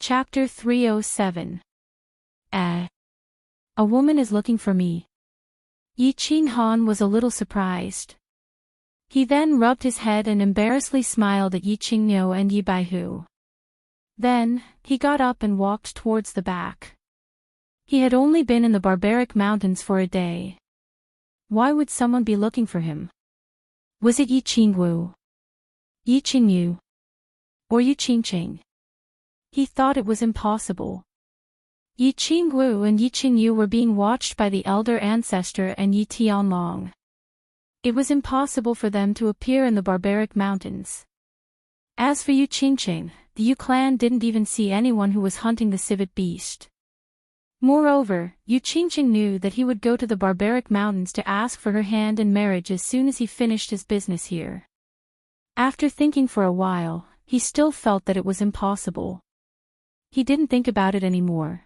Chapter 307. A woman is looking for me. Yi Qinghan was a little surprised. He then rubbed his head and embarrassedly smiled at Yi Qingniu and Yi Baihu. Then, he got up and walked towards the back. He had only been in the barbaric mountains for a day. Why would someone be looking for him? Was it Yi Qingwu, Yi Qingyu, or Yi Qingqing? He thought it was impossible. Yi Qingwu and Yi Qingyu were being watched by the elder ancestor and Yi Tianlong. It was impossible for them to appear in the barbaric mountains. As for Yi Qingqing, the Yu clan didn't even see anyone who was hunting the civet beast. Moreover, Yi Qingqing knew that he would go to the barbaric mountains to ask for her hand in marriage as soon as he finished his business here. After thinking for a while, he still felt that it was impossible. He didn't think about it anymore.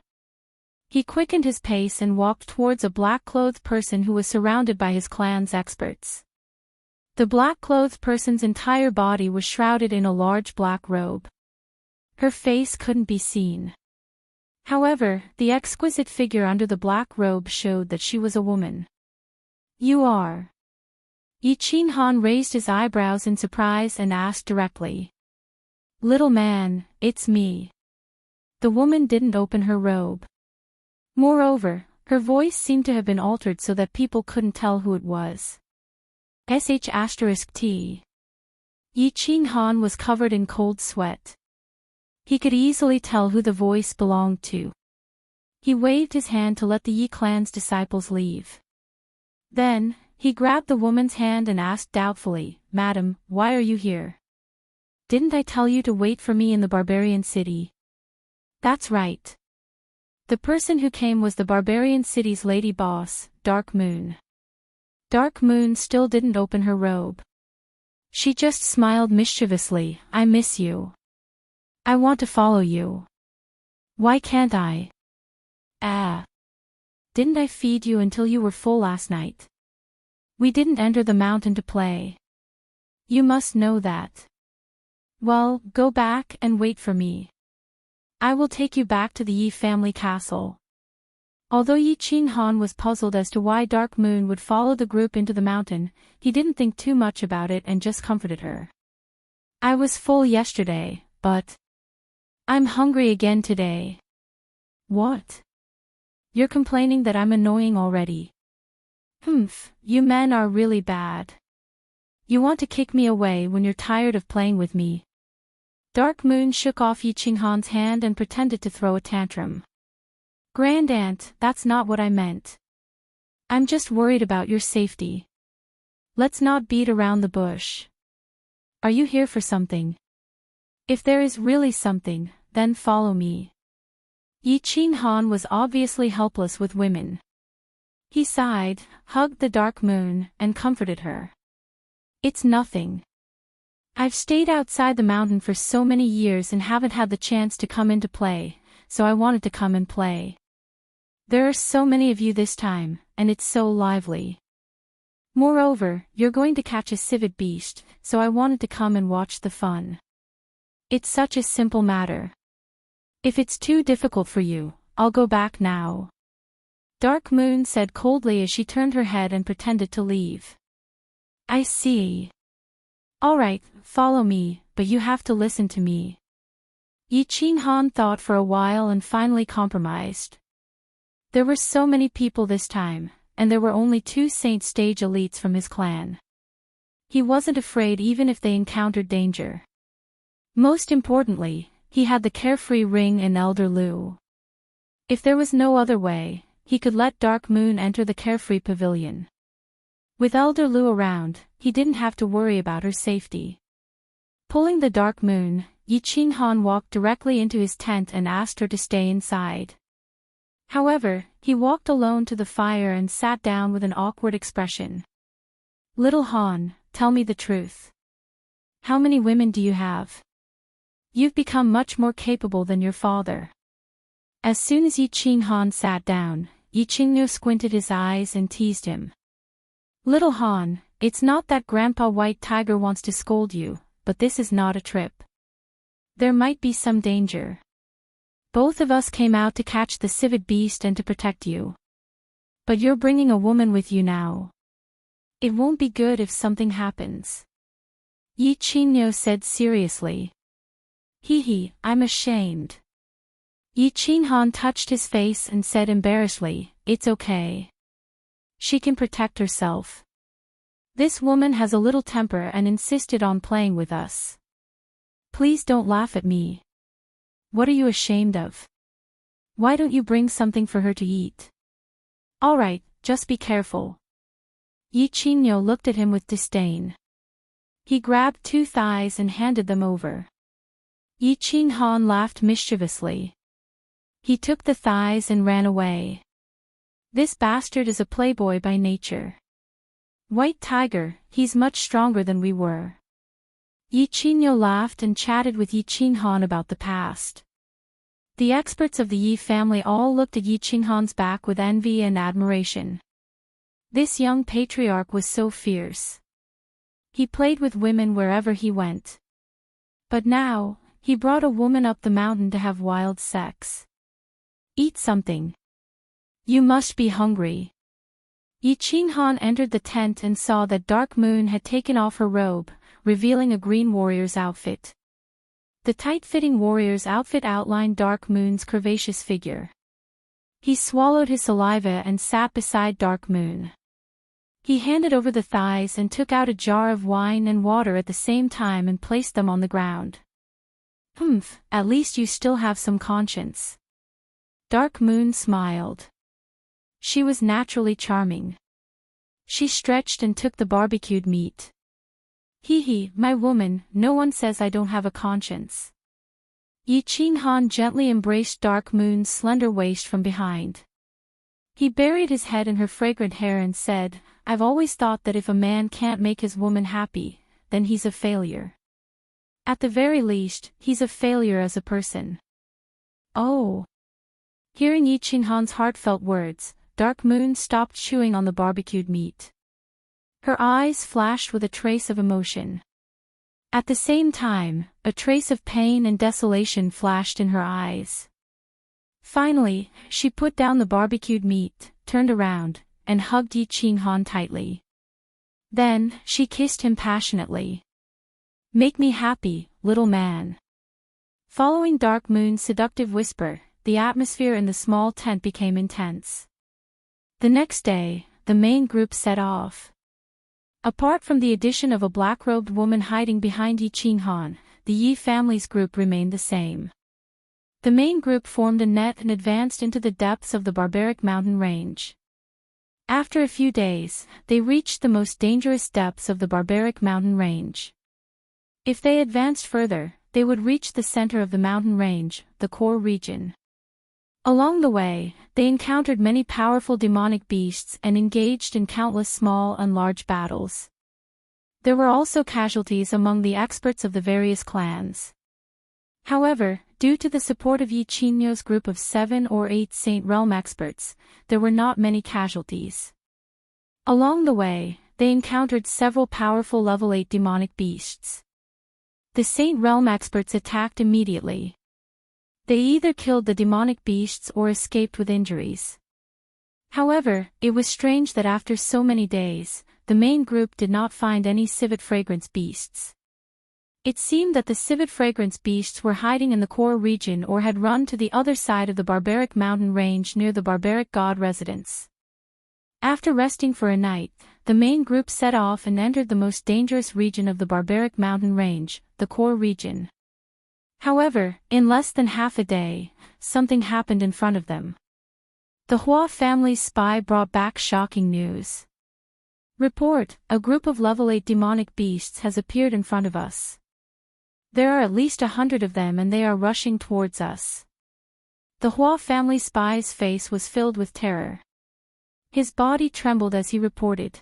He quickened his pace and walked towards a black-clothed person who was surrounded by his clan's experts. The black-clothed person's entire body was shrouded in a large black robe. Her face couldn't be seen. However, the exquisite figure under the black robe showed that she was a woman. "You are?" Yi Qinghan raised his eyebrows in surprise and asked directly. "Little man, it's me." The woman didn't open her robe. Moreover, her voice seemed to have been altered so that people couldn't tell who it was. **T. Yi Qinghan was covered in cold sweat. He could easily tell who the voice belonged to. He waved his hand to let the Yi clan's disciples leave. Then, he grabbed the woman's hand and asked doubtfully, "Madam, why are you here? Didn't I tell you to wait for me in the barbarian city?" "That's right." The person who came was the barbarian city's lady boss, Dark Moon. Dark Moon still didn't open her robe. She just smiled mischievously. "I miss you. I want to follow you. Why can't I?" Didn't I feed you until you were full last night? We didn't enter the mountain to play. You must know that. Well, go back and wait for me. I will take you back to the Yi family castle. Although Yi Qinghan was puzzled as to why Dark Moon would follow the group into the mountain, he didn't think too much about it and just comforted her. "I was full yesterday, but I'm hungry again today." "What? You're complaining that I'm annoying already?" You men are really bad. You want to kick me away when you're tired of playing with me." Dark Moon shook off Yi Qinghan's hand and pretended to throw a tantrum. "Grand Aunt, that's not what I meant. I'm just worried about your safety. Let's not beat around the bush. Are you here for something? If there is really something, then follow me." Yi Qinghan was obviously helpless with women. He sighed, hugged the Dark Moon, and comforted her. "It's nothing. I've stayed outside the mountain for so many years and haven't had the chance to come in to play, so I wanted to come and play. There are so many of you this time, and it's so lively. Moreover, you're going to catch a civet beast, so I wanted to come and watch the fun. It's such a simple matter. If it's too difficult for you, I'll go back now." Dark Moon said coldly as she turned her head and pretended to leave. "I see. All right, follow me, but you have to listen to me." Yi Qinghan thought for a while and finally compromised. There were so many people this time, and there were only 2 Saint Stage elites from his clan. He wasn't afraid even if they encountered danger. Most importantly, he had the carefree ring and Elder Lu. If there was no other way, he could let Dark Moon enter the carefree pavilion. With Elder Lu around, he didn't have to worry about her safety. Pulling the Dark Moon, Yi Qinghan walked directly into his tent and asked her to stay inside. However, he walked alone to the fire and sat down with an awkward expression. "Little Han, tell me the truth. How many women do you have? You've become much more capable than your father." As soon as Yi Qinghan sat down, Yi Qingniu squinted his eyes and teased him. "Little Han, it's not that Grandpa White Tiger wants to scold you, but this is not a trip. There might be some danger. Both of us came out to catch the civet beast and to protect you. But you're bringing a woman with you now. It won't be good if something happens. Yi Qinyo said seriously. I'm ashamed. Yi Qinhan touched his face and said embarrassedly, it's okay. She can protect herself. This woman has a little temper and insisted on playing with us. Please don't laugh at me. What are you ashamed of? Why don't you bring something for her to eat? All right, just be careful. Yi Qinyo looked at him with disdain. He grabbed 2 thighs and handed them over. Yi Qinhan laughed mischievously. He took the thighs and ran away. This bastard is a playboy by nature. White tiger, he's much stronger than we were. Yi Qinyo laughed and chatted with Yi Qinhan about the past. The experts of the Yi family all looked at Yi Qinhan's back with envy and admiration. This young patriarch was so fierce. He played with women wherever he went. But now, he brought a woman up the mountain to have wild sex. Eat something. You must be hungry. Yi Qinhan entered the tent and saw that Dark Moon had taken off her robe, revealing a green warrior's outfit. The tight-fitting warrior's outfit outlined Dark Moon's curvaceous figure. He swallowed his saliva and sat beside Dark Moon. He handed over the thighs and took out a jar of wine and water at the same time and placed them on the ground. At least you still have some conscience. Dark Moon smiled. She was naturally charming. She stretched and took the barbecued meat. My woman, no one says I don't have a conscience. Yi Qinhan gently embraced Dark Moon's slender waist from behind. He buried his head in her fragrant hair and said, I've always thought that if a man can't make his woman happy, then he's a failure. At the very least, he's a failure as a person. Oh. Hearing Yi Qinhan's heartfelt words, Dark Moon stopped chewing on the barbecued meat. Her eyes flashed with a trace of emotion. At the same time, a trace of pain and desolation flashed in her eyes. Finally, she put down the barbecued meat, turned around, and hugged Yi Qinhan tightly. Then, she kissed him passionately. Make me happy, little man. Following Dark Moon's seductive whisper, the atmosphere in the small tent became intense. The next day, the main group set off. Apart from the addition of a black-robed woman hiding behind Yi Qinhan, the Yi family's group remained the same. The main group formed a net and advanced into the depths of the barbaric mountain range. After a few days, they reached the most dangerous depths of the barbaric mountain range. If they advanced further, they would reach the center of the mountain range, the core region. Along the way, they encountered many powerful demonic beasts and engaged in countless small and large battles. There were also casualties among the experts of the various clans. However, due to the support of Yi Qinyo's group of 7 or 8 Saint Realm experts, there were not many casualties. Along the way, they encountered several powerful level 8 demonic beasts. The Saint Realm experts attacked immediately. They either killed the demonic beasts or escaped with injuries. However, it was strange that after so many days, the main group did not find any civet fragrance beasts. It seemed that the civet fragrance beasts were hiding in the core region or had run to the other side of the barbaric mountain range near the barbaric god residence. After resting for a night, the main group set off and entered the most dangerous region of the barbaric mountain range, the core region. However, in less than half a day, something happened in front of them. The Hua family's spy brought back shocking news. Report, a group of level 8 demonic beasts has appeared in front of us. There are at least 100 of them and they are rushing towards us. The Hua family spy's face was filled with terror. His body trembled as he reported.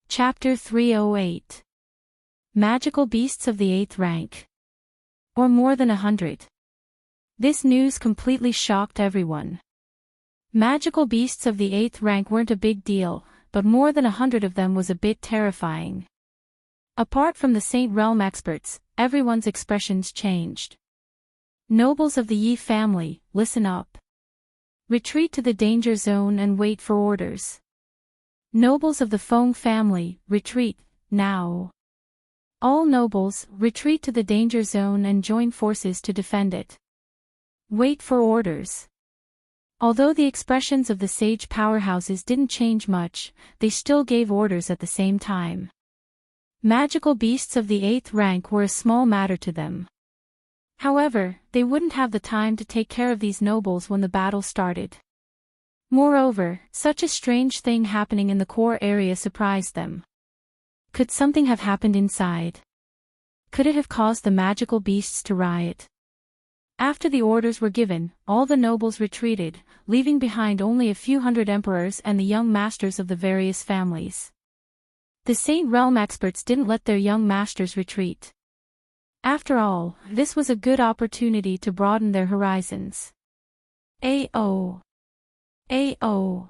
Chapter 308. Magical Beasts of the 8th Rank. Or more than 100. This news completely shocked everyone. Magical beasts of the 8th rank weren't a big deal, but more than 100 of them was a bit terrifying. Apart from the Saint Realm experts, everyone's expressions changed. Nobles of the Yi family, listen up. Retreat to the danger zone and wait for orders. Nobles of the Feng family, retreat, now. All nobles, retreat to the danger zone and join forces to defend it. Wait for orders. Although the expressions of the sage powerhouses didn't change much, they still gave orders at the same time. Magical beasts of the 8th rank were a small matter to them. However, they wouldn't have the time to take care of these nobles when the battle started. Moreover, such a strange thing happening in the core area surprised them. Could something have happened inside? Could it have caused the magical beasts to riot? After the orders were given, all the nobles retreated, leaving behind only a few hundred emperors and the young masters of the various families. The Saint Realm experts didn't let their young masters retreat. After all, this was a good opportunity to broaden their horizons. A-oh. A-oh.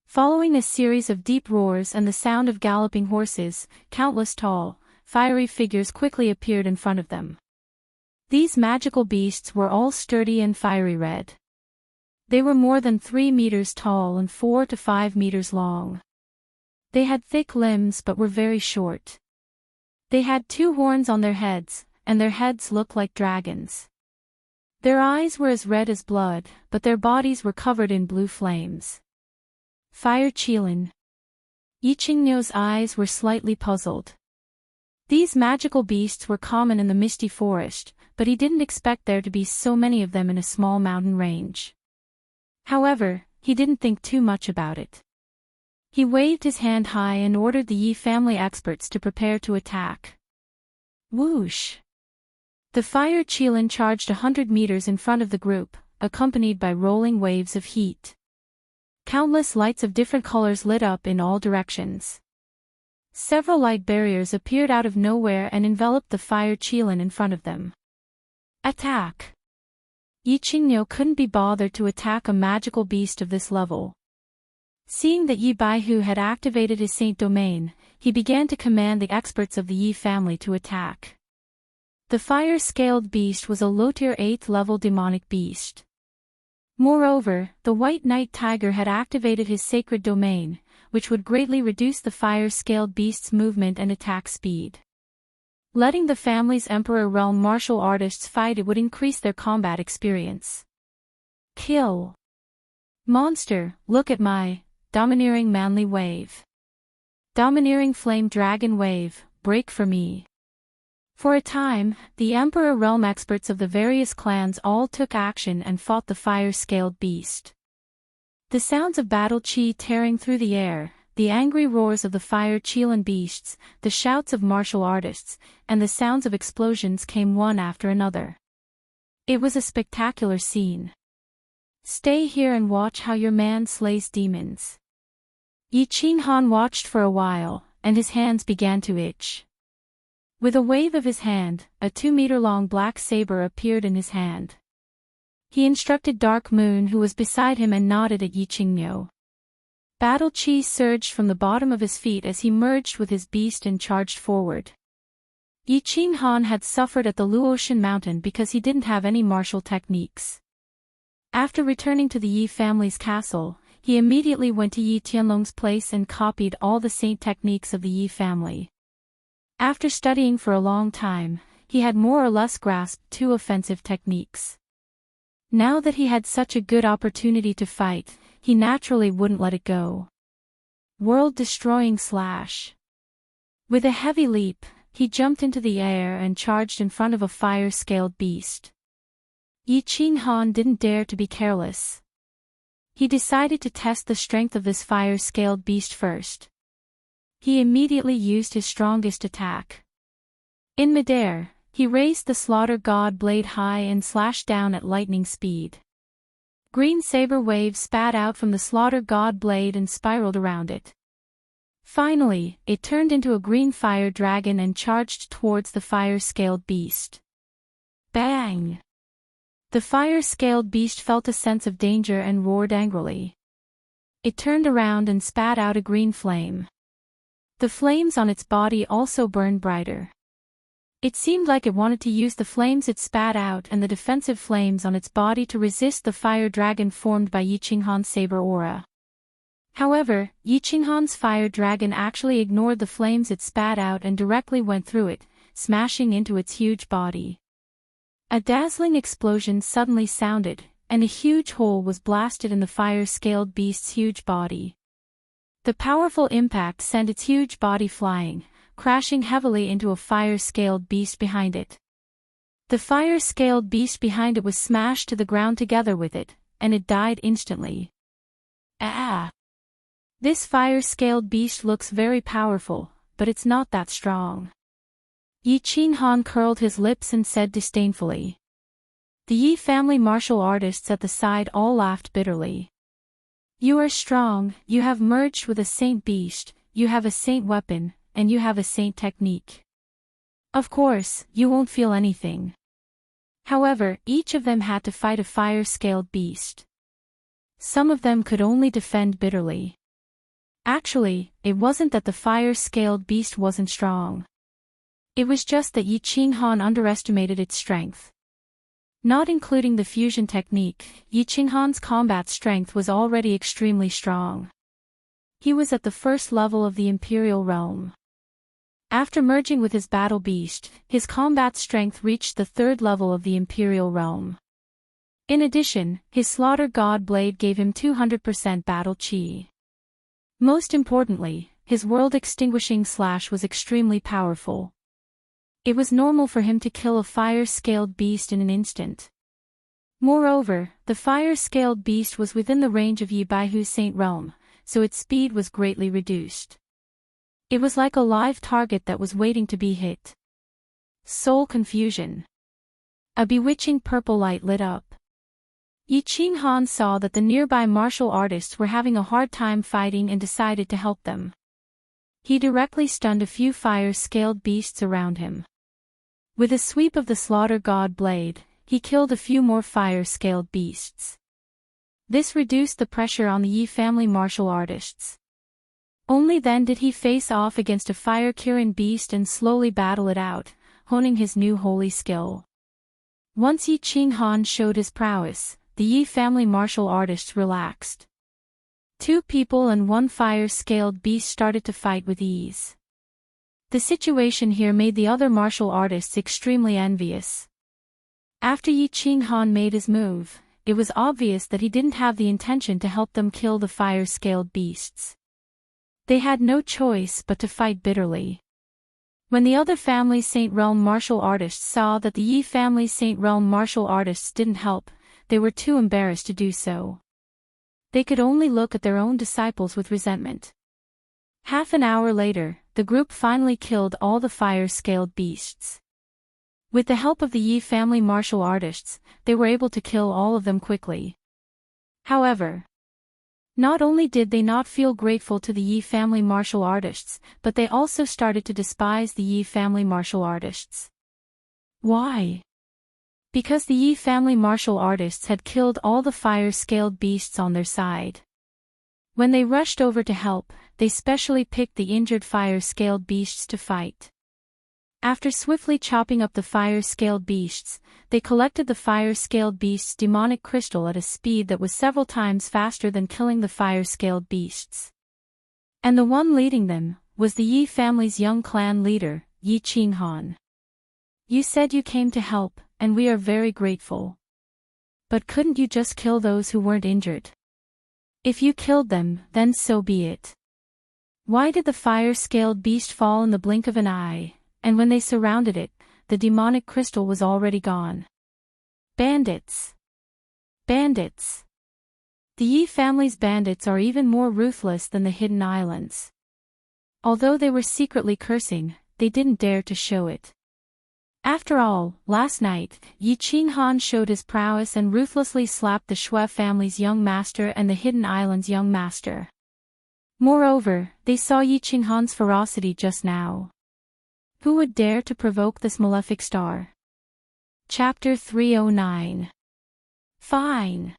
Following a series of deep roars and the sound of galloping horses, countless tall, fiery figures quickly appeared in front of them. These magical beasts were all sturdy and fiery red. They were more than 3 meters tall and 4 to 5 meters long. They had thick limbs but were very short. They had 2 horns on their heads, and their heads looked like dragons. Their eyes were as red as blood, but their bodies were covered in blue flames. Fire Qilin. Yi Qingnou's eyes were slightly puzzled. These magical beasts were common in the misty forest, but he didn't expect there to be so many of them in a small mountain range. However, he didn't think too much about it. He waved his hand high and ordered the Yi family experts to prepare to attack. Whoosh! The fire Qilin charged 100 meters in front of the group, accompanied by rolling waves of heat. Countless lights of different colors lit up in all directions. Several light barriers appeared out of nowhere and enveloped the fire Qilin in front of them. Attack! Yi Qingniu couldn't be bothered to attack a magical beast of this level. Seeing that Yi Baihu had activated his saint domain, he began to command the experts of the Yi family to attack. The fire-scaled beast was a low-tier 8th level demonic beast. Moreover, the White Knight Tiger had activated his sacred domain, which would greatly reduce the fire-scaled beast's movement and attack speed. Letting the family's Emperor Realm martial artists fight it would increase their combat experience. Kill! Monster, look at my domineering manly wave. Domineering flame dragon wave, break for me. For a time, the Emperor Realm experts of the various clans all took action and fought the fire-scaled beast. The sounds of battle chi tearing through the air, the angry roars of the fire Qilin beasts, the shouts of martial artists, and the sounds of explosions came one after another. It was a spectacular scene. Stay here and watch how your man slays demons. Yi Qinghan watched for a while, and his hands began to itch. With a wave of his hand, a 2-meter-long black saber appeared in his hand. He instructed Dark Moon who was beside him and nodded at Yi Qingniu. Battle chi surged from the bottom of his feet as he merged with his beast and charged forward. Yi Qinghan had suffered at the Luotian mountain because he didn't have any martial techniques. After returning to the Yi family's castle, he immediately went to Yi Tianlong's place and copied all the saint techniques of the Yi family. After studying for a long time, he had more or less grasped 2 offensive techniques. Now that he had such a good opportunity to fight, he naturally wouldn't let it go. World-destroying slash. With a heavy leap, he jumped into the air and charged in front of a fire-scaled beast. Yi Qinghan didn't dare to be careless. He decided to test the strength of this fire-scaled beast first. He immediately used his strongest attack. In midair, he raised the Slaughter God blade high and slashed down at lightning speed. Green saber waves spat out from the Slaughter God blade and spiraled around it. Finally, it turned into a green fire dragon and charged towards the fire-scaled beast. Bang! The fire-scaled beast felt a sense of danger and roared angrily. It turned around and spat out a green flame. The flames on its body also burned brighter. It seemed like it wanted to use the flames it spat out and the defensive flames on its body to resist the fire dragon formed by Yi Qinghan's saber aura. However, Yi Qinghan's fire dragon actually ignored the flames it spat out and directly went through it, smashing into its huge body. A dazzling explosion suddenly sounded, and a huge hole was blasted in the fire-scaled beast's huge body. The powerful impact sent its huge body flying, crashing heavily into a fire-scaled beast behind it. The fire-scaled beast behind it was smashed to the ground together with it, and it died instantly. Ah! This fire-scaled beast looks very powerful, but it's not that strong. Yi Qinghan curled his lips and said disdainfully. The Yi family martial artists at the side all laughed bitterly. You are strong, you have merged with a saint beast, you have a saint weapon, and you have a saint technique. Of course, you won't feel anything. However, each of them had to fight a fire-scaled beast. Some of them could only defend bitterly. Actually, it wasn't that the fire-scaled beast wasn't strong. It was just that Yi Qinghan underestimated its strength. Not including the fusion technique, Yi Qinghan's combat strength was already extremely strong. He was at the first level of the Imperial Realm. After merging with his battle beast, his combat strength reached the third level of the Imperial Realm. In addition, his Slaughter God Blade gave him 200% battle chi. Most importantly, his world-extinguishing slash was extremely powerful. It was normal for him to kill a fire-scaled beast in an instant. Moreover, the fire-scaled beast was within the range of Yi Baihu's Saint Realm, so its speed was greatly reduced. It was like a live target that was waiting to be hit. Soul confusion. A bewitching purple light lit up. Yi Qinghan saw that the nearby martial artists were having a hard time fighting and decided to help them. He directly stunned a few fire-scaled beasts around him. With a sweep of the Slaughter God Blade, he killed a few more fire-scaled beasts. This reduced the pressure on the Yi family martial artists. Only then did he face off against a fire Kirin beast and slowly battle it out, honing his new holy skill. Once Yi Qinghan showed his prowess, the Yi family martial artists relaxed. 2 people and 1 fire-scaled beast started to fight with ease. The situation here made the other martial artists extremely envious. After Yi Qinghan made his move, it was obvious that he didn't have the intention to help them kill the fire-scaled beasts. They had no choice but to fight bitterly. When the other family's Saint Realm martial artists saw that the Yi family's Saint Realm martial artists didn't help, they were too embarrassed to do so. They could only look at their own disciples with resentment. Half an hour later, the group finally killed all the fire-scaled beasts. With the help of the Yi family martial artists, they were able to kill all of them quickly. However, not only did they not feel grateful to the Yi family martial artists, but they also started to despise the Yi family martial artists. Why? Because the Yi family martial artists had killed all the fire-scaled beasts on their side. When they rushed over to help, they specially picked the injured fire-scaled beasts to fight. After swiftly chopping up the fire-scaled beasts, they collected the fire-scaled beast's demonic crystal at a speed that was several times faster than killing the fire-scaled beasts. And the one leading them was the Yi family's young clan leader, Yi Qinghan. You said you came to help, and we are very grateful. But couldn't you just kill those who weren't injured? If you killed them, then so be it. Why did the fire-scaled beast fall in the blink of an eye, and when they surrounded it, the demonic crystal was already gone? Bandits! Bandits! The Yi family's bandits are even more ruthless than the Hidden Islands. Although they were secretly cursing, they didn't dare to show it. After all, last night, Yi Qinghan showed his prowess and ruthlessly slapped the Shui family's young master and the Hidden Island's young master. Moreover, they saw Yi Qinghan's ferocity just now. Who would dare to provoke this malefic star? Chapter 309. Fine.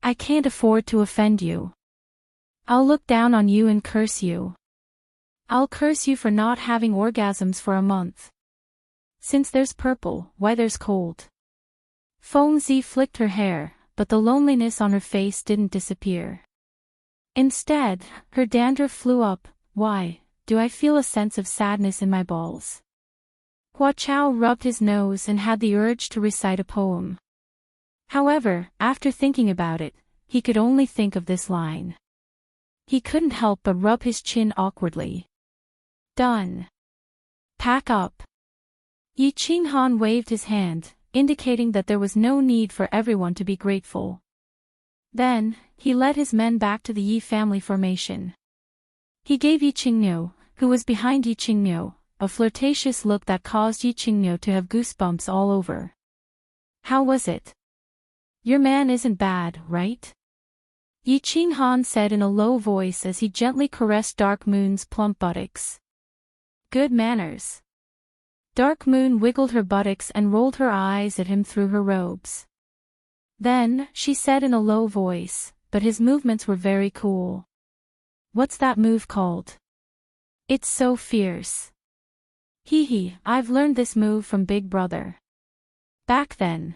I can't afford to offend you. I'll look down on you and curse you. I'll curse you for not having orgasms for a month. Since there's purple, why there's cold. Fengzi flicked her hair, but the loneliness on her face didn't disappear. Instead, her dandruff flew up. Why do I feel a sense of sadness in my balls? Hua Chao rubbed his nose and had the urge to recite a poem. However, after thinking about it, he could only think of this line. He couldn't help but rub his chin awkwardly. Done. Pack up. Yi Qinghan waved his hand, indicating that there was no need for everyone to be grateful. Then, he led his men back to the Yi family formation. He gave Yi Qingniu, who was behind Yi Qingniu, a flirtatious look that caused Yi Qingniu to have goosebumps all over. How was it? Your man isn't bad, right? Yi Qinghan said in a low voice as he gently caressed Dark Moon's plump buttocks. Good manners. Dark Moon wiggled her buttocks and rolled her eyes at him through her robes. Then, she said in a low voice, but his movements were very cool. What's that move called? It's so fierce. Hee, I've learned this move from Big Brother. Back then.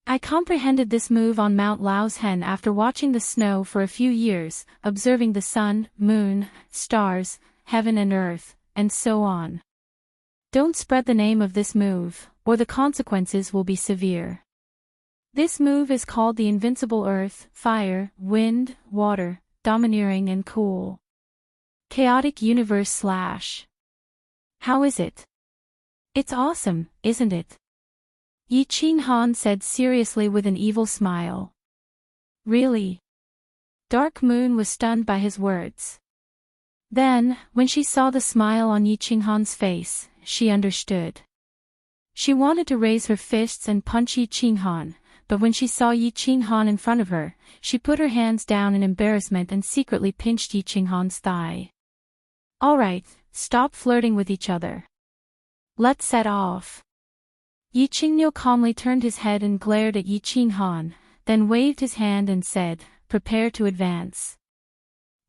I comprehended this move on Mount Laoshen after watching the snow for a few years, observing the sun, moon, stars, heaven and earth, and so on. Don't spread the name of this move, or the consequences will be severe. This move is called the invincible earth, fire, wind, water, domineering and cool. Chaotic universe / How is it? It's awesome, isn't it? Yi Qinghan said seriously with an evil smile. Really? Dark Moon was stunned by his words. Then, when she saw the smile on Yi Qinghan's face, she understood. She wanted to raise her fists and punch Yi Qinghan, but when she saw Yi Qinghan in front of her, she put her hands down in embarrassment and secretly pinched Yi Qinghan's thigh. All right, stop flirting with each other. Let's set off. Yi Qingniu calmly turned his head and glared at Yi Qinghan, then waved his hand and said, Prepare to advance.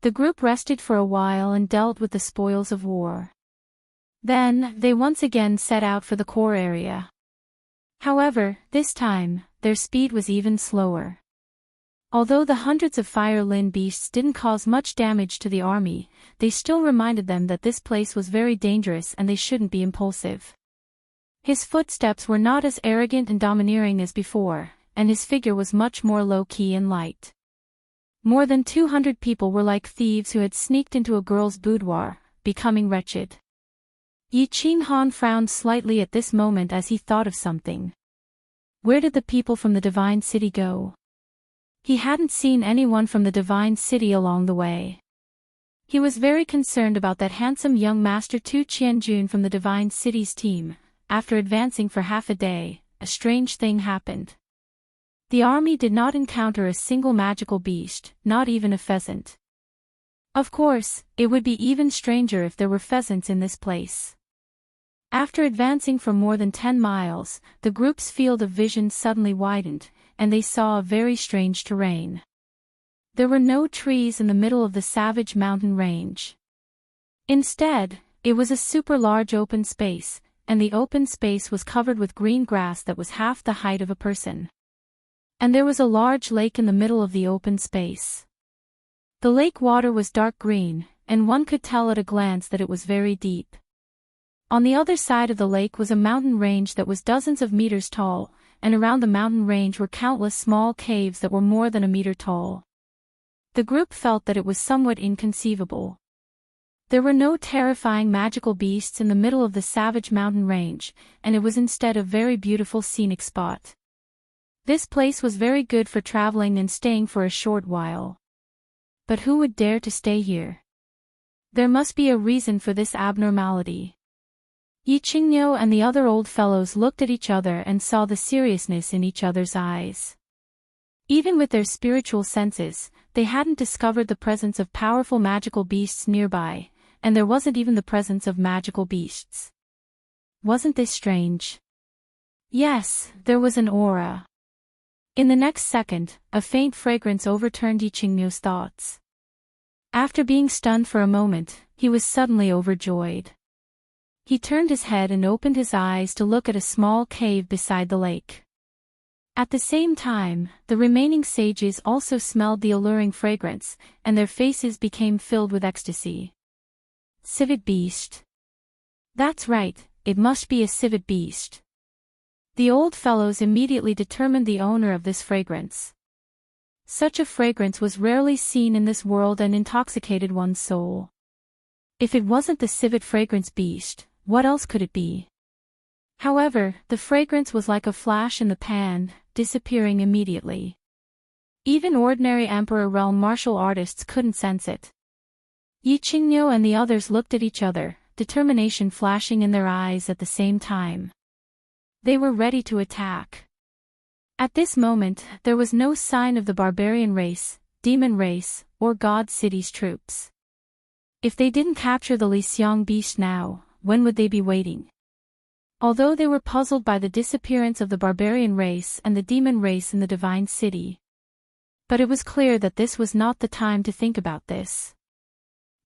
The group rested for a while and dealt with the spoils of war. Then, they once again set out for the core area. However, this time, their speed was even slower. Although the hundreds of fire lin beasts didn't cause much damage to the army, they still reminded them that this place was very dangerous and they shouldn't be impulsive. His footsteps were not as arrogant and domineering as before, and his figure was much more low-key and light. More than 200 people were like thieves who had sneaked into a girl's boudoir, becoming wretched. Yi Qinghan frowned slightly at this moment as he thought of something. Where did the people from the Divine City go? He hadn't seen anyone from the Divine City along the way. He was very concerned about that handsome young Master Tu Qianjun from the Divine City's team. After advancing for half a day, a strange thing happened. The army did not encounter a single magical beast, not even a pheasant. Of course, it would be even stranger if there were pheasants in this place. After advancing for more than 10 miles, the group's field of vision suddenly widened, and they saw a very strange terrain. There were no trees in the middle of the savage mountain range. Instead, it was a super large open space, and the open space was covered with green grass that was half the height of a person. And there was a large lake in the middle of the open space. The lake water was dark green, and one could tell at a glance that it was very deep. On the other side of the lake was a mountain range that was dozens of meters tall, and around the mountain range were countless small caves that were more than a meter tall. The group felt that it was somewhat inconceivable. There were no terrifying magical beasts in the middle of the savage mountain range, and it was instead a very beautiful scenic spot. This place was very good for traveling and staying for a short while. But who would dare to stay here? There must be a reason for this abnormality. Yi Qingniu and the other old fellows looked at each other and saw the seriousness in each other's eyes. Even with their spiritual senses, they hadn't discovered the presence of powerful magical beasts nearby, and there wasn't even the presence of magical beasts. Wasn't this strange? Yes, there was an aura. In the next second, a faint fragrance overturned Yi Qingniu's thoughts. After being stunned for a moment, he was suddenly overjoyed. He turned his head and opened his eyes to look at a small cave beside the lake. At the same time, the remaining sages also smelled the alluring fragrance, and their faces became filled with ecstasy. Civet beast. That's right, it must be a civet beast. The old fellows immediately determined the owner of this fragrance. Such a fragrance was rarely seen in this world and intoxicated one's soul. If it wasn't the civet fragrance beast, what else could it be? However, the fragrance was like a flash in the pan, disappearing immediately. Even ordinary Emperor realm martial artists couldn't sense it. Yi Qingniu and the others looked at each other, determination flashing in their eyes at the same time. They were ready to attack. At this moment, there was no sign of the barbarian race, demon race, or God City's troops. If they didn't capture the Lixiang beast now, when would they be waiting? Although they were puzzled by the disappearance of the barbarian race and the demon race in the divine city. But it was clear that this was not the time to think about this.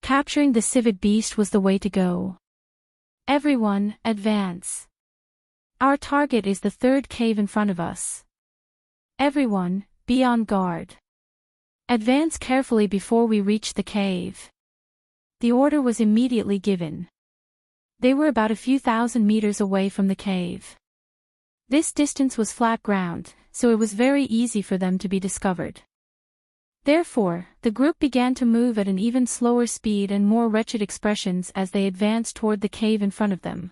Capturing the civet beast was the way to go. Everyone, advance. Our target is the third cave in front of us. Everyone, be on guard. Advance carefully before we reach the cave. The order was immediately given. They were about a few thousand meters away from the cave. This distance was flat ground, so it was very easy for them to be discovered. Therefore, the group began to move at an even slower speed and more wretched expressions as they advanced toward the cave in front of them.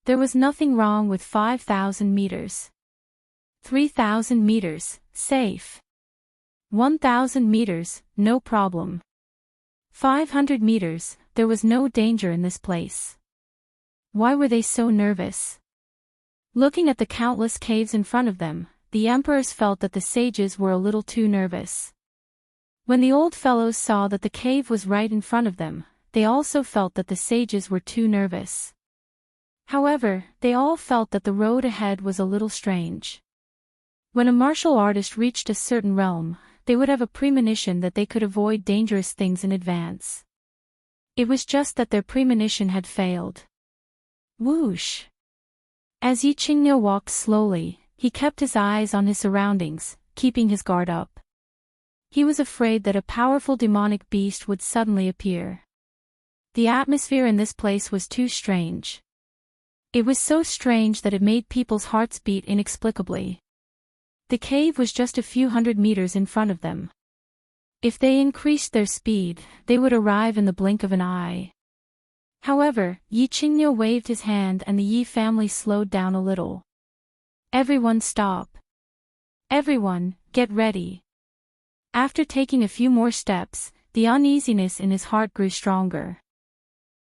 There was nothing wrong with 5,000 meters. 3,000 meters, safe. 1,000 meters, no problem. 500 meters, there was no danger in this place. Why were they so nervous? Looking at the countless caves in front of them, the emperors felt that the sages were a little too nervous. When the old fellows saw that the cave was right in front of them, they also felt that the sages were too nervous. However, they all felt that the road ahead was a little strange. When a martial artist reached a certain realm, they would have a premonition that they could avoid dangerous things in advance. It was just that their premonition had failed. Whoosh! As Yi Qingniu walked slowly, he kept his eyes on his surroundings, keeping his guard up. He was afraid that a powerful demonic beast would suddenly appear. The atmosphere in this place was too strange. It was so strange that it made people's hearts beat inexplicably. The cave was just a few hundred meters in front of them. If they increased their speed, they would arrive in the blink of an eye. However, Yi Qingniu waved his hand and the Yi family slowed down a little. Everyone stop. Everyone, get ready. After taking a few more steps, the uneasiness in his heart grew stronger.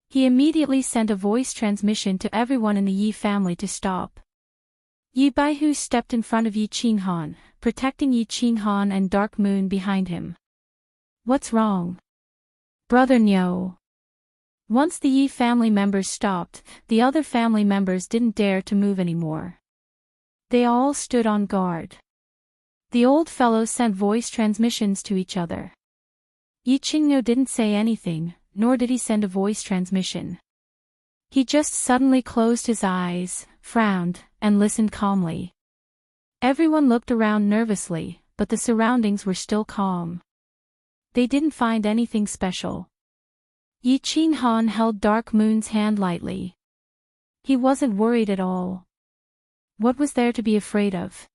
He immediately sent a voice transmission to everyone in the Yi family to stop. Yi Baihu stepped in front of Yi Qinghan, protecting Yi Qinghan and Dark Moon behind him. What's wrong? Brother Niu. Once the Yi family members stopped, the other family members didn't dare to move anymore. They all stood on guard. The old fellows sent voice transmissions to each other. Yi Qingniu didn't say anything, nor did he send a voice transmission. He just suddenly closed his eyes, frowned, and listened calmly. Everyone looked around nervously, but the surroundings were still calm. They didn't find anything special. Yi Qinghan held Dark Moon's hand lightly. He wasn't worried at all. What was there to be afraid of?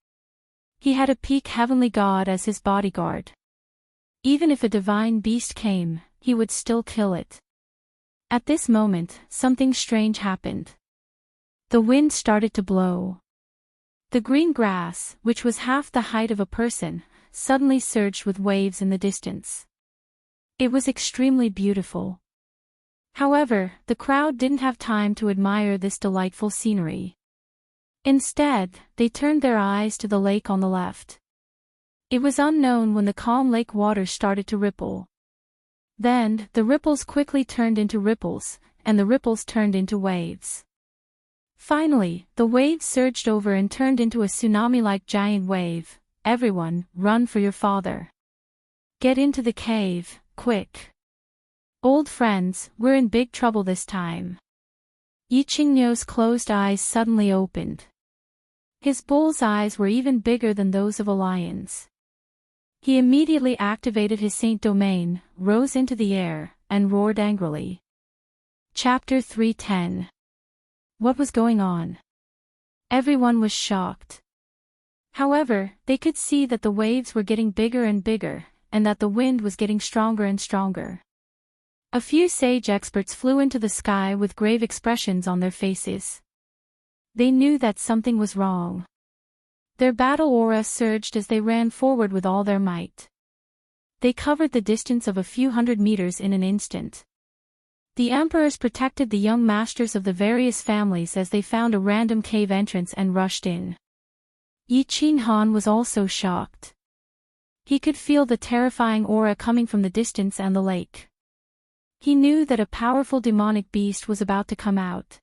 He had a peak heavenly god as his bodyguard. Even if a divine beast came, he would still kill it. At this moment, something strange happened. The wind started to blow. The green grass, which was half the height of a person, suddenly surged with waves in the distance. It was extremely beautiful. However, the crowd didn't have time to admire this delightful scenery. Instead, they turned their eyes to the lake on the left. It was unknown when the calm lake water started to ripple. Then, the ripples quickly turned into ripples, and the ripples turned into waves. Finally, the waves surged over and turned into a tsunami-like giant wave. Everyone, run for your father. Get into the cave, quick. Old friends, we're in big trouble this time. Yi Qingnuo's closed eyes suddenly opened. His bull's eyes were even bigger than those of a lion's. He immediately activated his Saint Domain, rose into the air, and roared angrily. Chapter 310. What was going on? Everyone was shocked. However, they could see that the waves were getting bigger and bigger, and that the wind was getting stronger and stronger. A few sage experts flew into the sky with grave expressions on their faces. They knew that something was wrong. Their battle aura surged as they ran forward with all their might. They covered the distance of a few hundred meters in an instant. The emperors protected the young masters of the various families as they found a random cave entrance and rushed in. Yi Qinghan was also shocked. He could feel the terrifying aura coming from the distance and the lake. He knew that a powerful demonic beast was about to come out.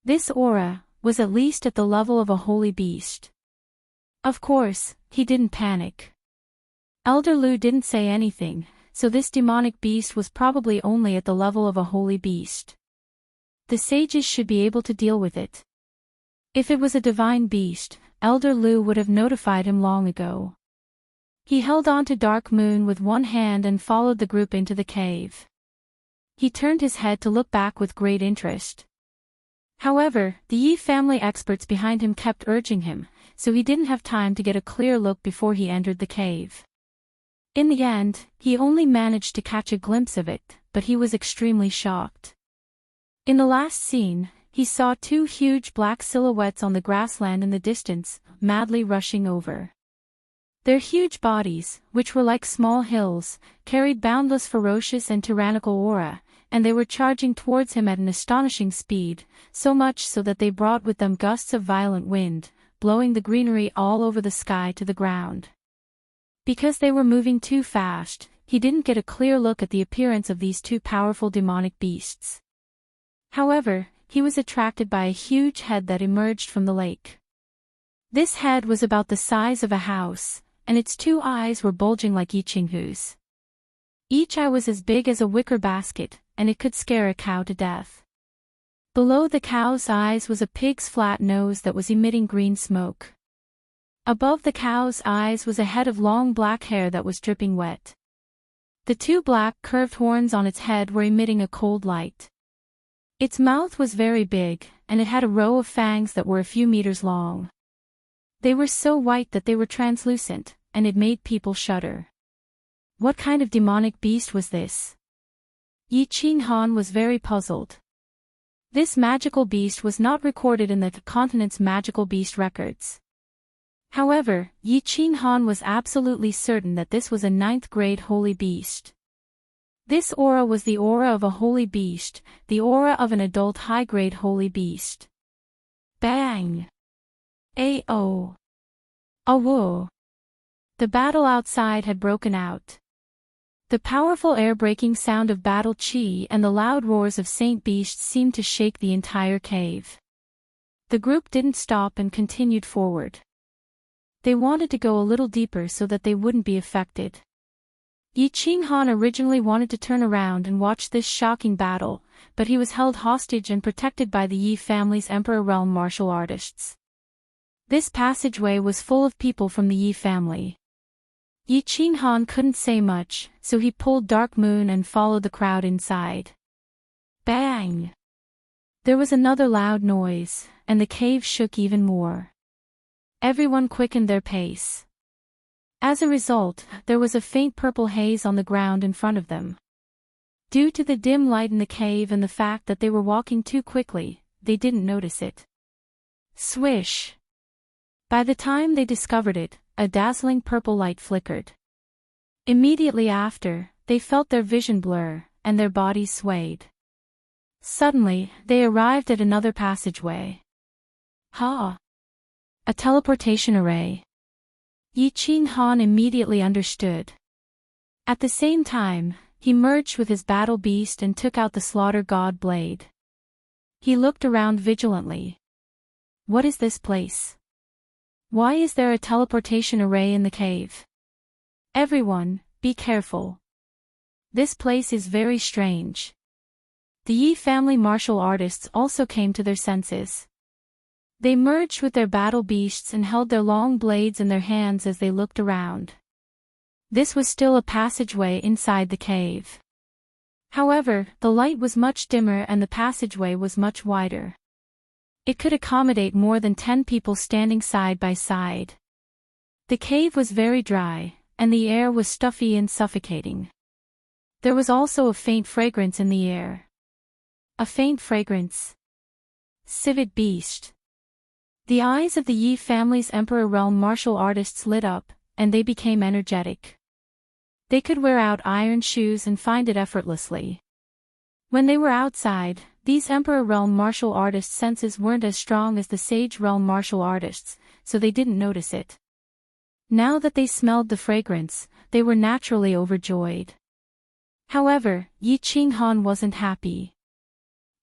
This aura was at least at the level of a holy beast. Of course, he didn't panic. Elder Lu didn't say anything, so this demonic beast was probably only at the level of a holy beast. The sages should be able to deal with it. If it was a divine beast, Elder Lu would have notified him long ago. He held on to Dark Moon with one hand and followed the group into the cave. He turned his head to look back with great interest. However, the Yi family experts behind him kept urging him, so he didn't have time to get a clear look before he entered the cave. In the end, he only managed to catch a glimpse of it, but he was extremely shocked. In the last scene, he saw two huge black silhouettes on the grassland in the distance, madly rushing over. Their huge bodies, which were like small hills, carried boundless ferocious and tyrannical aura, and they were charging towards him at an astonishing speed, so much so that they brought with them gusts of violent wind, blowing the greenery all over the sky to the ground. Because they were moving too fast, he didn't get a clear look at the appearance of these two powerful demonic beasts. However, he was attracted by a huge head that emerged from the lake. This head was about the size of a house, and its two eyes were bulging like Yi Qinghu's. Each eye was as big as a wicker basket, and it could scare a cow to death. Below the cow's eyes was a pig's flat nose that was emitting green smoke. Above the cow's eyes was a head of long black hair that was dripping wet. The two black curved horns on its head were emitting a cold light. Its mouth was very big, and it had a row of fangs that were a few meters long. They were so white that they were translucent, and it made people shudder. What kind of demonic beast was this? Yi Qinghan was very puzzled. This magical beast was not recorded in the continent's magical beast records. However, Yi Qinghan was absolutely certain that this was a 9th-grade holy beast. This aura was the aura of a holy beast, the aura of an adult high-grade holy beast. Bang! A-oh! A-whoa! The battle outside had broken out. The powerful air-breaking sound of battle chi and the loud roars of Saint Beasts seemed to shake the entire cave. The group didn't stop and continued forward. They wanted to go a little deeper so that they wouldn't be affected. Yi Qinghan originally wanted to turn around and watch this shocking battle, but he was held hostage and protected by the Yi family's Emperor Realm martial artists. This passageway was full of people from the Yi family. Yi Qinghan couldn't say much, so he pulled Dark Moon and followed the crowd inside. Bang! There was another loud noise, and the cave shook even more. Everyone quickened their pace. As a result, there was a faint purple haze on the ground in front of them. Due to the dim light in the cave and the fact that they were walking too quickly, they didn't notice it. Swish! By the time they discovered it, a dazzling purple light flickered. Immediately after, they felt their vision blur, and their bodies swayed. Suddenly, they arrived at another passageway. Ha! A teleportation array. Yi Qinghan immediately understood. At the same time, he merged with his battle beast and took out the slaughter god blade. He looked around vigilantly. What is this place? Why is there a teleportation array in the cave? Everyone, be careful. This place is very strange. The Yi family martial artists also came to their senses. They merged with their battle beasts and held their long blades in their hands as they looked around. This was still a passageway inside the cave. However, the light was much dimmer and the passageway was much wider. It could accommodate more than 10 people standing side by side. The cave was very dry, and the air was stuffy and suffocating. There was also a faint fragrance in the air. A faint fragrance. Civet beast. The eyes of the Yi family's Emperor Realm martial artists lit up, and they became energetic. They could wear out iron shoes and find it effortlessly. When they were outside, these Emperor Realm martial artists' senses weren't as strong as the Sage Realm martial artists, so they didn't notice it. Now that they smelled the fragrance, they were naturally overjoyed. However, Yi Qinghan wasn't happy.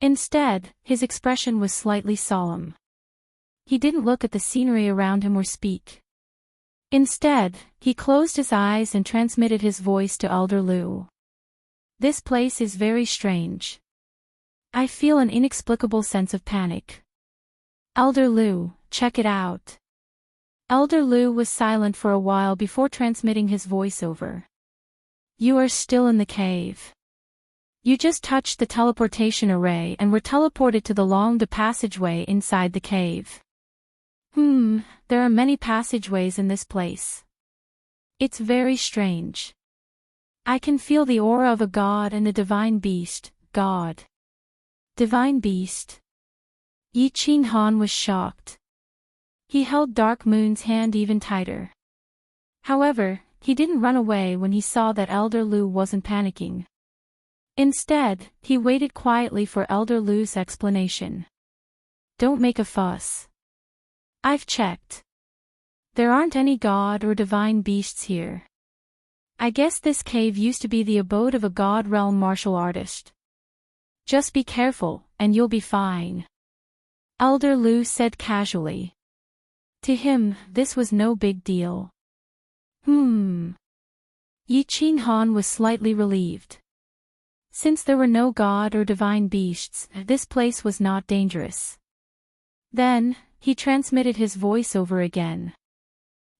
Instead, his expression was slightly solemn. He didn't look at the scenery around him or speak. Instead, he closed his eyes and transmitted his voice to Elder Lu. This place is very strange. I feel an inexplicable sense of panic. Elder Lu, check it out. Elder Lu was silent for a while before transmitting his voiceover. You are still in the cave. You just touched the teleportation array and were teleported to the long passageway inside the cave. There are many passageways in this place. It's very strange. I can feel the aura of a god and a divine beast, god. Divine beast. Yi Qinghan was shocked. He held Dark Moon's hand even tighter. However, he didn't run away when he saw that Elder Lu wasn't panicking. Instead, he waited quietly for Elder Lu's explanation. Don't make a fuss. I've checked. There aren't any god or divine beasts here. I guess this cave used to be the abode of a god realm martial artist. Just be careful, and you'll be fine. Elder Lu said casually. To him, this was no big deal. Yi Qinghan was slightly relieved. Since there were no god or divine beasts, this place was not dangerous. Then, he transmitted his voiceover again.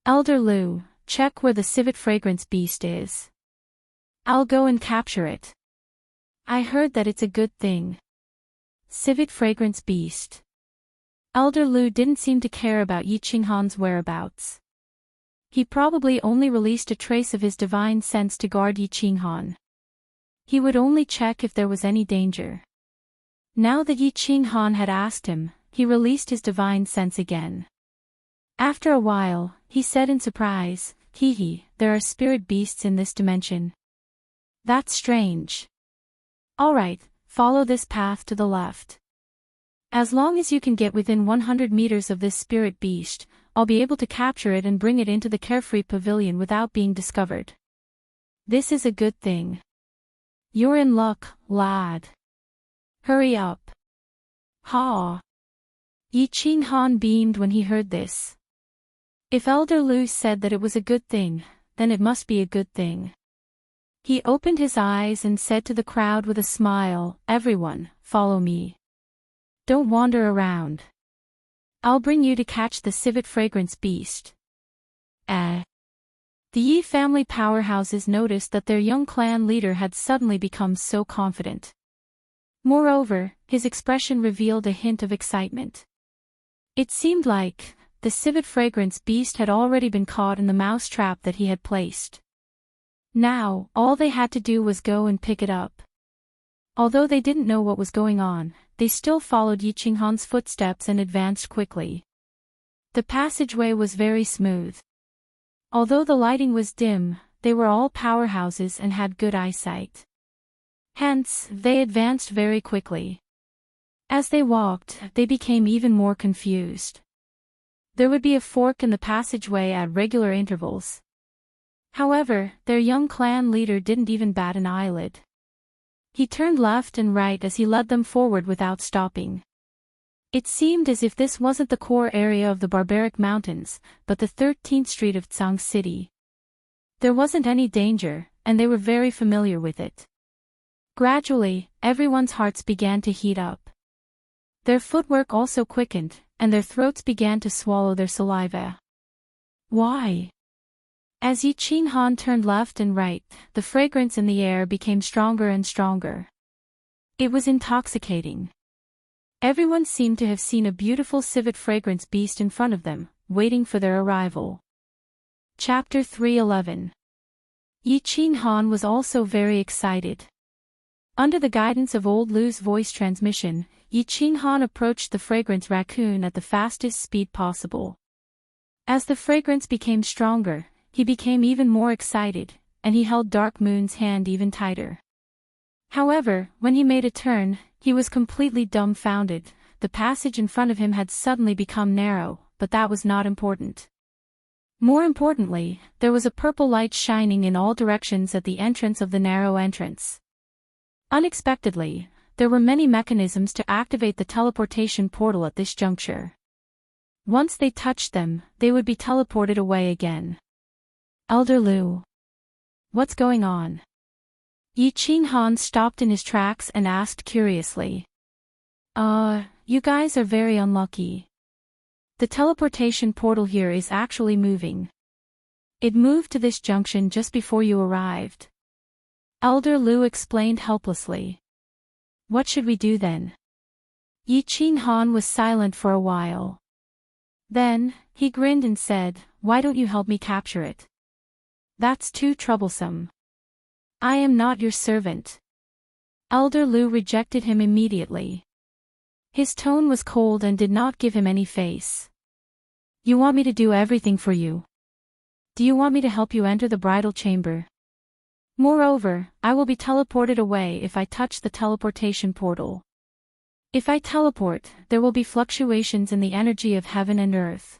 Elder Lu, check where the civet fragrance beast is. I'll go and capture it. I heard that it's a good thing. Civet fragrance beast. Elder Lu didn't seem to care about Yi Qinghan's whereabouts. He probably only released a trace of his divine sense to guard Yi Qinghan. He would only check if there was any danger. Now that Yi Qinghan had asked him, he released his divine sense again. After a while, he said in surprise, there are spirit beasts in this dimension. That's strange. Alright, follow this path to the left. As long as you can get within 100 meters of this spirit beast, I'll be able to capture it and bring it into the Carefree Pavilion without being discovered. This is a good thing. You're in luck, lad. Hurry up. Ha! Yi Qinghan beamed when he heard this. If Elder Lu said that it was a good thing, then it must be a good thing. He opened his eyes and said to the crowd with a smile, everyone, follow me. Don't wander around. I'll bring you to catch the civet fragrance beast. The Yi family powerhouses noticed that their young clan leader had suddenly become so confident. Moreover, his expression revealed a hint of excitement. It seemed like the civet fragrance beast had already been caught in the mouse trap that he had placed. Now, all they had to do was go and pick it up. Although they didn't know what was going on, they still followed Yi Qinghan's footsteps and advanced quickly. The passageway was very smooth. Although the lighting was dim, they were all powerhouses and had good eyesight. Hence, they advanced very quickly. As they walked, they became even more confused. There would be a fork in the passageway at regular intervals. However, their young clan leader didn't even bat an eyelid. He turned left and right as he led them forward without stopping. It seemed as if this wasn't the core area of the barbaric mountains, but the 13th street of Tsang City. There wasn't any danger, and they were very familiar with it. Gradually, everyone's hearts began to heat up. Their footwork also quickened, and their throats began to swallow their saliva. Why? As Yi Qinghan turned left and right, the fragrance in the air became stronger and stronger. It was intoxicating. Everyone seemed to have seen a beautiful civet fragrance beast in front of them, waiting for their arrival. Chapter 3:11. Yi Qinghan was also very excited. Under the guidance of old Lu's voice transmission, Yi Qinghan approached the fragrance raccoon at the fastest speed possible. As the fragrance became stronger, he became even more excited, and he held Dark Moon's hand even tighter. However, when he made a turn, he was completely dumbfounded. The passage in front of him had suddenly become narrow, but that was not important. More importantly, there was a purple light shining in all directions at the entrance of the narrow entrance. Unexpectedly, there were many mechanisms to activate the teleportation portal at this juncture. Once they touched them, they would be teleported away again. Elder Lu. What's going on? Yi Qinghan stopped in his tracks and asked curiously. You guys are very unlucky. The teleportation portal here is actually moving. It moved to this junction just before you arrived. Elder Lu explained helplessly. What should we do then? Yi Qinghan was silent for a while. Then, he grinned and said, why don't you help me capture it? That's too troublesome. I am not your servant. Elder Lu rejected him immediately. His tone was cold and did not give him any face. You want me to do everything for you? Do you want me to help you enter the bridal chamber? Moreover, I will be teleported away if I touch the teleportation portal. If I teleport, there will be fluctuations in the energy of heaven and earth.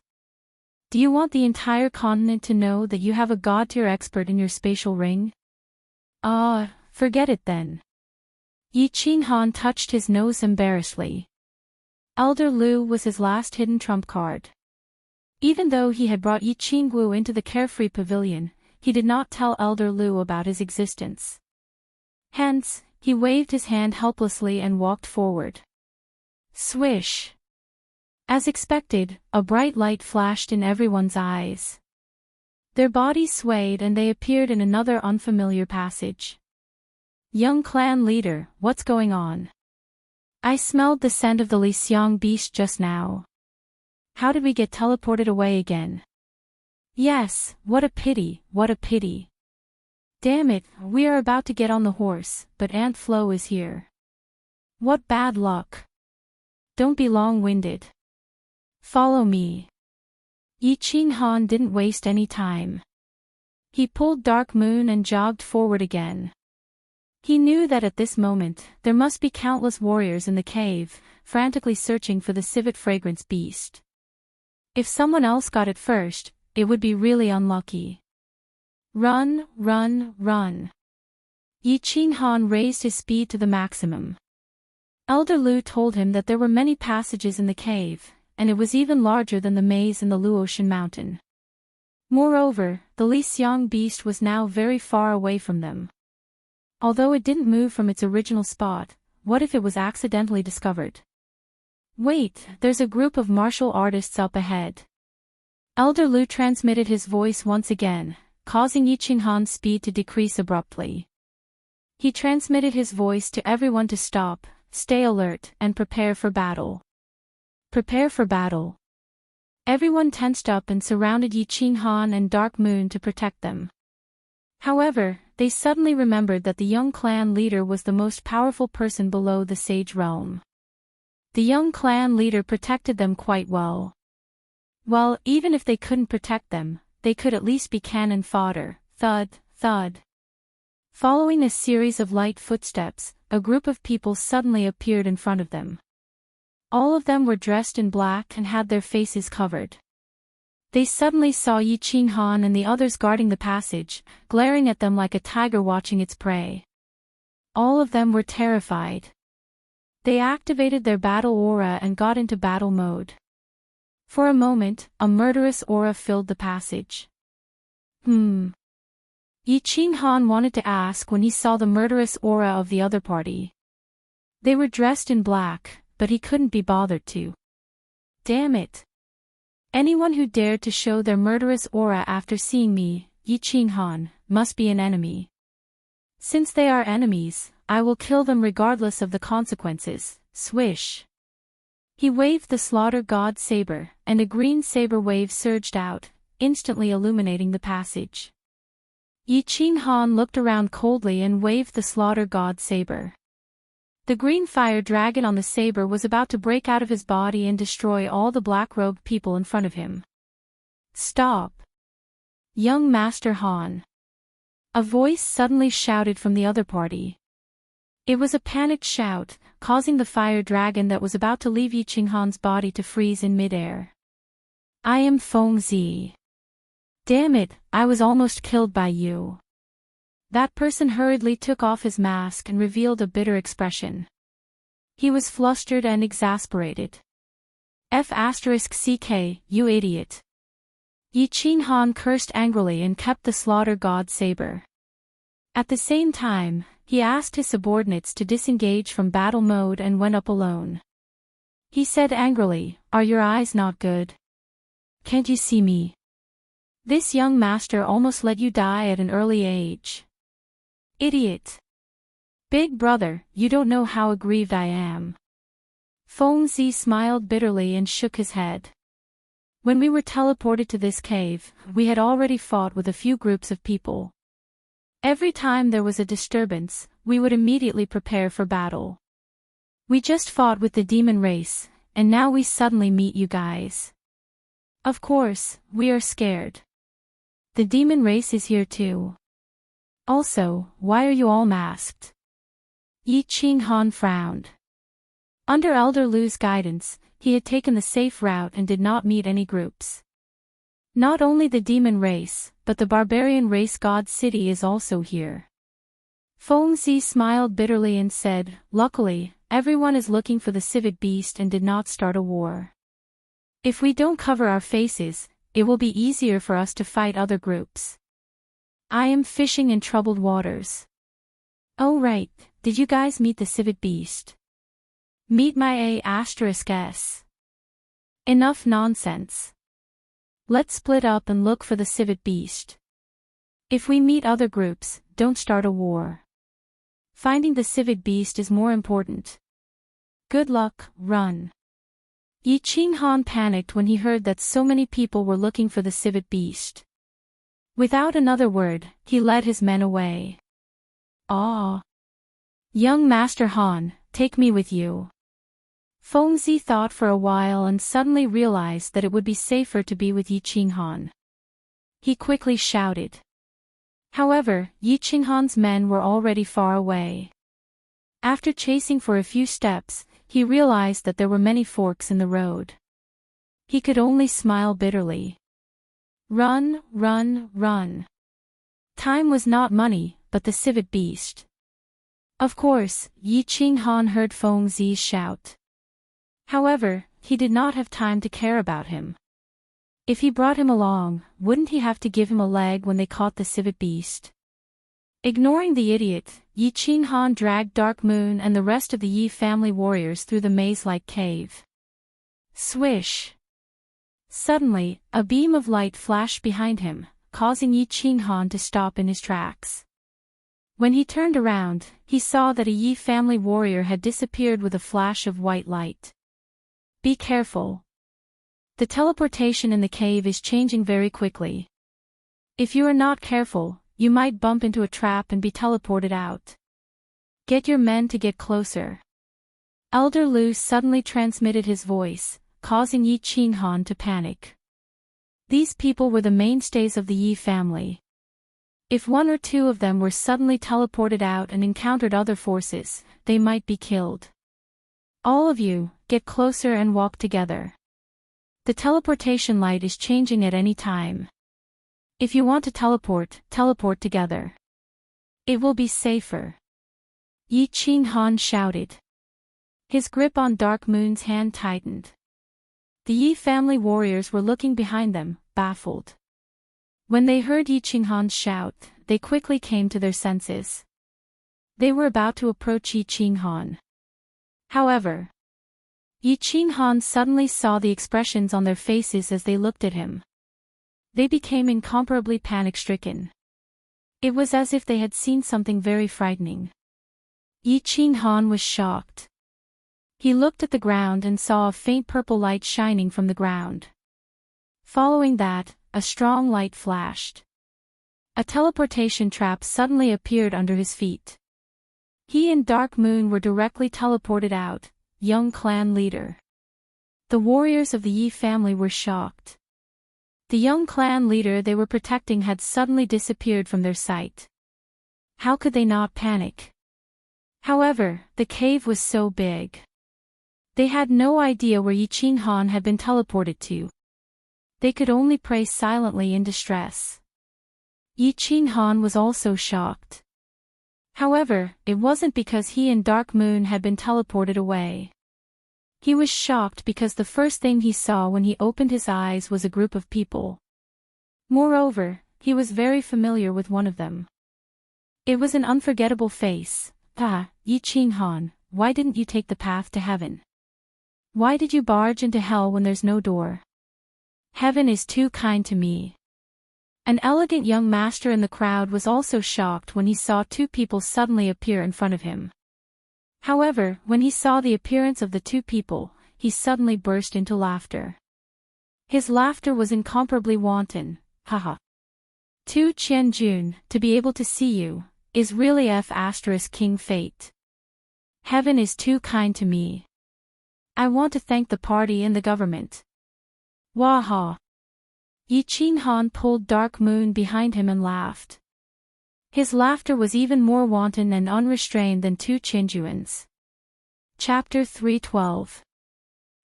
Do you want the entire continent to know that you have a god-tier expert in your spatial ring? Forget it then. Yi Qinghan touched his nose embarrassedly. Elder Lu was his last hidden trump card. Even though he had brought Yi Qinggu into the carefree pavilion, he did not tell Elder Lu about his existence. Hence, he waved his hand helplessly and walked forward. Swish! As expected, a bright light flashed in everyone's eyes. Their bodies swayed and they appeared in another unfamiliar passage. Young clan leader, what's going on? I smelled the scent of the Li Xiang beast just now. How did we get teleported away again? Yes, what a pity, what a pity. Damn it, we are about to get on the horse, but Aunt Flo is here. What bad luck. Don't be long-winded. Follow me. Yi Qinghan didn't waste any time. He pulled Dark Moon and jogged forward again. He knew that at this moment, there must be countless warriors in the cave, frantically searching for the civet fragrance beast. If someone else got it first, it would be really unlucky. Run, run, run. Yi Qinghan raised his speed to the maximum. Elder Lu told him that there were many passages in the cave, and it was even larger than the maze in the Luotian mountain. Moreover, the Li Xiang beast was now very far away from them. Although it didn't move from its original spot, what if it was accidentally discovered? Wait, there's a group of martial artists up ahead. Elder Lu transmitted his voice once again, causing Yi Qinghan's speed to decrease abruptly. He transmitted his voice to everyone to stop, stay alert, and prepare for battle. Prepare for battle. Everyone tensed up and surrounded Yi Qinghan and Dark Moon to protect them. However, they suddenly remembered that the young clan leader was the most powerful person below the sage realm. The young clan leader protected them quite well. Well, even if they couldn't protect them, they could at least be cannon fodder. Thud, thud. Following a series of light footsteps, a group of people suddenly appeared in front of them. All of them were dressed in black and had their faces covered. They suddenly saw Yi Qinghan and the others guarding the passage, glaring at them like a tiger watching its prey. All of them were terrified. They activated their battle aura and got into battle mode. For a moment, a murderous aura filled the passage. Yi Yi Qinghan wanted to ask when he saw the murderous aura of the other party. They were dressed in black, but he couldn't be bothered to. Damn it. Anyone who dared to show their murderous aura after seeing me, Yi Qinghan, must be an enemy. Since they are enemies, I will kill them regardless of the consequences. Swish. He waved the slaughter god saber, and a green saber wave surged out, instantly illuminating the passage. Yi Qinghan looked around coldly and waved the slaughter god saber. The green fire dragon on the saber was about to break out of his body and destroy all the black-robed people in front of him. Stop! Young Master Han. A voice suddenly shouted from the other party. It was a panicked shout, causing the fire dragon that was about to leave Yi Qinghan's body to freeze in midair. I am Feng Zi. Damn it, I was almost killed by you. That person hurriedly took off his mask and revealed a bitter expression. He was flustered and exasperated. F***ck, you idiot. Yi Qinghan cursed angrily and kept the slaughter god saber. At the same time, he asked his subordinates to disengage from battle mode and went up alone. He said angrily, "Are your eyes not good? Can't you see me? This young master almost let you die at an early age. Idiot. Big brother, you don't know how aggrieved I am." Feng Zi smiled bitterly and shook his head. When we were teleported to this cave, we had already fought with a few groups of people. Every time there was a disturbance, we would immediately prepare for battle. We just fought with the demon race, and now we suddenly meet you guys. Of course, we are scared. The demon race is here too. Also, why are you all masked? Yi Qinghan frowned. Under Elder Lu's guidance, he had taken the safe route and did not meet any groups. Not only the demon race, but the barbarian race god city is also here. Feng Zi smiled bitterly and said, "Luckily, everyone is looking for the civet beast and did not start a war. If we don't cover our faces, it will be easier for us to fight other groups. I am fishing in troubled waters." Oh right, did you guys meet the civet beast? Meet my **s. Enough nonsense. Let's split up and look for the civet beast. If we meet other groups, don't start a war. Finding the civet beast is more important. Good luck, run. Yi Qinghan panicked when he heard that so many people were looking for the civet beast. Without another word, he led his men away. Ah! Young Master Han, take me with you. Feng Zi thought for a while and suddenly realized that it would be safer to be with Yi Qinghan. He quickly shouted. However, Yi Qinghan's men were already far away. After chasing for a few steps, he realized that there were many forks in the road. He could only smile bitterly. Run, run, run. Time was not money, but the civet beast. Of course, Yi Qinghan heard Feng Zi's shout. However, he did not have time to care about him. If he brought him along, wouldn't he have to give him a leg when they caught the civet beast? Ignoring the idiot, Yi Qinghan dragged Dark Moon and the rest of the Yi family warriors through the maze-like cave. Swish! Suddenly, a beam of light flashed behind him, causing Yi Qinghan to stop in his tracks. When he turned around, he saw that a Yi family warrior had disappeared with a flash of white light. Be careful. The teleportation in the cave is changing very quickly. If you are not careful, you might bump into a trap and be teleported out. Get your men to get closer. Elder Lu suddenly transmitted his voice, causing Yi Qinghan to panic. These people were the mainstays of the Yi family. If one or two of them were suddenly teleported out and encountered other forces, they might be killed. All of you, get closer and walk together. The teleportation light is changing at any time. If you want to teleport together. It will be safer. Yi Qinghan shouted. His grip on Dark Moon's hand tightened. The Yi family warriors were looking behind them, baffled. When they heard Yi Qinghan's shout, they quickly came to their senses. They were about to approach Yi Qinghan. However, Yi Qinghan suddenly saw the expressions on their faces as they looked at him. They became incomparably panic-stricken. It was as if they had seen something very frightening. Yi Qinghan was shocked. He looked at the ground and saw a faint purple light shining from the ground. Following that, a strong light flashed. A teleportation trap suddenly appeared under his feet. He and Dark Moon were directly teleported out, young clan leader. The warriors of the Yi family were shocked. The young clan leader they were protecting had suddenly disappeared from their sight. How could they not panic? However, the cave was so big. They had no idea where Yi Qinghan had been teleported to. They could only pray silently in distress. Yi Qinghan was also shocked. However, it wasn't because he and Dark Moon had been teleported away. He was shocked because the first thing he saw when he opened his eyes was a group of people. Moreover, he was very familiar with one of them. It was an unforgettable face. Ah, Yi Qinghan, why didn't you take the path to heaven? Why did you barge into hell when there's no door? Heaven is too kind to me. An elegant young master in the crowd was also shocked when he saw two people suddenly appear in front of him. However, when he saw the appearance of the two people, he suddenly burst into laughter. His laughter was incomparably wanton. Haha. Tu Qianjun, to be able to see you, is really King fate. Heaven is too kind to me. I want to thank the party and the government. Waha. Yi Qinghan pulled Dark Moon behind him and laughed. His laughter was even more wanton and unrestrained than Tu Qianjuan's. Chapter 312.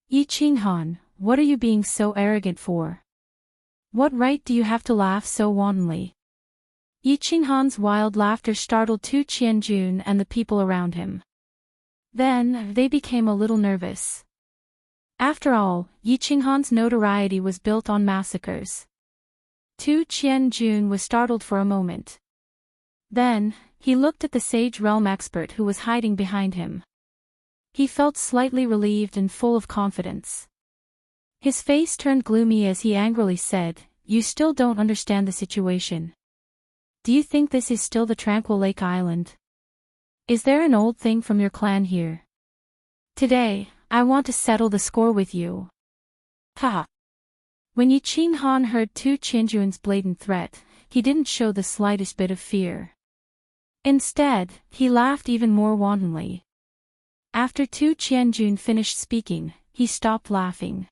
Yi Qinghan, what are you being so arrogant for? What right do you have to laugh so wantonly? Yi Qinghan's wild laughter startled Tu Qianjun and the people around him. Then, they became a little nervous. After all, Yi Qinghan's notoriety was built on massacres. Tu Qianjun was startled for a moment. Then, he looked at the Sage Realm expert who was hiding behind him. He felt slightly relieved and full of confidence. His face turned gloomy as he angrily said, "You still don't understand the situation. Do you think this is still the Tranquil Lake Island? Is there an old thing from your clan here? Today, I want to settle the score with you." Ha! When Yi Qinghan heard Tu Qianjuan's blatant threat, he didn't show the slightest bit of fear. Instead, he laughed even more wantonly. After Tu Qianjun finished speaking, he stopped laughing.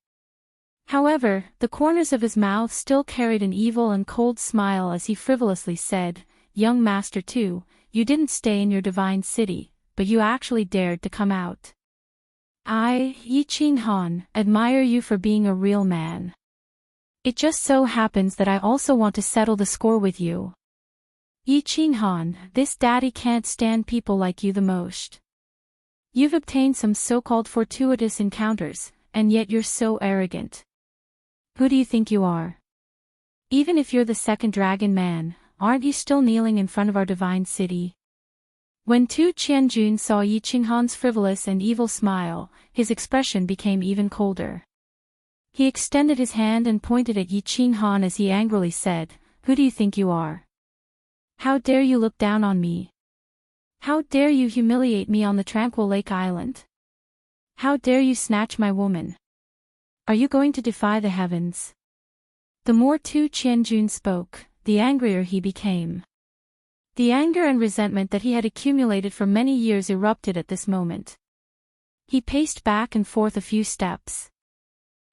However, the corners of his mouth still carried an evil and cold smile as he frivolously said, "Young Master Tu, you didn't stay in your divine city, but you actually dared to come out. I, Yi Qinghan, admire you for being a real man. It just so happens that I also want to settle the score with you. Yi Qinghan, this daddy can't stand people like you the most. You've obtained some so-called fortuitous encounters, and yet you're so arrogant. Who do you think you are? Even if you're the second dragon man, aren't you still kneeling in front of our divine city?" When Tu Qianjun saw Yi Qinghan's frivolous and evil smile, his expression became even colder. He extended his hand and pointed at Yi Qinghan as he angrily said, "Who do you think you are? How dare you look down on me? How dare you humiliate me on the Tranquil Lake Island? How dare you snatch my woman? Are you going to defy the heavens?" The more Tu Qianjun spoke, the angrier he became. The anger and resentment that he had accumulated for many years erupted at this moment. He paced back and forth a few steps.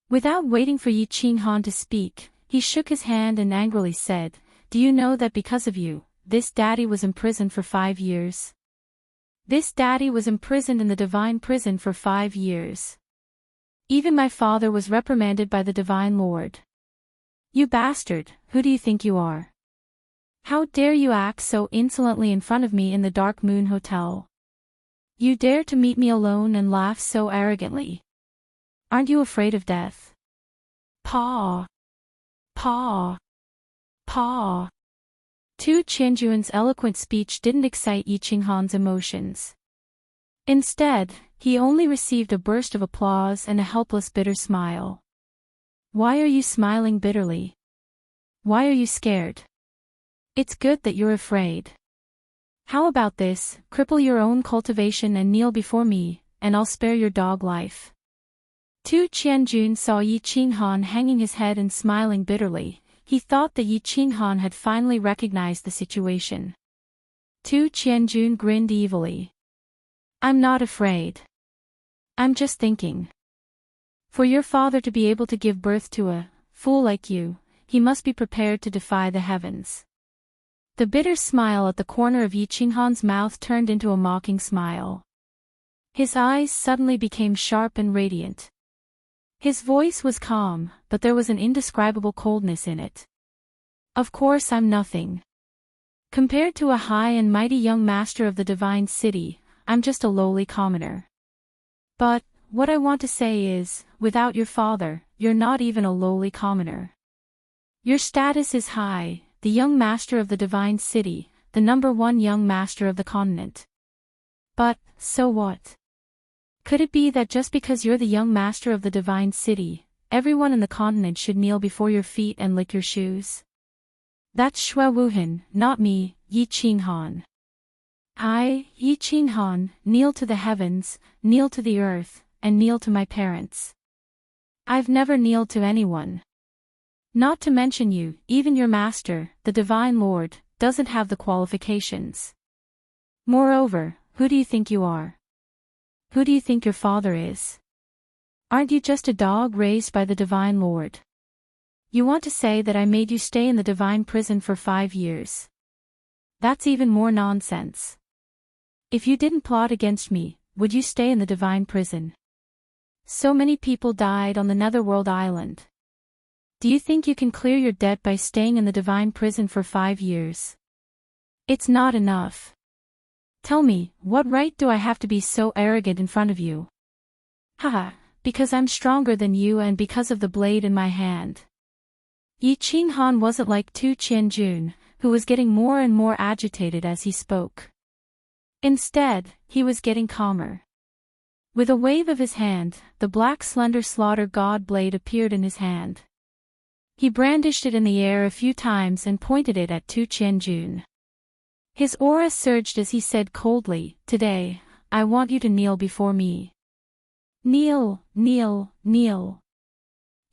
Without waiting for Yi Qinghan to speak, he shook his hand and angrily said, "Do you know that because of you, this daddy was imprisoned for 5 years? This daddy was imprisoned in the divine prison for 5 years. Even my father was reprimanded by the divine lord. You bastard, who do you think you are? How dare you act so insolently in front of me in the Dark Moon Hotel? You dare to meet me alone and laugh so arrogantly. Aren't you afraid of death?" Paw! Paw! Paw! Tu Qianjuan's eloquent speech didn't excite Yi Qinghan's emotions. Instead, he only received a burst of applause and a helpless bitter smile. Why are you smiling bitterly? Why are you scared? It's good that you're afraid. How about this, cripple your own cultivation and kneel before me, and I'll spare your dog life. Tu Qianjun saw Yi Qinghan hanging his head and smiling bitterly. He thought that Yi Qinghan had finally recognized the situation. Tu Qianjun grinned evilly. I'm not afraid. I'm just thinking. For your father to be able to give birth to a fool like you, he must be prepared to defy the heavens. The bitter smile at the corner of Yi Qinghan's mouth turned into a mocking smile. His eyes suddenly became sharp and radiant. His voice was calm, but there was an indescribable coldness in it. Of course I'm nothing. Compared to a high and mighty young master of the divine city, I'm just a lowly commoner. But, what I want to say is, without your father, you're not even a lowly commoner. Your status is high, the young master of the divine city, the #1 young master of the continent. But, so what? Could it be that just because you're the young master of the divine city, everyone in the continent should kneel before your feet and lick your shoes? That's Xue Wuhan, not me, Yi Qinghan. I, Yi Qinghan, kneel to the heavens, kneel to the earth, and kneel to my parents. I've never kneeled to anyone. Not to mention you, even your master, the Divine Lord, doesn't have the qualifications. Moreover, who do you think you are? Who do you think your father is? Aren't you just a dog raised by the Divine Lord? You want to say that I made you stay in the divine prison for 5 years? That's even more nonsense. If you didn't plot against me, would you stay in the divine prison? So many people died on the Netherworld Island. Do you think you can clear your debt by staying in the divine prison for 5 years? It's not enough. Tell me, what right do I have to be so arrogant in front of you? Haha, because I'm stronger than you and because of the blade in my hand. Yi Qinghan wasn't like Tu Qianjun, who was getting more and more agitated as he spoke. Instead, he was getting calmer. With a wave of his hand, the black slender slaughter god blade appeared in his hand. He brandished it in the air a few times and pointed it at Tu Qianjun. His aura surged as he said coldly, "Today, I want you to kneel before me. Kneel, kneel, kneel."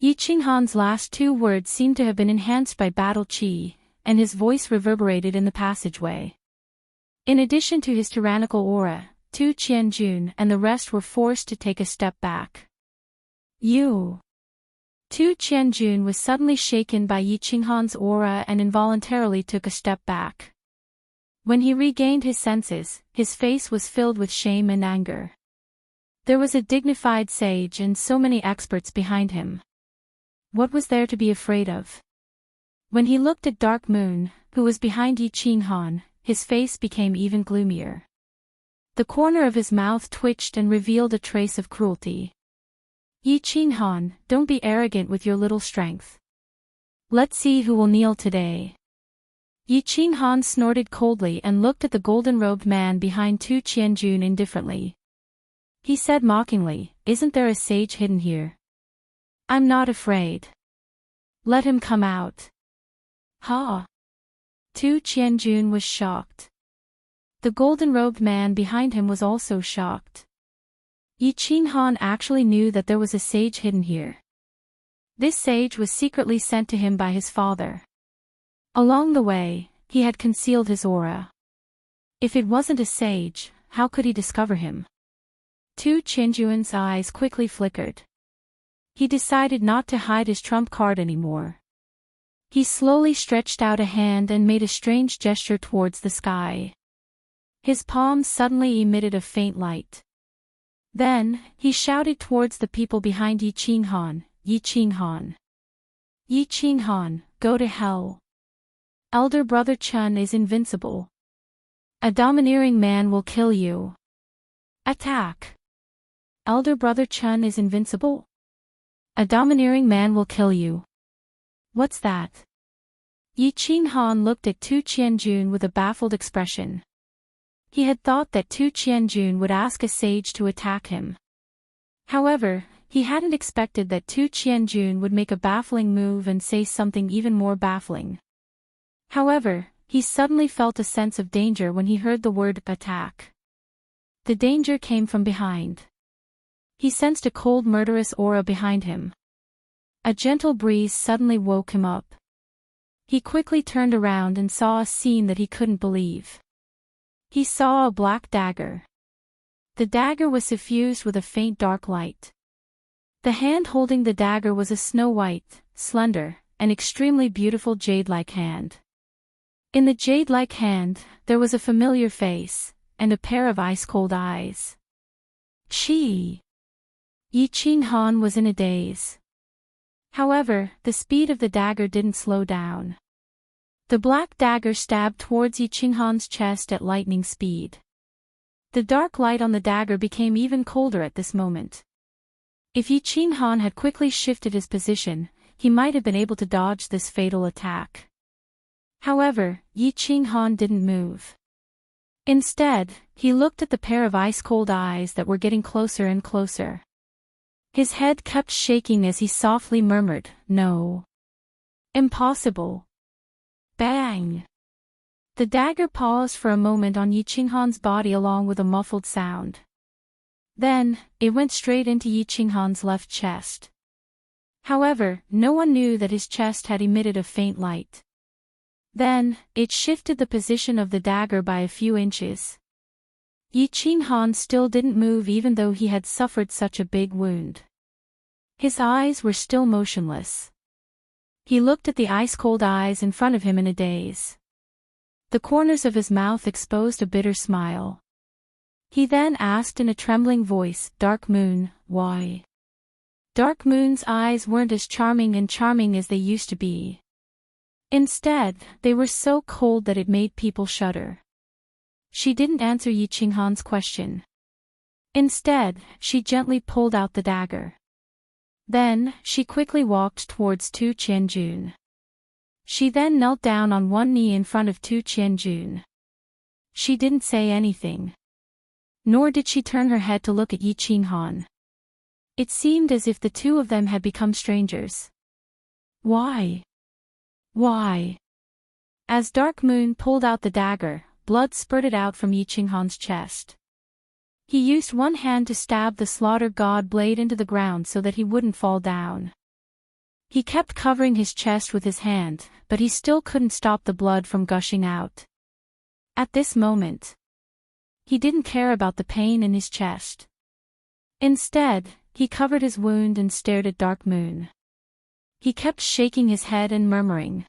Yi Qinghan's last 2 words seemed to have been enhanced by battle qi, and his voice reverberated in the passageway. In addition to his tyrannical aura, Tu Qianjun and the rest were forced to take a step back. You. Tu Qianjun was suddenly shaken by Yi Qinghan's aura and involuntarily took a step back. When he regained his senses, his face was filled with shame and anger. There was a dignified sage and so many experts behind him. What was there to be afraid of? When he looked at Dark Moon, who was behind Yi Qinghan, his face became even gloomier. The corner of his mouth twitched and revealed a trace of cruelty. Yi Qinghan, don't be arrogant with your little strength. Let's see who will kneel today. Yi Qinghan snorted coldly and looked at the golden-robed man behind Tu Qianjun indifferently. He said mockingly, "Isn't there a sage hidden here? I'm not afraid. Let him come out." Ha! Tu Qianjun was shocked. The golden-robed man behind him was also shocked. Yi Qinghan actually knew that there was a sage hidden here. This sage was secretly sent to him by his father. Along the way, he had concealed his aura. If it wasn't a sage, how could he discover him? Tu Qianjuan's eyes quickly flickered. He decided not to hide his trump card anymore. He slowly stretched out a hand and made a strange gesture towards the sky. His palms suddenly emitted a faint light. Then, he shouted towards the people behind Yi Qinghan, "Yi Qinghan. Yi Qinghan, go to hell. Elder brother Chun is invincible. A domineering man will kill you. Attack. Elder brother Chun is invincible? A domineering man will kill you. What's that? Yi Qinghan looked at Tu Qianjun with a baffled expression. He had thought that Tu Qianjun would ask a sage to attack him. However, he hadn't expected that Tu Qianjun would make a baffling move and say something even more baffling. However, he suddenly felt a sense of danger when he heard the word attack. The danger came from behind. He sensed a cold murderous aura behind him. A gentle breeze suddenly woke him up. He quickly turned around and saw a scene that he couldn't believe. He saw a black dagger. The dagger was suffused with a faint dark light. The hand holding the dagger was a snow-white, slender, and extremely beautiful jade-like hand. In the jade-like hand, there was a familiar face, and a pair of ice-cold eyes. Yi Qinghan was in a daze. However, the speed of the dagger didn't slow down. The black dagger stabbed towards Yi Qinghan's chest at lightning speed. The dark light on the dagger became even colder at this moment. If Yi Qinghan had quickly shifted his position, he might have been able to dodge this fatal attack. However, Yi Qinghan didn't move. Instead, he looked at the pair of ice-cold eyes that were getting closer and closer. His head kept shaking as he softly murmured, "No. Impossible." Bang! The dagger paused for a moment on Yi Qinghan's body along with a muffled sound. Then, it went straight into Yi Qinghan's left chest. However, no one knew that his chest had emitted a faint light. Then, it shifted the position of the dagger by a few inches. Yi Qinghan still didn't move even though he had suffered such a big wound. His eyes were still motionless. He looked at the ice-cold eyes in front of him in a daze. The corners of his mouth exposed a bitter smile. He then asked in a trembling voice, "Dark Moon, why?" Dark Moon's eyes weren't as charming as they used to be. Instead, they were so cold that it made people shudder. She didn't answer Yi Qinghan's question. Instead, she gently pulled out the dagger. Then, she quickly walked towards Tu Qianjun. She then knelt down on one knee in front of Tu Qianjun. She didn't say anything. Nor did she turn her head to look at Yi Qinghan. It seemed as if the two of them had become strangers. Why? Why? As Dark Moon pulled out the dagger, blood spurted out from Yi Qinghan's chest. He used one hand to stab the slaughter god blade into the ground so that he wouldn't fall down. He kept covering his chest with his hand, but he still couldn't stop the blood from gushing out. At this moment, he didn't care about the pain in his chest. Instead, he covered his wound and stared at Dark Moon. He kept shaking his head and murmuring.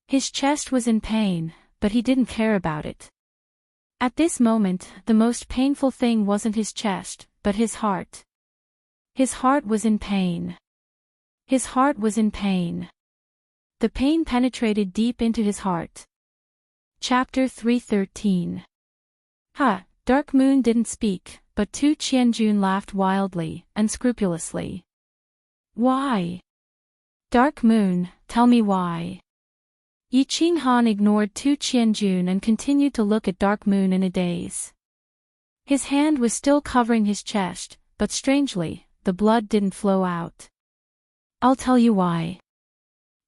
His chest was in pain, but he didn't care about it. At this moment, the most painful thing wasn't his chest, but his heart. His heart was in pain. His heart was in pain. The pain penetrated deep into his heart. Chapter 313. Dark Moon didn't speak, but Tu Qianjun laughed wildly, unscrupulously. Why? Dark Moon, tell me why. Yi Qinghan ignored Tu Qianjun and continued to look at Dark Moon in a daze. His hand was still covering his chest, but strangely, the blood didn't flow out. I'll tell you why.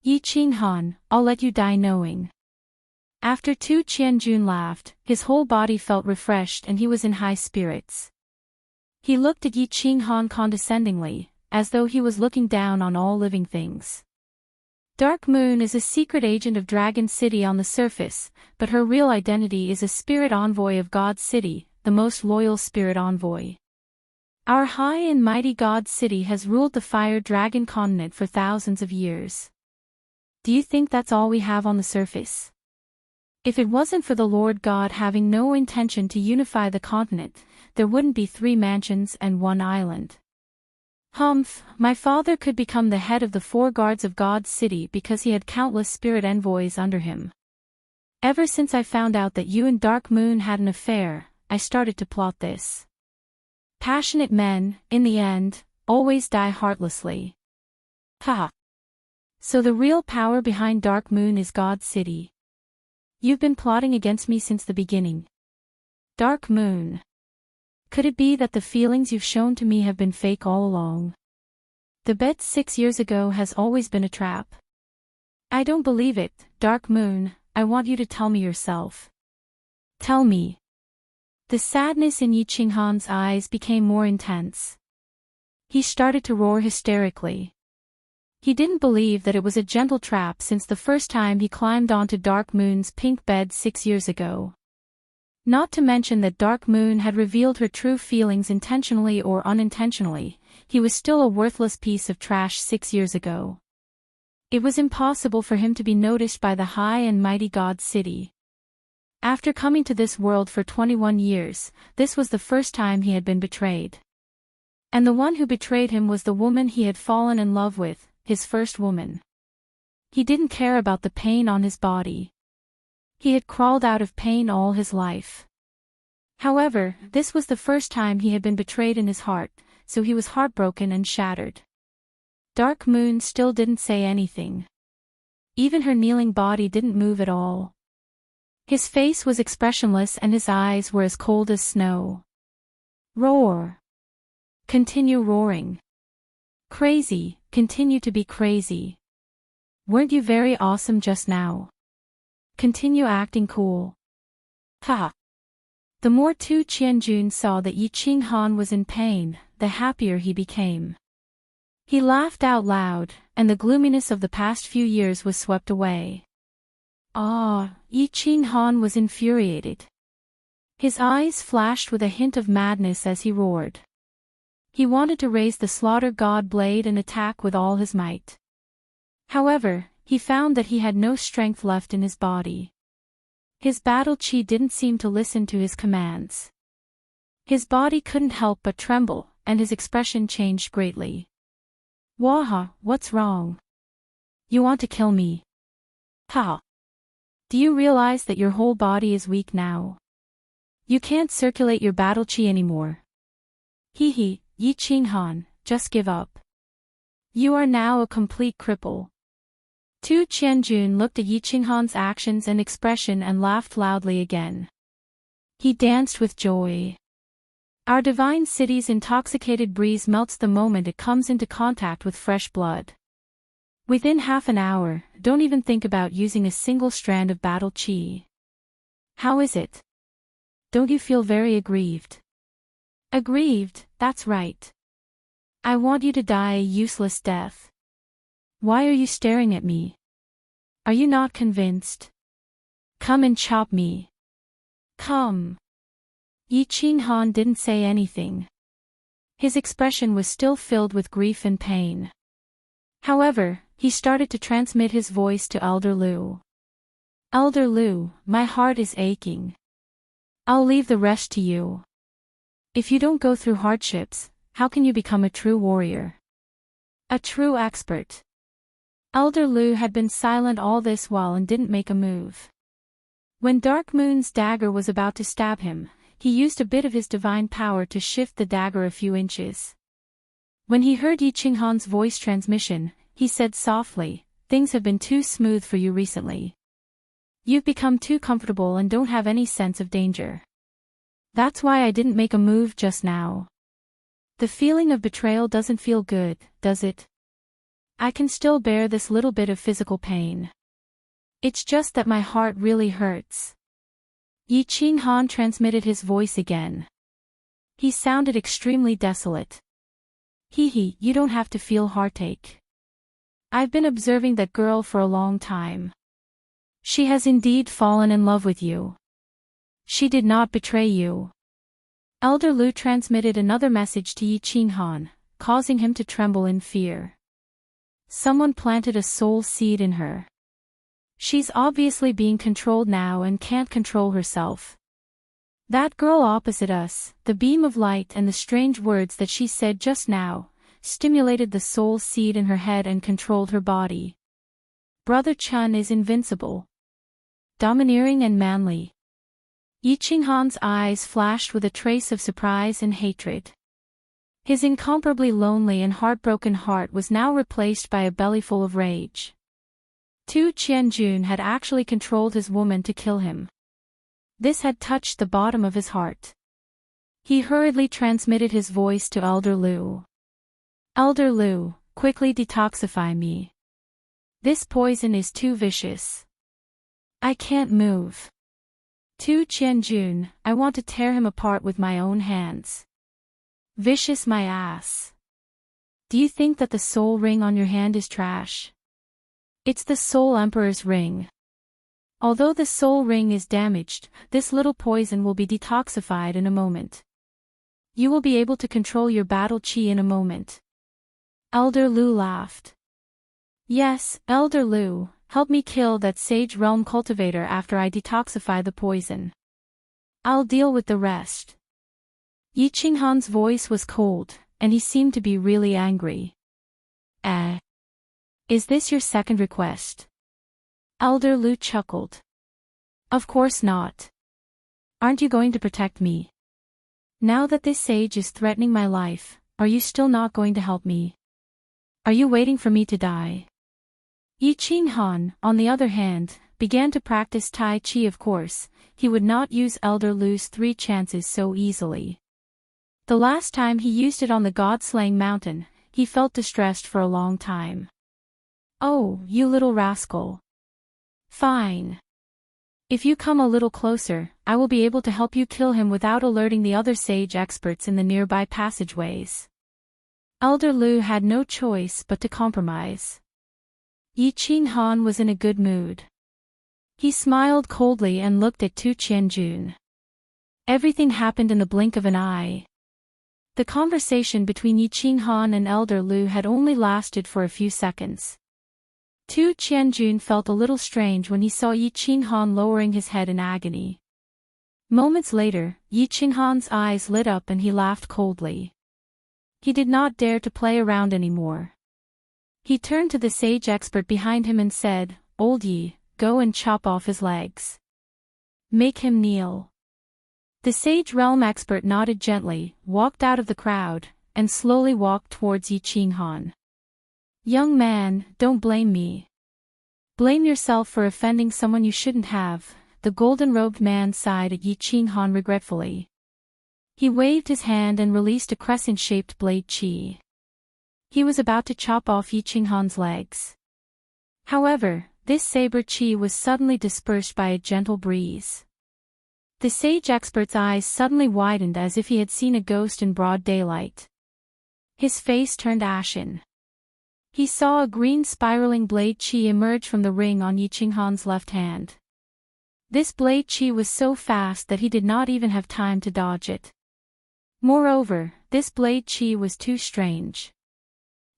Yi Qinghan, I'll let you die knowing. After Tu Qianjun laughed, his whole body felt refreshed and he was in high spirits. He looked at Yi Qinghan condescendingly, as though he was looking down on all living things. Dark Moon is a secret agent of Dragon City on the surface, but her real identity is a spirit envoy of God City, the most loyal spirit envoy. Our high and mighty God City has ruled the Fire Dragon continent for thousands of years. Do you think that's all we have on the surface? If it wasn't for the Lord God having no intention to unify the continent, there wouldn't be 3 mansions and 1 island. Humph, my father could become the head of the 4 guards of God's city because he had countless spirit envoys under him. Ever since I found out that you and Dark Moon had an affair, I started to plot this. Passionate men, in the end, always die heartlessly. Ha! So the real power behind Dark Moon is God's city. You've been plotting against me since the beginning. Dark Moon. Could it be that the feelings you've shown to me have been fake all along? The bet 6 years ago has always been a trap. I don't believe it, Dark Moon. I want you to tell me yourself. Tell me. The sadness in Yi Qinghan's eyes became more intense. He started to roar hysterically. He didn't believe that it was a gentle trap since the first time he climbed onto Dark Moon's pink bed 6 years ago. Not to mention that Dark Moon had revealed her true feelings intentionally or unintentionally, he was still a worthless piece of trash 6 years ago. It was impossible for him to be noticed by the high and mighty God City. After coming to this world for 21 years, this was the first time he had been betrayed. And the one who betrayed him was the woman he had fallen in love with, his first woman. He didn't care about the pain on his body. He had crawled out of pain all his life. However, this was the first time he had been betrayed in his heart, so he was heartbroken and shattered. Dark Moon still didn't say anything. Even her kneeling body didn't move at all. His face was expressionless and his eyes were as cold as snow. Roar. Continue roaring. Crazy, continue to be crazy. Weren't you very awesome just now? Continue acting cool. Ha! The more Tu Qianjun saw that Yi Qinghan was in pain, the happier he became. He laughed out loud, and the gloominess of the past few years was swept away. Ah, Yi Qinghan was infuriated. His eyes flashed with a hint of madness as he roared. He wanted to raise the slaughter god blade and attack with all his might. However, he found that he had no strength left in his body. His battle chi didn't seem to listen to his commands. His body couldn't help but tremble, and his expression changed greatly. Waha, what's wrong? You want to kill me? Ha! Do you realize that your whole body is weak now? You can't circulate your battle chi anymore. Hee, Yi Qinghan, just give up. You are now a complete cripple. Tu Qianjun looked at Yi Qinghan's actions and expression and laughed loudly again. He danced with joy. Our divine city's intoxicated breeze melts the moment it comes into contact with fresh blood. Within half an hour, don't even think about using a single strand of battle chi. How is it? Don't you feel very aggrieved? Aggrieved, that's right. I want you to die a useless death. Why are you staring at me? Are you not convinced? Come and chop me. Come. Yi Qinghan didn't say anything. His expression was still filled with grief and pain. However, he started to transmit his voice to Elder Lu. Elder Lu, my heart is aching. I'll leave the rest to you. If you don't go through hardships, how can you become a true warrior? A true expert. Elder Lu had been silent all this while and didn't make a move. When Dark Moon's dagger was about to stab him, he used a bit of his divine power to shift the dagger a few inches. When he heard Yi Qinghan's voice transmission, he said softly, "Things have been too smooth for you recently. You've become too comfortable and don't have any sense of danger. That's why I didn't make a move just now. The feeling of betrayal doesn't feel good, does it? I can still bear this little bit of physical pain. It's just that my heart really hurts." Yi Qinghan transmitted his voice again. He sounded extremely desolate. Hee, you don't have to feel heartache. I've been observing that girl for a long time. She has indeed fallen in love with you. She did not betray you. Elder Lu transmitted another message to Yi Qinghan, causing him to tremble in fear. Someone planted a soul seed in her. She's obviously being controlled now and can't control herself. That girl opposite us, the beam of light and the strange words that she said just now, stimulated the soul seed in her head and controlled her body. Brother Chun is invincible. Domineering and manly. Yi Qinghan's eyes flashed with a trace of surprise and hatred. His incomparably lonely and heartbroken heart was now replaced by a bellyful of rage. Tu Qianjun had actually controlled his woman to kill him. This had touched the bottom of his heart. He hurriedly transmitted his voice to Elder Lu. Elder Lu, quickly detoxify me. This poison is too vicious. I can't move. Tu Qianjun, I want to tear him apart with my own hands. Vicious my ass. Do you think that the soul ring on your hand is trash? It's the Soul Emperor's ring. Although the soul ring is damaged, this little poison will be detoxified in a moment. You will be able to control your battle qi in a moment. Elder Lu laughed. Yes, Elder Lu, help me kill that Sage Realm cultivator after I detoxify the poison. I'll deal with the rest. Yi Qinghan's voice was cold, and he seemed to be really angry. Is this your second request? Elder Lu chuckled. Of course not. Aren't you going to protect me? Now that this sage is threatening my life, are you still not going to help me? Are you waiting for me to die? Yi Qinghan, on the other hand, began to practice Tai Chi. Of course, he would not use Elder Lu's 3 chances so easily. The last time he used it on the God-slaying mountain, he felt distressed for a long time. Oh, you little rascal. Fine. If you come a little closer, I will be able to help you kill him without alerting the other sage experts in the nearby passageways. Elder Lu had no choice but to compromise. Yi Qinghan was in a good mood. He smiled coldly and looked at Tu Qianjun. Everything happened in the blink of an eye. The conversation between Yi Qinghan and Elder Lu had only lasted for a few seconds. Tu Qianjun felt a little strange when he saw Yi Qinghan lowering his head in agony. Moments later, Yi Qinghan's eyes lit up and he laughed coldly. He did not dare to play around anymore. He turned to the sage expert behind him and said, Old Yi, go and chop off his legs. Make him kneel. The sage realm expert nodded gently, walked out of the crowd, and slowly walked towards Yi Qinghan. Young man, don't blame me. Blame yourself for offending someone you shouldn't have, the golden-robed man sighed at Yi Qinghan regretfully. He waved his hand and released a crescent-shaped blade qi. He was about to chop off Yi Qinghan's legs. However, this saber qi was suddenly dispersed by a gentle breeze. The sage expert's eyes suddenly widened as if he had seen a ghost in broad daylight. His face turned ashen. He saw a green spiraling blade qi emerge from the ring on Yi Qinghan's left hand. This blade qi was so fast that he did not even have time to dodge it. Moreover, this blade qi was too strange.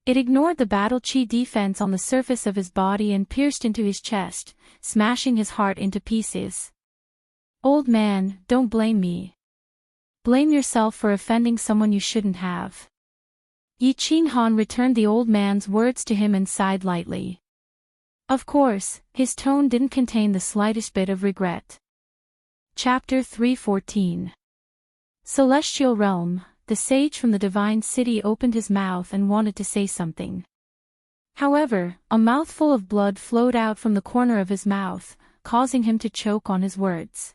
It ignored the battle qi defense on the surface of his body and pierced into his chest, smashing his heart into pieces. Old man, don't blame me. Blame yourself for offending someone you shouldn't have. Yi Qinghan returned the old man's words to him and sighed lightly. Of course, his tone didn't contain the slightest bit of regret. Chapter 314. Celestial Realm. The sage from the divine city opened his mouth and wanted to say something. However, a mouthful of blood flowed out from the corner of his mouth, causing him to choke on his words.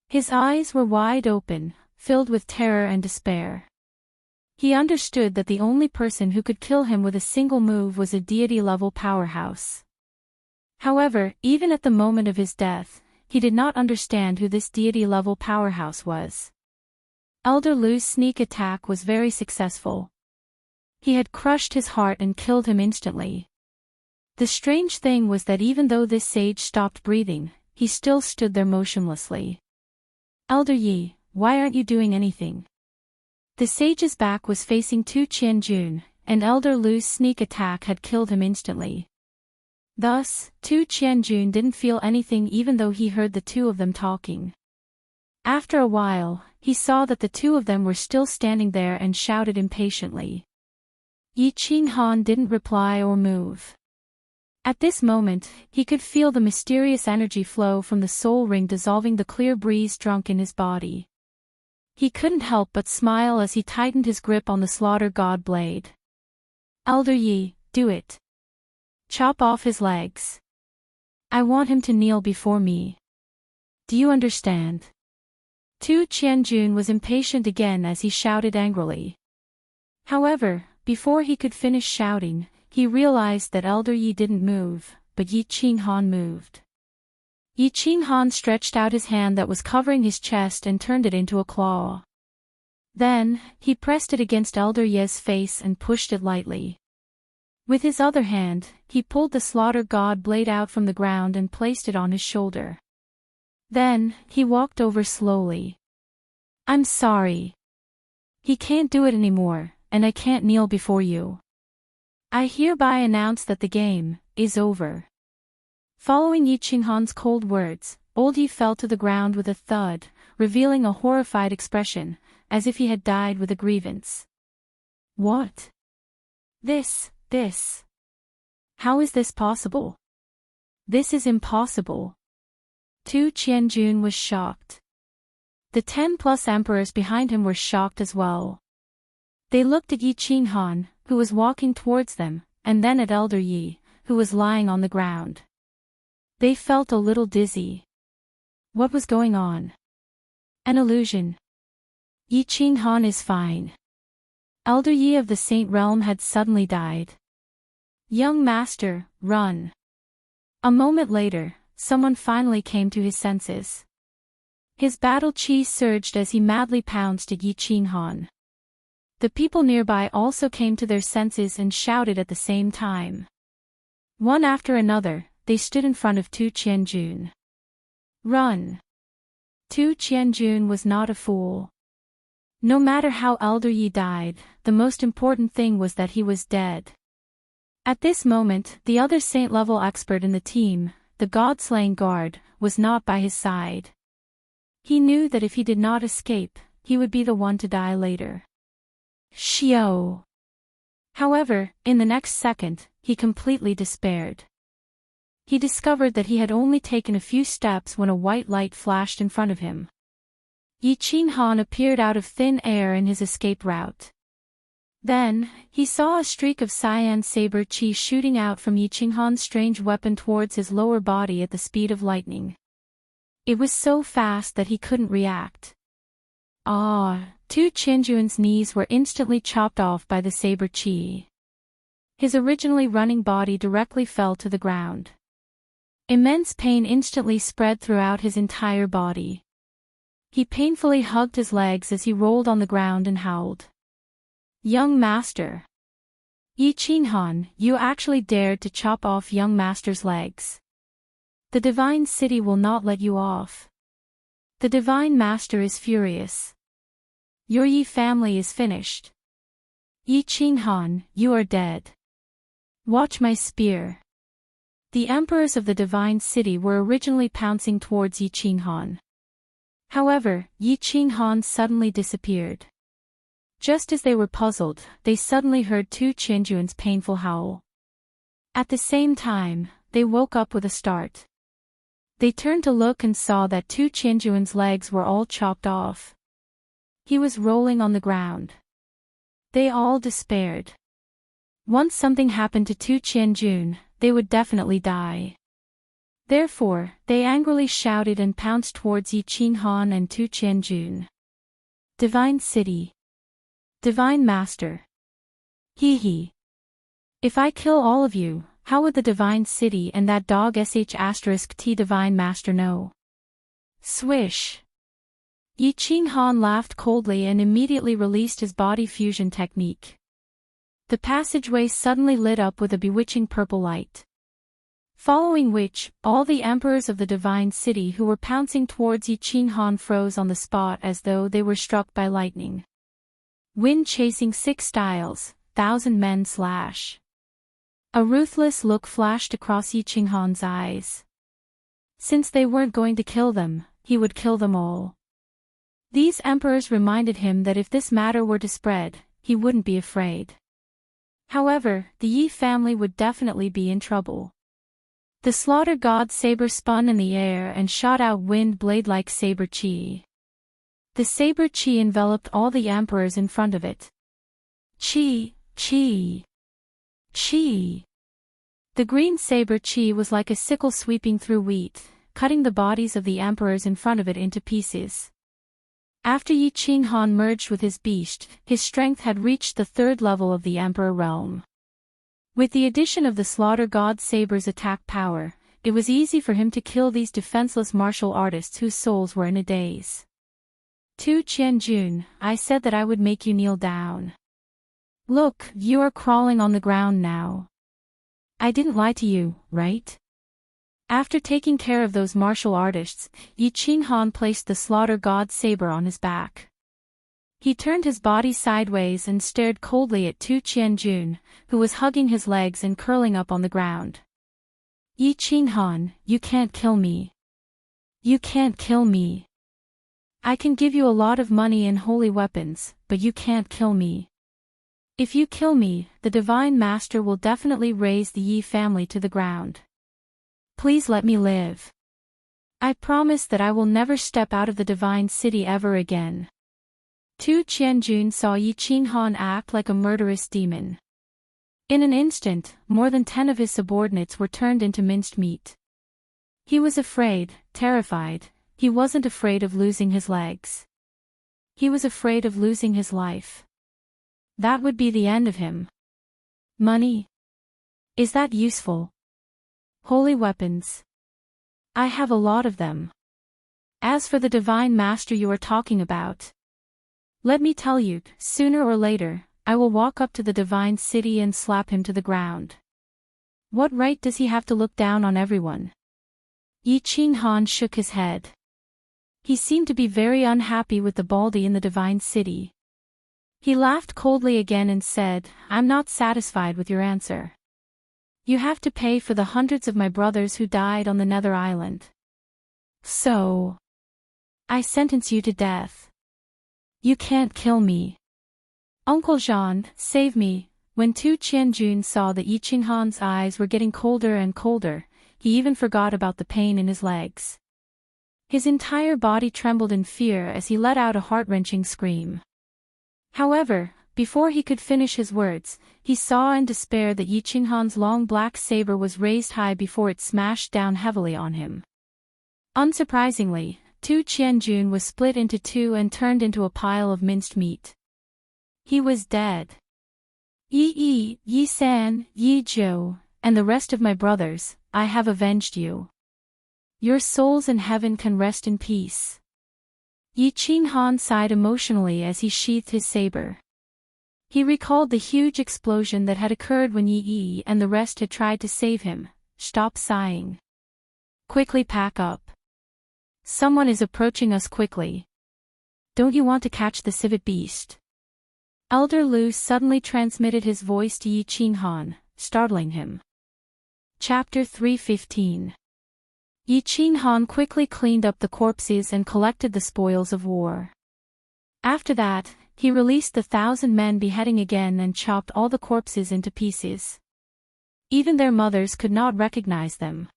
His eyes were wide open, filled with terror and despair. He understood that the only person who could kill him with a single move was a deity-level powerhouse. However, even at the moment of his death, he did not understand who this deity-level powerhouse was. Elder Lu's sneak attack was very successful. He had crushed his heart and killed him instantly. The strange thing was that even though this sage stopped breathing, he still stood there motionlessly. Elder Yi, why aren't you doing anything? The sage's back was facing Tu Qianjun, and Elder Lu's sneak attack had killed him instantly. Thus, Tu Qianjun didn't feel anything even though he heard the two of them talking. After a while, he saw that the two of them were still standing there and shouted impatiently. Yi Qinghan didn't reply or move. At this moment, he could feel the mysterious energy flow from the soul ring dissolving the clear breeze drunk in his body. He couldn't help but smile as he tightened his grip on the slaughter god blade. Elder Yi, do it. Chop off his legs. I want him to kneel before me. Do you understand? Tu Qianjun was impatient again as he shouted angrily. However, before he could finish shouting, he realized that Elder Yi didn't move, but Yi Qinghan moved. Yi Qinghan stretched out his hand that was covering his chest and turned it into a claw. Then, he pressed it against Elder Yi's face and pushed it lightly. With his other hand, he pulled the slaughter god blade out from the ground and placed it on his shoulder. Then, he walked over slowly. I'm sorry. He can't do it anymore, and I can't kneel before you. I hereby announce that the game is over. Following Yi Qinghan's cold words, Old Yi fell to the ground with a thud, revealing a horrified expression, as if he had died with a grievance. What? This. How is this possible? This is impossible. Tu Qianjun was shocked. The 10+ emperors behind him were shocked as well. They looked at Yi Qinghan, who was walking towards them, and then at Elder Yi, who was lying on the ground. They felt a little dizzy. What was going on? An illusion. Yi Qinghan is fine. Elder Yi of the Saint Realm had suddenly died. Young master, run. A moment later, someone finally came to his senses. His battle chi surged as he madly pounced at Yi Qinghan. The people nearby also came to their senses and shouted at the same time. One after another, they stood in front of Tu Qianjun. Run! Tu Qianjun was not a fool. No matter how Elder Yi died, the most important thing was that he was dead. At this moment, the other saint-level expert in the team, the god-slaying guard, was not by his side. He knew that if he did not escape, he would be the one to die later. Xiao! However, in the next second, he completely despaired. He discovered that he had only taken a few steps when a white light flashed in front of him. Yi Qinghan appeared out of thin air in his escape route. Then, he saw a streak of cyan saber chi shooting out from Yi Qinghan's strange weapon towards his lower body at the speed of lightning. It was so fast that he couldn't react. Tu Qianjun's knees were instantly chopped off by the saber chi. His originally running body directly fell to the ground. Immense pain instantly spread throughout his entire body. He painfully hugged his legs as he rolled on the ground and howled. Young master! Yi Qinghan, you actually dared to chop off young master's legs. The divine city will not let you off. The divine master is furious. Your Yi family is finished. Yi Qinghan, you are dead. Watch my spear. The emperors of the divine city were originally pouncing towards Yi Qinghan. However, Yi Qinghan suddenly disappeared. Just as they were puzzled, they suddenly heard Tu Qianjun's painful howl. At the same time, they woke up with a start. They turned to look and saw that Tu Qianjun's legs were all chopped off. He was rolling on the ground. They all despaired. Once something happened to Tu Qianjun, they would definitely die. Therefore, they angrily shouted and pounced towards Yi Qinghan and Tu Qianjun. Divine City. Divine Master. Hee. If I kill all of you, how would the Divine City and that dog *T Divine Master know? Swish. Yi Qinghan laughed coldly and immediately released his body fusion technique. The passageway suddenly lit up with a bewitching purple light. Following which, all the emperors of the Divine City who were pouncing towards Yi Qinghan froze on the spot as though they were struck by lightning. Wind chasing 6 styles, 1,000 men slash. A ruthless look flashed across Yi Qinghan's eyes. Since they weren't going to kill them, he would kill them all. These emperors reminded him that if this matter were to spread, he wouldn't be afraid. However, the Yi family would definitely be in trouble. The slaughter god saber spun in the air and shot out wind blade-like saber chi. The saber chi enveloped all the emperors in front of it. Chi, chi, chi. The green saber chi was like a sickle sweeping through wheat, cutting the bodies of the emperors in front of it into pieces. After Yi Qinghan merged with his beast, his strength had reached the third level of the emperor realm. With the addition of the slaughter god saber's attack power, it was easy for him to kill these defenseless martial artists whose souls were in a daze. Tu Qianjun, I said that I would make you kneel down. Look, you are crawling on the ground now. I didn't lie to you, right? After taking care of those martial artists, Yi Qinghan placed the slaughter god saber on his back. He turned his body sideways and stared coldly at Tu Qianjun, who was hugging his legs and curling up on the ground. Yi Qinghan, you can't kill me. You can't kill me. I can give you a lot of money and holy weapons, but you can't kill me. If you kill me, the Divine Master will definitely raze the Yi family to the ground. Please let me live. I promise that I will never step out of the Divine City ever again. Tu Qianjun saw Yi Qinghan act like a murderous demon. In an instant, more than 10 of his subordinates were turned into minced meat. He was afraid, terrified. He wasn't afraid of losing his legs. He was afraid of losing his life. That would be the end of him. Money? Is that useful? Holy weapons? I have a lot of them. As for the Divine Master you are talking about, let me tell you, sooner or later, I will walk up to the Divine City and slap him to the ground. What right does he have to look down on everyone? Yi Qinghan shook his head. He seemed to be very unhappy with the Baldi in the Divine City. He laughed coldly again and said, I'm not satisfied with your answer. You have to pay for the hundreds of my brothers who died on the Nether Island. So, I sentence you to death. You can't kill me. Uncle Jean, save me. When Tu Qianjun saw that Yi Qinghan's eyes were getting colder and colder, he even forgot about the pain in his legs. His entire body trembled in fear as he let out a heart-wrenching scream. However, before he could finish his words, he saw in despair that Yi Qinghan's long black saber was raised high before it smashed down heavily on him. Unsurprisingly, Tu Qianjun was split into two and turned into a pile of minced meat. He was dead. Yi, Yi San, Yi Zhou, and the rest of my brothers, I have avenged you. Your souls in heaven can rest in peace. Yi Qinghan sighed emotionally as he sheathed his saber. He recalled the huge explosion that had occurred when Yi and the rest had tried to save him. Stop sighing. Quickly pack up. Someone is approaching us quickly. Don't you want to catch the civet beast? Elder Lu suddenly transmitted his voice to Yi Qinghan, startling him. Chapter 3:15. Yi Qinghan quickly cleaned up the corpses and collected the spoils of war. After that, he released the 1,000 men beheading again and chopped all the corpses into pieces. Even their mothers could not recognize them.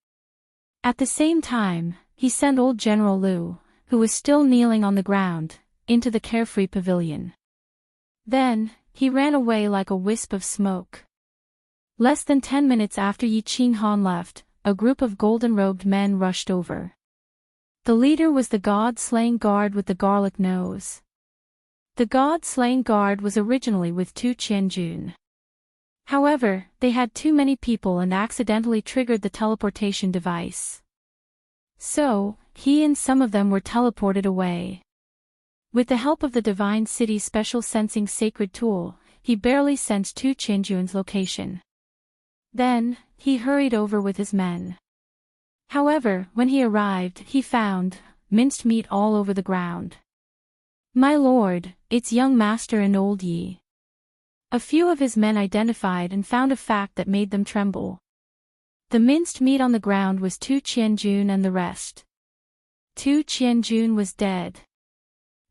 At the same time, he sent old General Lu, who was still kneeling on the ground, into the carefree pavilion. Then, he ran away like a wisp of smoke. Less than 10 minutes after Yi Qinghan left, a group of golden-robed men rushed over. The leader was the god-slaying guard with the garlic nose. The god-slaying guard was originally with Tu Qianjun. However, they had too many people and accidentally triggered the teleportation device. So, he and some of them were teleported away. With the help of the Divine City's special sensing sacred tool, he barely sensed Tu Qianjun's location. Then, he hurried over with his men. However, when he arrived, he found minced meat all over the ground. My lord, it's young master and old Yi. A few of his men identified and found a fact that made them tremble. The minced meat on the ground was Tu Qianjun and the rest. Tu Qianjun was dead.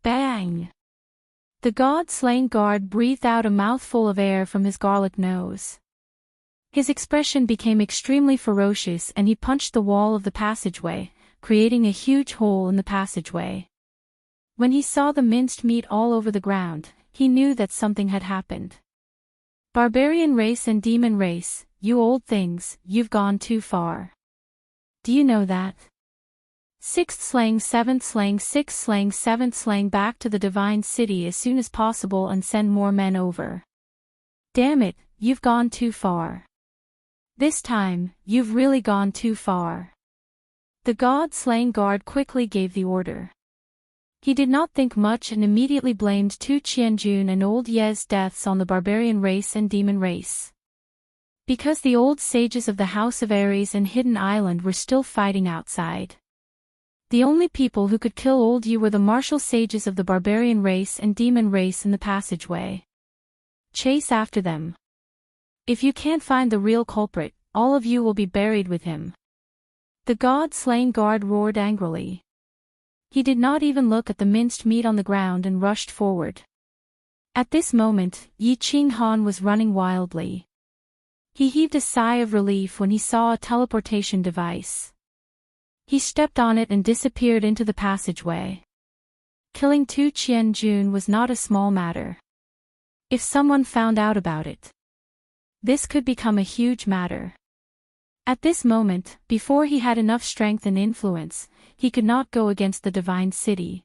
Bang! The god-slaying guard breathed out a mouthful of air from his garlic nose. His expression became extremely ferocious and he punched the wall of the passageway, creating a huge hole in the passageway. When he saw the minced meat all over the ground, he knew that something had happened. Barbarian race and demon race, you old things, you've gone too far. Do you know that? 6th slang 7th slang 6th slang 7th slang back to the divine city as soon as possible and send more men over. Damn it, you've gone too far. This time, you've really gone too far. The god-slaying guard quickly gave the order. He did not think much and immediately blamed Tu Qianjun and Old Ye's deaths on the barbarian race and demon race. Because the old sages of the House of Ares and Hidden Island were still fighting outside. The only people who could kill Old Ye were the martial sages of the barbarian race and demon race in the passageway. Chase after them. If you can't find the real culprit, all of you will be buried with him. The god-slaying guard roared angrily. He did not even look at the minced meat on the ground and rushed forward. At this moment, Yi Qinghan was running wildly. He heaved a sigh of relief when he saw a teleportation device. He stepped on it and disappeared into the passageway. Killing Tu Qianjun was not a small matter. If someone found out about it, this could become a huge matter. At this moment, before he had enough strength and influence, he could not go against the divine city.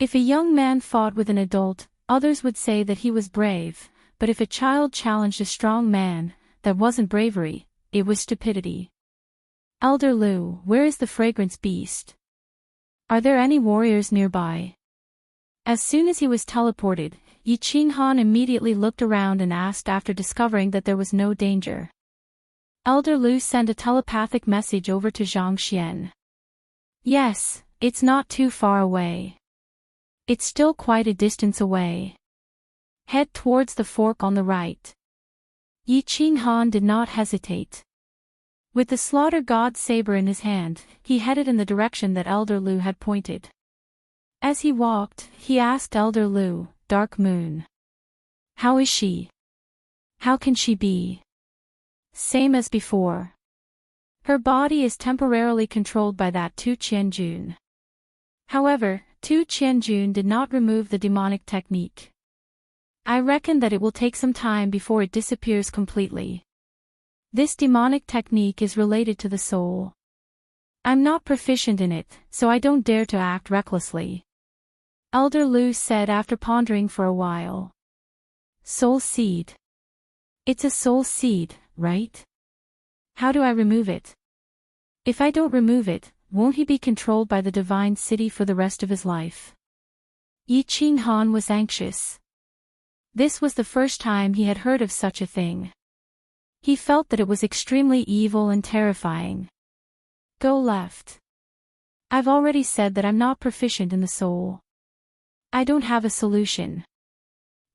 If a young man fought with an adult, others would say that he was brave, but if a child challenged a strong man, that wasn't bravery, it was stupidity. Elder Lu, where is the fragrance beast? Are there any warriors nearby? As soon as he was teleported, Yi Qinghan immediately looked around and asked after discovering that there was no danger. Elder Lu sent a telepathic message over to Zhang Xian. Yes, it's not too far away. It's still quite a distance away. Head towards the fork on the right. Yi Qinghan did not hesitate. With the slaughter god saber in his hand, he headed in the direction that Elder Lu had pointed. As he walked, he asked Elder Lu, Dark Moon. How is she? How can she be? Same as before. Her body is temporarily controlled by that Tu Qianjun. However, Tu Qianjun did not remove the demonic technique. I reckon that it will take some time before it disappears completely. This demonic technique is related to the soul. I'm not proficient in it, so I don't dare to act recklessly. Elder Lu said after pondering for a while. Soul seed. It's a soul seed, right? How do I remove it? If I don't remove it, won't he be controlled by the divine city for the rest of his life? Yi Qinghan was anxious. This was the first time he had heard of such a thing. He felt that it was extremely evil and terrifying. Go left. I've already said that I'm not proficient in the soul. I don't have a solution.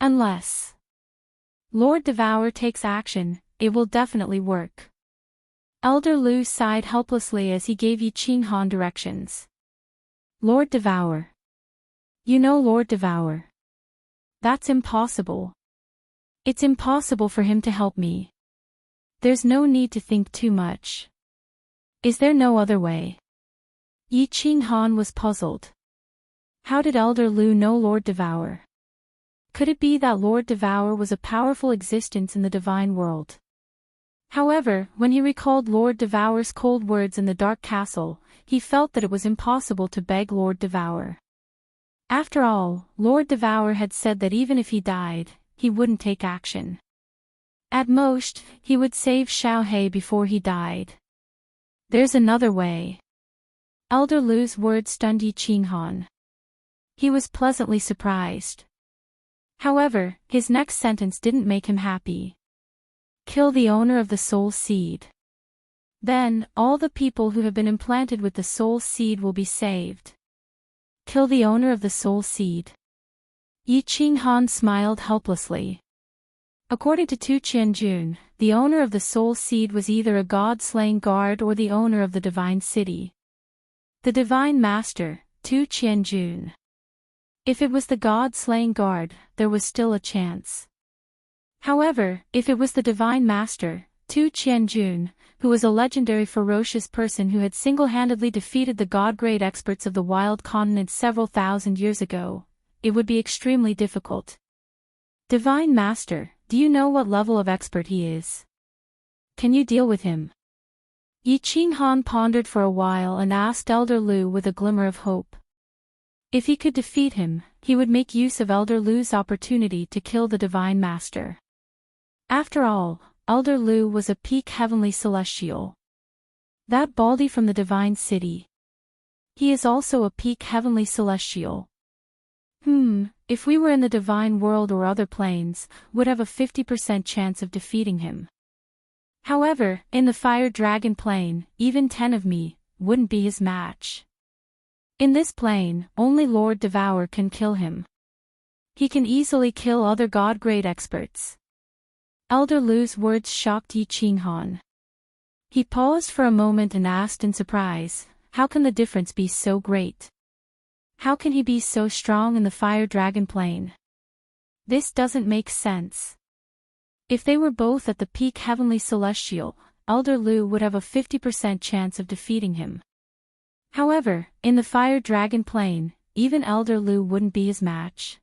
Unless Lord Devour takes action, it will definitely work. Elder Lu sighed helplessly as he gave Yi Qinghan directions. Lord Devour. You know Lord Devour. That's impossible. It's impossible for him to help me. There's no need to think too much. Is there no other way? Yi Qinghan was puzzled. How did Elder Lu know Lord Devour? Could it be that Lord Devour was a powerful existence in the divine world? However, when he recalled Lord Devour's cold words in the Dark Castle, he felt that it was impossible to beg Lord Devour. After all, Lord Devour had said that even if he died, he wouldn't take action. At most, he would save Xiaohei before he died. There's another way. Elder Lu's words stunned Yi Qinghan. He was pleasantly surprised. However, his next sentence didn't make him happy. Kill the owner of the soul seed. Then, all the people who have been implanted with the soul seed will be saved. Kill the owner of the soul seed. Yi Qinghan smiled helplessly. According to Tu Qianjun, the owner of the soul seed was either a god-slaying guard or the owner of the divine city. The divine master, Tu Qianjun. If it was the god-slaying guard, there was still a chance. However, if it was the divine master, Tu Qianjun, who was a legendary ferocious person who had single-handedly defeated the god-grade experts of the wild continent several thousand years ago, it would be extremely difficult. Divine Master, do you know what level of expert he is? Can you deal with him? Yi Qinghan pondered for a while and asked Elder Lu with a glimmer of hope. If he could defeat him, he would make use of Elder Lu's opportunity to kill the Divine Master. After all, Elder Lu was a peak heavenly celestial. That baldy from the Divine City. He is also a peak heavenly celestial. If we were in the divine world or other planes, would have a 50% chance of defeating him. However, in the fire dragon plane, even 10 of me wouldn't be his match. In this plane, only Lord Devour can kill him. He can easily kill other god-grade experts. Elder Lu's words shocked Yi Qinghan. He paused for a moment and asked in surprise, how can the difference be so great? How can he be so strong in the fire dragon plane? This doesn't make sense. If they were both at the peak heavenly celestial, Elder Lu would have a 50% chance of defeating him. However, in the fire dragon plane, even Elder Lu wouldn't be his match.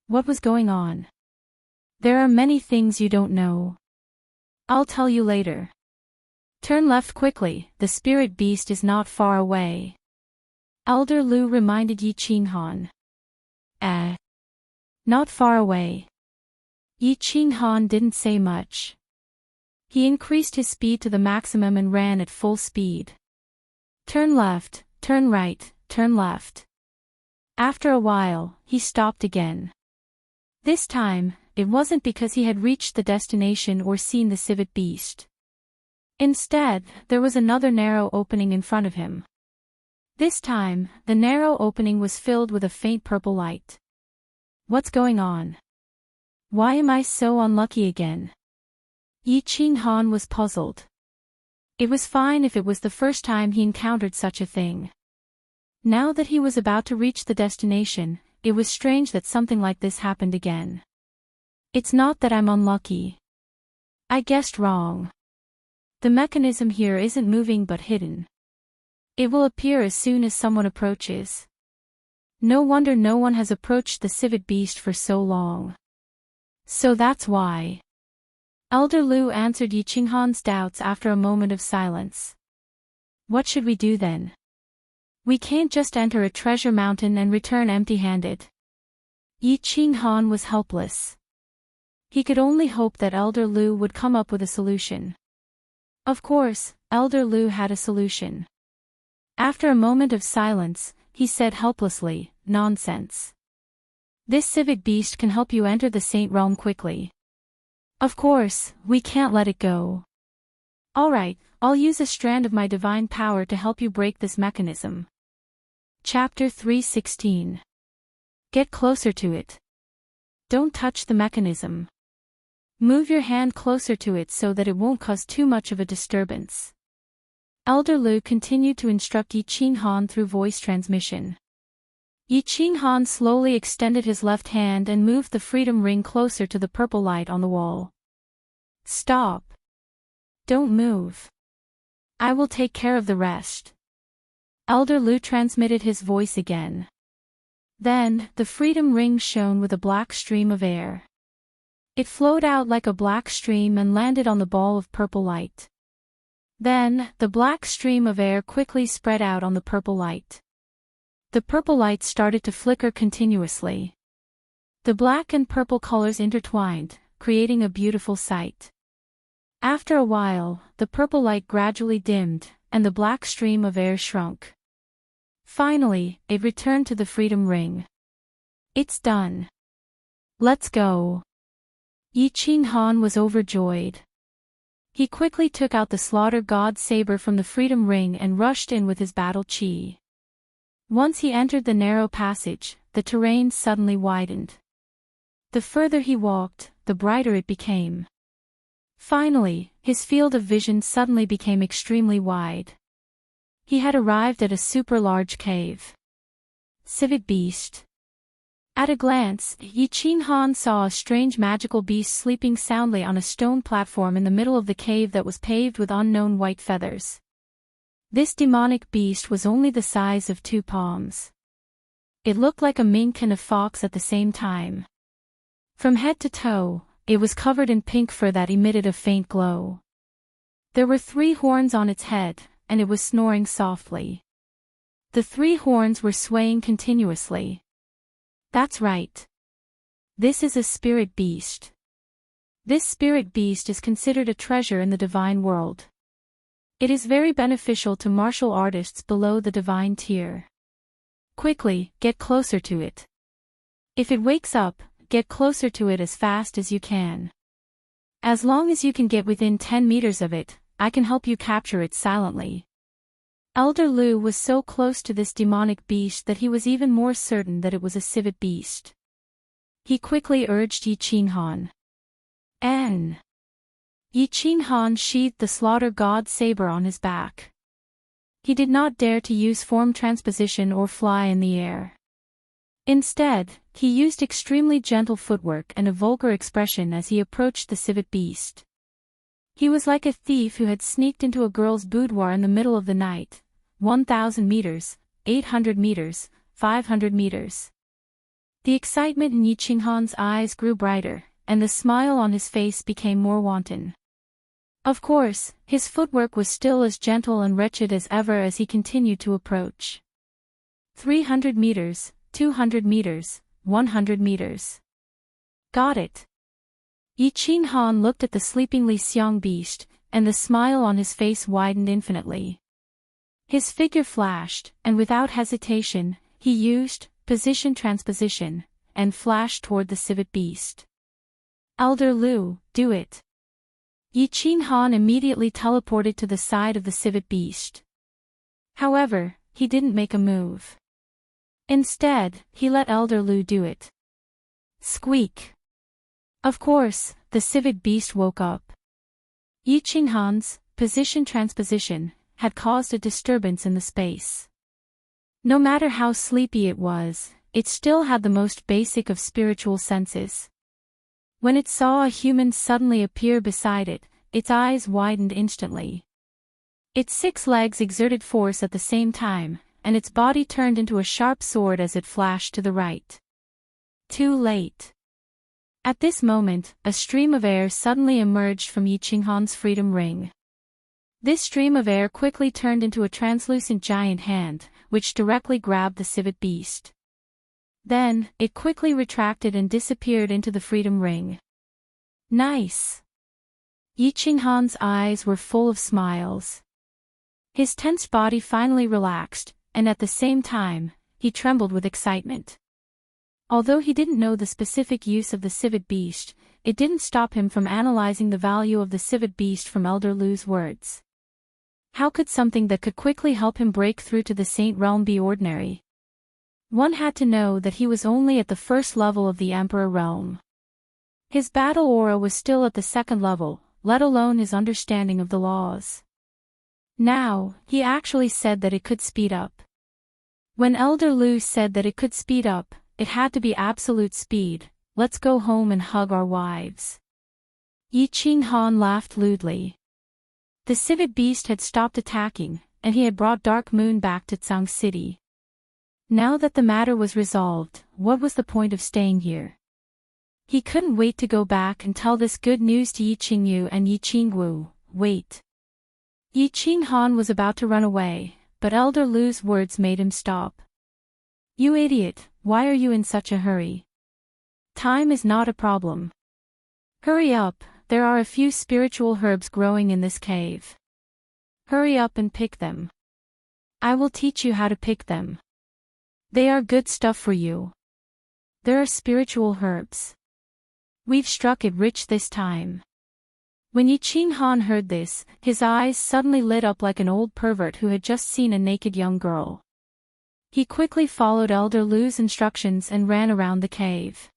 What was going on? There are many things you don't know. I'll tell you later. Turn left quickly, the spirit beast is not far away. Elder Lu reminded Yi Qinghan. Not far away. Yi Qinghan didn't say much. He increased his speed to the maximum and ran at full speed. Turn left, turn right, turn left. After a while, he stopped again. This time, it wasn't because he had reached the destination or seen the civet beast. Instead, there was another narrow opening in front of him. This time, the narrow opening was filled with a faint purple light. What's going on? Why am I so unlucky again? Yi Qinghan was puzzled. It was fine if it was the first time he encountered such a thing. Now that he was about to reach the destination, it was strange that something like this happened again. It's not that I'm unlucky. I guessed wrong. The mechanism here isn't moving but hidden. It will appear as soon as someone approaches. No wonder no one has approached the civet beast for so long. So that's why. Elder Lu answered Yi Qinghan's doubts after a moment of silence. What should we do then? We can't just enter a treasure mountain and return empty-handed. Yi Qinghan was helpless. He could only hope that Elder Lu would come up with a solution. Of course, Elder Lu had a solution. After a moment of silence, he said helplessly, "Nonsense. This civet beast can help you enter the Saint Realm quickly. Of course, we can't let it go. Alright, I'll use a strand of my divine power to help you break this mechanism." Chapter 3:16. Get closer to it. Don't touch the mechanism. Move your hand closer to it so that it won't cause too much of a disturbance. Elder Lu continued to instruct Yi Qinghan through voice transmission. Yi Qinghan slowly extended his left hand and moved the freedom ring closer to the purple light on the wall. Stop. Don't move. I will take care of the rest. Elder Lu transmitted his voice again. Then, the freedom ring shone with a black stream of air. It flowed out like a black stream and landed on the ball of purple light. Then, the black stream of air quickly spread out on the purple light. The purple light started to flicker continuously. The black and purple colors intertwined, creating a beautiful sight. After a while, the purple light gradually dimmed, and the black stream of air shrunk. Finally, it returned to the freedom ring. It's done. Let's go. Yi Qinghan was overjoyed. He quickly took out the slaughter god saber from the freedom ring and rushed in with his battle chi. Once he entered the narrow passage, the terrain suddenly widened. The further he walked, the brighter it became. Finally, his field of vision suddenly became extremely wide. He had arrived at a super large cave. Civet beast. At a glance, Yi Qinghan saw a strange magical beast sleeping soundly on a stone platform in the middle of the cave that was paved with unknown white feathers. This demonic beast was only the size of 2 palms. It looked like a mink and a fox at the same time. From head to toe, it was covered in pink fur that emitted a faint glow. There were 3 horns on its head, and it was snoring softly. The 3 horns were swaying continuously. That's right. This is a spirit beast. This spirit beast is considered a treasure in the divine world. It is very beneficial to martial artists below the divine tier. Quickly, get closer to it. If it wakes up, get closer to it as fast as you can. As long as you can get within 10 meters of it, I can help you capture it silently. Elder Lu was so close to this demonic beast that he was even more certain that it was a civet beast. He quickly urged Yi Qinghan. N. Yi Qinghan sheathed the slaughter god saber on his back. He did not dare to use form transposition or fly in the air. Instead, he used extremely gentle footwork and a vulgar expression as he approached the civet beast. He was like a thief who had sneaked into a girl's boudoir in the middle of the night. 1,000 meters, 800 meters, 500 meters. The excitement in Yi Qinghan's eyes grew brighter, and the smile on his face became more wanton. Of course, his footwork was still as gentle and wretched as ever as he continued to approach. 300 meters, 200 meters, 100 meters. Got it. Yi Qinghan looked at the sleeping Li Xiang beast, and the smile on his face widened infinitely. His figure flashed, and without hesitation, he used position transposition, and flashed toward the civet beast. Elder Lu, do it. Yi Qinghan immediately teleported to the side of the civet beast. However, he didn't make a move. Instead, he let Elder Lu do it. Squeak. Of course, the civet beast woke up. Yi Qinghan's position transposition had caused a disturbance in the space. No matter how sleepy it was, it still had the most basic of spiritual senses. When it saw a human suddenly appear beside it, its eyes widened instantly. Its 6 legs exerted force at the same time, and its body turned into a sharp sword as it flashed to the right. Too late. At this moment, a stream of air suddenly emerged from Yi Qinghan's freedom ring. This stream of air quickly turned into a translucent giant hand, which directly grabbed the civet beast. Then, it quickly retracted and disappeared into the freedom ring. Nice! Yi Qinghan's eyes were full of smiles. His tense body finally relaxed, and at the same time, he trembled with excitement. Although he didn't know the specific use of the civet beast, it didn't stop him from analyzing the value of the civet beast from Elder Lu's words. How could something that could quickly help him break through to the Saint Realm be ordinary? One had to know that he was only at the first level of the Emperor Realm. His battle aura was still at the second level, let alone his understanding of the laws. Now, he actually said that it could speed up. When Elder Lu said that it could speed up, it had to be absolute speed. Let's go home and hug our wives. Yi Qinghan laughed lewdly. The civet beast had stopped attacking, and he had brought Dark Moon back to Tsang City. Now that the matter was resolved, what was the point of staying here? He couldn't wait to go back and tell this good news to Yi Qingyu and Yi Qingwu. Wait. Yi Qinghan was about to run away, but Elder Lu's words made him stop. You idiot, why are you in such a hurry? Time is not a problem. Hurry up, there are a few spiritual herbs growing in this cave. Hurry up and pick them. I will teach you how to pick them. They are good stuff for you. There are spiritual herbs. We've struck it rich this time. When Yi Qinghan heard this, his eyes suddenly lit up like an old pervert who had just seen a naked young girl. He quickly followed Elder Lu's instructions and ran around the cave.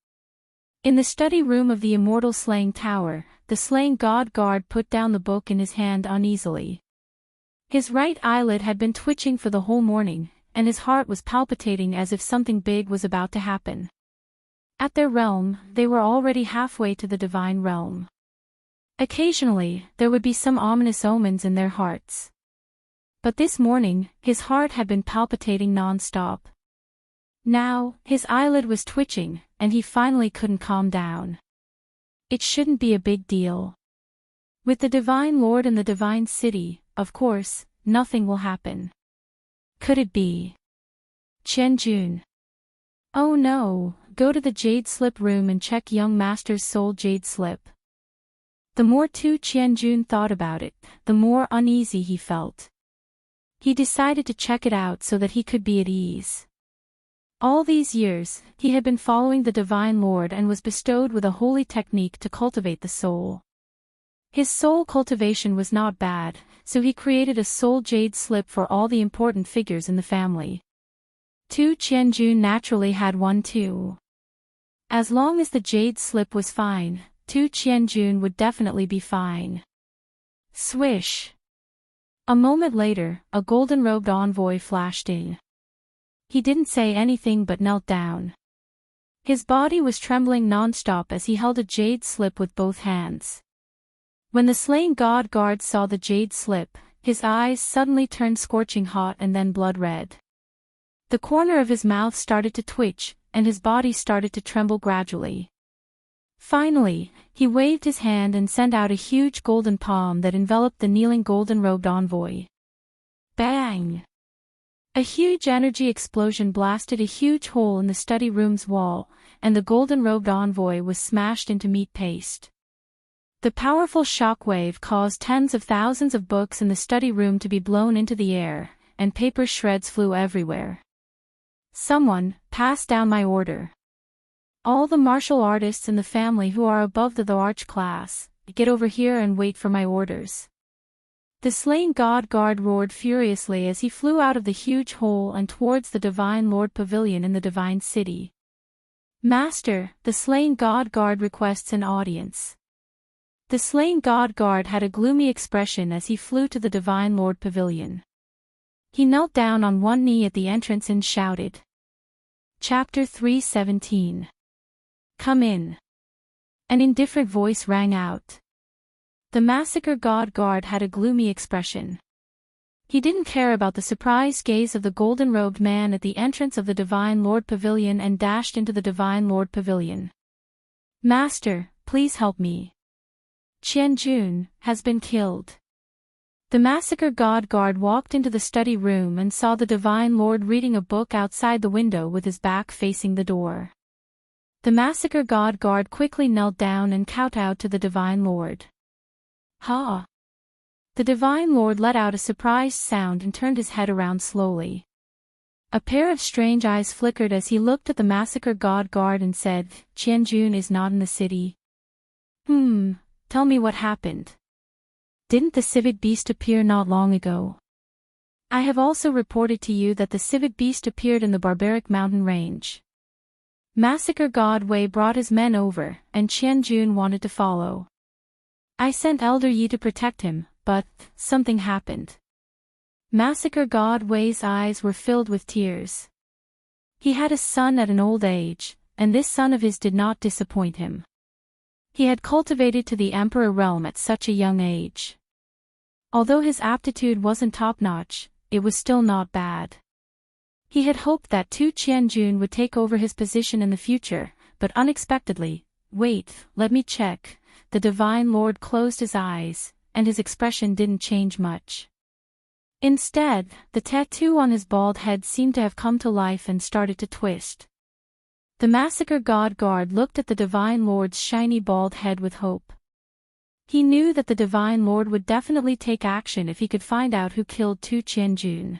In the study room of the immortal slaying tower, the slaying god guard put down the book in his hand uneasily. His right eyelid had been twitching for the whole morning, and his heart was palpitating as if something big was about to happen. At their realm, they were already halfway to the divine realm. Occasionally, there would be some ominous omens in their hearts. But this morning, his heart had been palpitating non-stop. Now, his eyelid was twitching, and he finally couldn't calm down. It shouldn't be a big deal. With the Divine Lord in the Divine City, of course, nothing will happen. Could it be Qianjun? Oh no, go to the Jade Slip room and check young master's soul Jade Slip. The more Tu Qianjun thought about it, the more uneasy he felt. He decided to check it out so that he could be at ease. All these years, he had been following the Divine Lord and was bestowed with a holy technique to cultivate the soul. His soul cultivation was not bad, so he created a soul jade slip for all the important figures in the family. Tu Qianjun naturally had one too. As long as the jade slip was fine, Tu Qianjun would definitely be fine. Swish! A moment later, a golden-robed envoy flashed in. He didn't say anything but knelt down. His body was trembling non-stop as he held a jade slip with both hands. When the slain god guard saw the jade slip, his eyes suddenly turned scorching hot and then blood-red. The corner of his mouth started to twitch, and his body started to tremble gradually. Finally, he waved his hand and sent out a huge golden palm that enveloped the kneeling golden-robed envoy. Bang! A huge energy explosion blasted a huge hole in the study room's wall, and the golden-robed envoy was smashed into meat paste. The powerful shock wave caused tens of thousands of books in the study room to be blown into the air, and paper shreds flew everywhere. Someone, pass down my order. All the martial artists in the family who are above the arch class, get over here and wait for my orders. The slain god guard roared furiously as he flew out of the huge hole and towards the Divine Lord Pavilion in the Divine City. Master, the slain god guard requests an audience. The slain god guard had a gloomy expression as he flew to the Divine Lord Pavilion. He knelt down on one knee at the entrance and shouted. Chapter 317. Come in. An indifferent voice rang out. The massacre god guard had a gloomy expression. He didn't care about the surprised gaze of the golden-robed man at the entrance of the Divine Lord Pavilion and dashed into the Divine Lord Pavilion. Master, please help me. Qianjun has been killed. The massacre god guard walked into the study room and saw the Divine Lord reading a book outside the window with his back facing the door. The massacre god guard quickly knelt down and kowtowed to the Divine Lord. Ha! The Divine Lord let out a surprised sound and turned his head around slowly. A pair of strange eyes flickered as he looked at the massacre god guard and said, Qianjun is not in the city. Tell me what happened. Didn't the civet beast appear not long ago? I have also reported to you that the civet beast appeared in the barbaric mountain range. Massacre God Wei brought his men over, and Qianjun wanted to follow. I sent Elder Yi to protect him, but something happened. Massacre God Wei's eyes were filled with tears. He had a son at an old age, and this son of his did not disappoint him. He had cultivated to the emperor realm at such a young age. Although his aptitude wasn't top-notch, it was still not bad. He had hoped that Tu Qianjun would take over his position in the future, but unexpectedly, wait, let me check, the Divine Lord closed his eyes, and his expression didn't change much. Instead, the tattoo on his bald head seemed to have come to life and started to twist. The massacre god guard looked at the Divine Lord's shiny bald head with hope. He knew that the Divine Lord would definitely take action if he could find out who killed Tu Qianjun.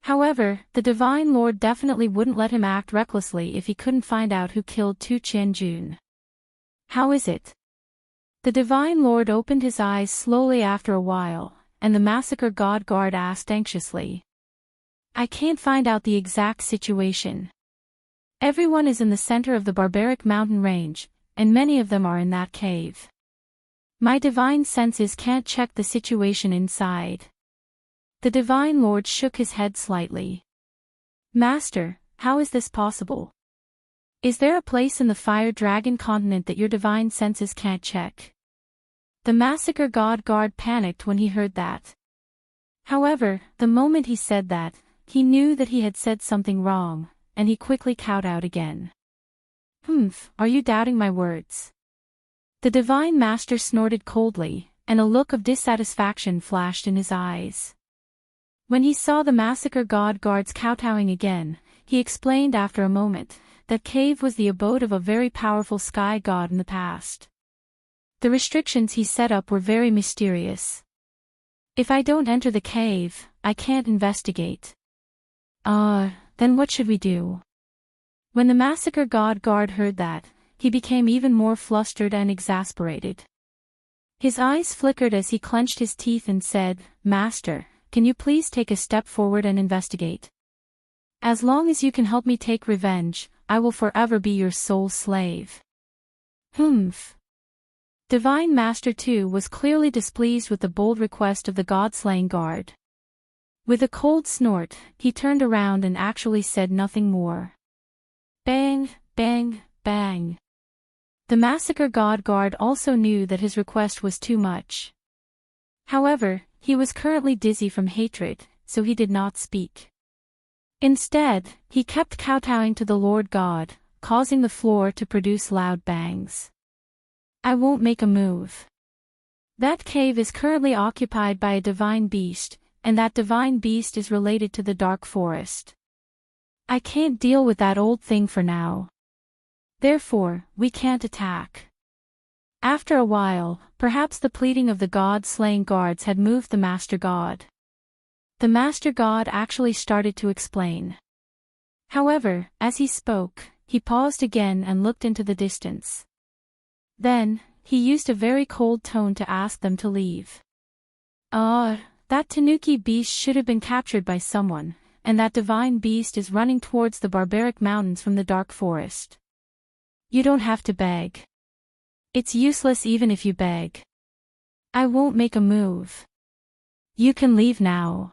However, the Divine Lord definitely wouldn't let him act recklessly if he couldn't find out who killed Tu Qianjun. How is it? The Divine Lord opened his eyes slowly after a while, and the massacre god guard asked anxiously. I can't find out the exact situation. Everyone is in the center of the barbaric mountain range, and many of them are in that cave. My divine senses can't check the situation inside. The Divine Lord shook his head slightly. Master, how is this possible? Is there a place in the fire dragon continent that your divine senses can't check? The massacre god guard panicked when he heard that. However, the moment he said that, he knew that he had said something wrong, and he quickly kowtowed again. Are you doubting my words? The divine master snorted coldly, and a look of dissatisfaction flashed in his eyes. When he saw the massacre god guards kowtowing again, he explained after a moment that cave was the abode of a very powerful sky god in the past. The restrictions he set up were very mysterious. If I don't enter the cave, I can't investigate. Then what should we do? When the massacre god guard heard that, he became even more flustered and exasperated. His eyes flickered as he clenched his teeth and said, "Master, can you please take a step forward and investigate? As long as you can help me take revenge, I will forever be your sole slave." Divine Master too was clearly displeased with the bold request of the god-slaying guard. With a cold snort, he turned around and actually said nothing more. Bang, bang, bang. The massacre god guard also knew that his request was too much. However, he was currently dizzy from hatred, so he did not speak. Instead, he kept kowtowing to the Lord God, causing the floor to produce loud bangs. I won't make a move. That cave is currently occupied by a divine beast, and that divine beast is related to the dark forest. I can't deal with that old thing for now. Therefore, we can't attack. After a while, perhaps the pleading of the god-slaying guards had moved the Master God. The Master God actually started to explain. However, as he spoke, he paused again and looked into the distance. Then, he used a very cold tone to ask them to leave. That Tanuki beast should have been captured by someone, and that divine beast is running towards the barbaric mountains from the dark forest. You don't have to beg. It's useless even if you beg. I won't make a move. You can leave now.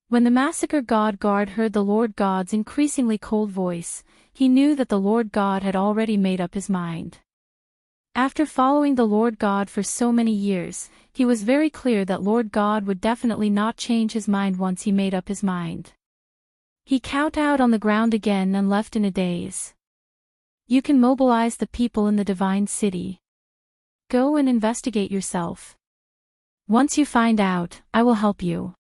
When the massacre god guard heard the Lord God's increasingly cold voice, he knew that the Lord God had already made up his mind. After following the Lord God for so many years, he was very clear that Lord God would definitely not change his mind once he made up his mind. He kowtowed on the ground again and left in a daze. You can mobilize the people in the divine city. Go and investigate yourself. Once you find out, I will help you.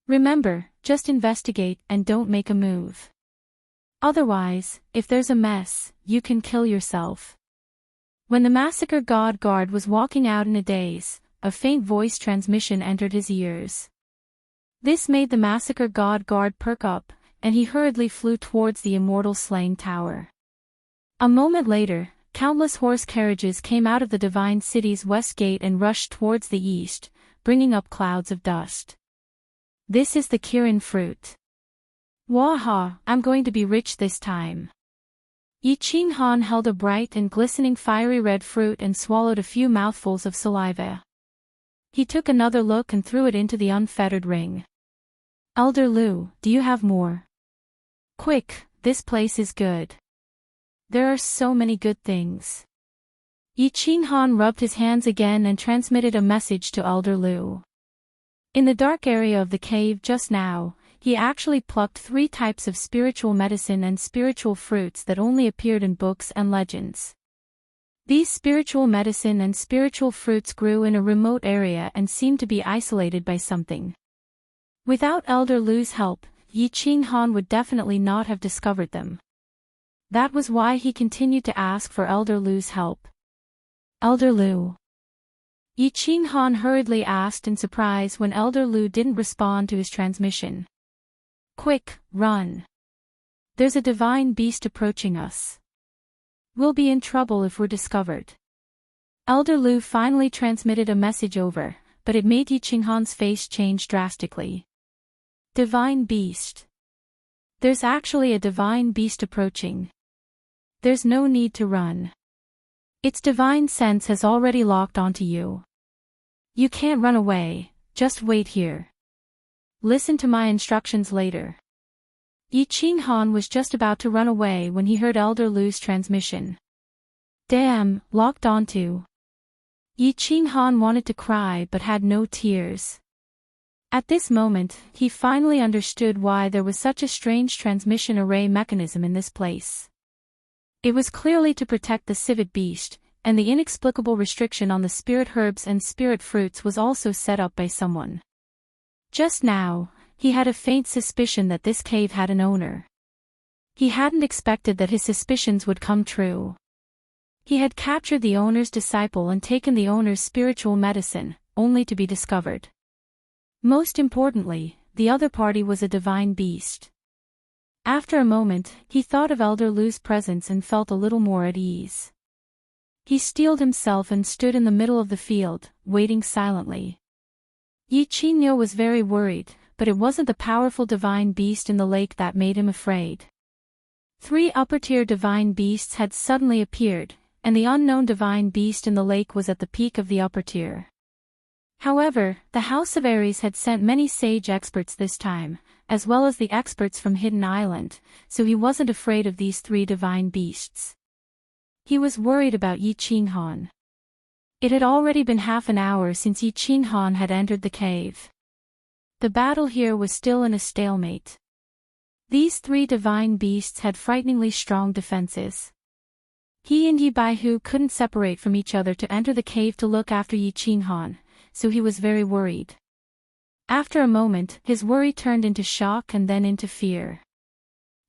Remember, just investigate and don't make a move. Otherwise, if there's a mess, you can kill yourself. When the massacre god guard was walking out in a daze, a faint voice transmission entered his ears. This made the massacre god guard perk up, and he hurriedly flew towards the immortal slaying tower. A moment later, countless horse carriages came out of the divine city's west gate and rushed towards the east, bringing up clouds of dust. This is the Kirin fruit. Waha, I'm going to be rich this time. Yi Ching Han held a bright and glistening fiery red fruit and swallowed a few mouthfuls of saliva. He took another look and threw it into the unfettered ring. Elder Lu, do you have more? Quick, this place is good. There are so many good things. Yi Ching Han rubbed his hands again and transmitted a message to Elder Lu. In the dark area of the cave just now, he actually plucked 3 types of spiritual medicine and spiritual fruits that only appeared in books and legends. These spiritual medicine and spiritual fruits grew in a remote area and seemed to be isolated by something. Without Elder Lu's help, Yi Ching Han would definitely not have discovered them. That was why he continued to ask for Elder Lu's help. Elder Lu. Yi Ching Han hurriedly asked in surprise when Elder Lu didn't respond to his transmission. Quick, run. There's a divine beast approaching us. We'll be in trouble if we're discovered. Elder Lu finally transmitted a message over, but it made Yi Ching Han's face change drastically. Divine beast. There's actually a divine beast approaching. There's no need to run. Its divine sense has already locked onto you. You can't run away, just wait here. Listen to my instructions later. Yi Qinghan was just about to run away when he heard Elder Lu's transmission. Damn, locked onto. Yi Qinghan wanted to cry but had no tears. At this moment, he finally understood why there was such a strange transmission array mechanism in this place. It was clearly to protect the civet beast, and the inexplicable restriction on the spirit herbs and spirit fruits was also set up by someone. Just now, he had a faint suspicion that this cave had an owner. He hadn't expected that his suspicions would come true. He had captured the owner's disciple and taken the owner's spiritual medicine, only to be discovered. Most importantly, the other party was a divine beast. After a moment, he thought of Elder Lu's presence and felt a little more at ease. He steeled himself and stood in the middle of the field, waiting silently. Yi Qingniu was very worried, but it wasn't the powerful divine beast in the lake that made him afraid. 3 upper-tier divine beasts had suddenly appeared, and the unknown divine beast in the lake was at the peak of the upper tier. However, the House of Aries had sent many sage experts this time, as well as the experts from Hidden Island, so he wasn't afraid of these 3 divine beasts. He was worried about Yi Qinghan. It had already been half an hour since Yi Qinghan had entered the cave. The battle here was still in a stalemate. These 3 divine beasts had frighteningly strong defenses. He and Yi Baihu couldn't separate from each other to enter the cave to look after Yi Qinghan, so he was very worried. After a moment, his worry turned into shock and then into fear.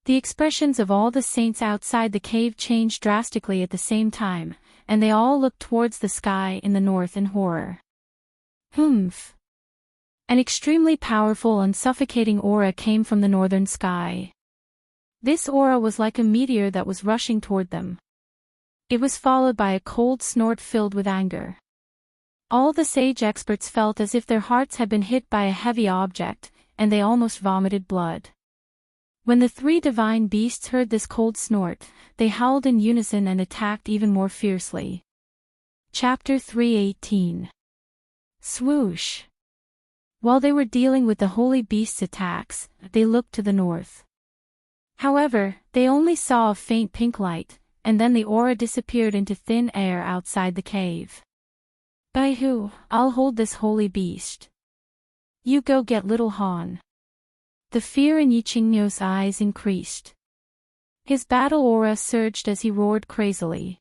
The expressions of all the saints outside the cave changed drastically at the same time, and they all looked towards the sky in the north in horror. Humph! An extremely powerful and suffocating aura came from the northern sky. This aura was like a meteor that was rushing toward them. It was followed by a cold snort filled with anger. All the sage experts felt as if their hearts had been hit by a heavy object, and they almost vomited blood. When the 3 divine beasts heard this cold snort, they howled in unison and attacked even more fiercely. Chapter 3:18. Swoosh! While they were dealing with the holy beast's attacks, they looked to the north. However, they only saw a faint pink light, and then the aura disappeared into thin air outside the cave. Baihu, I'll hold this holy beast. You go get little Han. The fear in Yi Qingniu's eyes increased. His battle aura surged as he roared crazily.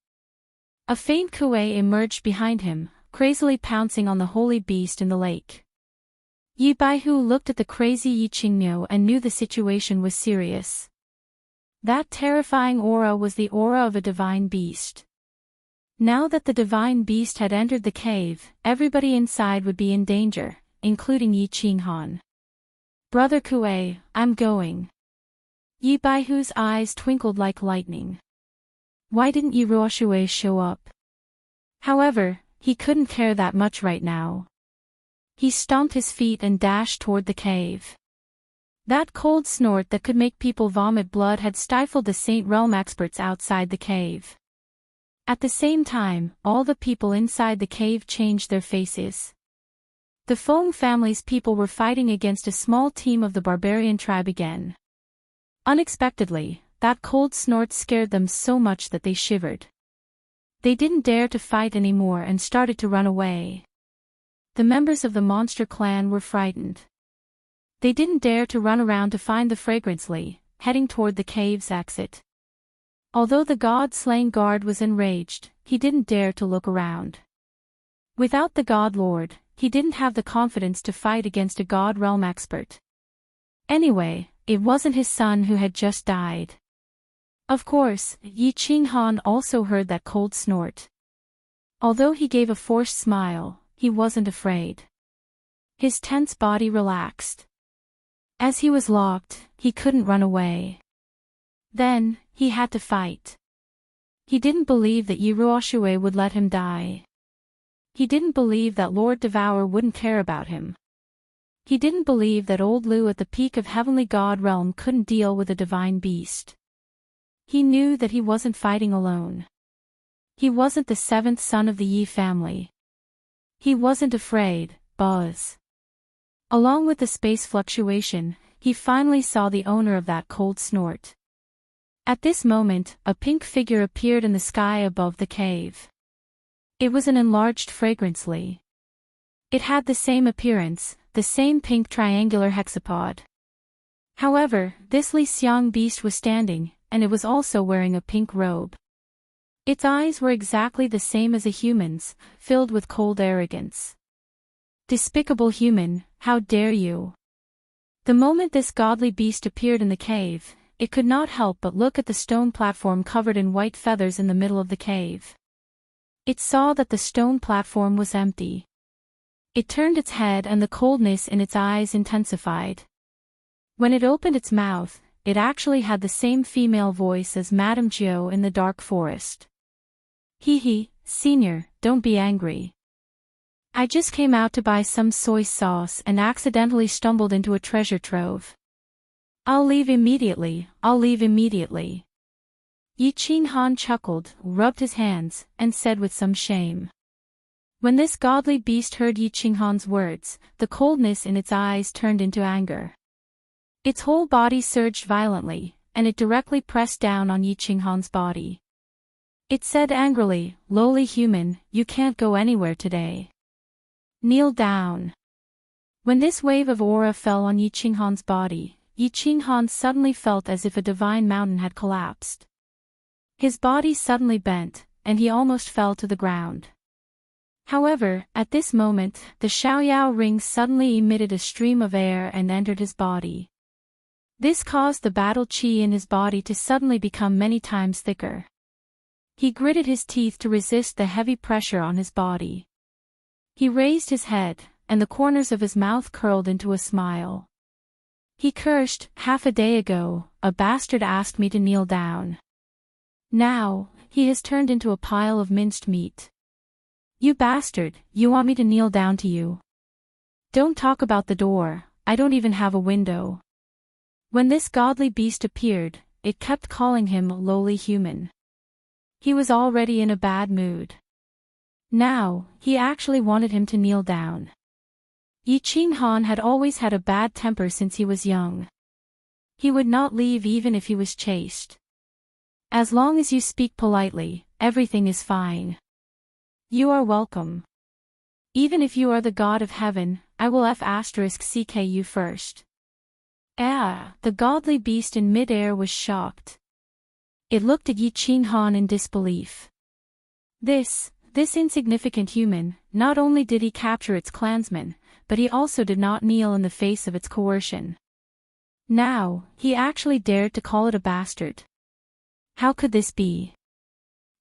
A faint kuei emerged behind him, crazily pouncing on the holy beast in the lake. Yi Baihu looked at the crazy Yi Qingniu and knew the situation was serious. That terrifying aura was the aura of a divine beast. Now that the divine beast had entered the cave, everybody inside would be in danger, including Yi Qinghan. Brother Kuei, I'm going. Yi Baihu's eyes twinkled like lightning. Why didn't Yi Ruoxue show up? However, he couldn't care that much right now. He stomped his feet and dashed toward the cave. That cold snort that could make people vomit blood had stifled the Saint Realm experts outside the cave. At the same time, all the people inside the cave changed their faces. The Feng family's people were fighting against a small team of the barbarian tribe again. Unexpectedly, that cold snort scared them so much that they shivered. They didn't dare to fight anymore and started to run away. The members of the monster clan were frightened. They didn't dare to run around to find the fragrance Li, heading toward the cave's exit. Although the god-slaying guard was enraged, he didn't dare to look around. Without the god lord, he didn't have the confidence to fight against a god realm expert. Anyway, it wasn't his son who had just died. Of course, Yi Qinghan also heard that cold snort. Although he gave a forced smile, he wasn't afraid. His tense body relaxed. As he was locked, he couldn't run away. Then, he had to fight. He didn't believe that Yi Ruoxue would let him die. He didn't believe that Lord Devour wouldn't care about him. He didn't believe that old Lu at the peak of Heavenly God Realm couldn't deal with a divine beast. He knew that he wasn't fighting alone. He wasn't the 7th son of the Yi family. He wasn't afraid, Buzz. Along with the space fluctuation, he finally saw the owner of that cold snort. At this moment, a pink figure appeared in the sky above the cave. It was an enlarged fragrance-ly. It had the same appearance, the same pink triangular hexapod. However, this Li Xiang beast was standing, and it was also wearing a pink robe. Its eyes were exactly the same as a human's, filled with cold arrogance. Despicable human, how dare you! The moment this godly beast appeared in the cave, it could not help but look at the stone platform covered in white feathers in the middle of the cave. It saw that the stone platform was empty. It turned its head and the coldness in its eyes intensified. When it opened its mouth, it actually had the same female voice as Madame Jiao in the dark forest. Hee, senior, don't be angry. I just came out to buy some soy sauce and accidentally stumbled into a treasure trove. I'll leave immediately. Yi Qinghan chuckled, rubbed his hands, and said with some shame. When this godly beast heard Yi Qinghan's words, the coldness in its eyes turned into anger. Its whole body surged violently, and it directly pressed down on Yi Qinghan's body. It said angrily, "Lowly human, you can't go anywhere today. Kneel down." When this wave of aura fell on Yi Qinghan's body, Yi Qinghan suddenly felt as if a divine mountain had collapsed. His body suddenly bent, and he almost fell to the ground. However, at this moment, the Xiaoyao ring suddenly emitted a stream of air and entered his body. This caused the battle qi in his body to suddenly become many times thicker. He gritted his teeth to resist the heavy pressure on his body. He raised his head, and the corners of his mouth curled into a smile. He cursed, "Half a day ago, a bastard asked me to kneel down. Now, he has turned into a pile of minced meat. You bastard, you want me to kneel down to you? Don't talk about the door, I don't even have a window." When this godly beast appeared, it kept calling him lowly human. He was already in a bad mood. Now, he actually wanted him to kneel down. Yi Qinghan had always had a bad temper since he was young. He would not leave even if he was chased. As long as you speak politely, everything is fine. You are welcome. Even if you are the god of heaven, I will *ck you first. The godly beast in mid-air was shocked. It looked at Yi Qinghan in disbelief. This insignificant human, not only did he capture its clansmen, but he also did not kneel in the face of its coercion. Now, he actually dared to call it a bastard. How could this be?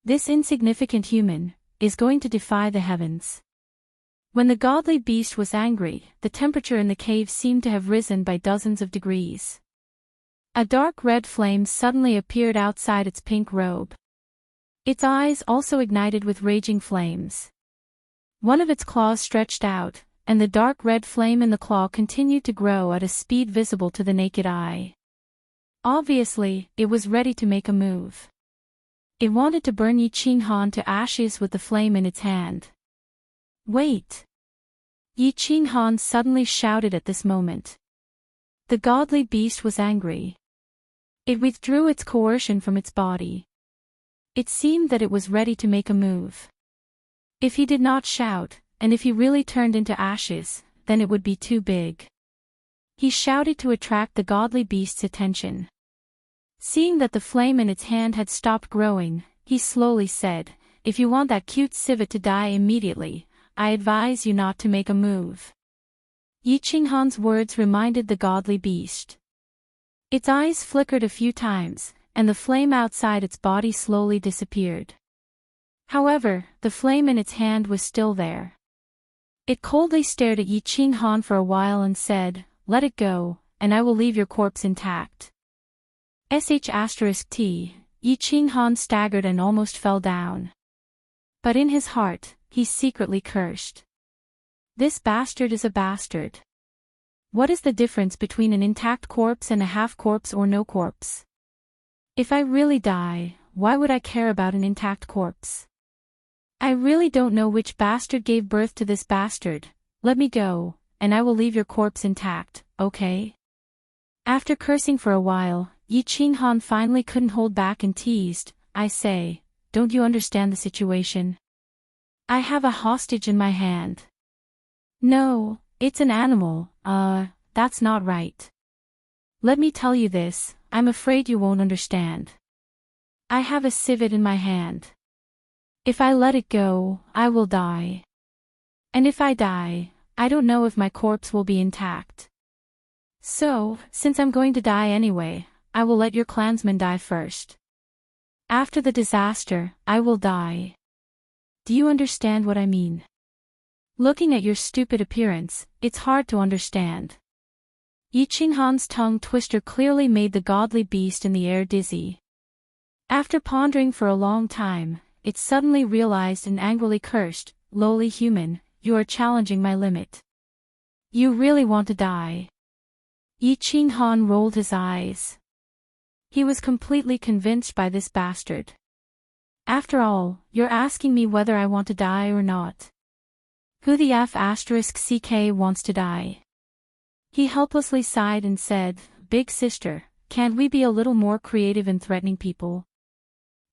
This insignificant human is going to defy the heavens. When the godly beast was angry, the temperature in the cave seemed to have risen by dozens of degrees. A dark red flame suddenly appeared outside its pink robe. Its eyes also ignited with raging flames. One of its claws stretched out, and the dark red flame in the claw continued to grow at a speed visible to the naked eye. Obviously, it was ready to make a move. It wanted to burn Yi Qinghan to ashes with the flame in its hand. Wait! Yi Qinghan suddenly shouted at this moment. The godly beast was angry. It withdrew its coercion from its body. It seemed that it was ready to make a move. If he did not shout, and if he really turned into ashes, then it would be too big. He shouted to attract the godly beast's attention. Seeing that the flame in its hand had stopped growing, he slowly said, "If you want that cute civet to die immediately, I advise you not to make a move." Yi Qinghan's words reminded the godly beast. Its eyes flickered a few times, and the flame outside its body slowly disappeared. However, the flame in its hand was still there. It coldly stared at Yi Qinghan for a while and said, "Let it go, and I will leave your corpse intact." Yi Qinghan staggered and almost fell down. But in his heart, he secretly cursed. This bastard is a bastard. What is the difference between an intact corpse and a half-corpse or no corpse? If I really die, why would I care about an intact corpse? I really don't know which bastard gave birth to this bastard. Let me go, and I will leave your corpse intact, okay? After cursing for a while, Yi Qinghan finally couldn't hold back and teased, "I say, don't you understand the situation? I have a hostage in my hand." "No, it's an animal, that's not right. Let me tell you this, I'm afraid you won't understand. I have a civet in my hand. If I let it go, I will die. And if I die, I don't know if my corpse will be intact. So, since I'm going to die anyway, I will let your clansmen die first. After the disaster, I will die. Do you understand what I mean? Looking at your stupid appearance, it's hard to understand." Yi Qinghan's tongue twister clearly made the godly beast in the air dizzy. After pondering for a long time, it suddenly realized and angrily cursed, "Lowly human, you are challenging my limit. You really want to die?" Yi Qinghan rolled his eyes. He was completely convinced by this bastard. "After all, you're asking me whether I want to die or not. Who the F***ck wants to die?" He helplessly sighed and said, "Big sister, can't we be a little more creative in threatening people?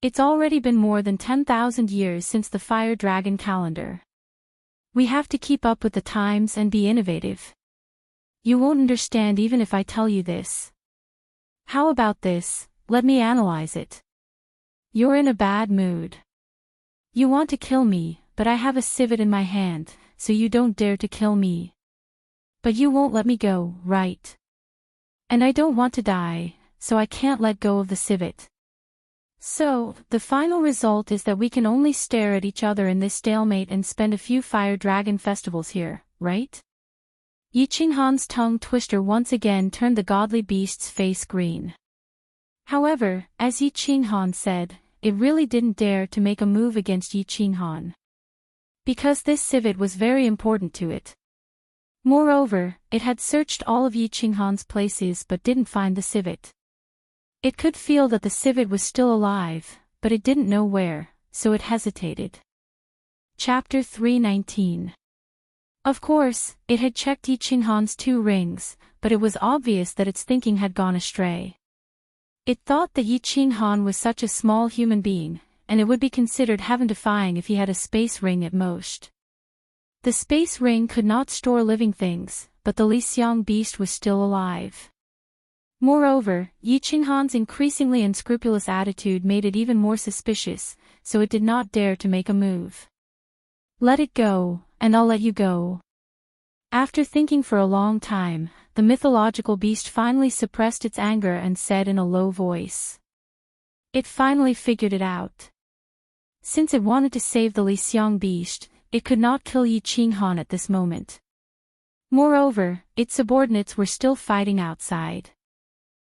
It's already been more than 10,000 years since the fire dragon calendar. We have to keep up with the times and be innovative. You won't understand even if I tell you this. How about this, let me analyze it. You're in a bad mood. You want to kill me, but I have a civet in my hand, so you don't dare to kill me. But you won't let me go, right? And I don't want to die, so I can't let go of the civet. So, the final result is that we can only stare at each other in this stalemate and spend a few fire dragon festivals here, right?" Yi Qinghan's tongue twister once again turned the godly beast's face green. However, as Yi Qinghan said, it really didn't dare to make a move against Yi Qinghan. Because this civet was very important to it. Moreover, it had searched all of Yi Qinghan's places but didn't find the civet. It could feel that the civet was still alive, but it didn't know where, so it hesitated. Chapter 319. Of course, it had checked Yi Qinghan's 2 rings, but it was obvious that its thinking had gone astray. It thought that Yi Qinghan was such a small human being, and it would be considered heaven-defying if he had a space ring at most. The space ring could not store living things, but the Lixiang beast was still alive. Moreover, Yi Qinghan's increasingly unscrupulous attitude made it even more suspicious, so it did not dare to make a move. "Let it go, and I'll let you go." After thinking for a long time, the mythological beast finally suppressed its anger and said in a low voice. It finally figured it out. Since it wanted to save the Lixiang beast, it could not kill Yi Qinghan at this moment. Moreover, its subordinates were still fighting outside.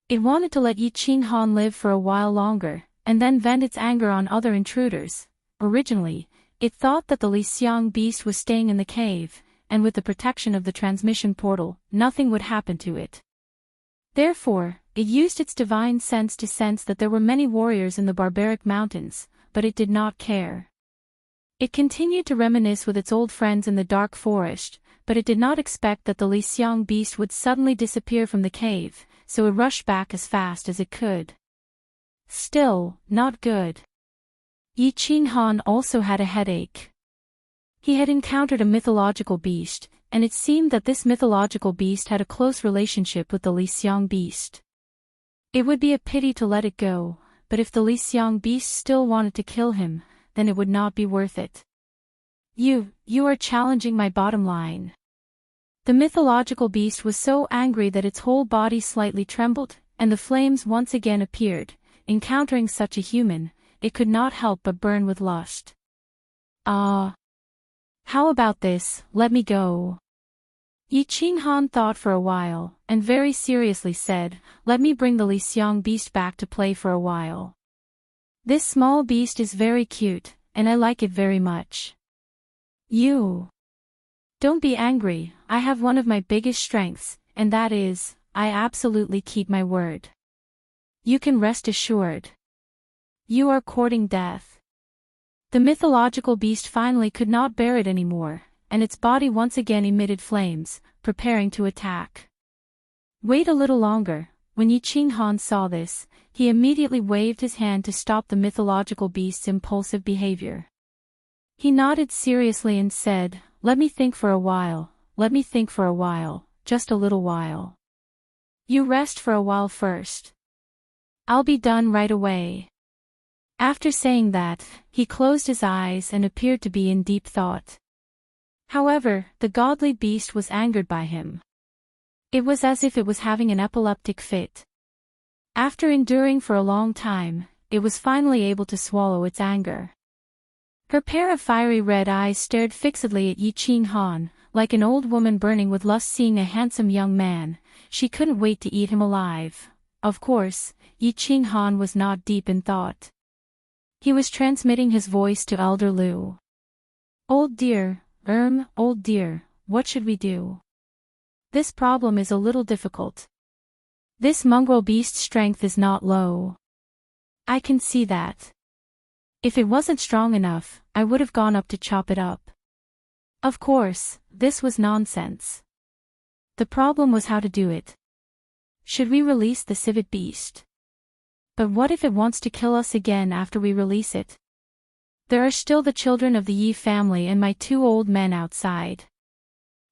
It wanted to let Yi Qinghan live for a while longer, and then vent its anger on other intruders. Originally, it thought that the Lixiang beast was staying in the cave, and with the protection of the transmission portal, nothing would happen to it. Therefore, it used its divine sense to sense that there were many warriors in the barbaric mountains, but it did not care. It continued to reminisce with its old friends in the dark forest, but it did not expect that the Lixiang beast would suddenly disappear from the cave, so it rushed back as fast as it could. Still, not good. Yi Qinghan also had a headache. He had encountered a mythological beast, and it seemed that this mythological beast had a close relationship with the Lixiang beast. It would be a pity to let it go, but if the Lixiang beast still wanted to kill him, then it would not be worth it. You are challenging my bottom line." The mythological beast was so angry that its whole body slightly trembled, and the flames once again appeared. Encountering such a human, it could not help but burn with lust. How about this, let me go." Yi Qinghan thought for a while, and very seriously said, "Let me bring the Lixiang beast back to play for a while. This small beast is very cute, and I like it very much. You don't be angry, I have one of my biggest strengths, and that is, I absolutely keep my word. You can rest assured. You are courting death." The mythological beast finally could not bear it anymore, and its body once again emitted flames, preparing to attack. Wait a little longer. When Yi Qinghan saw this, he immediately waved his hand to stop the mythological beast's impulsive behavior. He nodded seriously and said, "Let me think for a while, let me think for a while, just a little while. You rest for a while first. I'll be done right away." After saying that, he closed his eyes and appeared to be in deep thought. However, the godly beast was angered by him. It was as if it was having an epileptic fit. After enduring for a long time, it was finally able to swallow its anger. Her pair of fiery red eyes stared fixedly at Yi Qinghan, like an old woman burning with lust seeing a handsome young man. She couldn't wait to eat him alive. Of course, Yi Qinghan was not deep in thought. He was transmitting his voice to Elder Lu. Old dear, what should we do? This problem is a little difficult. This mongrel beast's strength is not low. I can see that. If it wasn't strong enough, I would have gone up to chop it up. Of course, this was nonsense. The problem was how to do it. Should we release the civet beast? But what if it wants to kill us again after we release it? There are still the children of the Yi family and my 2 old men outside.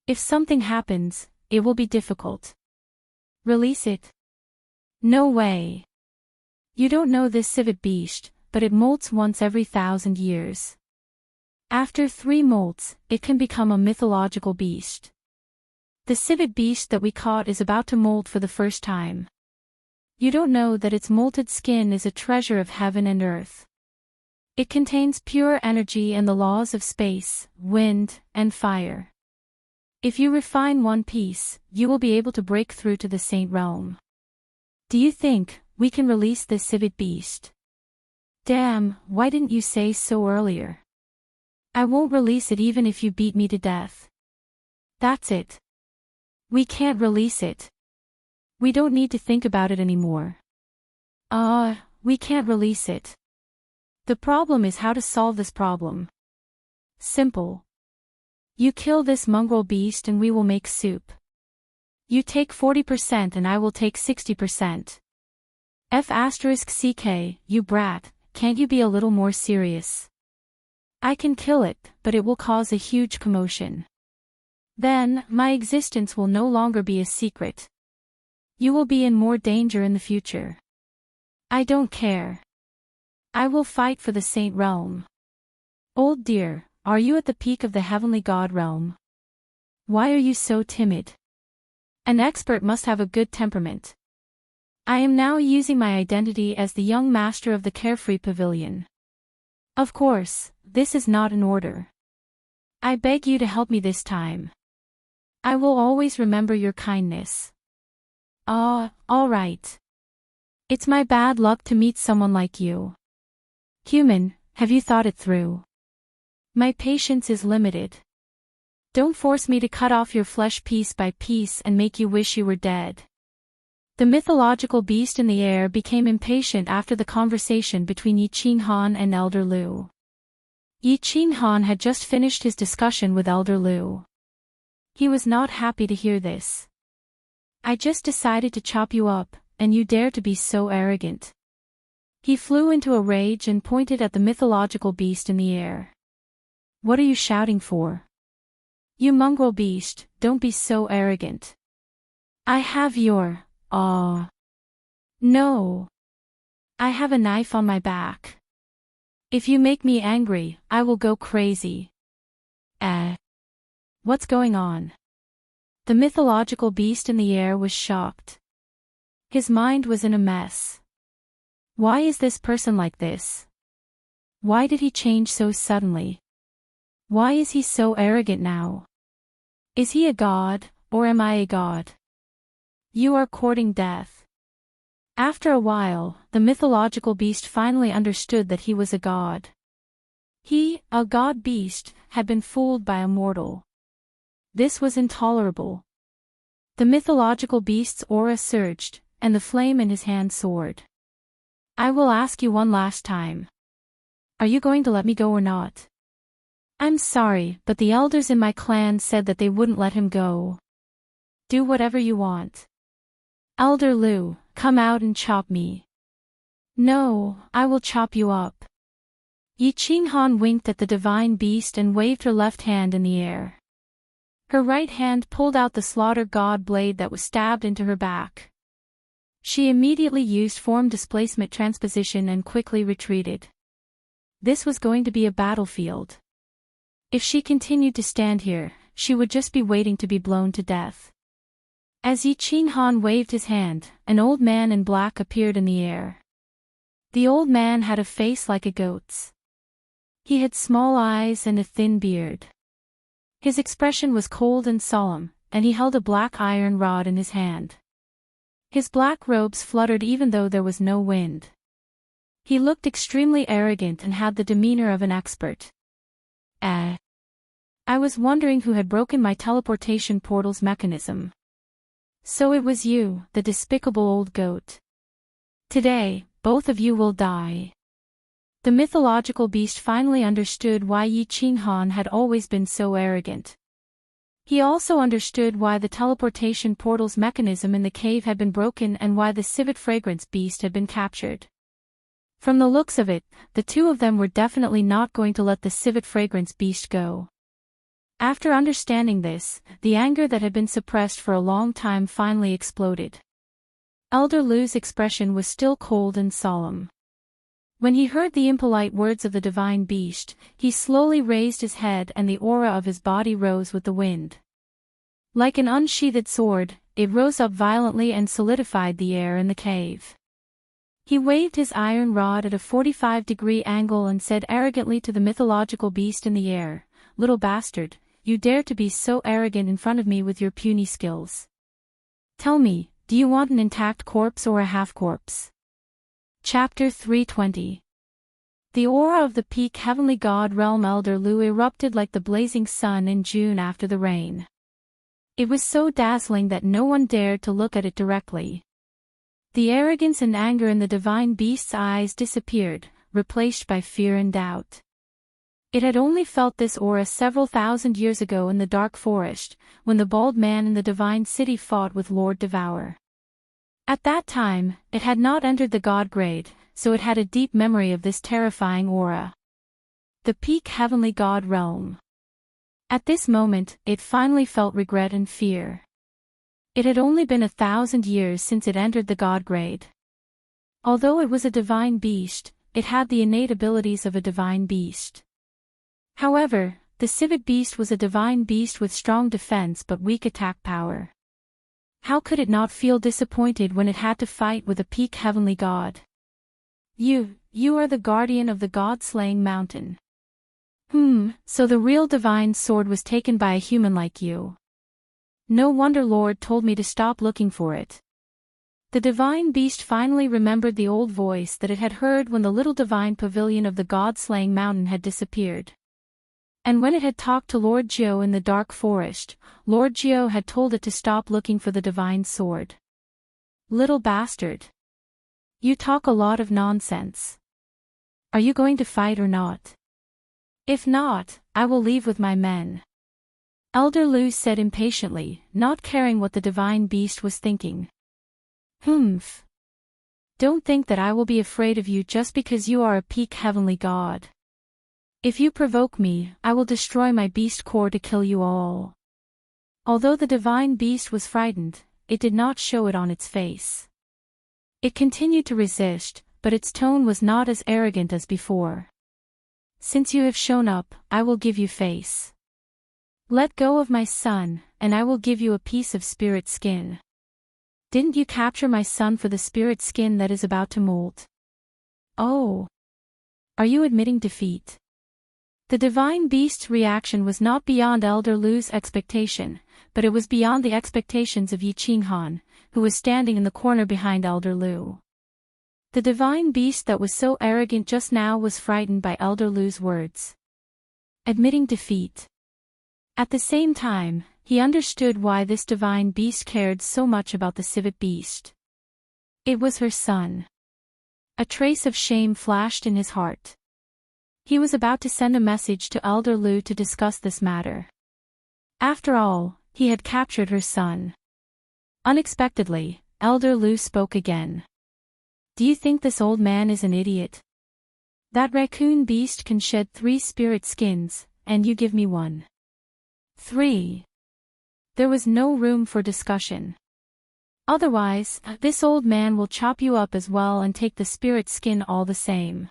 If something happens, it will be difficult. Release it? No way. You don't know this civet beast, but it molts once every 1,000 years. After 3 molts, it can become a mythological beast. The civet beast that we caught is about to molt for the first time. You don't know that its molted skin is a treasure of heaven and earth. It contains pure energy and the laws of space, wind, and fire. If you refine one piece, you will be able to break through to the Saint Realm. Do you think we can release this civet beast? Damn, why didn't you say so earlier? I won't release it even if you beat me to death. That's it. We can't release it. We don't need to think about it anymore. We can't release it. The problem is how to solve this problem. Simple. You kill this mongrel beast and we will make soup. You take 40% and I will take 60%. F***ck, you brat, can't you be a little more serious? I can kill it, but it will cause a huge commotion. Then, my existence will no longer be a secret. You will be in more danger in the future. I don't care. I will fight for the Saint Realm. Old dear, are you at the peak of the heavenly god realm? Why are you so timid? An expert must have a good temperament. I am now using my identity as the young master of the Carefree Pavilion. Of course, this is not an order. I beg you to help me this time. I will always remember your kindness. All right. It's my bad luck to meet someone like you. Human, have you thought it through? My patience is limited. Don't force me to cut off your flesh piece by piece and make you wish you were dead. The mythological beast in the air became impatient after the conversation between Yi Qinghan and Elder Lu. Yi Qinghan had just finished his discussion with Elder Lu. He was not happy to hear this. I just decided to chop you up, and you dare to be so arrogant. He flew into a rage and pointed at the mythological beast in the air. What are you shouting for? You mongrel beast, don't be so arrogant. I have your, No. I have a knife on my back. If you make me angry, I will go crazy. What's going on? The mythological beast in the air was shocked. His mind was in a mess. Why is this person like this? Why did he change so suddenly? Why is he so arrogant now? Is he a god, or am I a god? You are courting death. After a while, the mythological beast finally understood that he was a god. He, a god beast, had been fooled by a mortal. This was intolerable. The mythological beast's aura surged, and the flame in his hand soared. I will ask you one last time. Are you going to let me go or not? I'm sorry, but the elders in my clan said that they wouldn't let him go. Do whatever you want. Elder Lu, come out and chop me. No, I will chop you up. Yi Qinghan winked at the divine beast and waved her left hand in the air. Her right hand pulled out the slaughter god blade that was stabbed into her back. She immediately used form displacement transposition and quickly retreated. This was going to be a battlefield. If she continued to stand here, she would just be waiting to be blown to death. As Yi Qinghan waved his hand, an old man in black appeared in the air. The old man had a face like a goat's. He had small eyes and a thin beard. His expression was cold and solemn, and he held a black iron rod in his hand. His black robes fluttered even though there was no wind. He looked extremely arrogant and had the demeanor of an expert. I was wondering who had broken my teleportation portal's mechanism. So it was you, the despicable old goat. Today, both of you will die. The mythological beast finally understood why Yi Qinghan had always been so arrogant. He also understood why the teleportation portal's mechanism in the cave had been broken and why the civet fragrance beast had been captured. From the looks of it, the two of them were definitely not going to let the civet fragrance beast go. After understanding this, the anger that had been suppressed for a long time finally exploded. Elder Lu's expression was still cold and solemn. When he heard the impolite words of the divine beast, he slowly raised his head and the aura of his body rose with the wind. Like an unsheathed sword, it rose up violently and solidified the air in the cave. He waved his iron rod at a 45-degree angle and said arrogantly to the mythological beast in the air, "Little bastard, you dare to be so arrogant in front of me with your puny skills. Tell me, do you want an intact corpse or a half-corpse?" Chapter 320. The aura of the peak heavenly god realm Elder Lu erupted like the blazing sun in June after the rain. It was so dazzling that no one dared to look at it directly. The arrogance and anger in the divine beast's eyes disappeared, replaced by fear and doubt. It had only felt this aura several thousand years ago in the dark forest, when the bald man in the divine city fought with Lord Devour. At that time, it had not entered the god grade, so it had a deep memory of this terrifying aura. The peak heavenly god realm. At this moment, it finally felt regret and fear. It had only been 1,000 years since it entered the god grade. Although it was a divine beast, it had the innate abilities of a divine beast. However, the civet beast was a divine beast with strong defense but weak attack power. How could it not feel disappointed when it had to fight with a peak heavenly god? You are the guardian of the god-slaying mountain. So the real divine sword was taken by a human like you. No wonder Lord told me to stop looking for it. The divine beast finally remembered the old voice that it had heard when the little divine pavilion of the god-slaying mountain had disappeared. And when it had talked to Lord Jiu in the dark forest, Lord Jiu had told it to stop looking for the divine sword. Little bastard. You talk a lot of nonsense. Are you going to fight or not? If not, I will leave with my men. Elder Lu said impatiently, not caring what the divine beast was thinking. Don't think that I will be afraid of you just because you are a peak heavenly god. If you provoke me, I will destroy my beast core to kill you all. Although the divine beast was frightened, it did not show it on its face. It continued to resist, but its tone was not as arrogant as before. Since you have shown up, I will give you face. Let go of my son, and I will give you a piece of spirit skin. Didn't you capture my son for the spirit skin that is about to molt? Oh. Are you admitting defeat? The divine beast's reaction was not beyond Elder Lu's expectation, but it was beyond the expectations of Yi Qinghan, who was standing in the corner behind Elder Lu. The divine beast that was so arrogant just now was frightened by Elder Lu's words. Admitting defeat. At the same time, he understood why this divine beast cared so much about the civet beast. It was her son. A trace of shame flashed in his heart. He was about to send a message to Elder Lu to discuss this matter. After all, he had captured her son. Unexpectedly, Elder Lu spoke again. Do you think this old man is an idiot? That raccoon beast can shed 3 spirit skins, and you give me 1. 3. There was no room for discussion. Otherwise, this old man will chop you up as well and take the spirit skin all the same.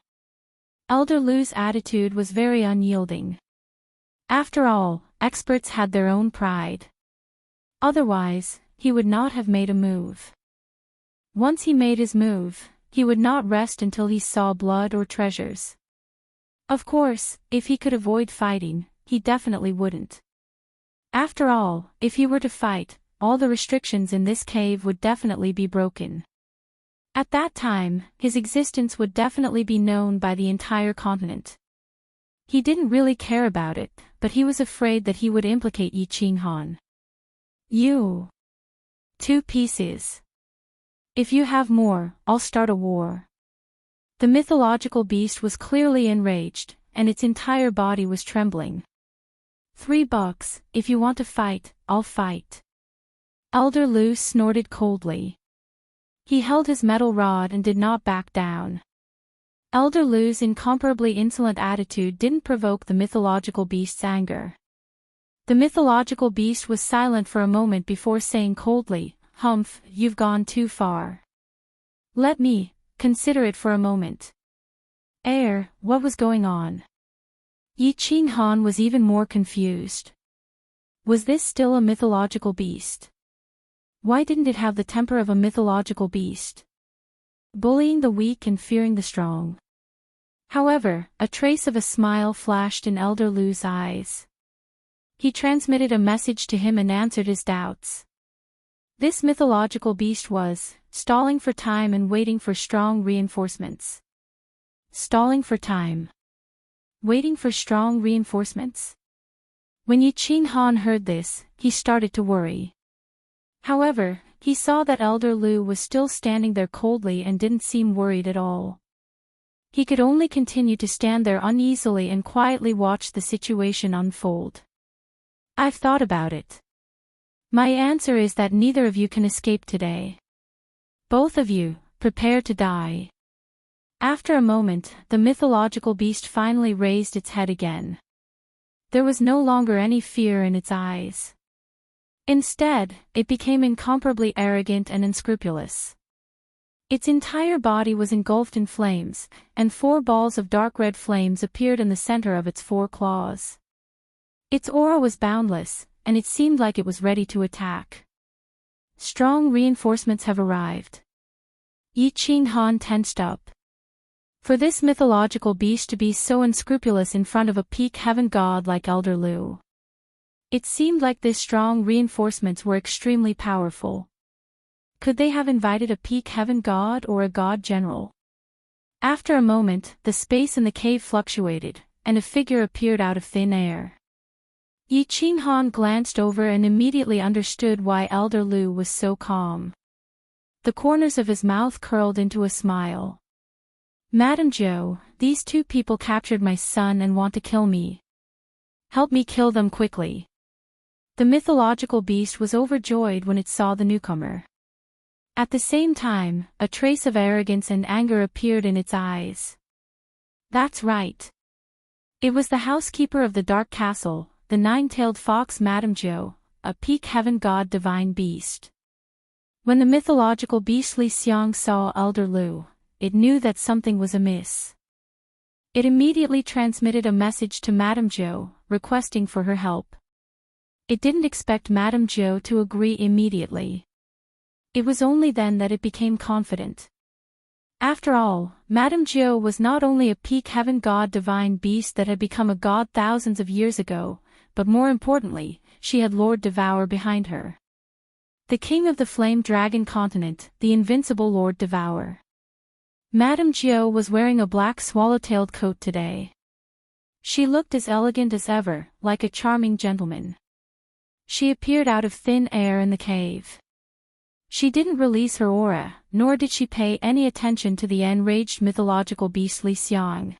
Elder Lu's attitude was very unyielding. After all, experts had their own pride. Otherwise, he would not have made a move. Once he made his move, he would not rest until he saw blood or treasures. Of course, if he could avoid fighting, he definitely wouldn't. After all, if he were to fight, all the restrictions in this cave would definitely be broken. At that time, his existence would definitely be known by the entire continent. He didn't really care about it, but he was afraid that he would implicate Yi Qinghan. You. 2 pieces. If you have more, I'll start a war. The mythological beast was clearly enraged, and its entire body was trembling. $3, if you want to fight, I'll fight. Elder Lu snorted coldly. He held his metal rod and did not back down. Elder Lu's incomparably insolent attitude didn't provoke the mythological beast's anger. The mythological beast was silent for a moment before saying coldly, "Humph, you've gone too far. Let me consider it for a moment." What was going on? Yi Qinghan was even more confused. Was this still a mythological beast? Why didn't it have the temper of a mythological beast? Bullying the weak and fearing the strong. However, a trace of a smile flashed in Elder Lu's eyes. He transmitted a message to him and answered his doubts. This mythological beast was stalling for time and waiting for strong reinforcements. Stalling for time. Waiting for strong reinforcements. When Yi Qinghan heard this, he started to worry. However, he saw that Elder Lu was still standing there coldly and didn't seem worried at all. He could only continue to stand there uneasily and quietly watch the situation unfold. I've thought about it. My answer is that neither of you can escape today. Both of you, prepare to die. After a moment, the mythological beast finally raised its head again. There was no longer any fear in its eyes. Instead, it became incomparably arrogant and unscrupulous. Its entire body was engulfed in flames, and 4 balls of dark red flames appeared in the center of its 4 claws. Its aura was boundless, and it seemed like it was ready to attack. Strong reinforcements have arrived. Yi Qinghan tensed up. For this mythological beast to be so unscrupulous in front of a peak heaven god like Elder Lu. It seemed like these strong reinforcements were extremely powerful. Could they have invited a peak heaven god or a god general? After a moment, the space in the cave fluctuated, and a figure appeared out of thin air. Yi Qinghan glanced over and immediately understood why Elder Lu was so calm. The corners of his mouth curled into a smile. Madam Zhou, these 2 people captured my son and want to kill me. Help me kill them quickly. The mythological beast was overjoyed when it saw the newcomer. At the same time, a trace of arrogance and anger appeared in its eyes. That's right. It was the housekeeper of the Dark Castle, the 9-tailed fox Madam Zhou, a peak heaven god divine beast. When the mythological beast Li Xiang saw Elder Lu, it knew that something was amiss. It immediately transmitted a message to Madam Zhou, requesting for her help. It didn't expect Madam Zhou to agree immediately. It was only then that it became confident. After all, Madam Zhou was not only a peak heaven god divine beast that had become a god thousands of years ago, but more importantly, she had Lord Devour behind her. The king of the Flame Dragon continent, the invincible Lord Devour. Madam Zhou was wearing a black swallow-tailed coat today. She looked as elegant as ever, like a charming gentleman. She appeared out of thin air in the cave. She didn't release her aura, nor did she pay any attention to the enraged mythological beast Li Xiang.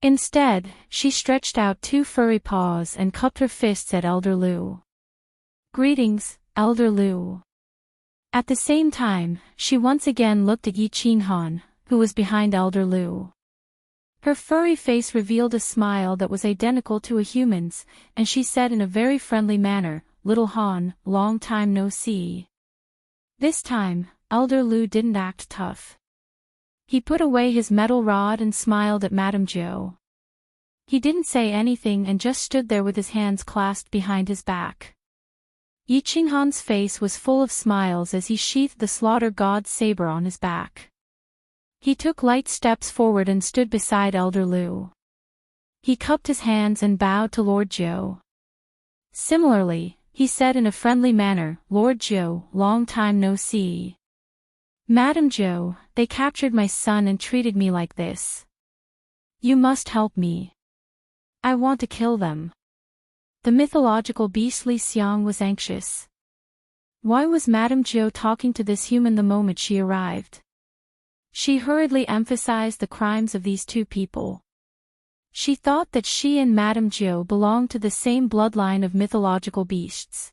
Instead, she stretched out 2 furry paws and cupped her fists at Elder Lu. Greetings, Elder Lu. At the same time, she once again looked at Yi Qinghan, who was behind Elder Lu. Her furry face revealed a smile that was identical to a human's, and she said in a very friendly manner, "Little Han, long time no see." This time, Elder Lu didn't act tough. He put away his metal rod and smiled at Madame Zhou. He didn't say anything and just stood there with his hands clasped behind his back. Yi Qinghan's face was full of smiles as he sheathed the slaughter god's saber on his back. He took light steps forward and stood beside Elder Lu. He cupped his hands and bowed to Lord Zhou. Similarly, he said in a friendly manner, "Lord Zhou, long time no see. Madame Zhou, they captured my son and treated me like this. You must help me. I want to kill them." The mythological beast Li Xiang was anxious. Why was Madame Zhou talking to this human the moment she arrived? She hurriedly emphasized the crimes of these two people. She thought that she and Madame Zhou belonged to the same bloodline of mythological beasts.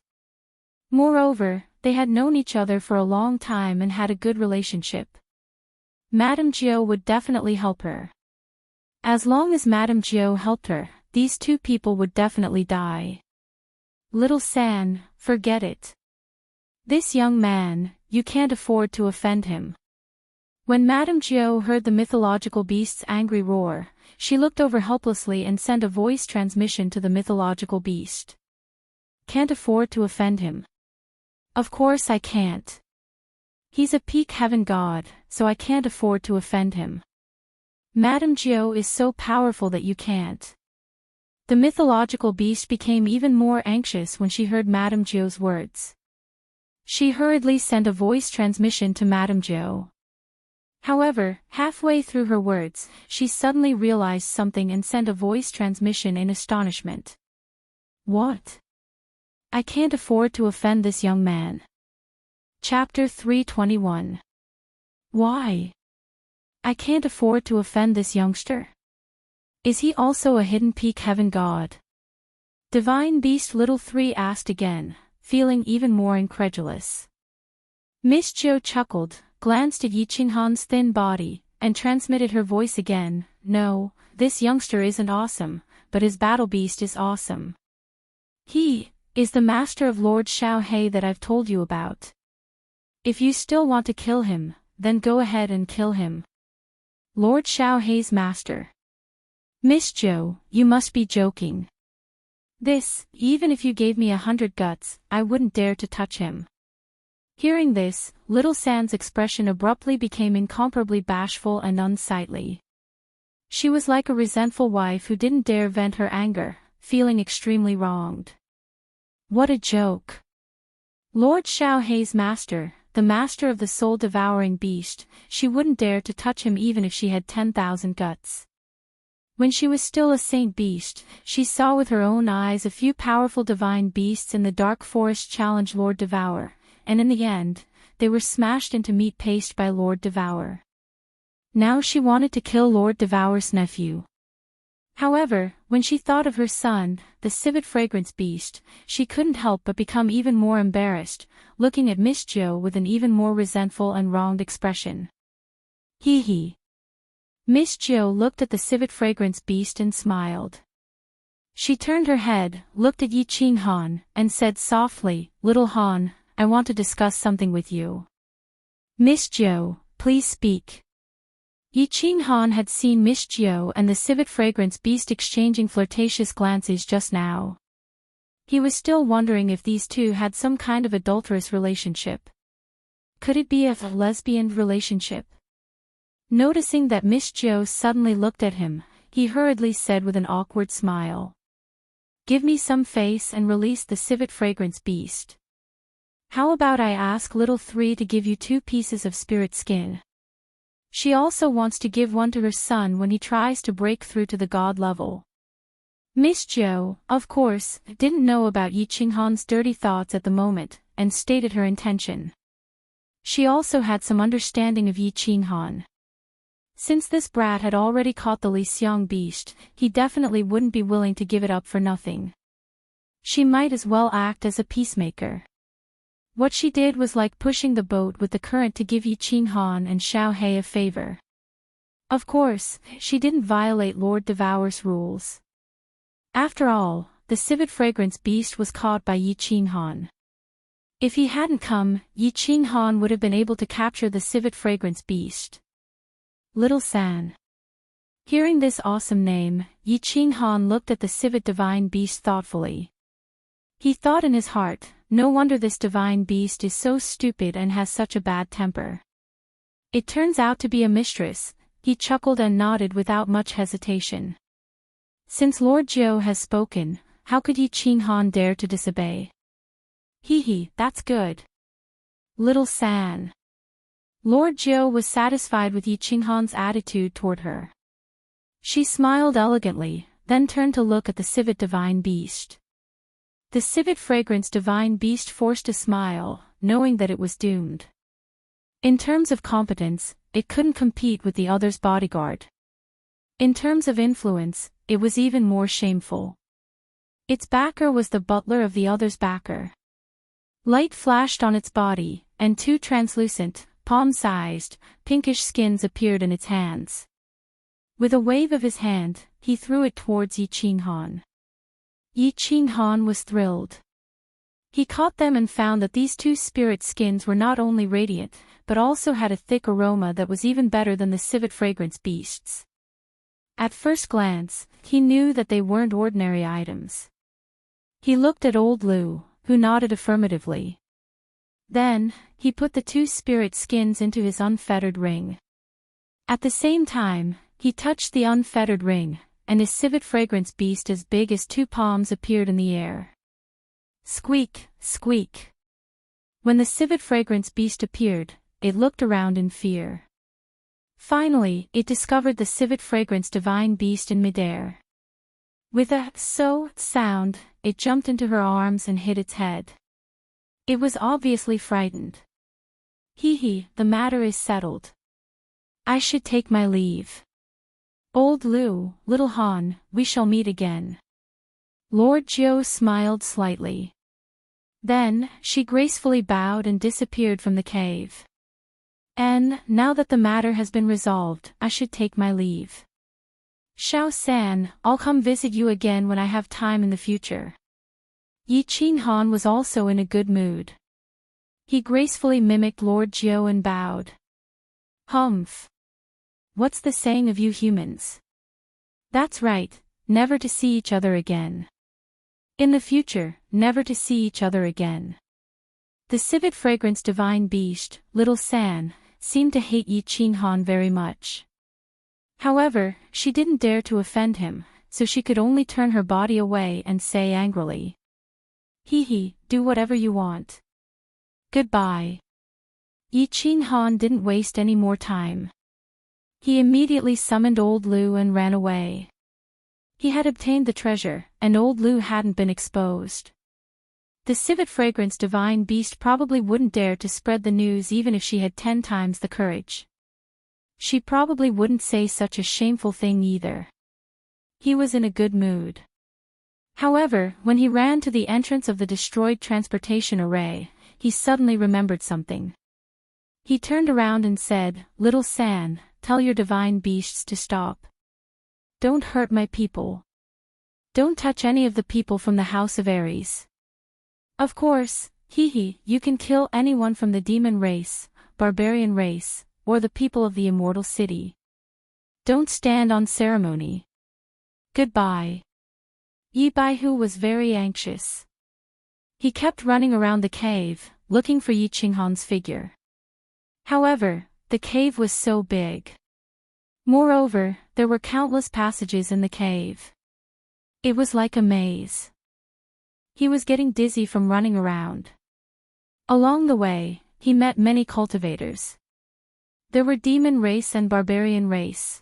Moreover, they had known each other for a long time and had a good relationship. Madame Zhou would definitely help her. As long as Madame Zhou helped her, these two people would definitely die. Little San, forget it. This young man, you can't afford to offend him. When Madame Zhou heard the mythological beast's angry roar, she looked over helplessly and sent a voice transmission to the mythological beast. Can't afford to offend him. Of course I can't. He's a peak heaven god, so I can't afford to offend him. Madame Zhou is so powerful that you can't. The mythological beast became even more anxious when she heard Madame Zhou's words. She hurriedly sent a voice transmission to Madame Zhou. However, halfway through her words, she suddenly realized something and sent a voice transmission in astonishment. What? I can't afford to offend this young man. Chapter 321. Why? I can't afford to offend this youngster. Is he also a hidden peak heaven god? Divine Beast Little 3 asked again, feeling even more incredulous. Miss Zhou chuckled, glanced at Yi Qinghan's thin body, and transmitted her voice again. No, this youngster isn't awesome, but his battle beast is awesome. He is the master of Lord Xiaohei that I've told you about. If you still want to kill him, then go ahead and kill him. Lord Xiaohei's master. Miss Zhou, you must be joking. This, even if you gave me 100 guts, I wouldn't dare to touch him. Hearing this, Little San's expression abruptly became incomparably bashful and unsightly. She was like a resentful wife who didn't dare vent her anger, feeling extremely wronged. What a joke! Lord Xiaohei's master, the master of the soul-devouring beast, she wouldn't dare to touch him even if she had 10,000 guts. When she was still a saint beast, she saw with her own eyes a few powerful divine beasts in the dark forest challenge Lord Devour, and in the end, they were smashed into meat paste by Lord Devour. Now she wanted to kill Lord Devour's nephew. However, when she thought of her son, the civet fragrance beast, she couldn't help but become even more embarrassed, looking at Miss Zhou with an even more resentful and wronged expression. Hee hee. Miss Zhou looked at the civet fragrance beast and smiled. She turned her head, looked at Yi Qinghan, and said softly, "Little Han, I want to discuss something with you." Miss Zhou, please speak. Yi Qinghan had seen Miss Zhou and the civet fragrance beast exchanging flirtatious glances just now. He was still wondering if these two had some kind of adulterous relationship. Could it be a lesbian relationship? Noticing that Miss Zhou suddenly looked at him, he hurriedly said with an awkward smile. Give me some face and release the civet fragrance beast. How about I ask Little 3 to give you 2 pieces of spirit skin? She also wants to give one to her son when he tries to break through to the god level. Miss Zhou, of course, didn't know about Yi Qinghan's dirty thoughts at the moment, and stated her intention. She also had some understanding of Yi Qinghan. Since this brat had already caught the Li Xiang beast, he definitely wouldn't be willing to give it up for nothing. She might as well act as a peacemaker. What she did was like pushing the boat with the current to give Yi Qinghan and Xiao He a favor. Of course, she didn't violate Lord Devour's rules. After all, the civet fragrance beast was caught by Yi Qinghan. If he hadn't come, Yi Qinghan would have been able to capture the civet fragrance beast. Little San. Hearing this awesome name, Yi Qinghan looked at the civet divine beast thoughtfully. He thought in his heart, no wonder this divine beast is so stupid and has such a bad temper. It turns out to be a mistress, he chuckled and nodded without much hesitation. Since Lord Jiu has spoken, how could Yi Qinghan dare to disobey? Hee, that's good. Little San. Lord Jiu was satisfied with Yi Qinghan's attitude toward her. She smiled elegantly, then turned to look at the civet divine beast. The civet fragrance divine beast forced a smile, knowing that it was doomed. In terms of competence, it couldn't compete with the other's bodyguard. In terms of influence, it was even more shameful. Its backer was the butler of the other's backer. Light flashed on its body, and two translucent, palm-sized, pinkish skins appeared in its hands. With a wave of his hand, he threw it towards Yi Qinghan. Yi Qinghan was thrilled. He caught them and found that these two spirit skins were not only radiant, but also had a thick aroma that was even better than the civet fragrance beasts. At first glance, he knew that they weren't ordinary items. He looked at old Lu, who nodded affirmatively. Then, he put the two spirit skins into his unfettered ring. At the same time, he touched the unfettered ring, and his civet fragrance beast as big as two palms appeared in the air. Squeak, squeak. When the civet fragrance beast appeared, it looked around in fear. Finally, it discovered the civet fragrance divine beast in midair. With a so sound, it jumped into her arms and hit its head. It was obviously frightened. Hee, the matter is settled. I should take my leave. Old Lu, little Han, we shall meet again. Lord Jiu smiled slightly. Then, she gracefully bowed and disappeared from the cave. And, now that the matter has been resolved, I should take my leave. Xiao San, I'll come visit you again when I have time in the future. Yi Qinghan was also in a good mood. He gracefully mimicked Lord Jiu and bowed. Humph. What's the saying of you humans? That's right, never to see each other again. In the future, never to see each other again. The civet fragrance divine beast, Little San, seemed to hate Yi Qinghan very much. However, she didn't dare to offend him, so she could only turn her body away and say angrily. Hee, do whatever you want. Goodbye. Yi Qinghan didn't waste any more time. He immediately summoned old Lu and ran away. He had obtained the treasure, and old Lu hadn't been exposed. The civet fragrance divine beast probably wouldn't dare to spread the news even if she had 10 times the courage. She probably wouldn't say such a shameful thing either. He was in a good mood. However, when he ran to the entrance of the destroyed transportation array, he suddenly remembered something. He turned around and said, Little San, tell your divine beasts to stop. Don't hurt my people. Don't touch any of the people from the House of Ares. Of course, you can kill anyone from the demon race, barbarian race, or the people of the immortal city. Don't stand on ceremony. Goodbye. Yi Baihu was very anxious. He kept running around the cave, looking for Yi Qinghan's figure. However, the cave was so big. Moreover, there were countless passages in the cave. It was like a maze. He was getting dizzy from running around. Along the way, he met many cultivators. There were demon race and barbarian race.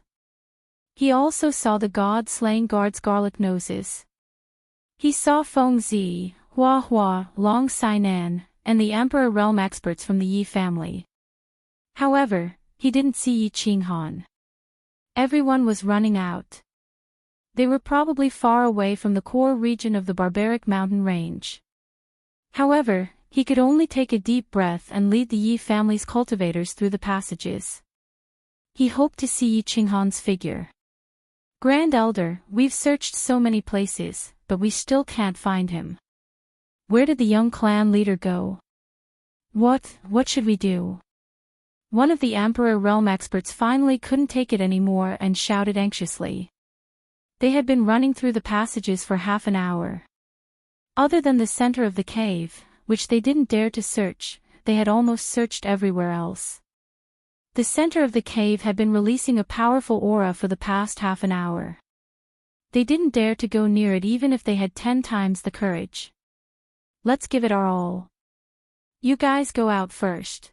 He also saw the god-slaying guards' garlic noses. He saw Feng Zi, Hua Hua, Long Sainan, and the Emperor realm experts from the Yi family. However, he didn't see Yi Qinghan. Everyone was running out. They were probably far away from the core region of the barbaric mountain range. However, He could only take a deep breath and lead the Yi family's cultivators through the passages. He hoped to see Yi Qinghan's figure. "Grand Elder, we've searched so many places, but we still can't find him. Where did the young clan leader go? What should we do?" One of the Emperor realm experts finally couldn't take it anymore and shouted anxiously. They had been running through the passages for half an hour. Other than the center of the cave, which they didn't dare to search, they had almost searched everywhere else. The center of the cave had been releasing a powerful aura for the past half an hour. They didn't dare to go near it even if they had 10 times the courage. "Let's give it our all. You guys go out first.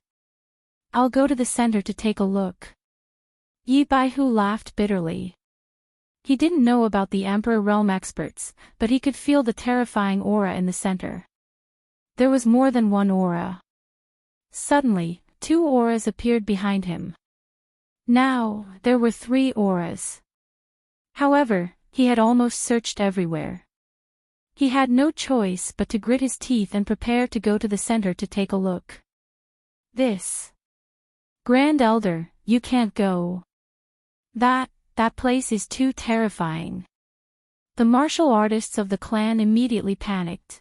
I'll go to the center to take a look." Yi Baihu laughed bitterly. He didn't know about the Emperor realm experts, but he could feel the terrifying aura in the center. There was more than one aura. Suddenly, 2 auras appeared behind him. Now, there were 3 auras. However, he had almost searched everywhere. He had no choice but to grit his teeth and prepare to go to the center to take a look. "This. Grand Elder, you can't go. That place is too terrifying." The martial artists of the clan immediately panicked.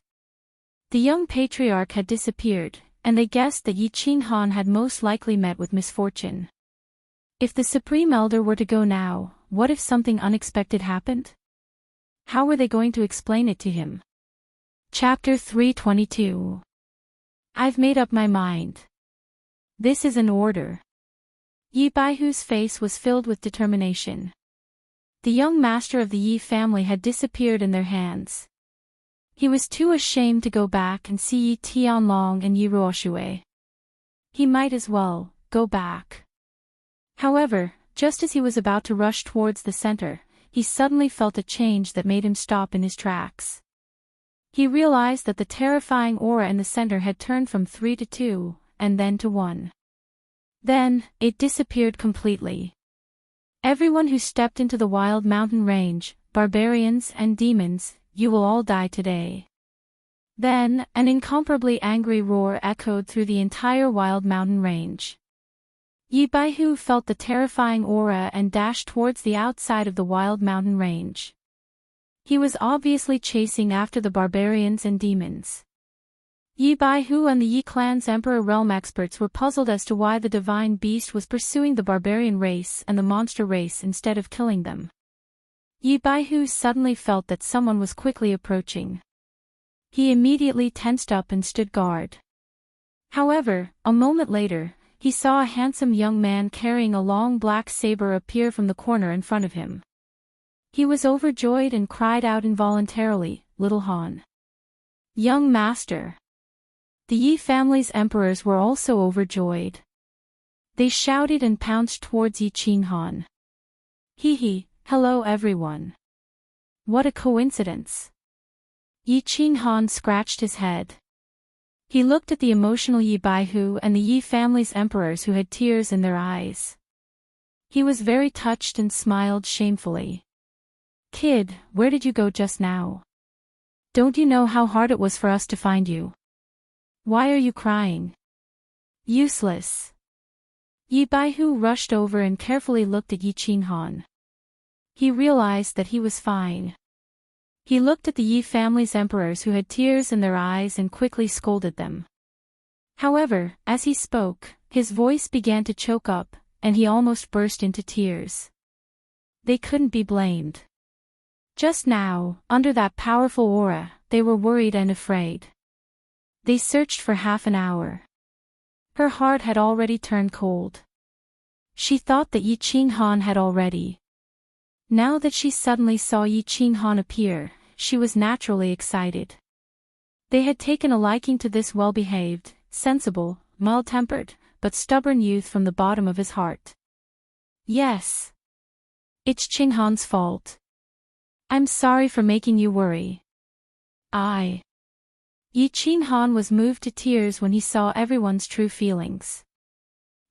The young patriarch had disappeared, and they guessed that Yi Qinghan had most likely met with misfortune. If the Supreme Elder were to go now, what if something unexpected happened? How were they going to explain it to him? Chapter 322. "I've made up my mind. This is an order." Yi Baihu's face was filled with determination. The young master of the Yi family had disappeared in their hands. He was too ashamed to go back and see Yi Tianlong and Yi Ruoxue. He might as well go back. However, just as he was about to rush towards the center, he suddenly felt a change that made him stop in his tracks. He realized that the terrifying aura in the center had turned from 3 to 2, and then to 1. Then, it disappeared completely. "Everyone who stepped into the wild mountain range, barbarians and demons, you will all die today." Then, an incomparably angry roar echoed through the entire wild mountain range. Yi Baihu felt the terrifying aura and dashed towards the outside of the wild mountain range. He was obviously chasing after the barbarians and demons. Yi Baihu and the Yi clan's Emperor realm experts were puzzled as to why the divine beast was pursuing the barbarian race and the monster race instead of killing them. Yi Baihu suddenly felt that someone was quickly approaching. He immediately tensed up and stood guard. However, a moment later, he saw a handsome young man carrying a long black saber appear from the corner in front of him. He was overjoyed and cried out involuntarily, "Little Han." "Young master." The Yi family's emperors were also overjoyed. They shouted and pounced towards Yi Qinghan. "Hee, hello everyone. What a coincidence." Yi Qinghan scratched his head. He looked at the emotional Yi Baihu and the Yi family's emperors who had tears in their eyes. He was very touched and smiled shamefully. "Kid, where did you go just now? Don't you know how hard it was for us to find you? Why are you crying? Useless." Yi Baihu rushed over and carefully looked at Yi Qinghan. He realized that he was fine. He looked at the Yi family's emperors who had tears in their eyes and quickly scolded them. However, as he spoke, his voice began to choke up, and he almost burst into tears. They couldn't be blamed. Just now, under that powerful aura, they were worried and afraid. They searched for half an hour. Her heart had already turned cold. She thought that Yi Qinghan had already. Now that she suddenly saw Yi Qinghan appear, she was naturally excited. They had taken a liking to this well-behaved, sensible, mild-tempered, but stubborn youth from the bottom of his heart. "Yes. It's Qinghan's fault. I'm sorry for making you worry." Yi Qinghan was moved to tears when he saw everyone's true feelings.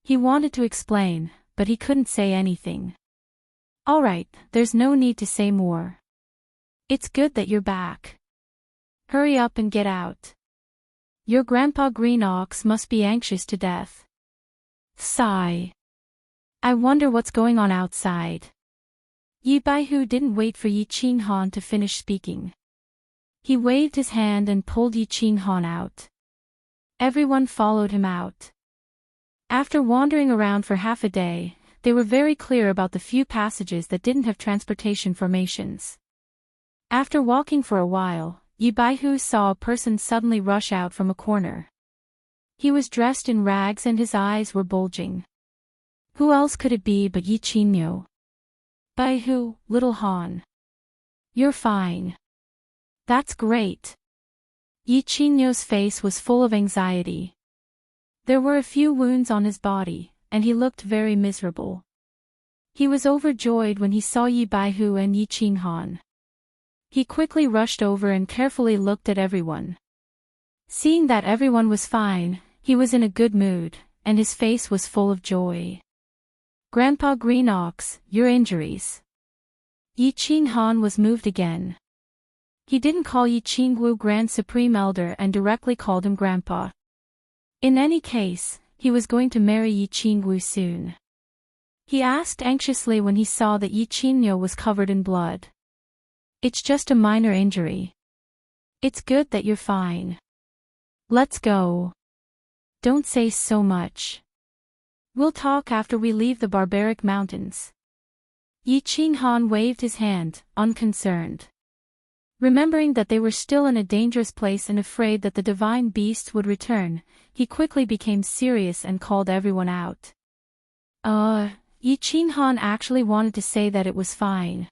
He wanted to explain, but he couldn't say anything. "All right, there's no need to say more. It's good that you're back. Hurry up and get out. Your Grandpa Green Ox must be anxious to death. Sigh. I wonder what's going on outside. Yi Baihu didn't wait for Yi Qing Han to finish speaking. He waved his hand and pulled Yi Qing Han out. Everyone followed him out. After wandering around for half a day, they were very clear about the few passages that didn't have transportation formations. After walking for a while, Yi Baihu saw a person suddenly rush out from a corner. He was dressed in rags and his eyes were bulging. Who else could it be but Yi Qingyo? Baihu, little Han. You're fine. That's great. Yi Qingyo's face was full of anxiety. There were a few wounds on his body, and he looked very miserable. He was overjoyed when he saw Yi Baihu and Yi Qing Han. He quickly rushed over and carefully looked at everyone. Seeing that everyone was fine, he was in a good mood, and his face was full of joy. Grandpa Green Ox, your injuries. Yi Qing Han was moved again. He didn't call Yi Qingwu Grand Supreme Elder and directly called him Grandpa. In any case, he was going to marry Yi Qingwu soon. He asked anxiously when he saw that Yi Qingyo was covered in blood. It's just a minor injury. It's good that you're fine. Let's go. Don't say so much. We'll talk after we leave the barbaric mountains. Yi Qing Han waved his hand, unconcerned. Remembering that they were still in a dangerous place and afraid that the divine beasts would return, he quickly became serious and called everyone out. Yi Qing Han actually wanted to say that it was fine.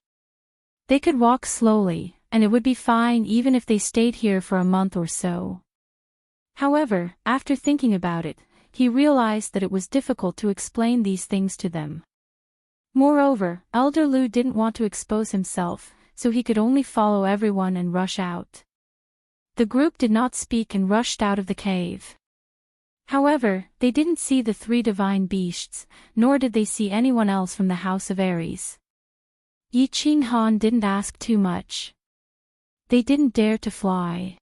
They could walk slowly, and it would be fine even if they stayed here for a month or so. However, after thinking about it, he realized that it was difficult to explain these things to them. Moreover, Elder Lu didn't want to expose himself, so he could only follow everyone and rush out. The group did not speak and rushed out of the cave. However, they didn't see the three divine beasts, nor did they see anyone else from the House of Aries. Yi Qing Han didn't ask too much. They didn't dare to fly.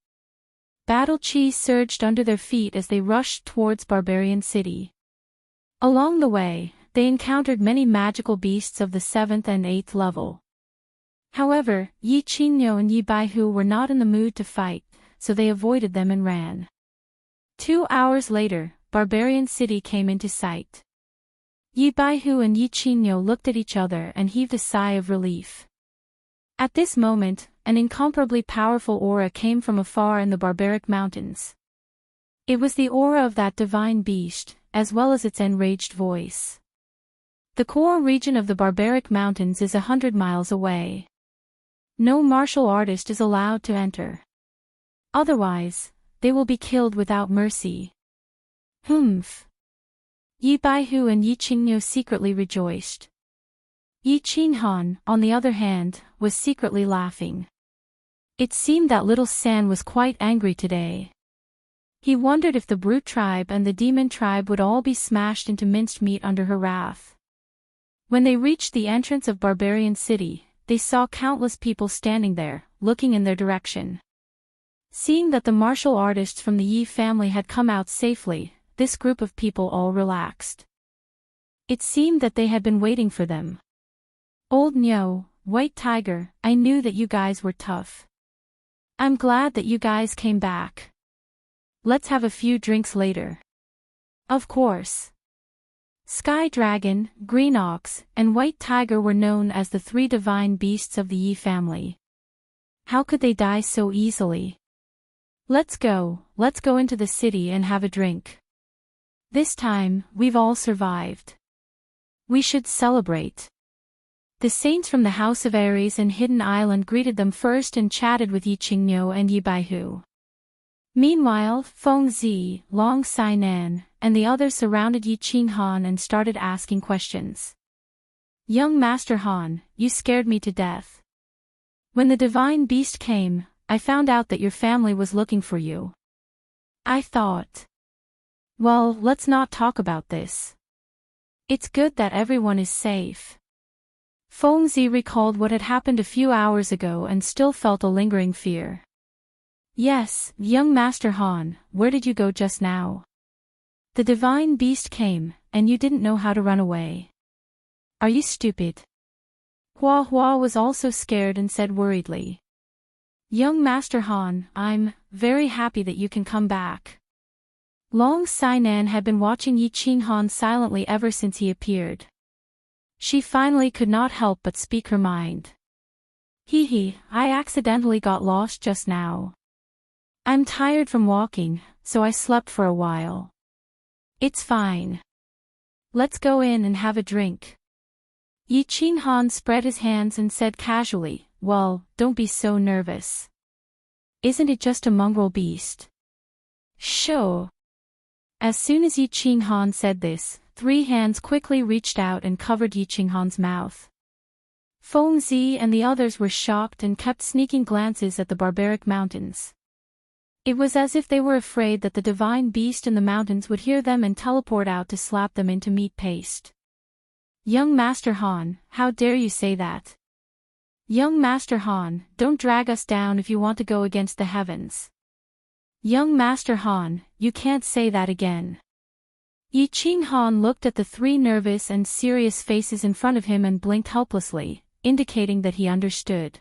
Battle chi surged under their feet as they rushed towards Barbarian City. Along the way, they encountered many magical beasts of the 7th and 8th level. However, Yi Qingyo and Yi Baihu were not in the mood to fight, so they avoided them and ran. 2 hours later, Barbarian City came into sight. Yi Baihu and Yi Qingyo looked at each other and heaved a sigh of relief. At this moment, an incomparably powerful aura came from afar in the barbaric mountains. It was the aura of that divine beast, as well as its enraged voice. The core region of the barbaric mountains is 100 miles away. No martial artist is allowed to enter. Otherwise, they will be killed without mercy. Humph. Yi Baihu and Yi Qingyo secretly rejoiced. Yi Qing Han, on the other hand, was secretly laughing. It seemed that little San was quite angry today. He wondered if the brute tribe and the demon tribe would all be smashed into minced meat under her wrath. When they reached the entrance of Barbarian City, they saw countless people standing there, looking in their direction. Seeing that the martial artists from the Yi family had come out safely, this group of people all relaxed. It seemed that they had been waiting for them. Old Nyo, White Tiger, I knew that you guys were tough. I'm glad that you guys came back. Let's have a few drinks later. Of course. Sky Dragon, Green Ox, and White Tiger were known as the three divine beasts of the Yi family. How could they die so easily? Let's go into the city and have a drink. This time, we've all survived. We should celebrate. The saints from the House of Aries and Hidden Island greeted them first and chatted with Yi Qingyo and Yi Baihu. Meanwhile, Feng Zi, Long Sainan, and the others surrounded Yi Qing Han and started asking questions. Young Master Han, you scared me to death. When the divine beast came, I found out that your family was looking for you. I thought. Well, let's not talk about this. It's good that everyone is safe. Feng Zi recalled what had happened a few hours ago and still felt a lingering fear. Yes, young Master Han, where did you go just now? The divine beast came, and you didn't know how to run away. Are you stupid? Hua Hua was also scared and said worriedly. Young Master Han, I'm very happy that you can come back. Long Sainan had been watching Yi Qing Han silently ever since he appeared. She finally could not help but speak her mind. Hee, I accidentally got lost just now. I'm tired from walking, so I slept for a while. It's fine. Let's go in and have a drink. Yi Qing Han spread his hands and said casually, well, don't be so nervous. Isn't it just a mongrel beast? Sure. As soon as Yi Qing Han said this, 3 hands quickly reached out and covered Yi Qing Han's mouth. Feng Zi and the others were shocked and kept sneaking glances at the barbaric mountains. It was as if they were afraid that the divine beast in the mountains would hear them and teleport out to slap them into meat paste. Young Master Han, how dare you say that? Young Master Han, don't drag us down if you want to go against the heavens. Young Master Han, you can't say that again. Yi Qing Han looked at the 3 nervous and serious faces in front of him and blinked helplessly, indicating that he understood.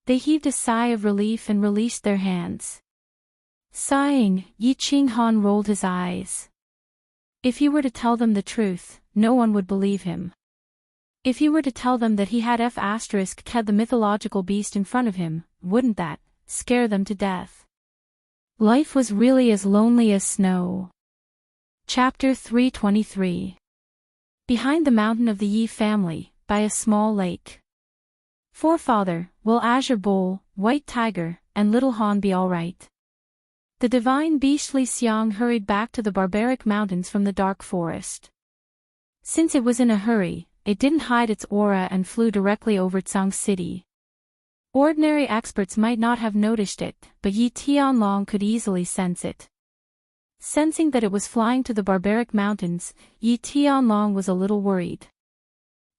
They heaved a sigh of relief and released their hands. Sighing, Yi Qing Han rolled his eyes. If he were to tell them the truth, no one would believe him. If he were to tell them that he had F***ed the mythological beast in front of him, wouldn't that scare them to death? Life was really as lonely as snow. Chapter 323. Behind the mountain of the Yi family, by a small lake. Forefather, will Azure Bull, White Tiger, and Little Han be all right? The divine beast Li Xiang hurried back to the barbaric mountains from the dark forest. Since it was in a hurry, it didn't hide its aura and flew directly over Tsang City. Ordinary experts might not have noticed it, but Yi Tianlong could easily sense it. Sensing that it was flying to the barbaric mountains, Yi Tianlong was a little worried.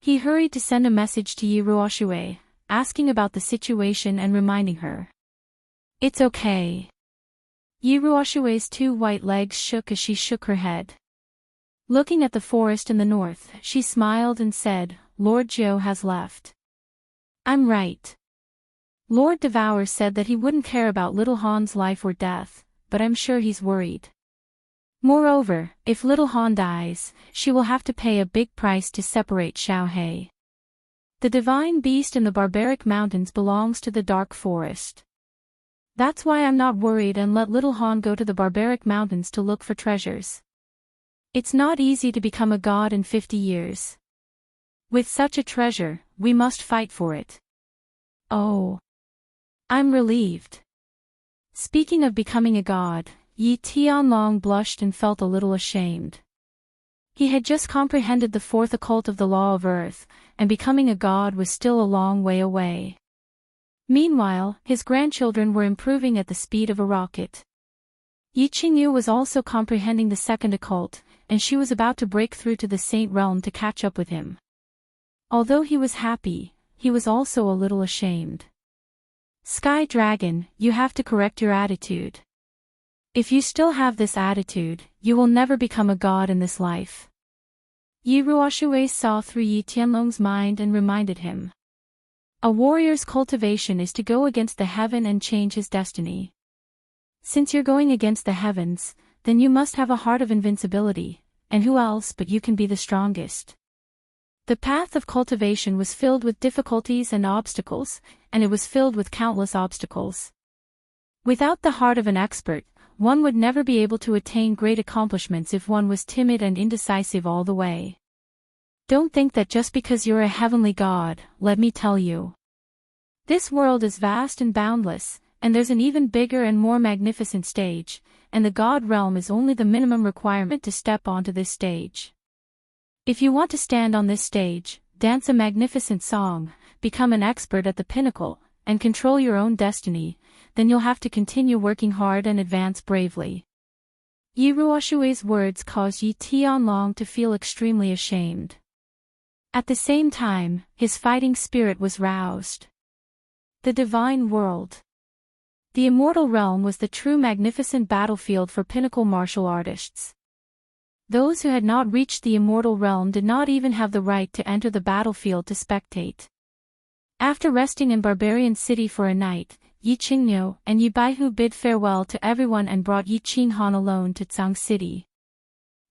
He hurried to send a message to Yi Ruoshui, asking about the situation and reminding her. It's okay. Yi Ruoshui's 2 white legs shook as she shook her head. Looking at the forest in the north, she smiled and said, Lord Jiu has left. I'm right. Lord Devour said that he wouldn't care about Little Han's life or death, but I'm sure he's worried. Moreover, if Little Han dies, she will have to pay a big price to separate Xiaohei. The divine beast in the barbaric mountains belongs to the dark forest. That's why I'm not worried and let Little Han go to the barbaric mountains to look for treasures. It's not easy to become a god in 50 years. With such a treasure, we must fight for it. Oh. I'm relieved. Speaking of becoming a god, Yi Tianlong blushed and felt a little ashamed. He had just comprehended the 4th occult of the law of earth, and becoming a god was still a long way away. Meanwhile, his grandchildren were improving at the speed of a rocket. Yi Qingyu was also comprehending the 2nd occult, and she was about to break through to the Saint Realm to catch up with him. Although he was happy, he was also a little ashamed. Sky Dragon, you have to correct your attitude. If you still have this attitude, you will never become a god in this life. Yi Ruoshui saw through Yi Tianlong's mind and reminded him. A warrior's cultivation is to go against the heaven and change his destiny. Since you're going against the heavens, then you must have a heart of invincibility, and who else but you can be the strongest? The path of cultivation was filled with difficulties and obstacles, and it was filled with countless obstacles. Without the heart of an expert, one would never be able to attain great accomplishments if one was timid and indecisive all the way. Don't think that just because you're a heavenly god, let me tell you. This world is vast and boundless, and there's an even bigger and more magnificent stage, and the god realm is only the minimum requirement to step onto this stage. If you want to stand on this stage, dance a magnificent song, become an expert at the pinnacle, and control your own destiny, then you'll have to continue working hard and advance bravely. Yi Ruoshui's words caused Yi Tianlong to feel extremely ashamed. At the same time, his fighting spirit was roused. The divine world. The immortal realm was the true magnificent battlefield for pinnacle martial artists. Those who had not reached the immortal realm did not even have the right to enter the battlefield to spectate. After resting in Barbarian City for a night, Yi Qingniu and Yi Baihu bid farewell to everyone and brought Yi Qinghan alone to Tsang City.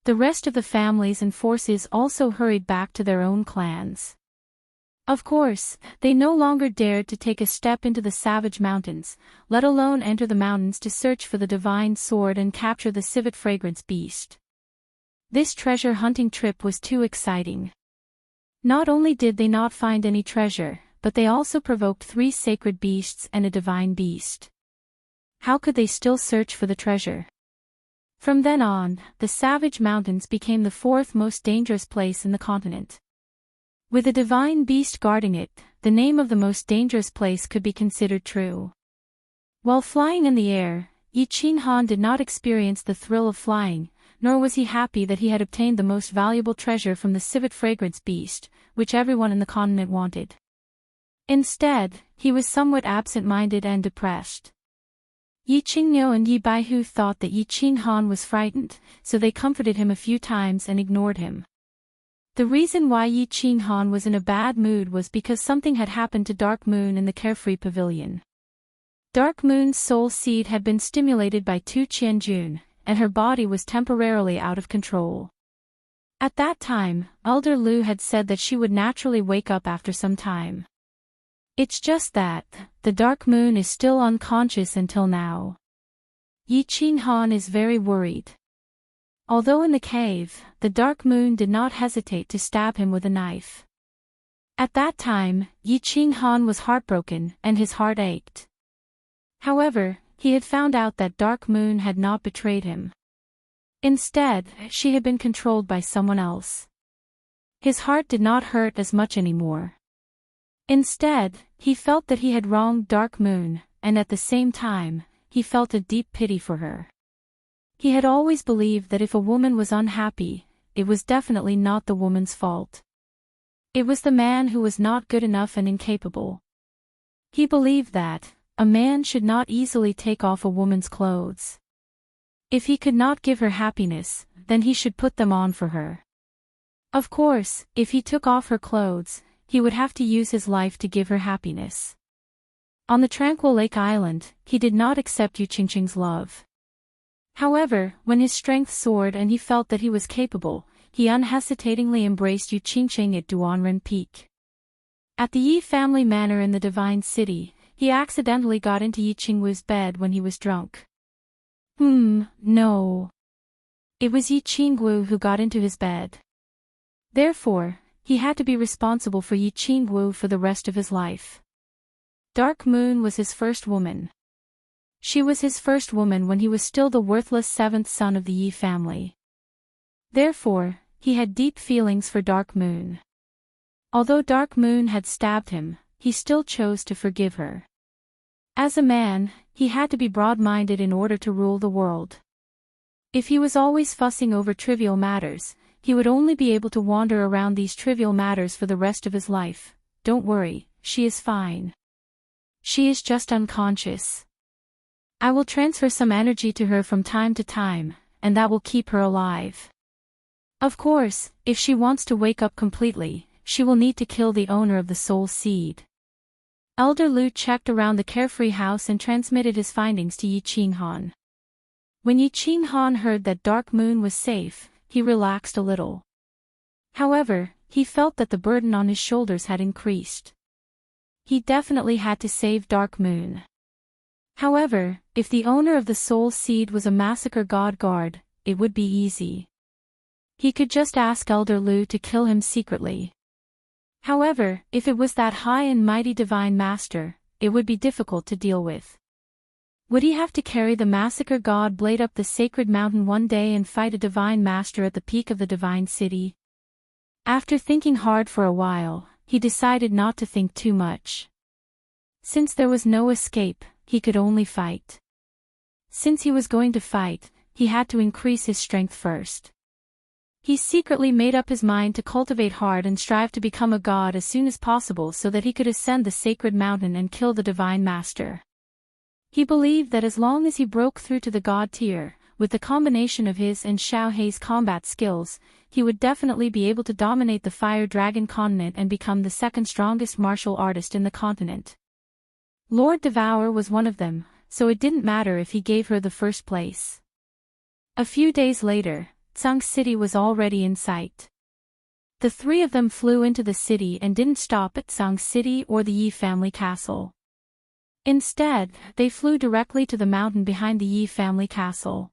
The rest of the families and forces also hurried back to their own clans. Of course, they no longer dared to take a step into the savage mountains, let alone enter the mountains to search for the divine sword and capture the civet fragrance beast. This treasure hunting trip was too exciting. Not only did they not find any treasure, but they also provoked 3 sacred beasts and a divine beast. How could they still search for the treasure? From then on, the savage mountains became the 4th most dangerous place in the continent. With a divine beast guarding it, the name of the most dangerous place could be considered true. While flying in the air, Yi Qinghan did not experience the thrill of flying, nor was he happy that he had obtained the most valuable treasure from the civet fragrance beast, which everyone in the continent wanted. Instead, he was somewhat absent-minded and depressed. Yi Qingniu and Yi Baihu thought that Yi Qinghan was frightened, so they comforted him a few times and ignored him. The reason why Yi Qinghan was in a bad mood was because something had happened to Dark Moon in the Carefree Pavilion. Dark Moon's soul seed had been stimulated by Tu Qianjun, and her body was temporarily out of control. At that time, Elder Lu had said that she would naturally wake up after some time. It's just that, the Dark Moon is still unconscious until now. Yi Qinghan is very worried. Although in the cave, the Dark Moon did not hesitate to stab him with a knife. At that time, Yi Qinghan was heartbroken and his heart ached. However, he had found out that Dark Moon had not betrayed him. Instead, she had been controlled by someone else. His heart did not hurt as much anymore. Instead, he felt that he had wronged Dark Moon, and at the same time, he felt a deep pity for her. He had always believed that if a woman was unhappy, it was definitely not the woman's fault. It was the man who was not good enough and incapable. He believed that a man should not easily take off a woman's clothes. If he could not give her happiness, then he should put them on for her. Of course, if he took off her clothes, he would have to use his life to give her happiness. On the tranquil lake island, he did not accept Yu Qingqing's love. However, when his strength soared and he felt that he was capable, he unhesitatingly embraced Yu Qingqing at Duanren Peak. At the Yi family manor in the Divine City, he accidentally got into Yi Qingwu's bed when he was drunk. No. It was Yi Qingwu who got into his bed. Therefore, he had to be responsible for Yi Qingwu for the rest of his life. Dark Moon was his first woman. She was his first woman when he was still the worthless 7th son of the Yi family. Therefore, he had deep feelings for Dark Moon. Although Dark Moon had stabbed him, he still chose to forgive her. As a man, he had to be broad-minded in order to rule the world. If he was always fussing over trivial matters, he would only be able to wander around these trivial matters for the rest of his life. Don't worry, she is fine. She is just unconscious. I will transfer some energy to her from time to time, and that will keep her alive. Of course, if she wants to wake up completely, she will need to kill the owner of the soul seed. Elder Lu checked around the carefree house and transmitted his findings to Yi Qinghan. When Yi Qinghan heard that Dark Moon was safe, he relaxed a little. However, he felt that the burden on his shoulders had increased. He definitely had to save Dark Moon. However, if the owner of the soul seed was a massacre god guard, it would be easy. He could just ask Elder Lu to kill him secretly. However, if it was that high and mighty divine master, it would be difficult to deal with. Would he have to carry the massacre god blade up the sacred mountain one day and fight a divine master at the peak of the divine city? After thinking hard for a while, he decided not to think too much. Since there was no escape, he could only fight. Since he was going to fight, he had to increase his strength first. He secretly made up his mind to cultivate hard and strive to become a god as soon as possible so that he could ascend the sacred mountain and kill the divine master. He believed that as long as he broke through to the god tier, with the combination of his and Xiao Hei's combat skills, he would definitely be able to dominate the Fire Dragon continent and become the second strongest martial artist in the continent. Lord Devour was one of them, so it didn't matter if he gave her the first place. A few days later, Tsang City was already in sight. The three of them flew into the city and didn't stop at Tsang City or the Yi family castle. Instead, they flew directly to the mountain behind the Yi family castle.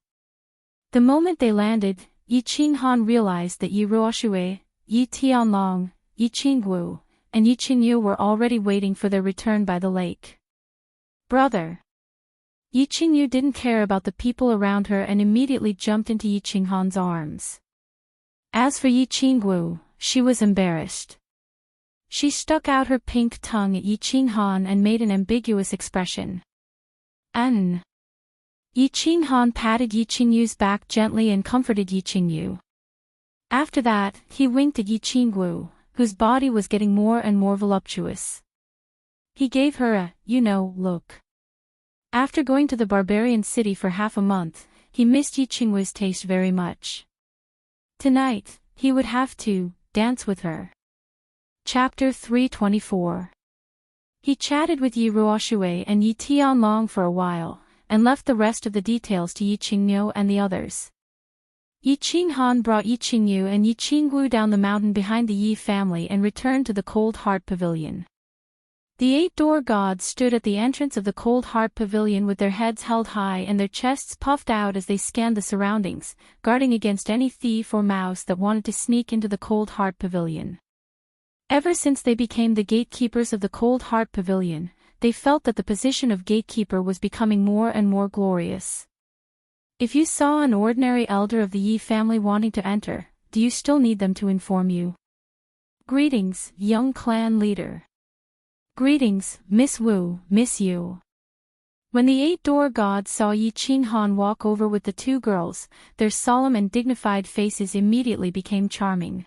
The moment they landed, Yi Qinghan realized that Yi Ruoxue, Yi Tianlong, Yi Qingwu, and Yi Qingyu were already waiting for their return by the lake. Brother! Yi Qingyu didn't care about the people around her and immediately jumped into Yi Qinghan's arms. As for Yi Qingwu, she was embarrassed. She stuck out her pink tongue at Yi Qinghan and made an ambiguous expression. Yi Qinghan patted Yi Qingyu's back gently and comforted Yi Qingyu. After that, he winked at Yi Qingwu, whose body was getting more and more voluptuous. He gave her a, look. After going to the barbarian city for half a month, he missed Yi Qingwu's taste very much. Tonight, he would have to dance with her. Chapter 324. He chatted with Yi Ruoxue and Yi Tianlong for a while, and left the rest of the details to Yi Qingyu and the others. Yi Qinghan brought Yi Qingyu and Yi Qingwu down the mountain behind the Yi family and returned to the Cold Heart Pavilion. The 8 door gods stood at the entrance of the Cold Heart Pavilion with their heads held high and their chests puffed out as they scanned the surroundings, guarding against any thief or mouse that wanted to sneak into the Cold Heart Pavilion. Ever since they became the gatekeepers of the Cold Heart Pavilion, they felt that the position of gatekeeper was becoming more and more glorious. If you saw an ordinary elder of the Yi family wanting to enter, do you still need them to inform you? Greetings, young clan leader. Greetings, Miss Wu, Miss Yu. When the 8 door gods saw Yi Qinghan walk over with the 2 girls, their solemn and dignified faces immediately became charming.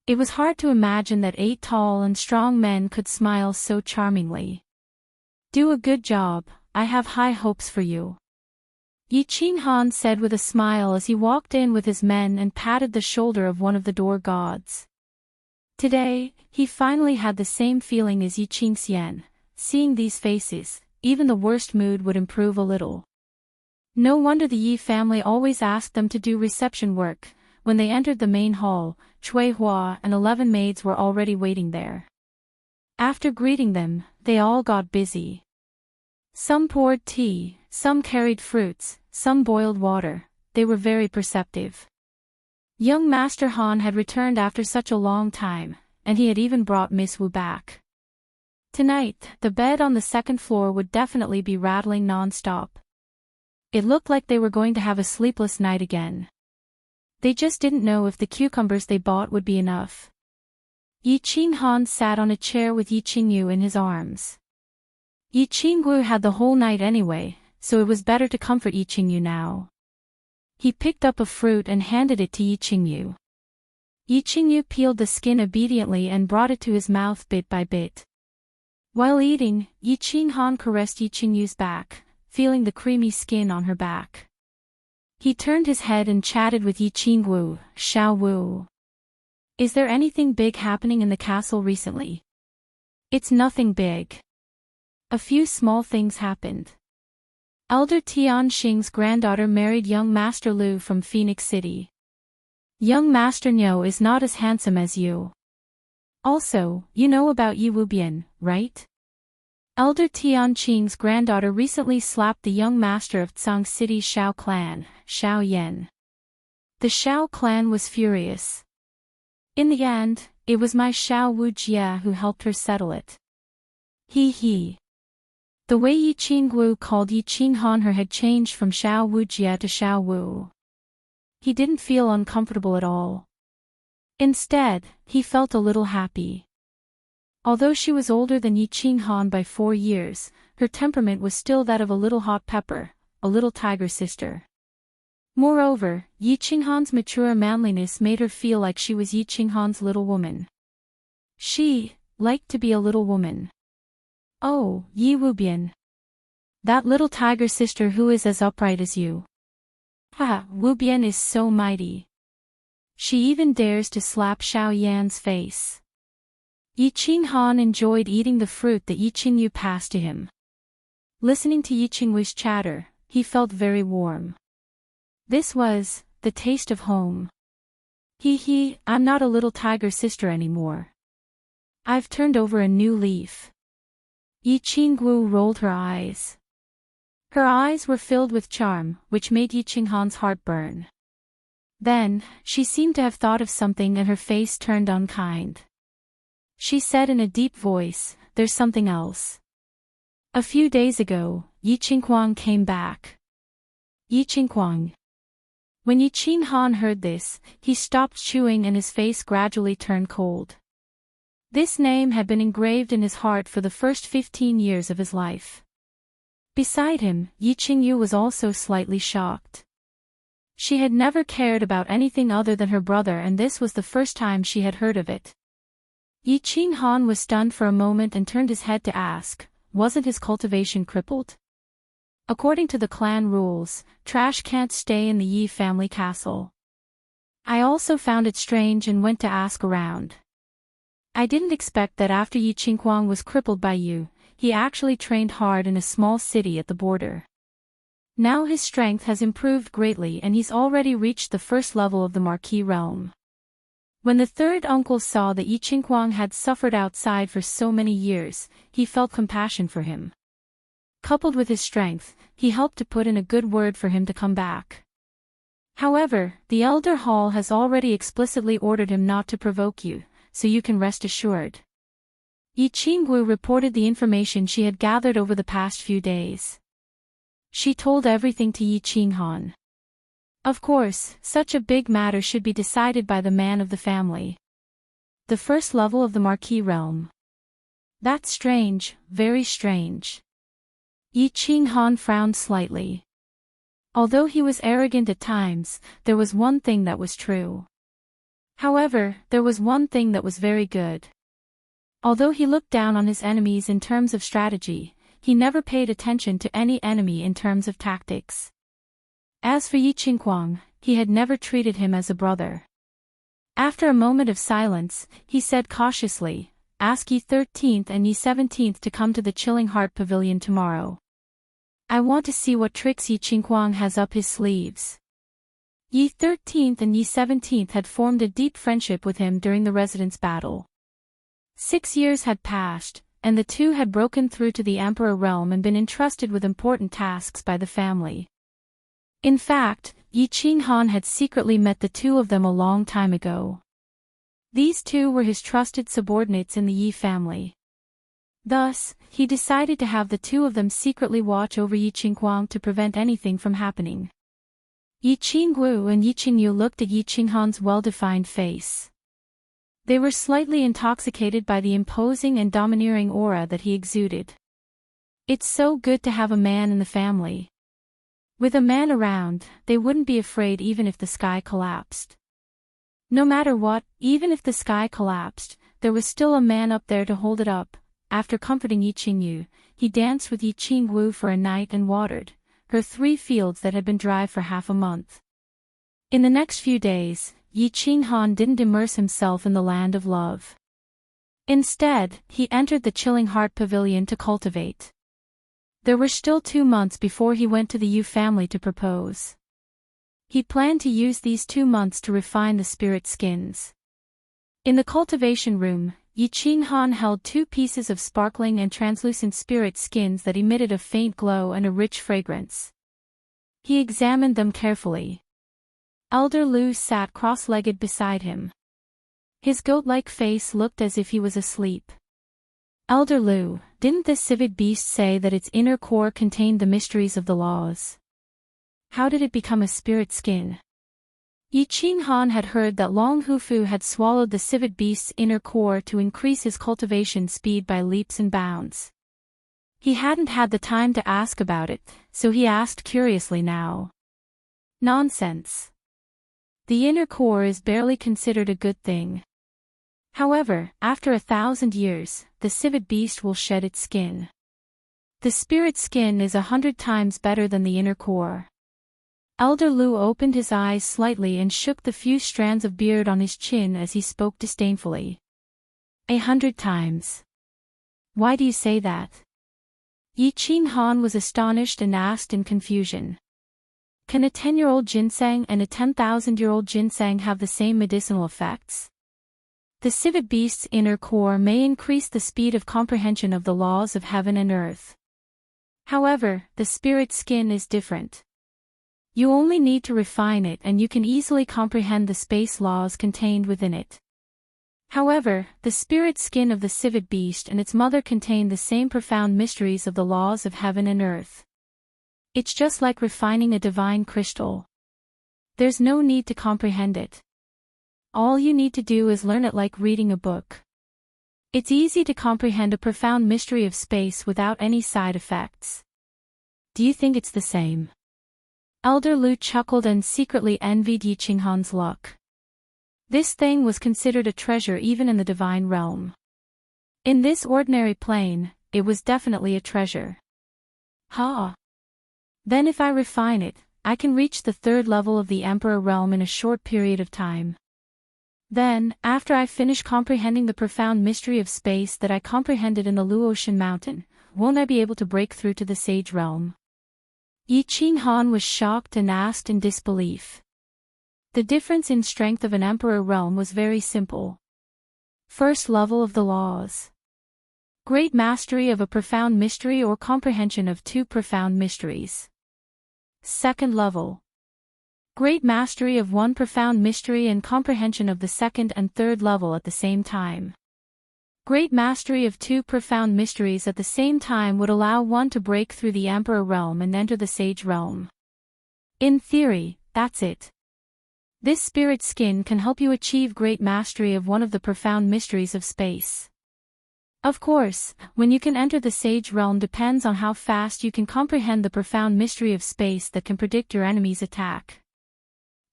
It was hard to imagine that 8 tall and strong men could smile so charmingly. Do a good job, I have high hopes for you. Yi Qinghan said with a smile as he walked in with his men and patted the shoulder of one of the door gods. Today, he finally had the same feeling as Yi Qingxian. Seeing these faces, even the worst mood would improve a little. No wonder the Yi family always asked them to do reception work. When they entered the main hall, Cui Hua and 11 maids were already waiting there. After greeting them, they all got busy. Some poured tea, some carried fruits, some boiled water. They were very perceptive. Young Master Han had returned after such a long time, and he had even brought Miss Wu back. Tonight, the bed on the 2nd floor would definitely be rattling non-stop. It looked like they were going to have a sleepless night again. They just didn't know if the cucumbers they bought would be enough. Yi Qinghan sat on a chair with Yi Qingyu in his arms. Yi Qingwu had the whole night anyway, so it was better to comfort Yi Qingyu now. He picked up a fruit and handed it to Yi Qingyu. Yi Qingyu peeled the skin obediently and brought it to his mouth bit by bit. While eating, Yi Qinghan caressed Yi Qingyu's back, feeling the creamy skin on her back. He turned his head and chatted with Yi Qingwu, Xiao Wu. Is there anything big happening in the castle recently? It's nothing big. A few small things happened. Elder Tianxing's granddaughter married young Master Lu from Phoenix City. Young Master Niu is not as handsome as you. Also, you know about Yi Wubian, right? Elder Tianxing's granddaughter recently slapped the young master of Tsang City's Shao clan, Shao Yan. The Shao clan was furious. In the end, it was my Shao Wu Jia who helped her settle it. He. The way Yi Qingwu called Yi Qinghan her had changed from Shao Wu Jia to Shao Wu. He didn't feel uncomfortable at all. Instead, he felt a little happy. Although she was older than Yi Qinghan by 4 years, her temperament was still that of a little hot pepper, a little tiger sister. Moreover, Yi Qinghan's mature manliness made her feel like she was Yi Qinghan's little woman. She liked to be a little woman. Oh, Yi Wubian. That little tiger sister who is as upright as you. Ha, Wu Bian is so mighty. She even dares to slap Xiao Yan's face. Yi Qinghan enjoyed eating the fruit that Yi Qingyu passed to him. Listening to Yi Qingwu's chatter, he felt very warm. This was the taste of home. I'm not a little tiger sister anymore. I've turned over a new leaf. Yi Qingwu rolled her eyes. Her eyes were filled with charm, which made Yi Qinghan's heart burn. Then, she seemed to have thought of something and her face turned unkind. She said in a deep voice, "There's something else. A few days ago, Yi Qinghuang came back." Yi Qinghuang. When Yi Qinghan heard this, he stopped chewing and his face gradually turned cold. This name had been engraved in his heart for the first 15 years of his life. Beside him, Yi Qingyu was also slightly shocked. She had never cared about anything other than her brother, and this was the first time she had heard of it. Yi Qinghan was stunned for a moment and turned his head to ask, wasn't his cultivation crippled? According to the clan rules, trash can't stay in the Yi family castle. I also found it strange and went to ask around. I didn't expect that after Yi Qinghuang was crippled by you, he actually trained hard in a small city at the border. Now his strength has improved greatly and he's already reached the first level of the Marquis realm. When the third uncle saw that Yi Qinghuang had suffered outside for so many years, he felt compassion for him. Coupled with his strength, he helped to put in a good word for him to come back. However, the elder hall has already explicitly ordered him not to provoke you, so you can rest assured. Yi Qingwu reported the information she had gathered over the past few days. She told everything to Yi Qinghan. Of course, such a big matter should be decided by the man of the family. The first level of the Marquis realm. That's strange, very strange. Yi Qinghan frowned slightly. Although he was arrogant at times, there was one thing that was true. However, there was one thing that was very good. Although he looked down on his enemies in terms of strategy, he never paid attention to any enemy in terms of tactics. As for Yi Qinghuang, he had never treated him as a brother. After a moment of silence, he said cautiously, "Ask Yi 13th and Yi 17th to come to the Chilling Heart Pavilion tomorrow. I want to see what tricks Yi Qinghuang has up his sleeves." Yi 13th and Yi 17th had formed a deep friendship with him during the Residence Battle. 6 years had passed, and the two had broken through to the Emperor realm and been entrusted with important tasks by the family. In fact, Yi Qinghan had secretly met the two of them a long time ago. These two were his trusted subordinates in the Yi family. Thus, he decided to have the two of them secretly watch over Yi Qinghuang to prevent anything from happening. Yi Qingwu and Yi Qingyu looked at Yi Qinghan's well-defined face. They were slightly intoxicated by the imposing and domineering aura that he exuded. It's so good to have a man in the family. With a man around, they wouldn't be afraid even if the sky collapsed. No matter what, even if the sky collapsed, there was still a man up there to hold it up. After comforting Yi Qingyu, he danced with Yi Qingwu for a night and watered her 3 fields that had been dry for half a month. In the next few days, Yi Qinghan didn't immerse himself in the land of love. Instead, he entered the Chilling Heart Pavilion to cultivate. There were still 2 months before he went to the Yu family to propose. He planned to use these 2 months to refine the spirit skins. In the cultivation room, Yi Qinghan held 2 pieces of sparkling and translucent spirit skins that emitted a faint glow and a rich fragrance. He examined them carefully. Elder Lu sat cross-legged beside him. His goat-like face looked as if he was asleep. "Elder Lu, didn't this civet beast say that its inner core contained the mysteries of the laws? How did it become a spirit skin?" Yi Qinghan had heard that Long Hufu had swallowed the civet beast's inner core to increase his cultivation speed by leaps and bounds. He hadn't had the time to ask about it, so he asked curiously now. "Nonsense. The inner core is barely considered a good thing. However, after 1,000 years, the civet beast will shed its skin. The spirit skin is 100 times better than the inner core. Elder Lu opened his eyes slightly and shook the few strands of beard on his chin as he spoke disdainfully. 100 times. Why do you say that? Yi Qinghan was astonished and asked in confusion. Can a 10-year-old ginseng and a 10,000-year-old ginseng have the same medicinal effects? The civet beast's inner core may increase the speed of comprehension of the laws of heaven and earth. However, the spirit skin is different. You only need to refine it and you can easily comprehend the space laws contained within it. However, the spirit skin of the civet beast and its mother contain the same profound mysteries of the laws of heaven and earth. It's just like refining a divine crystal. There's no need to comprehend it. All you need to do is learn it like reading a book. It's easy to comprehend a profound mystery of space without any side effects. Do you think it's the same? Elder Lu chuckled and secretly envied Yi Qinghan's luck. This thing was considered a treasure even in the divine realm. In this ordinary plane, it was definitely a treasure. Ha! Then if I refine it, I can reach the 3rd level of the Emperor realm in a short period of time. Then, after I finish comprehending the profound mystery of space that I comprehended in the Luotian mountain, won't I be able to break through to the sage realm? Yi Qinghan was shocked and asked in disbelief. The difference in strength of an emperor realm was very simple. 1st level of the laws. Great mastery of a profound mystery or comprehension of 2 profound mysteries. 2nd level. Great mastery of 1 profound mystery and comprehension of the 2nd and 3rd level at the same time. Great mastery of 2 profound mysteries at the same time would allow one to break through the emperor realm and enter the sage realm. In theory, that's it. This spirit skin can help you achieve great mastery of one of the profound mysteries of space. Of course, when you can enter the sage realm depends on how fast you can comprehend the profound mystery of space that can predict your enemy's attack.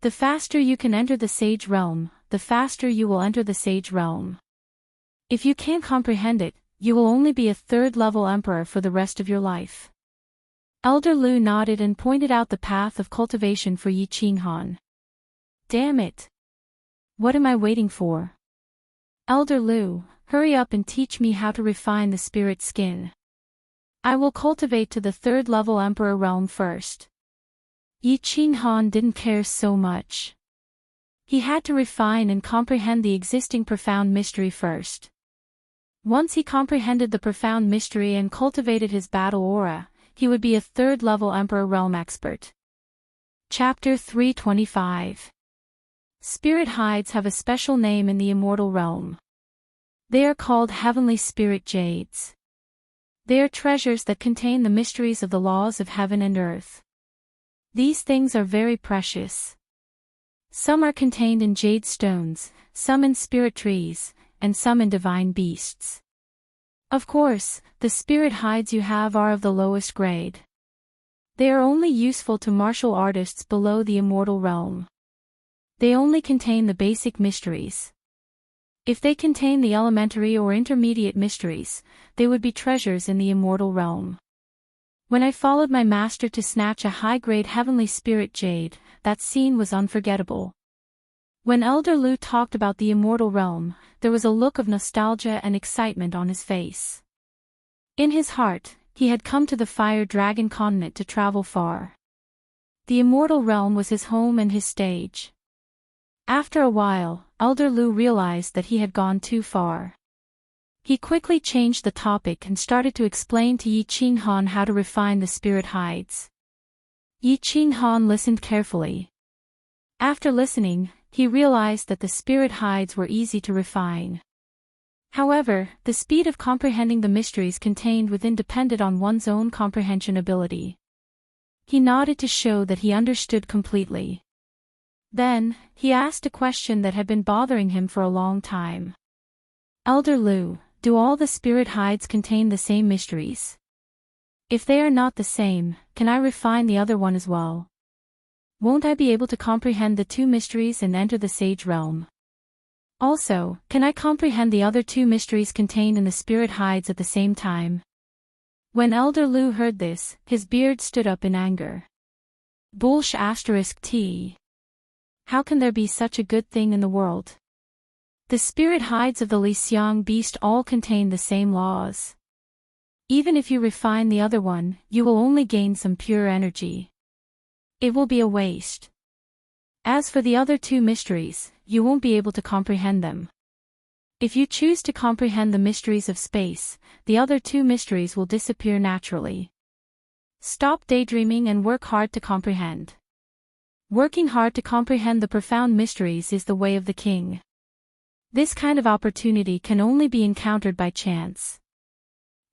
The faster you can enter the sage realm, the faster you will enter the sage realm. If you can't comprehend it, you will only be a 3rd level emperor for the rest of your life. Elder Lu nodded and pointed out the path of cultivation for Yi Qinghan. Damn it! What am I waiting for? Elder Lu, hurry up and teach me how to refine the spirit skin. I will cultivate to the 3rd level emperor realm first. Yi Qinghan didn't care so much. He had to refine and comprehend the existing profound mystery first. Once he comprehended the profound mystery and cultivated his battle aura, he would be a 3rd level emperor realm expert. Chapter 325. Spirit hides have a special name in the immortal realm. They are called heavenly spirit jades. They are treasures that contain the mysteries of the laws of heaven and earth. These things are very precious. Some are contained in jade stones, some in spirit trees, and some in divine beasts. Of course, the spirit hides you have are of the lowest grade. They are only useful to martial artists below the immortal realm. They only contain the basic mysteries. If they contain the elementary or intermediate mysteries, they would be treasures in the immortal realm. When I followed my master to snatch a high-grade heavenly spirit jade, that scene was unforgettable. When Elder Lu talked about the immortal realm, there was a look of nostalgia and excitement on his face. In his heart, he had come to the Fire Dragon continent to travel far. The immortal realm was his home and his stage. After a while, Elder Lu realized that he had gone too far. He quickly changed the topic and started to explain to Yi Qinghan how to refine the spirit hides. Yi Qinghan listened carefully. After listening, he realized that the spirit hides were easy to refine. However, the speed of comprehending the mysteries contained within depended on one's own comprehension ability. He nodded to show that he understood completely. Then, he asked a question that had been bothering him for a long time. Elder Lu, do all the spirit hides contain the same mysteries? If they are not the same, can I refine the other one as well? Won't I be able to comprehend the 2 mysteries and enter the sage realm? Also, can I comprehend the other 2 mysteries contained in the spirit hides at the same time? When Elder Lu heard this, his beard stood up in anger. Bullsh*t. How can there be such a good thing in the world? The spirit hides of the Lixiang beast all contain the same laws. Even if you refine the other one, you will only gain some pure energy. It will be a waste. As for the other two mysteries, you won't be able to comprehend them. If you choose to comprehend the mysteries of space, the other two mysteries will disappear naturally. Stop daydreaming and work hard to comprehend. Working hard to comprehend the profound mysteries is the way of the king. This kind of opportunity can only be encountered by chance.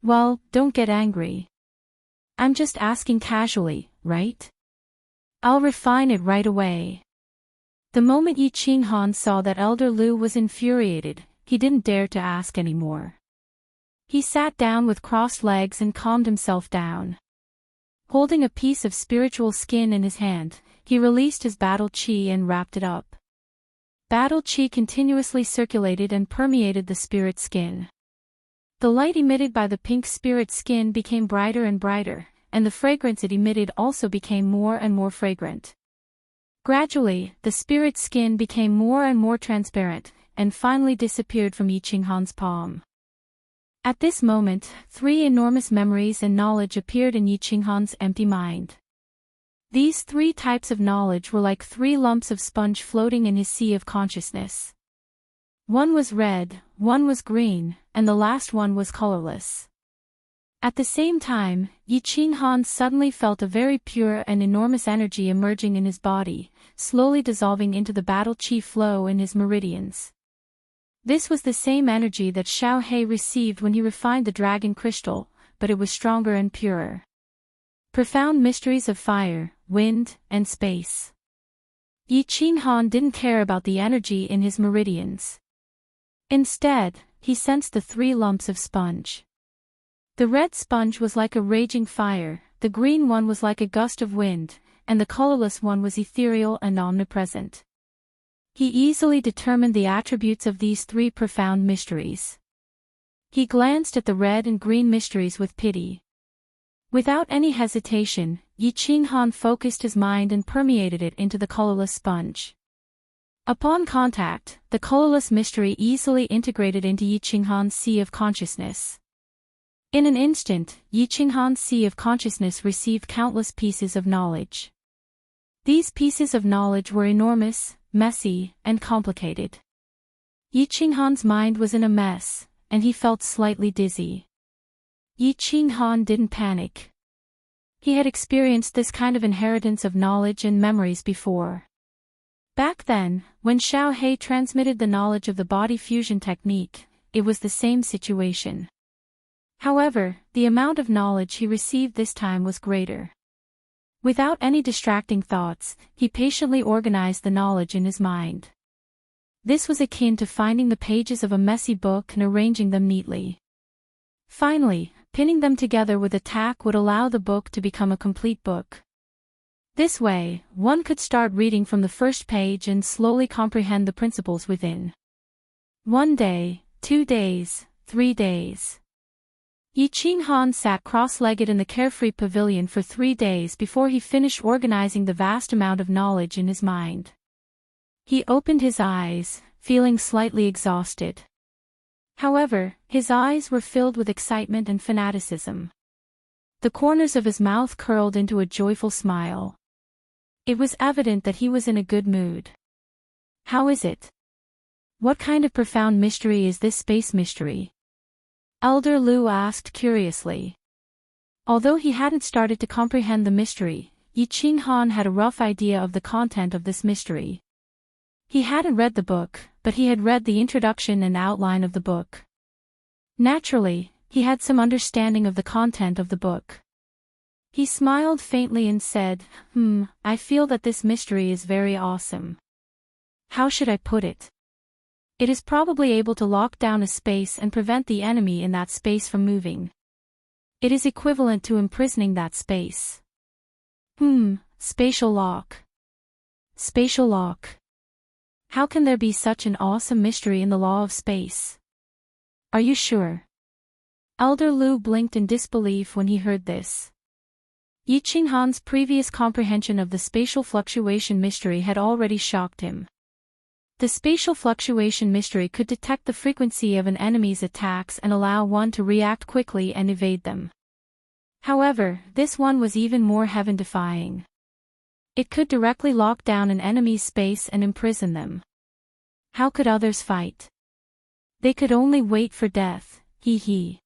Well, don't get angry. I'm just asking casually, right? I'll refine it right away. The moment Yi Qinghan saw that Elder Lu was infuriated, he didn't dare to ask any more. He sat down with crossed legs and calmed himself down. Holding a piece of spiritual skin in his hand, he released his battle qi and wrapped it up. Battle qi continuously circulated and permeated the spirit skin. The light emitted by the pink spirit skin became brighter and brighter, and the fragrance it emitted also became more and more fragrant. Gradually, the spirit skin became more and more transparent, and finally disappeared from Yi Qinghan's palm. At this moment, three enormous memories and knowledge appeared in Yi Qinghan's empty mind. These three types of knowledge were like three lumps of sponge floating in his sea of consciousness. One was red, one was green, and the last one was colorless. At the same time, Yi Qinghan suddenly felt a very pure and enormous energy emerging in his body, slowly dissolving into the battle qi flow in his meridians. This was the same energy that Xiao He received when he refined the dragon crystal, but it was stronger and purer. Profound mysteries of fire, wind, and space. Yi Qinghan didn't care about the energy in his meridians. Instead, he sensed the three lumps of sponge. The red sponge was like a raging fire, the green one was like a gust of wind, and the colorless one was ethereal and omnipresent. He easily determined the attributes of these three profound mysteries. He glanced at the red and green mysteries with pity. Without any hesitation, Yi Qinghan focused his mind and permeated it into the colorless sponge. Upon contact, the colorless mystery easily integrated into Yi Qinghan's sea of consciousness. In an instant, Yi Qinghan's sea of consciousness received countless pieces of knowledge. These pieces of knowledge were enormous, messy, and complicated. Yi Qinghan's mind was in a mess, and he felt slightly dizzy. Yi Qinghan didn't panic. He had experienced this kind of inheritance of knowledge and memories before. Back then, when Xiao He transmitted the knowledge of the body fusion technique, it was the same situation. However, the amount of knowledge he received this time was greater. Without any distracting thoughts, he patiently organized the knowledge in his mind. This was akin to finding the pages of a messy book and arranging them neatly. Finally, pinning them together with a tack would allow the book to become a complete book. This way, one could start reading from the first page and slowly comprehend the principles within. 1 day, 2 days, 3 days. Yi Qinghan sat cross-legged in the carefree pavilion for 3 days before he finished organizing the vast amount of knowledge in his mind. He opened his eyes, feeling slightly exhausted. However, his eyes were filled with excitement and fanaticism. The corners of his mouth curled into a joyful smile. It was evident that he was in a good mood. How is it? What kind of profound mystery is this space mystery? Elder Lu asked curiously. Although he hadn't started to comprehend the mystery, Yi Qinghan had a rough idea of the content of this mystery. He hadn't read the book, but he had read the introduction and outline of the book. Naturally, he had some understanding of the content of the book. He smiled faintly and said, I feel that this mystery is very awesome. How should I put it? It is probably able to lock down a space and prevent the enemy in that space from moving. It is equivalent to imprisoning that space. Spatial lock. Spatial lock. How can there be such an awesome mystery in the law of space? Are you sure? Elder Lu blinked in disbelief when he heard this. Yi Qinghan's previous comprehension of the spatial fluctuation mystery had already shocked him. The spatial fluctuation mystery could detect the frequency of an enemy's attacks and allow one to react quickly and evade them. However, this one was even more heaven-defying. It could directly lock down an enemy's space and imprison them. How could others fight? They could only wait for death, hee.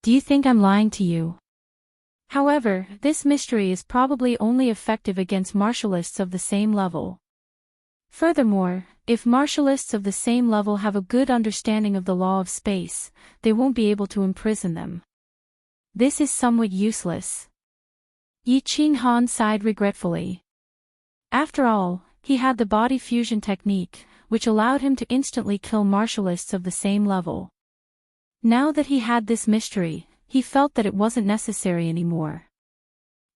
Do you think I'm lying to you? However, this mystery is probably only effective against martialists of the same level. Furthermore, if martialists of the same level have a good understanding of the law of space, they won't be able to imprison them. This is somewhat useless. Yi Qinghan sighed regretfully. After all, he had the body fusion technique, which allowed him to instantly kill martialists of the same level. Now that he had this mystery, he felt that it wasn't necessary anymore.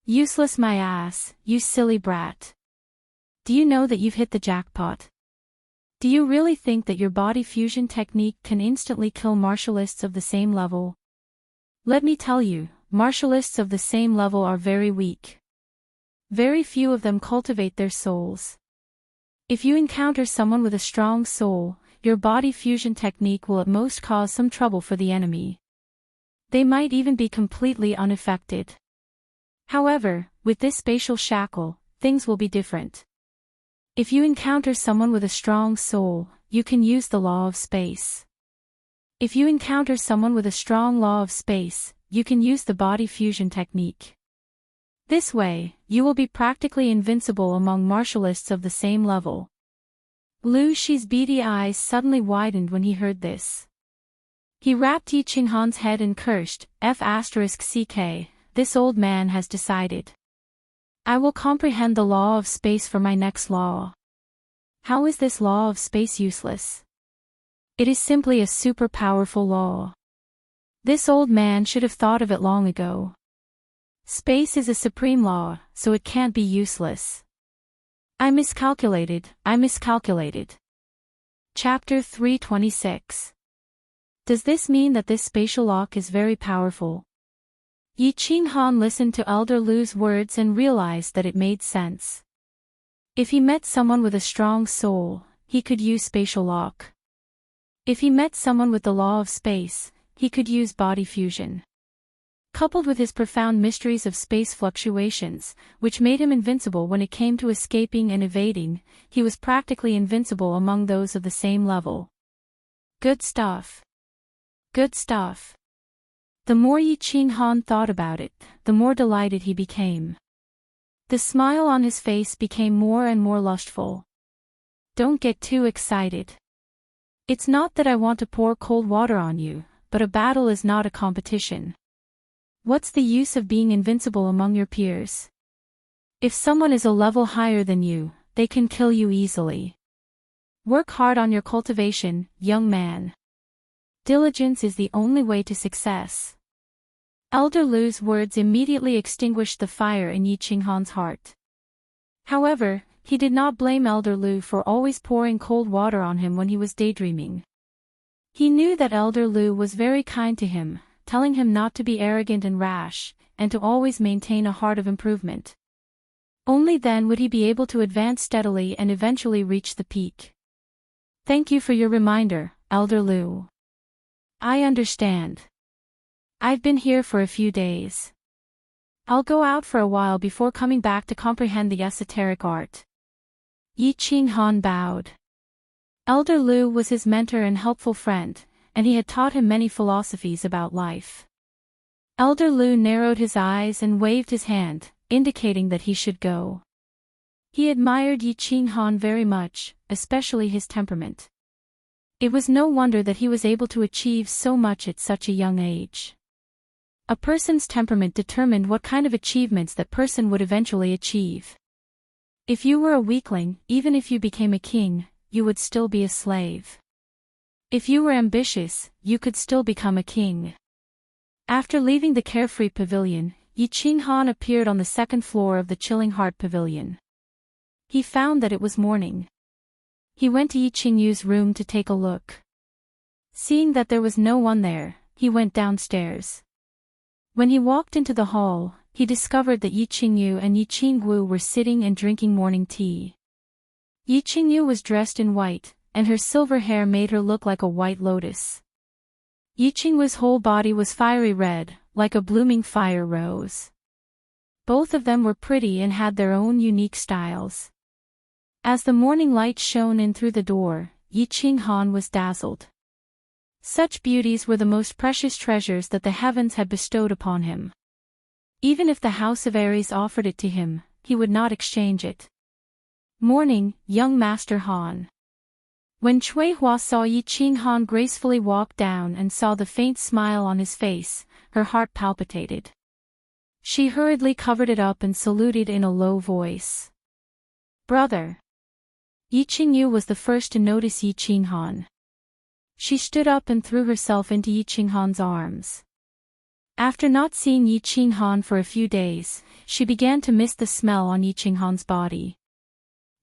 Useless my ass, you silly brat. Do you know that you've hit the jackpot? Do you really think that your body fusion technique can instantly kill martialists of the same level? Let me tell you, martialists of the same level are very weak. Very few of them cultivate their souls. If you encounter someone with a strong soul, your body fusion technique will at most cause some trouble for the enemy. They might even be completely unaffected. However, with this spatial shackle, things will be different. If you encounter someone with a strong soul, you can use the law of space. If you encounter someone with a strong law of space, you can use the body fusion technique. This way, you will be practically invincible among martialists of the same level. Lu Shi's beady eyes suddenly widened when he heard this. He rapped Yi Qinghan's head and cursed, F***ck, this old man has decided. I will comprehend the law of space for my next law. How is this law of space useless? It is simply a super powerful law. This old man should have thought of it long ago. Space is a supreme law, so it can't be useless. I miscalculated. Chapter 326. Does this mean that this spatial lock is very powerful? Yi Qinghan listened to Elder Lu's words and realized that it made sense. If he met someone with a strong soul, he could use spatial lock. If he met someone with the law of space, he could use body fusion. Coupled with his profound mysteries of space fluctuations, which made him invincible when it came to escaping and evading, he was practically invincible among those of the same level. Good stuff. Good stuff. The more Yi Qinghan thought about it, the more delighted he became. The smile on his face became more and more lustful. Don't get too excited. It's not that I want to pour cold water on you, but a battle is not a competition. What's the use of being invincible among your peers? If someone is a level higher than you, they can kill you easily. Work hard on your cultivation, young man. Diligence is the only way to success. Elder Lu's words immediately extinguished the fire in Yi Qinghan's heart. However, he did not blame Elder Lu for always pouring cold water on him when he was daydreaming. He knew that Elder Lu was very kind to him, telling him not to be arrogant and rash, and to always maintain a heart of improvement. Only then would he be able to advance steadily and eventually reach the peak. Thank you for your reminder, Elder Lu. I understand. I've been here for a few days. I'll go out for a while before coming back to comprehend the esoteric art. Yi Qinghan bowed. Elder Lu was his mentor and helpful friend, and he had taught him many philosophies about life. Elder Lu narrowed his eyes and waved his hand, indicating that he should go. He admired Yi Qinghan very much, especially his temperament. It was no wonder that he was able to achieve so much at such a young age. A person's temperament determined what kind of achievements that person would eventually achieve. If you were a weakling, even if you became a king, you would still be a slave. If you were ambitious, you could still become a king. After leaving the carefree pavilion, Yi Qinghan appeared on the second floor of the Chilling Heart Pavilion. He found that it was morning. He went to Yi Qingyu's room to take a look. Seeing that there was no one there, he went downstairs. When he walked into the hall, he discovered that Yi Qingyu and Yi Qingwu were sitting and drinking morning tea. Yi Qingyu was dressed in white, and her silver hair made her look like a white lotus. Yi Qingwu's whole body was fiery red, like a blooming fire rose. Both of them were pretty and had their own unique styles. As the morning light shone in through the door, Yi Qinghan was dazzled. Such beauties were the most precious treasures that the heavens had bestowed upon him. Even if the House of Aries offered it to him, he would not exchange it. Morning, young Master Han. When Cui Hua saw Yi Qinghan gracefully walk down and saw the faint smile on his face, her heart palpitated. She hurriedly covered it up and saluted in a low voice. Brother. Yi Qingyu was the first to notice Yi Qinghan. She stood up and threw herself into Yi Qinghan's arms. After not seeing Yi Qinghan for a few days, she began to miss the smell on Yi Qinghan's body.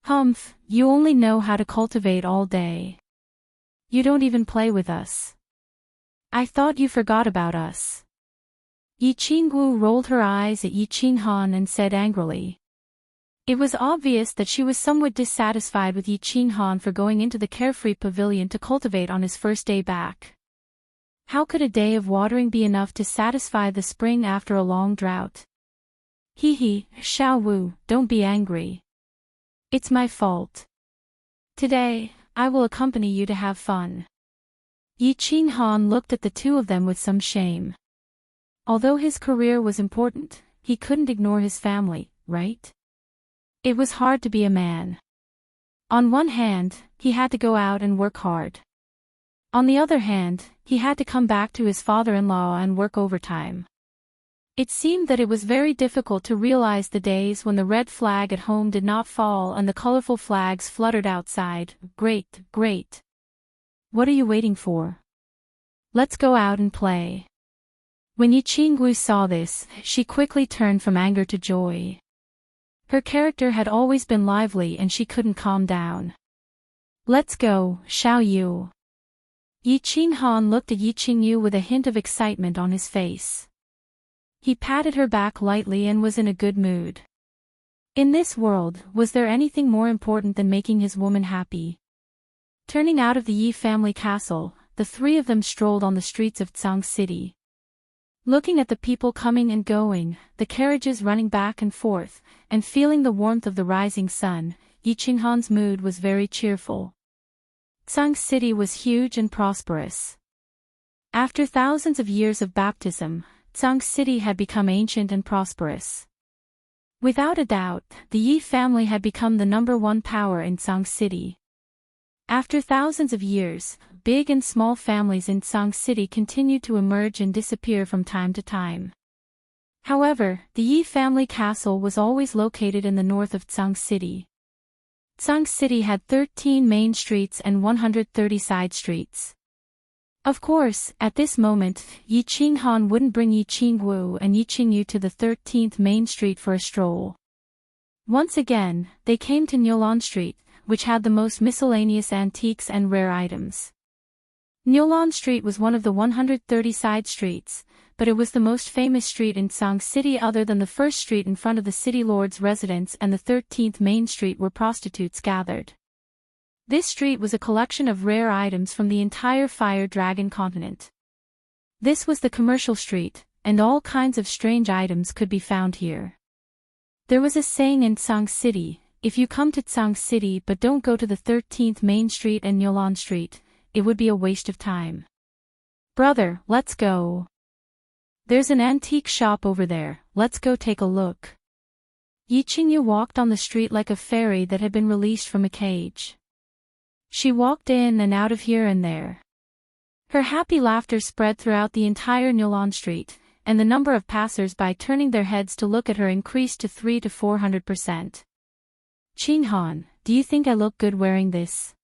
Humph, you only know how to cultivate all day. You don't even play with us. I thought you forgot about us. Yi Qingwu rolled her eyes at Yi Qinghan and said angrily. It was obvious that she was somewhat dissatisfied with Yi Qinghan for going into the carefree pavilion to cultivate on his first day back. How could a day of watering be enough to satisfy the spring after a long drought? Hee, Xiao Wu, don't be angry. It's my fault. Today, I will accompany you to have fun. Yi Qinghan looked at the two of them with some shame. Although his career was important, he couldn't ignore his family, right? It was hard to be a man. On one hand, he had to go out and work hard. On the other hand, he had to come back to his father-in-law and work overtime. It seemed that it was very difficult to realize the days when the red flag at home did not fall and the colorful flags fluttered outside. Great. What are you waiting for? Let's go out and play. When Yi Qingwu saw this, she quickly turned from anger to joy. Her character had always been lively and she couldn't calm down. Let's go, Xiao Yu. Yi Qinghan looked at Yi Qingyu with a hint of excitement on his face. He patted her back lightly and was in a good mood. In this world, was there anything more important than making his woman happy? Turning out of the Yi family castle, the three of them strolled on the streets of Tsang City. Looking at the people coming and going, the carriages running back and forth, and feeling the warmth of the rising sun, Yi Qinghan's mood was very cheerful. Tsang City was huge and prosperous. After thousands of years of baptism, Tsang City had become ancient and prosperous. Without a doubt, the Yi family had become the #1 power in Tsang City. After thousands of years, big and small families in Tsang City continued to emerge and disappear from time to time. However, the Yi family castle was always located in the north of Tsang City. Tsang City had 13 main streets and 130 side streets. Of course, at this moment, Yi Qinghan wouldn't bring Yi Qingwu and Yi Qingyu to the 13th main street for a stroll. Once again, they came to Nyolan Street, which had the most miscellaneous antiques and rare items. Nyolan Street was one of the 130 side streets, but it was the most famous street in Tsang City other than the first street in front of the city lord's residence and the 13th main street where prostitutes gathered. This street was a collection of rare items from the entire Fire Dragon continent. This was the commercial street, and all kinds of strange items could be found here. There was a saying in Tsang City, if you come to Tsang City but don't go to the 13th main street and Nyolan Street, it would be a waste of time. Brother, let's go. There's an antique shop over there, let's go take a look. Yi Qingyu walked on the street like a fairy that had been released from a cage. She walked in and out of here and there. Her happy laughter spread throughout the entire Nyolan Street, and the number of passers-by turning their heads to look at her increased to 300 to 400%. Qinghan, do you think I look good wearing this?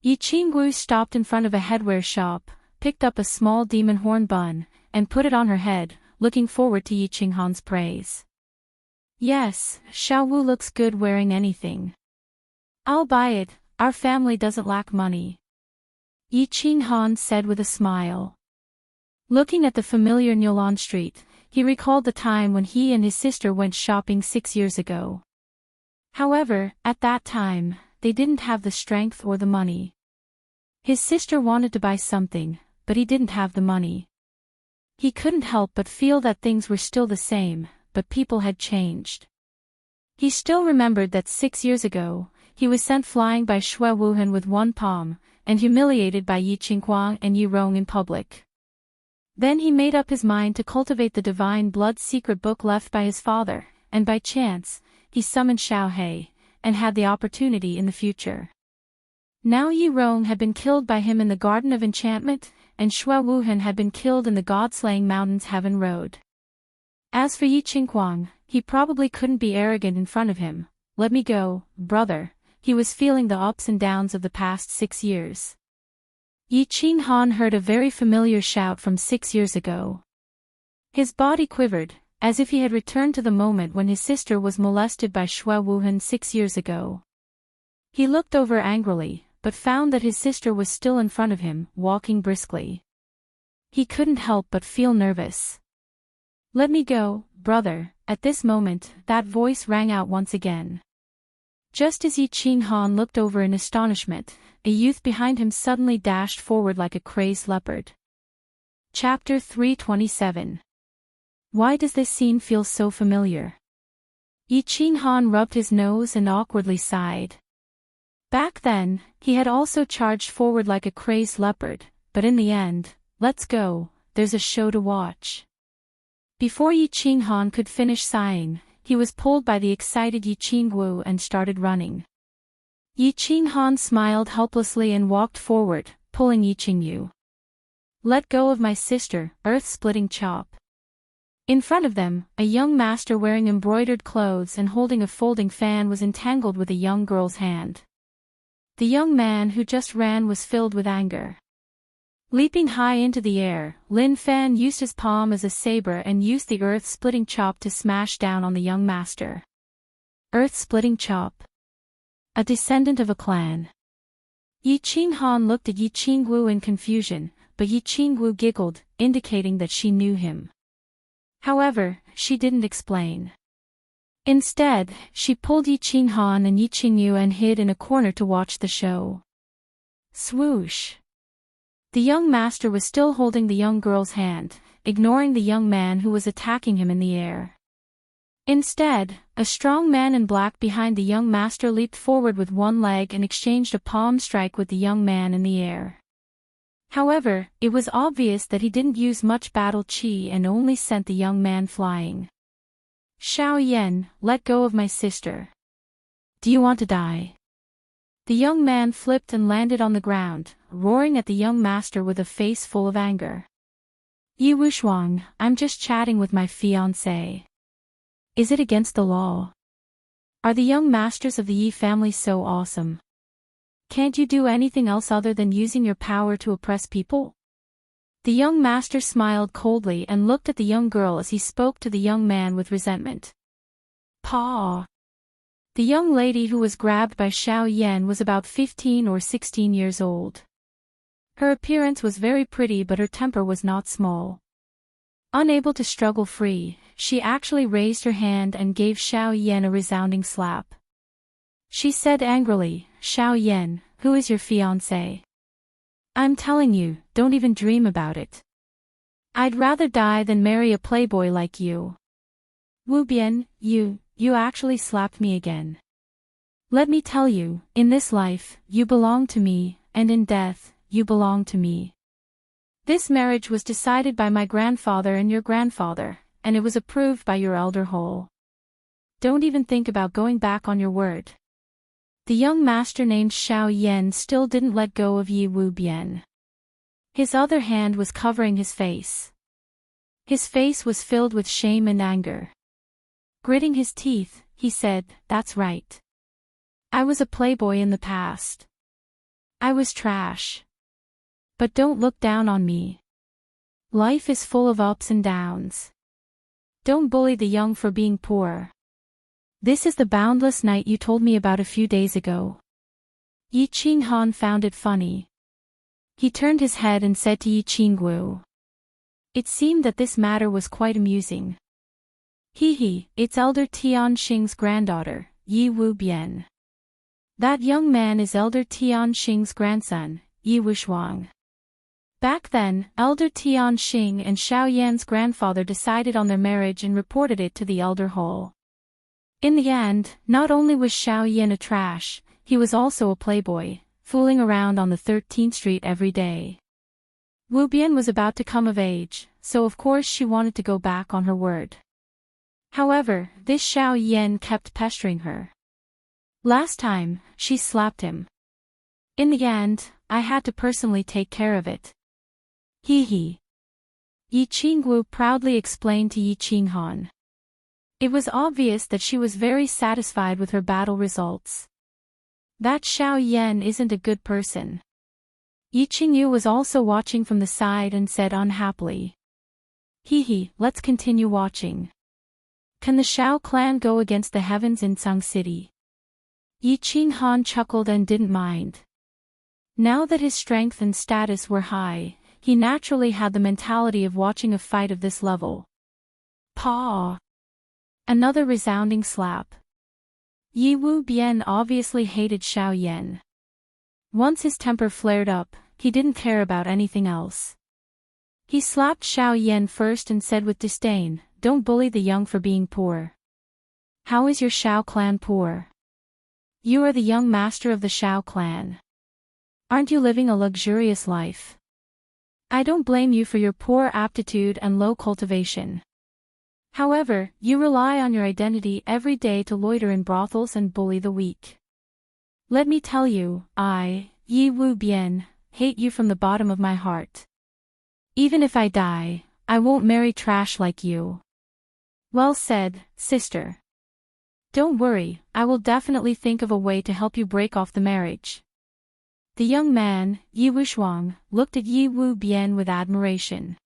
Yi Qingwu stopped in front of a headwear shop, picked up a small demon horn bun, and put it on her head, looking forward to Yi Qinghan's praise. Yes, Xiao Wu looks good wearing anything. I'll buy it, our family doesn't lack money. Yi Qinghan said with a smile. Looking at the familiar Nyolan street, he recalled the time when he and his sister went shopping 6 years ago. However, at that time, they didn't have the strength or the money. His sister wanted to buy something, but he didn't have the money. He couldn't help but feel that things were still the same, but people had changed. He still remembered that 6 years ago, he was sent flying by Xue Wuhan with one palm, and humiliated by Yi Qinghuang and Yi Rong in public. Then he made up his mind to cultivate the divine blood secret book left by his father, and by chance, he summoned Xiao He, and had the opportunity in the future. Now Yi Rong had been killed by him in the Garden of Enchantment, and Xue Wuhan had been killed in the God-slaying mountains Heaven Road. As for Yi Qinghuang, he probably couldn't be arrogant in front of him. Let me go, brother. He was feeling the ups and downs of the past 6 years. Yi Qinghan heard a very familiar shout from 6 years ago. His body quivered, as if he had returned to the moment when his sister was molested by Xue Wuhan 6 years ago. He looked over angrily, but found that his sister was still in front of him, walking briskly. He couldn't help but feel nervous. Let me go, brother. At this moment, that voice rang out once again. Just as Yi Qinghan looked over in astonishment, a youth behind him suddenly dashed forward like a crazed leopard. Chapter 327. Why does this scene feel so familiar? Yi Qinghan rubbed his nose and awkwardly sighed. Back then, he had also charged forward like a crazed leopard, but in the end, let's go, there's a show to watch. Before Yi Qinghan could finish sighing, he was pulled by the excited Yi Qingwu and started running. Yi Qinghan smiled helplessly and walked forward, pulling Yi Qingyu. Let go of my sister, earth-splitting chop. In front of them, a young master wearing embroidered clothes and holding a folding fan was entangled with a young girl's hand. The young man who just ran was filled with anger. Leaping high into the air, Lin Fan used his palm as a saber and used the earth-splitting chop to smash down on the young master. Earth-splitting chop. A descendant of a clan. Yi Qinghan looked at Yi Qingwu in confusion, but Yi Qingwu giggled, indicating that she knew him. However, she didn't explain. Instead, she pulled Yi Qinghan and Yi Qingyu and hid in a corner to watch the show. Swoosh. The young master was still holding the young girl's hand, ignoring the young man who was attacking him in the air. Instead, a strong man in black behind the young master leaped forward with one leg and exchanged a palm strike with the young man in the air. However, it was obvious that he didn't use much battle chi and only sent the young man flying. Xiao Yan, let go of my sister. Do you want to die? The young man flipped and landed on the ground, roaring at the young master with a face full of anger. Yi Wushuang, I'm just chatting with my fiancé. Is it against the law? Are the young masters of the Yi family so awesome? Can't you do anything else other than using your power to oppress people? The young master smiled coldly and looked at the young girl as he spoke to the young man with resentment. Pa! The young lady who was grabbed by Xiao Yan was about 15 or 16 years old. Her appearance was very pretty, but her temper was not small. Unable to struggle free, she actually raised her hand and gave Xiao Yan a resounding slap. She said angrily, Xiao Yan, who is your fiancé? I'm telling you, don't even dream about it. I'd rather die than marry a playboy like you. Wu Bian, you actually slapped me again. Let me tell you, in this life, you belong to me, and in death, you belong to me. This marriage was decided by my grandfather and your grandfather, and it was approved by your elder Hole. Don't even think about going back on your word. The young master named Xiao Yan still didn't let go of Yi Wu Bian. His other hand was covering his face. His face was filled with shame and anger. Gritting his teeth, he said, that's right. I was a playboy in the past. I was trash. But don't look down on me. Life is full of ups and downs. Don't bully the young for being poor. This is the boundless night you told me about a few days ago. Yi Qinghan found it funny. He turned his head and said to Yi Qingwu, It seemed that this matter was quite amusing. It's Elder Tian Xing's granddaughter, Yi Wu Bian. That young man is Elder Tian Xing's grandson, Yi Wushuang. Back then, Elder Tian Xing and Xiao Yan's grandfather decided on their marriage and reported it to the elder hall. In the end, not only was Xiao Yan a trash, he was also a playboy, fooling around on the 13th Street every day. Wu Bian was about to come of age, so of course she wanted to go back on her word. However, this Xiao Yan kept pestering her. Last time, she slapped him. In the end, I had to personally take care of it. Yi Qingwu proudly explained to Yi Qinghan. It was obvious that she was very satisfied with her battle results. That Xiao Yan isn't a good person. Yi Qingyu was also watching from the side and said unhappily. Let's continue watching. Can the Xiao clan go against the heavens in Tsang City? Yi Qinghan chuckled and didn't mind. Now that his strength and status were high, he naturally had the mentality of watching a fight of this level. Paw! Another resounding slap. Yi Wu Bian obviously hated Xiao Yan. Once his temper flared up, he didn't care about anything else. He slapped Xiao Yan first and said with disdain, "Don't bully the young for being poor. How is your Xiao clan poor? You are the young master of the Xiao clan. Aren't you living a luxurious life? I don't blame you for your poor aptitude and low cultivation. However, you rely on your identity every day to loiter in brothels and bully the weak. Let me tell you, I, Yi Wu Bian, hate you from the bottom of my heart. Even if I die, I won't marry trash like you." Well said, sister. Don't worry, I will definitely think of a way to help you break off the marriage. The young man, Yi Wushuang, looked at Yi Wu Bian with admiration.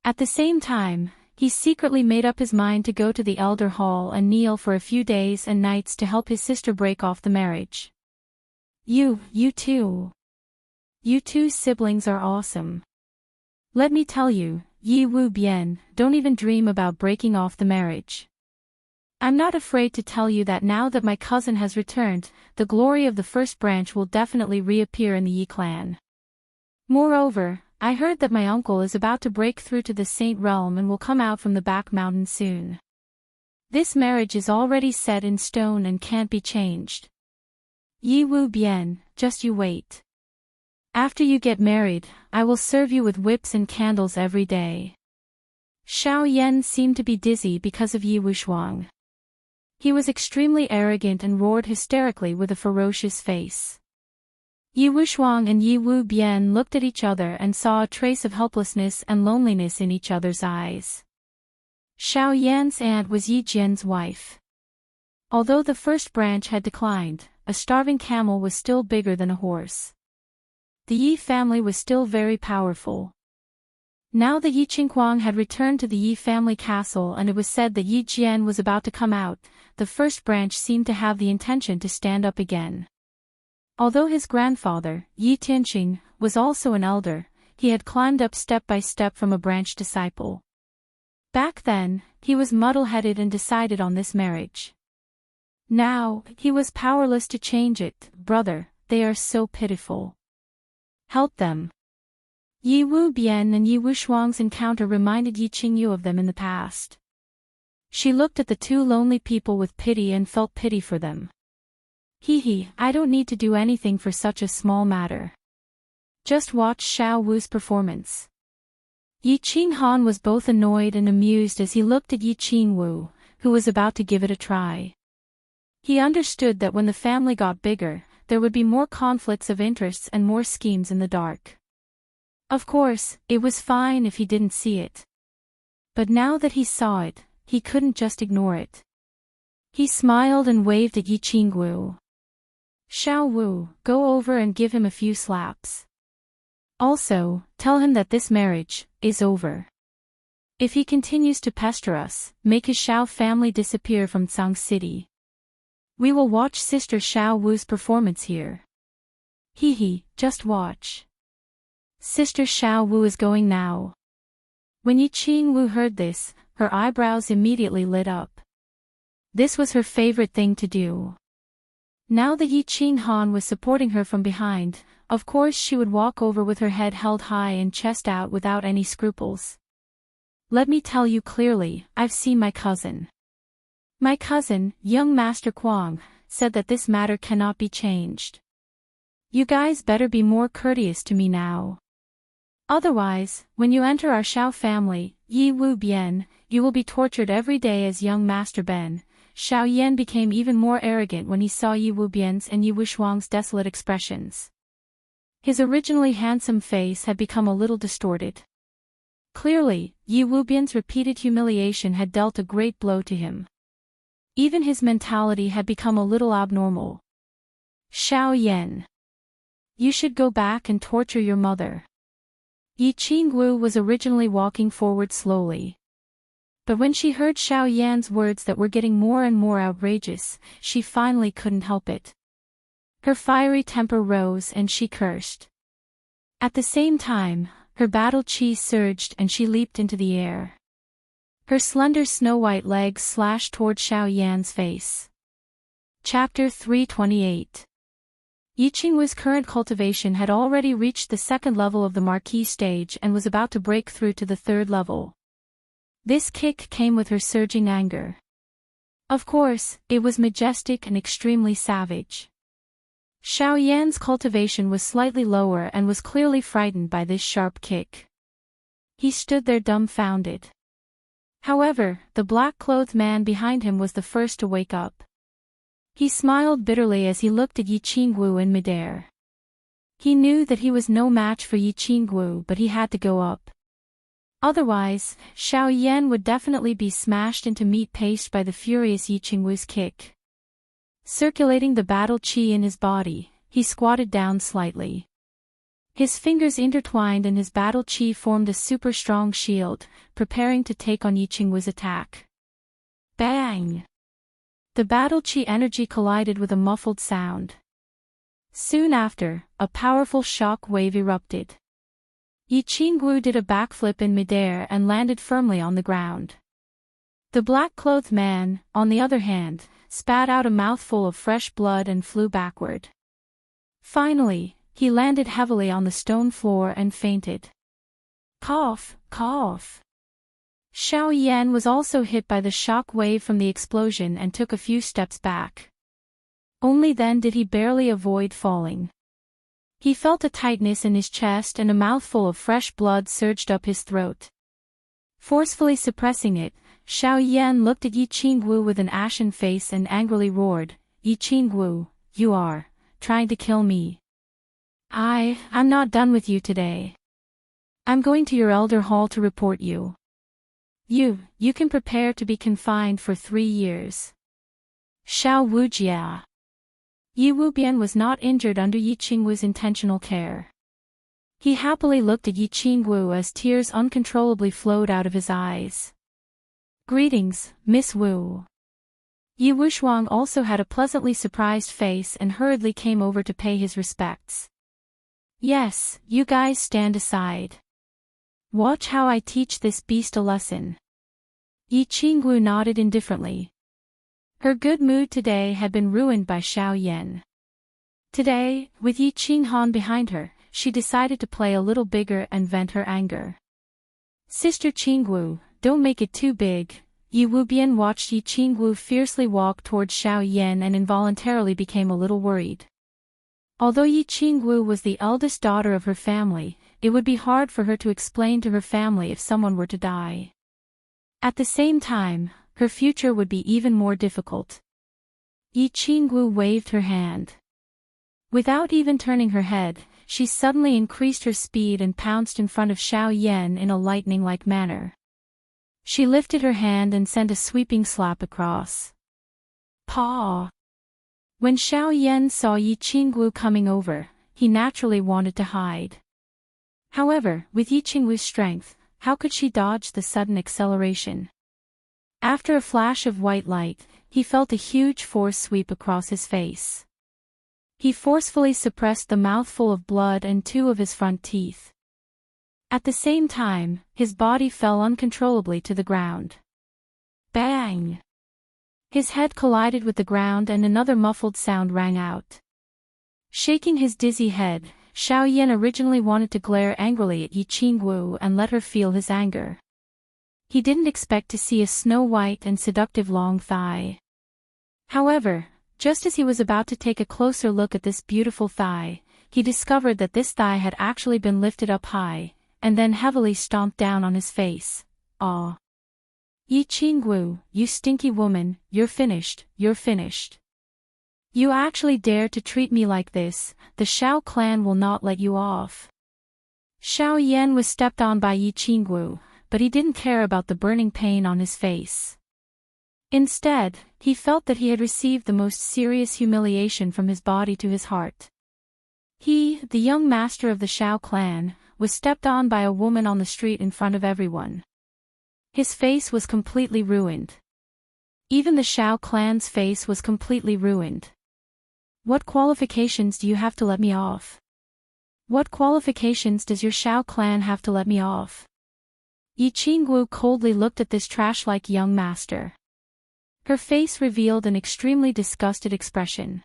At the same time, he secretly made up his mind to go to the elder hall and kneel for a few days and nights to help his sister break off the marriage. You two siblings are awesome. Let me tell you, Yi Wu Bian, don't even dream about breaking off the marriage. I'm not afraid to tell you that now that my cousin has returned, the glory of the first branch will definitely reappear in the Yi clan. Moreover, I heard that my uncle is about to break through to the Saint realm and will come out from the back mountain soon. This marriage is already set in stone and can't be changed. Yi Wu Bian, just you wait. After you get married, I will serve you with whips and candles every day." Xiao Yan seemed to be dizzy because of Yi Wushuang. He was extremely arrogant and roared hysterically with a ferocious face. Yi Wushuang and Yi Wu Bian looked at each other and saw a trace of helplessness and loneliness in each other's eyes. Xiao Yan's aunt was Yi Jian's wife. Although the first branch had declined, a starving camel was still bigger than a horse. The Yi family was still very powerful. Now the Yi Qinghuang had returned to the Yi family castle and it was said that Yi Jian was about to come out. The first branch seemed to have the intention to stand up again. Although his grandfather, Yi Tianqing, was also an elder, he had climbed up step by step from a branch disciple. Back then, he was muddle-headed and decided on this marriage. Now, he was powerless to change it. "Brother, they are so pitiful. Help them." Yi Wu Bian and Yi Wushuang's encounter reminded Yi Qingyu of them in the past. She looked at the two lonely people with pity and felt pity for them. I don't need to do anything for such a small matter. Just watch Xiao Wu's performance." Yi Qinghan was both annoyed and amused as he looked at Yi Qingwu, who was about to give it a try. He understood that when the family got bigger, there would be more conflicts of interests and more schemes in the dark. Of course, it was fine if he didn't see it. But now that he saw it, he couldn't just ignore it. He smiled and waved at Yi Qingwu. "Xiao Wu, go over and give him a few slaps. Also, tell him that this marriage is over. If he continues to pester us, make his Xiao family disappear from Tsang City. We will watch Sister Xiao Wu's performance here. Just watch. Sister Xiao Wu is going now." When Yi Qingwu heard this, her eyebrows immediately lit up. This was her favorite thing to do. Now that Yi Qinghan was supporting her from behind, of course she would walk over with her head held high and chest out without any scruples. Let me tell you clearly, I've seen my cousin. My cousin, young Master Kuang, said that this matter cannot be changed. You guys better be more courteous to me now. Otherwise, when you enter our Shao family, Yi Wu Bian, you will be tortured every day as young Master Ben. Xiao Yan became even more arrogant when he saw Yi Wu Bian's and Yi Wushuang's desolate expressions. His originally handsome face had become a little distorted. Clearly, Yi Wu Bian's repeated humiliation had dealt a great blow to him. Even his mentality had become a little abnormal. Xiao Yan. You should go back and torture your mother. Yi Qingwu was originally walking forward slowly. But when she heard Xiao Yan's words that were getting more and more outrageous, she finally couldn't help it. Her fiery temper rose and she cursed. At the same time, her battle chi surged and she leaped into the air. Her slender snow-white legs slashed toward Xiao Yan's face. Chapter 328. Yi Qingwu's current cultivation had already reached the second level of the Marquis stage and was about to break through to the third level. This kick came with her surging anger. Of course, it was majestic and extremely savage. Xiao Yan's cultivation was slightly lower and was clearly frightened by this sharp kick. He stood there dumbfounded. However, the black-clothed man behind him was the first to wake up. He smiled bitterly as he looked at Yi Qingwu in midair. He knew that he was no match for Yi Qingwu, but he had to go up. Otherwise, Xiao Yan would definitely be smashed into meat paste by the furious Yi Qingwu's kick. Circulating the battle chi in his body, he squatted down slightly. His fingers intertwined and his battle chi formed a super strong shield, preparing to take on Yi Qingwu's attack. Bang! The battle chi energy collided with a muffled sound. Soon after, a powerful shock wave erupted. Yi Qingwu did a backflip in midair and landed firmly on the ground. The black-clothed man, on the other hand, spat out a mouthful of fresh blood and flew backward. Finally, he landed heavily on the stone floor and fainted. Cough, cough. Xiao Yan was also hit by the shock wave from the explosion and took a few steps back. Only then did he barely avoid falling. He felt a tightness in his chest and a mouthful of fresh blood surged up his throat. Forcefully suppressing it, Xiao Yan looked at Yi Qingwu with an ashen face and angrily roared, Yi Qingwu, you are trying to kill me. I'm not done with you today. I'm going to your elder hall to report you. You can prepare to be confined for 3 years. Xiao Wujia. Yi Wubian was not injured under Yi Qingwu's intentional care. He happily looked at Yi Qingwu as tears uncontrollably flowed out of his eyes. Greetings, Miss Wu. Yi Wushuang also had a pleasantly surprised face and hurriedly came over to pay his respects. Yes, you guys stand aside. Watch how I teach this beast a lesson. Yi Qingwu nodded indifferently. Her good mood today had been ruined by Xiao Yan. Today, with Yi Qinghan behind her, she decided to play a little bigger and vent her anger. Sister Qingwu, don't make it too big. Yi Wubian watched Yi Qingwu fiercely walk towards Xiao Yan and involuntarily became a little worried. Although Yi Qingwu was the eldest daughter of her family, it would be hard for her to explain to her family if someone were to die. At the same time, her future would be even more difficult. Yi Qingwu waved her hand. Without even turning her head, she suddenly increased her speed and pounced in front of Xiao Yan in a lightning-like manner. She lifted her hand and sent a sweeping slap across. Paw! When Xiao Yan saw Yi Qingwu coming over, he naturally wanted to hide. However, with Yi Qingwu's strength, how could she dodge the sudden acceleration? After a flash of white light, he felt a huge force sweep across his face. He forcefully suppressed the mouthful of blood and 2 of his front teeth. At the same time, his body fell uncontrollably to the ground. Bang! His head collided with the ground and another muffled sound rang out. Shaking his dizzy head, Xiao Yan originally wanted to glare angrily at Yi Qingwu and let her feel his anger. He didn't expect to see a snow-white and seductive long thigh. However, just as he was about to take a closer look at this beautiful thigh, he discovered that this thigh had actually been lifted up high, and then heavily stomped down on his face. "Aw! Yi Qingwu, you stinky woman, you're finished, you're finished. You actually dare to treat me like this, the Shao clan will not let you off." Xiao Yan was stepped on by Yi Qingwu, but he didn't care about the burning pain on his face. Instead, he felt that he had received the most serious humiliation from his body to his heart. He, the young master of the Shao clan, was stepped on by a woman on the street in front of everyone. His face was completely ruined. Even the Shao clan's face was completely ruined. "What qualifications do you have to let me off? What qualifications does your Shao clan have to let me off?" Yi Qingwu coldly looked at this trash-like young master. Her face revealed an extremely disgusted expression.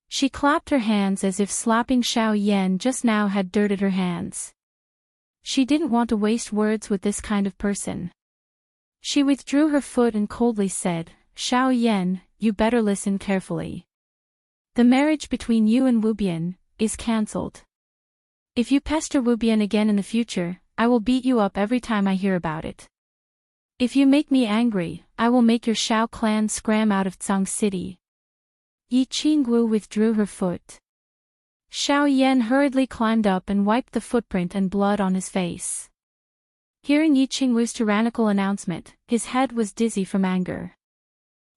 She clapped her hands as if slapping Xiao Yan just now had dirted her hands. She didn't want to waste words with this kind of person. She withdrew her foot and coldly said, "Xiao Yan, you better listen carefully. The marriage between you and Wu Bian is cancelled. If you pester Wu Bian again in the future, I will beat you up every time I hear about it. If you make me angry, I will make your Shao clan scram out of Tsang City." Yi Qingwu withdrew her foot. Xiao Yan hurriedly climbed up and wiped the footprint and blood on his face. Hearing Yi Qingwu's tyrannical announcement, his head was dizzy from anger.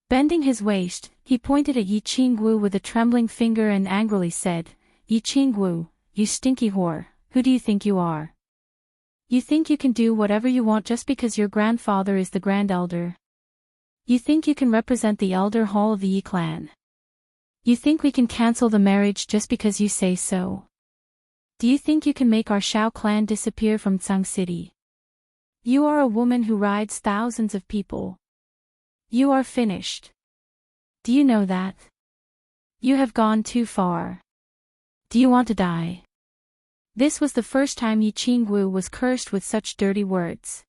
Bending his waist, he pointed at Yi Qingwu with a trembling finger and angrily said, "Yi Qingwu, you stinky whore, who do you think you are? You think you can do whatever you want just because your grandfather is the Grand Elder? You think you can represent the Elder Hall of the Yi clan? You think we can cancel the marriage just because you say so? Do you think you can make our Shao clan disappear from Tsang City? You are a woman who rides thousands of people. You are finished. Do you know that? You have gone too far. Do you want to die?" This was the first time Yi Qingwu was cursed with such dirty words.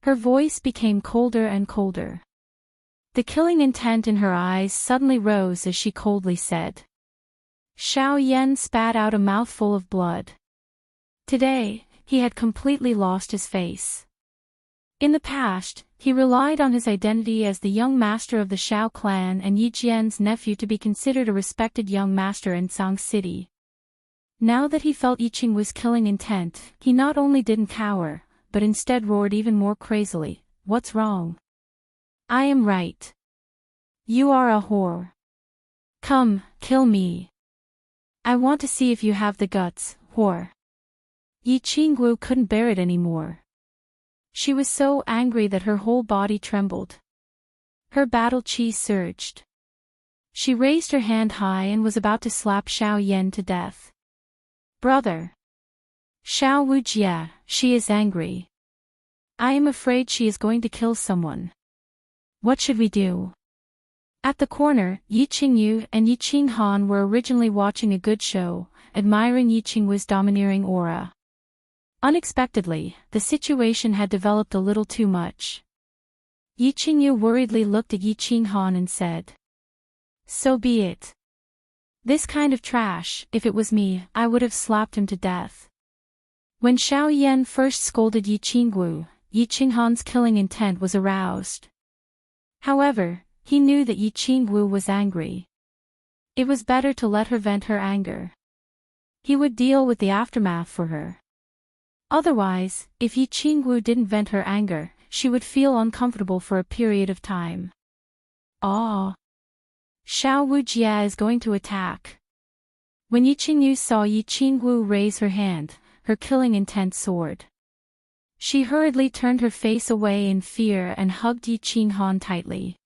Her voice became colder and colder. The killing intent in her eyes suddenly rose as she coldly said. Xiao Yan spat out a mouthful of blood. Today, he had completely lost his face. In the past, he relied on his identity as the young master of the Shao clan and Yi Jian's nephew to be considered a respected young master in Tsang City. Now that he felt Yi Qingwu's killing intent, he not only didn't cower, but instead roared even more crazily, "What's wrong? I am right. You are a whore. Come, kill me. I want to see if you have the guts, whore." Yi Qingwu couldn't bear it anymore. She was so angry that her whole body trembled. Her battle chi surged. She raised her hand high and was about to slap Xiao Yan to death. "Brother! Xiao Wujia, she is angry. I am afraid she is going to kill someone. What should we do?" At the corner, Yi Qingyu and Yi Qinghan were originally watching a good show, admiring Yi Qingwu's domineering aura. Unexpectedly, the situation had developed a little too much. Yi Qingyu worriedly looked at Yi Qinghan and said, "So be it. This kind of trash, if it was me, I would have slapped him to death." When Xiao Yan first scolded Yi Qingwu, Yi Qinghan's killing intent was aroused. However, he knew that Yi Qingwu was angry. It was better to let her vent her anger. He would deal with the aftermath for her. Otherwise, if Yi Qingwu didn't vent her anger, she would feel uncomfortable for a period of time. "Ah! Xiao Wujia is going to attack." When Yi Qingyu saw Yi Qingwu raise her hand, her killing intent soared. She hurriedly turned her face away in fear and hugged Yi Qinghan tightly.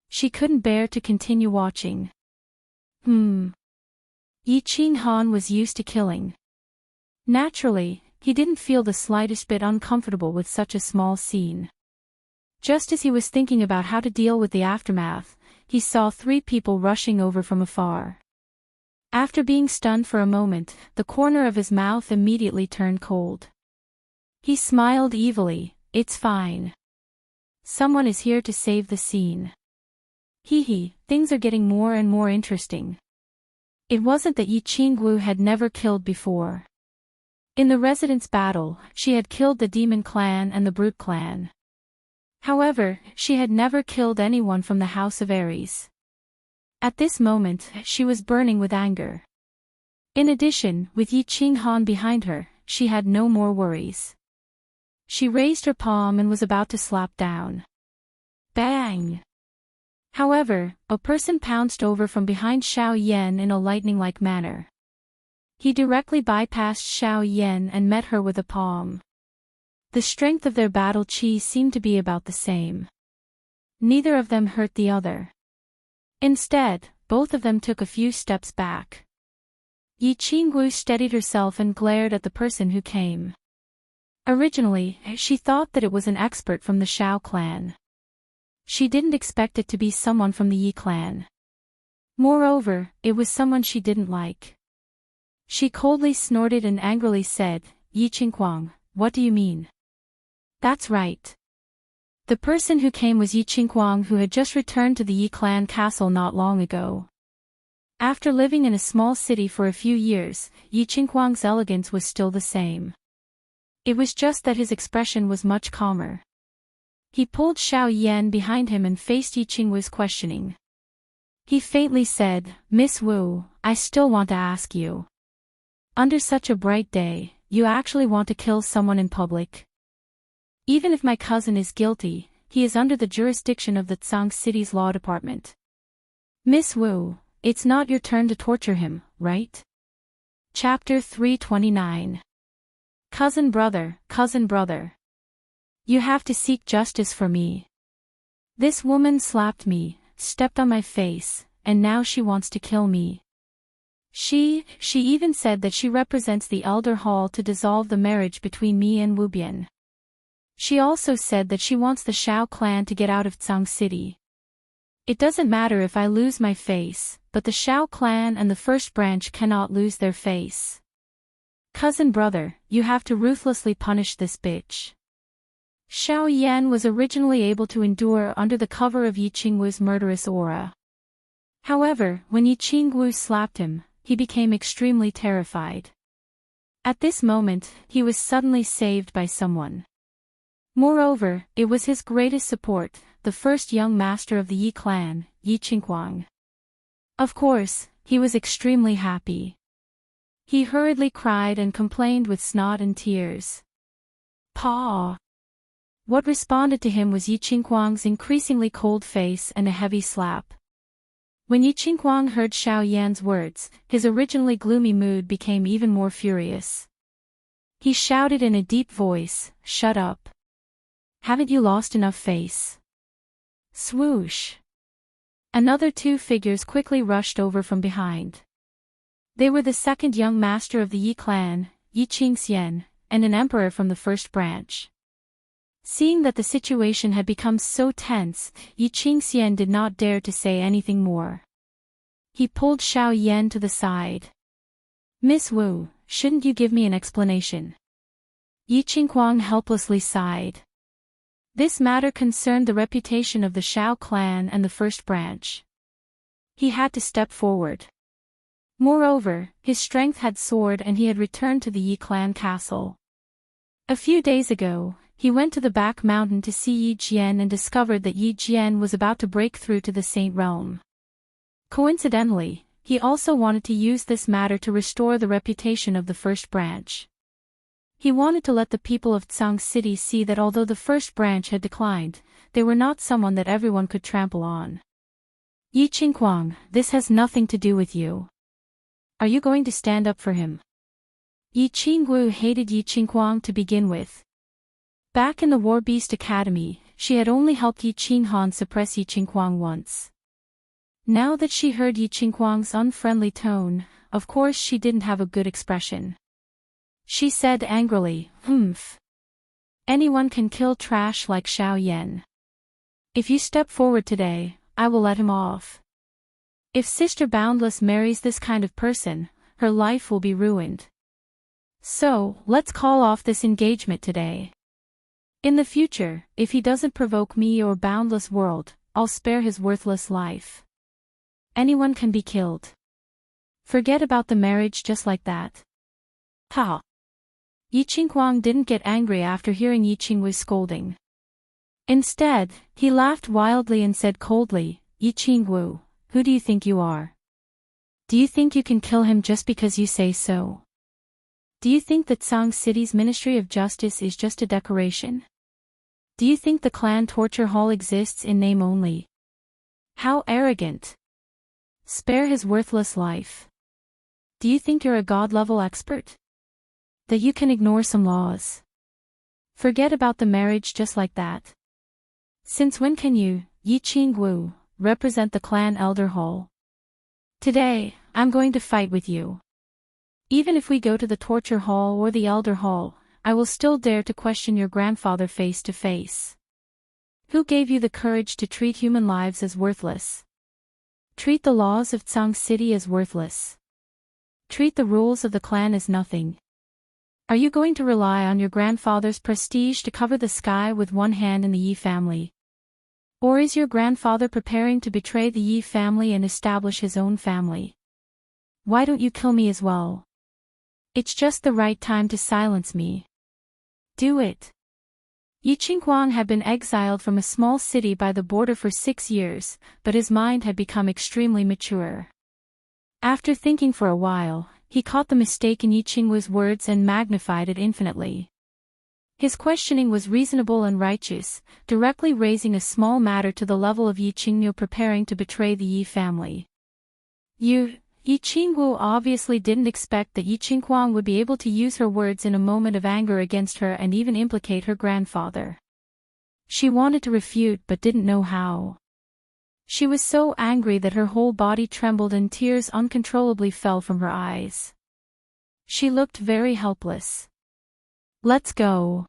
She couldn't bear to continue watching. Yi Qinghan was used to killing. Naturally, he didn't feel the slightest bit uncomfortable with such a small scene. Just as he was thinking about how to deal with the aftermath, he saw 3 people rushing over from afar. After being stunned for a moment, the corner of his mouth immediately turned cold. He smiled evilly. "It's fine. Someone is here to save the scene. Hee, things are getting more and more interesting." It wasn't that Yi Qinggu had never killed before. In the Residence Battle, she had killed the Demon Clan and the Brute Clan. However, she had never killed anyone from the House of Ares. At this moment, she was burning with anger. In addition, with Yi Qinghan behind her, she had no more worries. She raised her palm and was about to slap down. Bang! However, a person pounced over from behind Xiao Yan in a lightning-like manner. He directly bypassed Xiao Yan and met her with a palm. The strength of their battle chi seemed to be about the same. Neither of them hurt the other. Instead, both of them took a few steps back. Yi Qinggu steadied herself and glared at the person who came. Originally, she thought that it was an expert from the Xiao clan. She didn't expect it to be someone from the Yi clan. Moreover, it was someone she didn't like. She coldly snorted and angrily said, "Yi Qingguang, what do you mean?" "That's right." The person who came was Yi Qingguang, who had just returned to the Yi clan castle not long ago. After living in a small city for a few years, Yi Qingguang's elegance was still the same. It was just that his expression was much calmer. He pulled Xiao Yan behind him and faced Yi Qinggu's questioning. He faintly said, "Miss Wu, I still want to ask you. Under such a bright day, you actually want to kill someone in public? Even if my cousin is guilty, he is under the jurisdiction of the Tsang City's law department. Miss Wu, it's not your turn to torture him, right?" Chapter 329. Cousin brother, cousin brother. You have to seek justice for me. This woman slapped me, stepped on my face, and now she wants to kill me. She even said that she represents the Elder Hall to dissolve the marriage between me and Wu Bian. She also said that she wants the Xiao clan to get out of Tsang City. It doesn't matter if I lose my face, but the Xiao clan and the first branch cannot lose their face. Cousin brother, you have to ruthlessly punish this bitch. Xiao Yan was originally able to endure under the cover of Yi Qinggu's murderous aura. However, when Yi Qinggu slapped him, he became extremely terrified. At this moment, he was suddenly saved by someone. Moreover, it was his greatest support, the first young master of the Yi clan, Yi Qingguang. Of course, he was extremely happy. He hurriedly cried and complained with snot and tears. "Pa!" What responded to him was Yi Qingguang's increasingly cold face and a heavy slap. When Yi Qingguang heard Xiao Yan's words, his originally gloomy mood became even more furious. He shouted in a deep voice, "Shut up. Haven't you lost enough face?" Swoosh! Another 2 figures quickly rushed over from behind. They were the second young master of the Yi clan, Yi Qingxian, and an emperor from the first branch. Seeing that the situation had become so tense, Yi Qingxian did not dare to say anything more. He pulled Xiao Yan to the side. "Miss Wu, shouldn't you give me an explanation?" Yi Qingguang helplessly sighed. This matter concerned the reputation of the Xiao clan and the first branch. He had to step forward. Moreover, his strength had soared and he had returned to the Yi clan castle. A few days ago, he went to the back mountain to see Yi Jian and discovered that Yi Jian was about to break through to the Saint Realm. Coincidentally, he also wanted to use this matter to restore the reputation of the first branch. He wanted to let the people of Tsang City see that although the first branch had declined, they were not someone that everyone could trample on. "Yi Qingguang, this has nothing to do with you. Are you going to stand up for him?" Yi Qinggu hated Yi Qingguang to begin with. Back in the War Beast Academy, she had only helped Yi Qinghan suppress Yi Qingguang once. Now that she heard Yi Qingguang's unfriendly tone, of course she didn't have a good expression. She said angrily, "Humph. Anyone can kill trash like Xiao Yan. If you step forward today, I will let him off. If Sister Boundless marries this kind of person, her life will be ruined. So, let's call off this engagement today. In the future, if he doesn't provoke me or Boundless World, I'll spare his worthless life. Anyone can be killed. Forget about the marriage just like that." Ha! Yi Qinghuang didn't get angry after hearing Yi Qingwu's scolding. Instead, he laughed wildly and said coldly, "Yi Qingwu, who do you think you are? Do you think you can kill him just because you say so? Do you think that Song City's Ministry of Justice is just a decoration? Do you think the clan torture hall exists in name only? How arrogant! Spare his worthless life. Do you think you're a god-level expert? That you can ignore some laws? Forget about the marriage just like that. Since when can you, Yi Qingwu, represent the clan elder hall? Today, I'm going to fight with you. Even if we go to the torture hall or the elder hall, I will still dare to question your grandfather face to face. Who gave you the courage to treat human lives as worthless? Treat the laws of Tsang City as worthless. Treat the rules of the clan as nothing. Are you going to rely on your grandfather's prestige to cover the sky with one hand in the Yi family? Or is your grandfather preparing to betray the Yi family and establish his own family? Why don't you kill me as well? It's just the right time to silence me. Do it." Yi Qinghuang had been exiled from a small city by the border for 6 years, but his mind had become extremely mature. After thinking for a while, he caught the mistake in Yi Qingwu's words and magnified it infinitely. His questioning was reasonable and righteous, directly raising a small matter to the level of Yi Qingyu preparing to betray the Yi family. Yi Qingwu obviously didn't expect that Yi Qinghuang would be able to use her words in a moment of anger against her and even implicate her grandfather. She wanted to refute but didn't know how. She was so angry that her whole body trembled and tears uncontrollably fell from her eyes. She looked very helpless. "Let's go.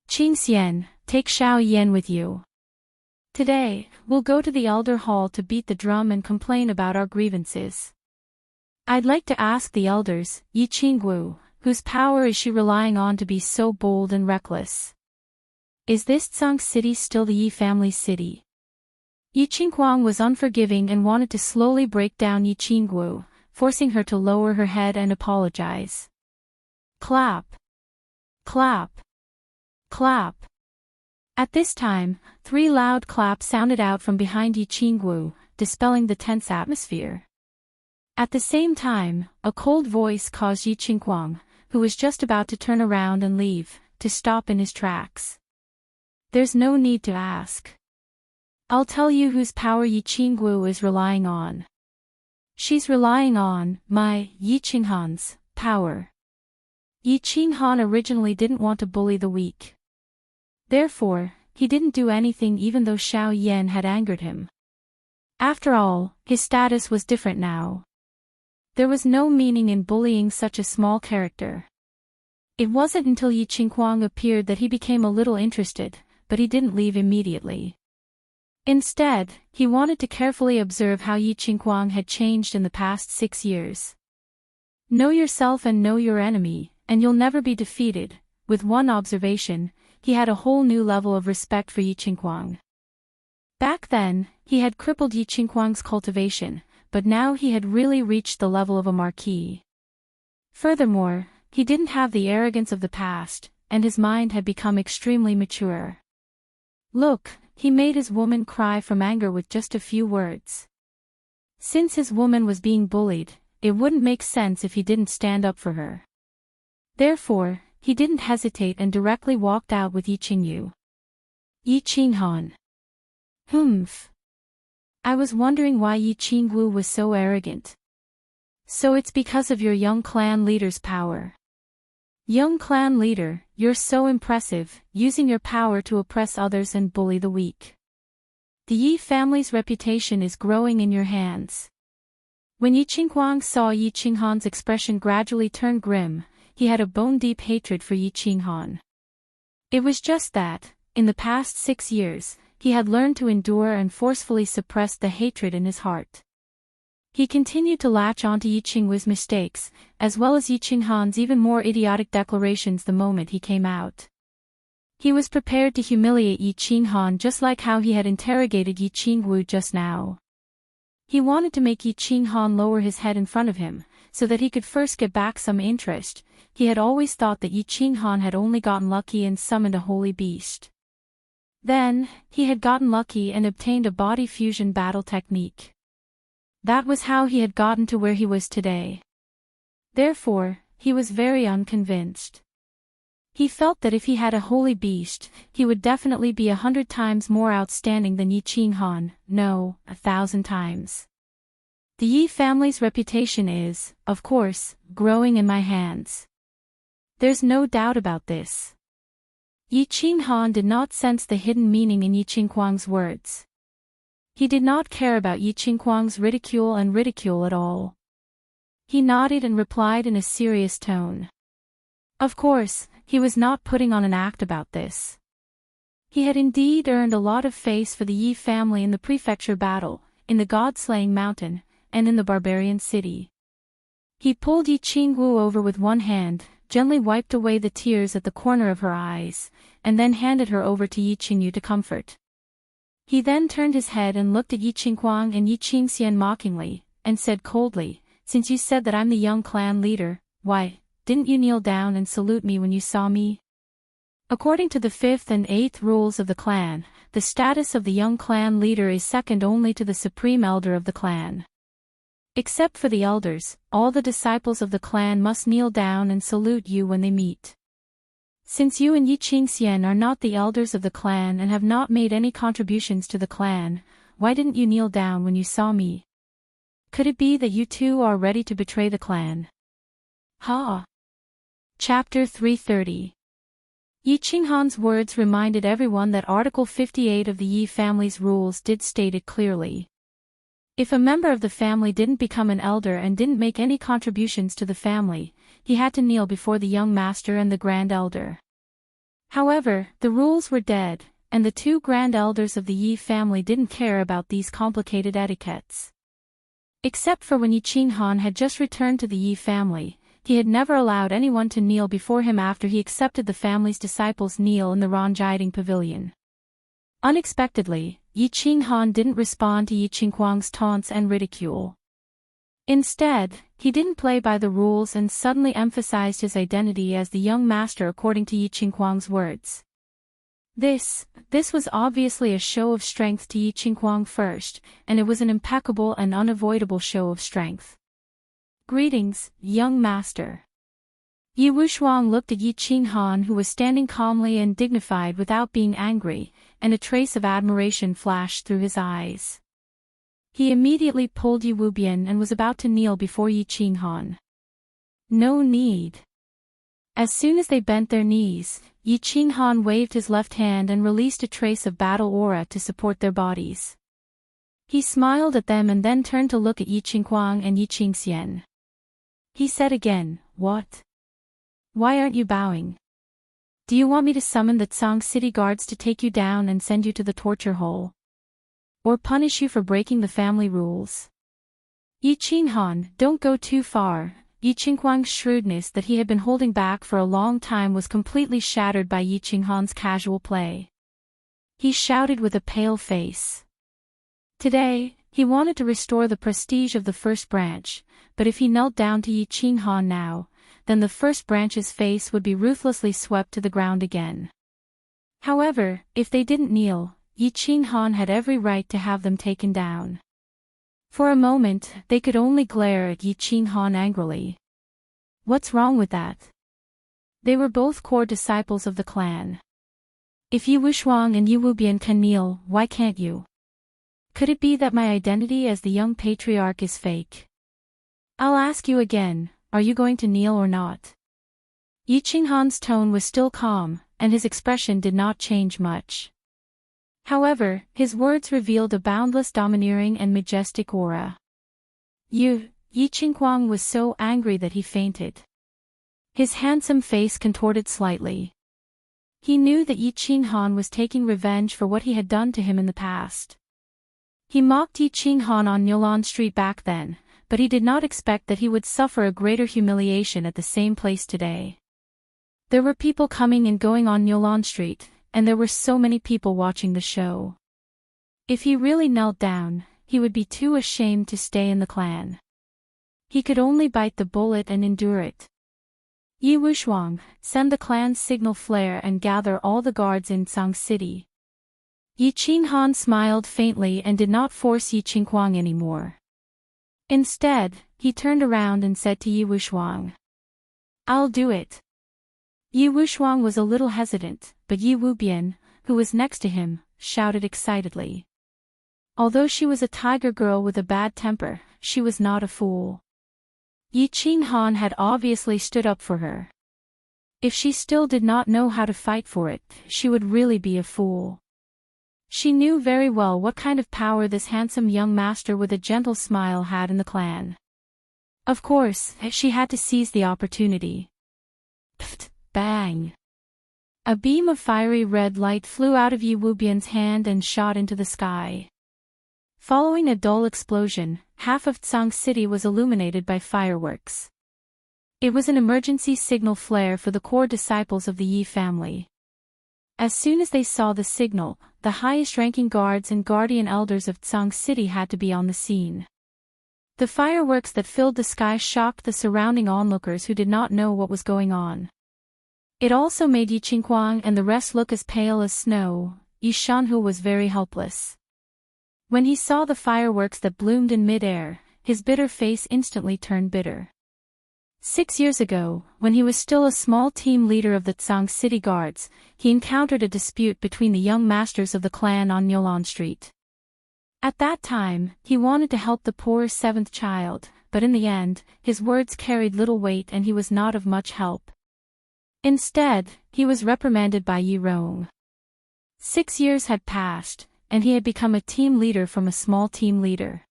Qingxian, take Xiao Yan with you. Today, we'll go to the elder hall to beat the drum and complain about our grievances. I'd like to ask the elders, Yi Qingwu, whose power is she relying on to be so bold and reckless? Is this Tsang City still the Yi family's city?" Yi Qinghuang was unforgiving and wanted to slowly break down Yi Qingwu, forcing her to lower her head and apologize. Clap. Clap. Clap. At this time, 3 loud claps sounded out from behind Yi Qingwu, dispelling the tense atmosphere. At the same time, a cold voice caused Yi Qinghuang, who was just about to turn around and leave, to stop in his tracks. "There's no need to ask. I'll tell you whose power Yi Qingwu is relying on. She's relying on my Yi Qinghan's power." Yi Qinghan originally didn't want to bully the weak. Therefore, he didn't do anything even though Xiao Yan had angered him. After all, his status was different now. There was no meaning in bullying such a small character. It wasn't until Yi Qinghuang appeared that he became a little interested, but he didn't leave immediately. Instead, he wanted to carefully observe how Yi Qinghuang had changed in the past 6 years. Know yourself and know your enemy, and you'll never be defeated. With one observation, he had a whole new level of respect for Yi Qinghuang. Back then, he had crippled Yi Qinghuang's cultivation, but now he had really reached the level of a marquis. Furthermore, he didn't have the arrogance of the past, and his mind had become extremely mature. Look, he made his woman cry from anger with just a few words. Since his woman was being bullied, it wouldn't make sense if he didn't stand up for her. Therefore, he didn't hesitate and directly walked out with Yi Qingyu. "Yi Qinghan. Humph. I was wondering why Yi Qingwu was so arrogant. So it's because of your young clan leader's power. Young clan leader, you're so impressive, using your power to oppress others and bully the weak. The Yi family's reputation is growing in your hands." When Yi Qinghuang saw Yi Qinghan's expression gradually turn grim, he had a bone-deep hatred for Yi Qinghan. It was just that, in the past 6 years, he had learned to endure and forcefully suppress the hatred in his heart. He continued to latch onto Yi Qingwu's mistakes, as well as Yi Qinghan's even more idiotic declarations the moment he came out. He was prepared to humiliate Yi Qinghan just like how he had interrogated Yi Qingwu just now. He wanted to make Yi Qinghan lower his head in front of him, so that he could first get back some interest. He had always thought that Yi Qinghan had only gotten lucky and summoned a holy beast. Then, he had gotten lucky and obtained a body fusion battle technique. That was how he had gotten to where he was today. Therefore, he was very unconvinced. He felt that if he had a holy beast, he would definitely be 100 times more outstanding than Yi Qinghan, no, 1,000 times. The Yi family's reputation is, of course, growing in my hands. There's no doubt about this. Yi Qinghan did not sense the hidden meaning in Yi Qingguang's words. He did not care about Yi Qingguang's ridicule at all. He nodded and replied in a serious tone. Of course, he was not putting on an act about this. He had indeed earned a lot of face for the Yi family in the prefecture battle, in the god-slaying mountain, and in the barbarian city. He pulled Yi Qingwu over with one hand, gently wiped away the tears at the corner of her eyes, and then handed her over to Yi Qingyu to comfort. He then turned his head and looked at Yi Qingguang and Yi Qingxian mockingly, and said coldly, "Since you said that I'm the young clan leader, why, didn't you kneel down and salute me when you saw me?" According to the 5th and 8th rules of the clan, the status of the young clan leader is second only to the supreme elder of the clan. Except for the elders, all the disciples of the clan must kneel down and salute you when they meet. Since you and Yi Qingxian are not the elders of the clan and have not made any contributions to the clan, why didn't you kneel down when you saw me? Could it be that you two are ready to betray the clan? Ha! Chapter 330. Yi Qinghan's words reminded everyone that Article 58 of the Yi family's rules did state it clearly. If a member of the family didn't become an elder and didn't make any contributions to the family, he had to kneel before the young master and the grand elder. However, the rules were dead, and the 2 grand elders of the Yi family didn't care about these complicated etiquettes. Except for when Yi Qinghan had just returned to the Yi family, he had never allowed anyone to kneel before him after he accepted the family's disciples' kneel in the Ranjiding pavilion. Unexpectedly, Yi Qinghan didn't respond to Yi Qingguang's taunts and ridicule. Instead, he didn't play by the rules and suddenly emphasized his identity as the young master according to Yi Qingguang's words. This was obviously a show of strength to Yi Qingguang first, and it was an impeccable and unavoidable show of strength. "Greetings, young master." Yi Wushuang looked at Yi Qinghan, who was standing calmly and dignified without being angry, and a trace of admiration flashed through his eyes. He immediately pulled Yi Wubian and was about to kneel before Yi Qinghan. No need. As soon as they bent their knees, Yi Qinghan waved his left hand and released a trace of battle aura to support their bodies. He smiled at them and then turned to look at Yi Qingguang and Yi Qingxian. He said again, "What? Why aren't you bowing? Do you want me to summon the Tsang city guards to take you down and send you to the torture hole? Or punish you for breaking the family rules?" "Yi Qinghan, don't go too far." Yi Qingguang's shrewdness that he had been holding back for a long time was completely shattered by Yi Qinghan's casual play. He shouted with a pale face. Today, he wanted to restore the prestige of the first branch, but if he knelt down to Yi Qinghan now, then the first branch's face would be ruthlessly swept to the ground again. However, if they didn't kneel, Yi Qinghan had every right to have them taken down. For a moment, they could only glare at Yi Qinghan angrily. What's wrong with that? They were both core disciples of the clan. If Yi Wushuang and Yi Wubian can kneel, why can't you? Could it be that my identity as the young patriarch is fake? I'll ask you again, are you going to kneel or not? Yi Qinghan's tone was still calm, and his expression did not change much. However, his words revealed a boundless domineering and majestic aura. Yi Qingguang was so angry that he fainted. His handsome face contorted slightly. He knew that Yi Qinghan was taking revenge for what he had done to him in the past. He mocked Yi Qinghan on Nyolan Street back then, but he did not expect that he would suffer a greater humiliation at the same place today. There were people coming and going on Nyolan Street, and there were so many people watching the show. If he really knelt down, he would be too ashamed to stay in the clan. He could only bite the bullet and endure it. Yi Wushuang, send the clan's signal flare and gather all the guards in Tsang City. Yi Qinghan smiled faintly and did not force Yi Qinghuang anymore. Instead, he turned around and said to Yi Wushuang, "I'll do it." Yi Wushuang was a little hesitant, but Yi Wubian, who was next to him, shouted excitedly. Although she was a tiger girl with a bad temper, she was not a fool. Yi Qinghan had obviously stood up for her. If she still did not know how to fight for it, she would really be a fool. She knew very well what kind of power this handsome young master with a gentle smile had in the clan. Of course, she had to seize the opportunity. Pft, bang! A beam of fiery red light flew out of Yi Wubian's hand and shot into the sky. Following a dull explosion, half of Tsang City was illuminated by fireworks. It was an emergency signal flare for the core disciples of the Yi family. As soon as they saw the signal, the highest-ranking guards and guardian elders of Tsang City had to be on the scene. The fireworks that filled the sky shocked the surrounding onlookers who did not know what was going on. It also made Yi Qinghuang and the rest look as pale as snow. Yi Shanhu was very helpless. When he saw the fireworks that bloomed in mid-air, his bitter face instantly turned bitter. 6 years ago, when he was still a small team leader of the Tsang City Guards, he encountered a dispute between the young masters of the clan on Nyolan Street. At that time, he wanted to help the poor 7th child, but in the end, his words carried little weight and he was not of much help. Instead, he was reprimanded by Yi Rong. 6 years had passed, and he had become a team leader from a small team leader.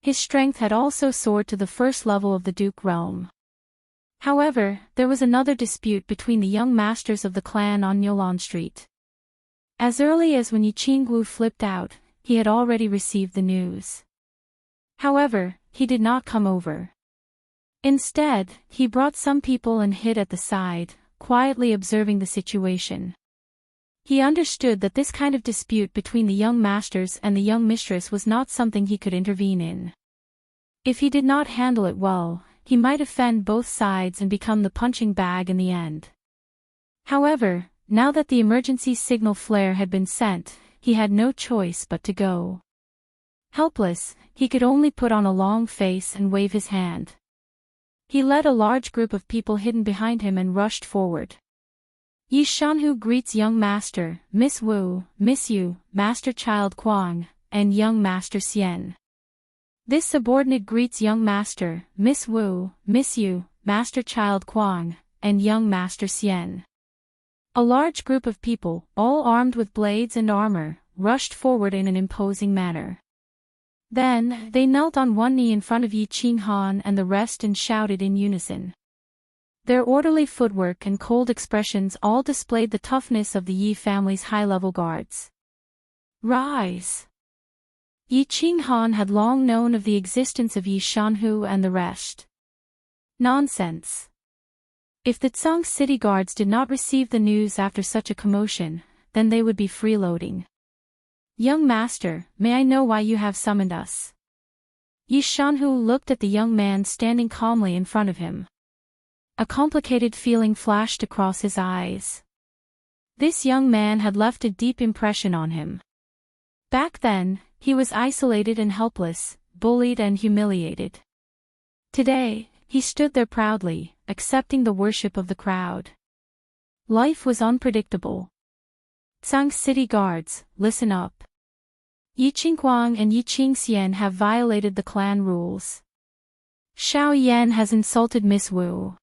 His strength had also soared to the first level of the Duke realm. However, there was another dispute between the young masters of the clan on Nyolan Street. As early as when Yi Qingwu flipped out, he had already received the news. However, he did not come over. Instead, he brought some people and hid at the side, quietly observing the situation. He understood that this kind of dispute between the young masters and the young mistress was not something he could intervene in. If he did not handle it well, he might offend both sides and become the punching bag in the end. However, now that the emergency signal flare had been sent, he had no choice but to go. Helpless, he could only put on a long face and wave his hand. He led a large group of people hidden behind him and rushed forward. Yi Shanhu greets young master, Miss Wu, Miss Yu, Master Child Kuang, and young Master Xian. This subordinate greets young master, Miss Wu, Miss Yu, Master Child Kuang, and young Master Xian. A large group of people, all armed with blades and armor, rushed forward in an imposing manner. Then, they knelt on one knee in front of Yi Qinghan and the rest and shouted in unison. Their orderly footwork and cold expressions all displayed the toughness of the Yi family's high-level guards. Rise! Yi Qinghan had long known of the existence of Yi Shanhu and the rest. Nonsense! If the Tsang City Guards did not receive the news after such a commotion, then they would be freeloading. Young master, may I know why you have summoned us? Yi Shanhu looked at the young man standing calmly in front of him. A complicated feeling flashed across his eyes. This young man had left a deep impression on him. Back then, he was isolated and helpless, bullied and humiliated. Today, he stood there proudly, accepting the worship of the crowd. Life was unpredictable. Tsang City Guards, listen up. Yi Qinghuang and Yi Qingxian have violated the clan rules. Xiao Yan has insulted Miss Wu.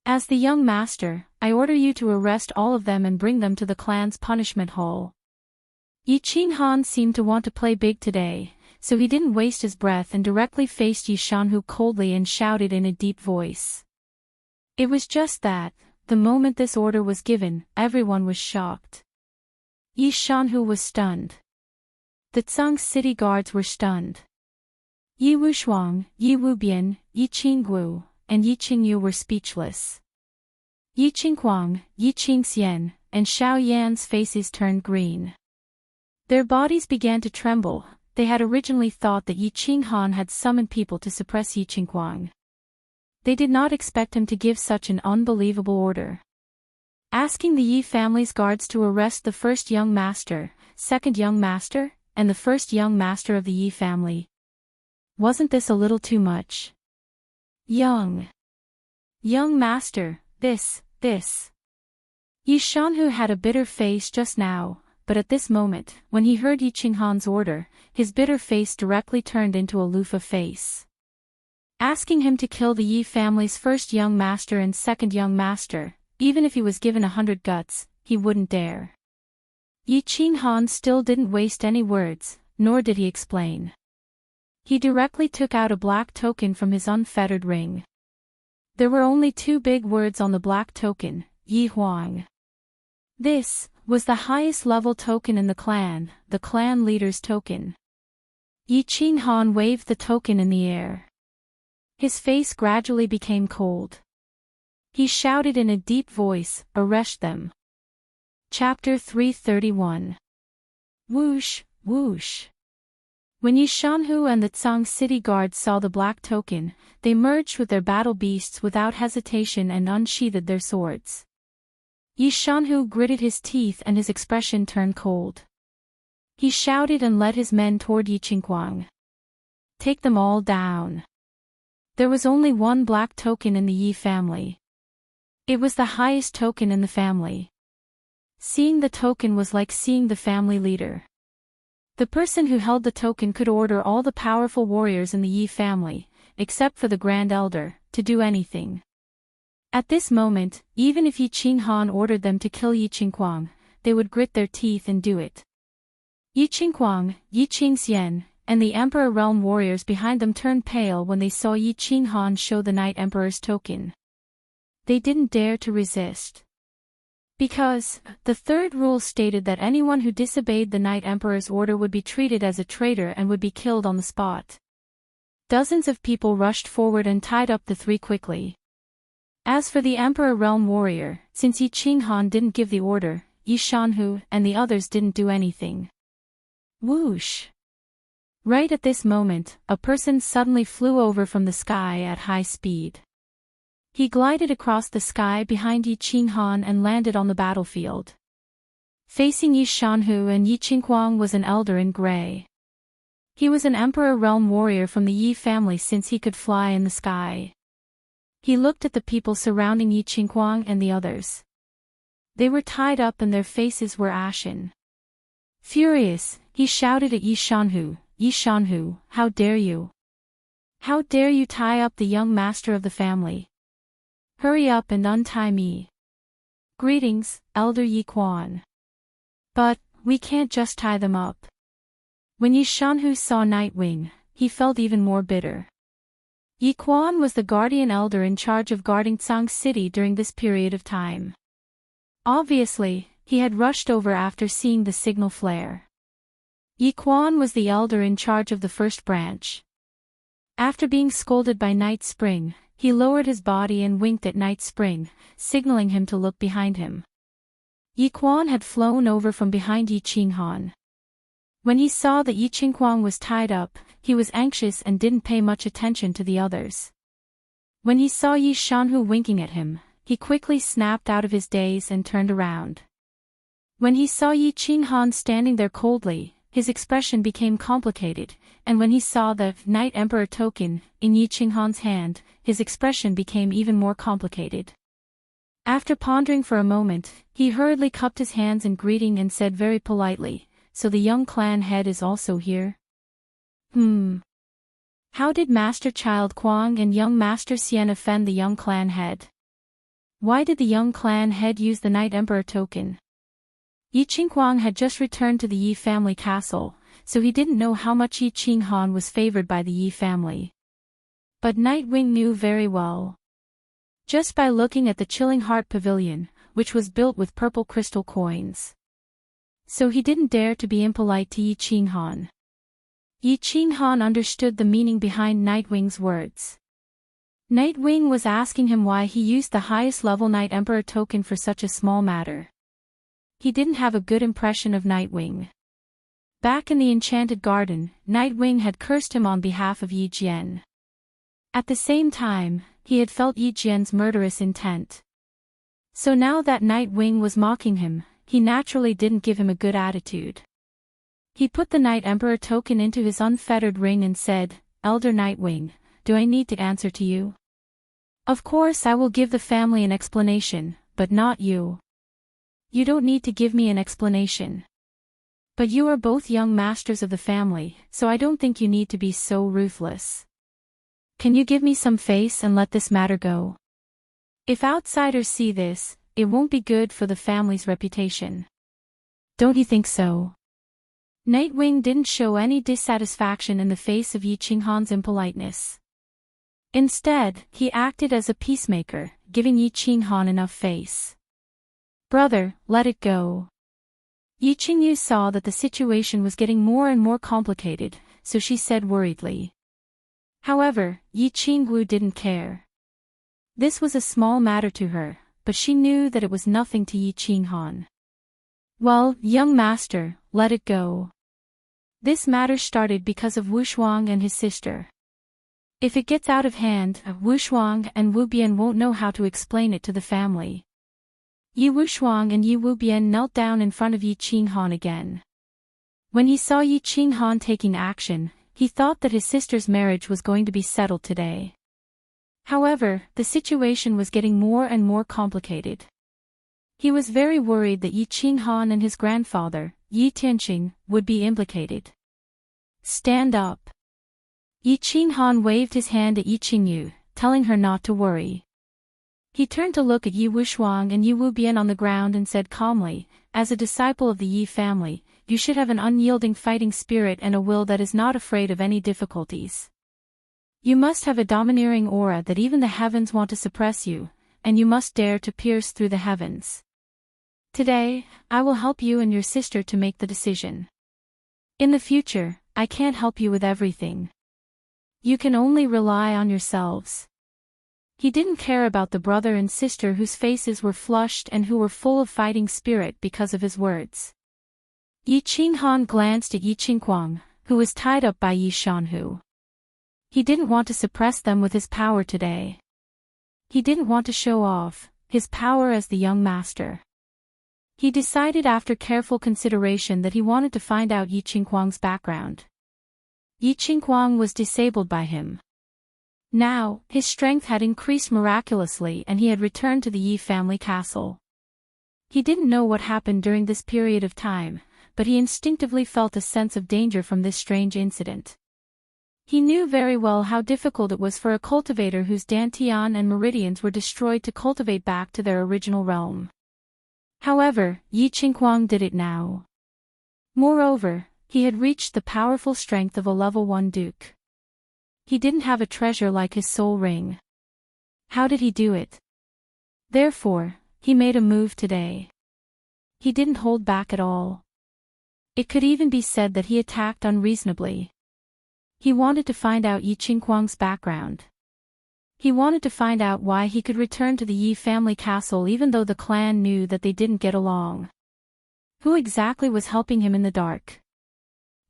As the young master, I order you to arrest all of them and bring them to the clan's punishment hall. Yi Qinghan seemed to want to play big today, so he didn't waste his breath and directly faced Yi Shanhu coldly and shouted in a deep voice. It was just that, the moment this order was given, everyone was shocked. Yi Shanhu was stunned. The Tsang city guards were stunned. Yi Wushuang, Yi Wubian, Yi Qinggu, and Yi Qingyu were speechless. Yi Qinghuang, Yi Qingxian, and Xiao Yan's faces turned green. Their bodies began to tremble. They had originally thought that Yi Qinghan had summoned people to suppress Yi Qinghuang. They did not expect him to give such an unbelievable order. Asking the Yi family's guards to arrest the first young master, second young master, and the first young master of the Yi family. Wasn't this a little too much? Young master, this. Yi Shanhu had a bitter face just now, but at this moment, when he heard Yi Qinghan's order, his bitter face directly turned into a loofah face. Asking him to kill the Yi family's first young master and second young master, even if he was given 100 guts, he wouldn't dare. Yi Qinghan still didn't waste any words, nor did he explain. He directly took out a black token from his unfettered ring. There were only 2 big words on the black token, Yi Huang. This was the highest level token in the clan leader's token. Yi Qinghan waved the token in the air. His face gradually became cold. He shouted in a deep voice, "Arrest them." Chapter 331. Whoosh, whoosh. When Yi Shanhu and the Tsang city guards saw the black token, they merged with their battle beasts without hesitation and unsheathed their swords. Yi Shanhu gritted his teeth and his expression turned cold. He shouted and led his men toward Yi Qinghuang. "Take them all down." There was only one black token in the Yi family. It was the highest token in the family. Seeing the token was like seeing the family leader. The person who held the token could order all the powerful warriors in the Yi family, except for the Grand Elder, to do anything. At this moment, even if Yi Qinghan ordered them to kill Yi Qinghuang, they would grit their teeth and do it. Yi Qinghuang, Yi Qingxian, and the Emperor Realm warriors behind them turned pale when they saw Yi Qinghan show the Night Emperor's token. They didn't dare to resist. Because, the third rule stated that anyone who disobeyed the Night Emperor's order would be treated as a traitor and would be killed on the spot. Dozens of people rushed forward and tied up the 3 quickly. As for the Emperor Realm warrior, since Yi Qinghan didn't give the order, Yi Shanhu and the others didn't do anything. Whoosh! Right at this moment, a person suddenly flew over from the sky at high speed. He glided across the sky behind Yi Qinghan and landed on the battlefield. Facing Yi Shanhu and Yi Qinghuang was an elder in gray. He was an Emperor Realm warrior from the Yi family since he could fly in the sky. He looked at the people surrounding Yi Qinghuang and the others. They were tied up and their faces were ashen. Furious, he shouted at Yi Shanhu, "Yi Shanhu, how dare you? How dare you tie up the young master of the family? Hurry up and untie me." "Greetings, Elder Yi Quan. But, we can't just tie them up." When Yi Shanhu saw Nightwing, he felt even more bitter. Yi Quan was the guardian elder in charge of guarding Tsang City during this period of time. Obviously, he had rushed over after seeing the signal flare. Yi Quan was the elder in charge of the first branch. After being scolded by Night Spring, he lowered his body and winked at Night Spring, signaling him to look behind him. Yi Quan had flown over from behind Yi Qinghan. When he saw that Yi Qinghuang was tied up, he was anxious and didn't pay much attention to the others. When he saw Yi Shanhu winking at him, he quickly snapped out of his daze and turned around. When he saw Yi Qinghan standing there coldly, his expression became complicated, and when he saw the Night Emperor token in Yi Qinghan's hand, his expression became even more complicated. After pondering for a moment, he hurriedly cupped his hands in greeting and said very politely, "So the young clan head is also here?" How did Master Child Kuang and young Master Xian offend the young clan head? Why did the young clan head use the Night Emperor token? Yi Qinghuang had just returned to the Yi family castle, so he didn't know how much Yi Qinghan was favored by the Yi family. But Nightwing knew very well. just by looking at the Chilling Heart Pavilion, which was built with purple crystal coins. So he didn't dare to be impolite to Yi Qinghan. Yi Qinghan understood the meaning behind Nightwing's words. Nightwing was asking him why he used the highest level Night Emperor token for such a small matter. He didn't have a good impression of Nightwing. Back in the Enchanted Garden, Nightwing had cursed him on behalf of Yi Jian. At the same time, he had felt Yi Jian's murderous intent. So now that Nightwing was mocking him, he naturally didn't give him a good attitude. He put the Night Emperor token into his unfettered ring and said, "Elder Nightwing, do I need to answer to you? Of course I will give the family an explanation, but not you. You don't need to give me an explanation. But you are both young masters of the family, so I don't think you need to be so ruthless. Can you give me some face and let this matter go? If outsiders see this, it won't be good for the family's reputation. Don't you think so?" Nightwing didn't show any dissatisfaction in the face of Yi Qinghan's impoliteness. Instead, he acted as a peacemaker, giving Yi Qinghan enough face. "Brother, let it go." Yi Qingyu saw that the situation was getting more and more complicated, so she said worriedly. However, Yi Qingwu didn't care. This was a small matter to her, but she knew that it was nothing to Yi Qinghan. "Well, young master, let it go. This matter started because of Wu Shuang and his sister. If it gets out of hand, Wu Shuang and Wu Bian won't know how to explain it to the family." Yi Wushuang and Yi Wubian knelt down in front of Yi Qinghan again. When he saw Yi Qinghan taking action, he thought that his sister's marriage was going to be settled today. However, the situation was getting more and more complicated. He was very worried that Yi Qinghan and his grandfather, Yi Tianqing, would be implicated. "Stand up." Yi Qinghan waved his hand at Yi Qingyu, telling her not to worry. He turned to look at Yi Wushuang and Yi Wubian on the ground and said calmly, "As a disciple of the Yi family, you should have an unyielding fighting spirit and a will that is not afraid of any difficulties. You must have a domineering aura that even the heavens want to suppress you, and you must dare to pierce through the heavens. Today, I will help you and your sister to make the decision. In the future, I can't help you with everything. You can only rely on yourselves." He didn't care about the brother and sister whose faces were flushed and who were full of fighting spirit because of his words. Yi Qinghan glanced at Yi Qingguang, who was tied up by Yi Shanhu. He didn't want to suppress them with his power today. He didn't want to show off his power as the young master. He decided after careful consideration that he wanted to find out Yi Qingguang's background. Yi Qingguang was disabled by him. Now, his strength had increased miraculously and he had returned to the Yi family castle. He didn't know what happened during this period of time, but he instinctively felt a sense of danger from this strange incident. He knew very well how difficult it was for a cultivator whose dantian and meridians were destroyed to cultivate back to their original realm. However, Yi Qingguang did it now. Moreover, he had reached the powerful strength of a level 1 duke. He didn't have a treasure like his soul ring. How did he do it? Therefore, he made a move today. He didn't hold back at all. It could even be said that he attacked unreasonably. He wanted to find out Yi Qingguang's background. He wanted to find out why he could return to the Yi family castle even though the clan knew that they didn't get along. Who exactly was helping him in the dark?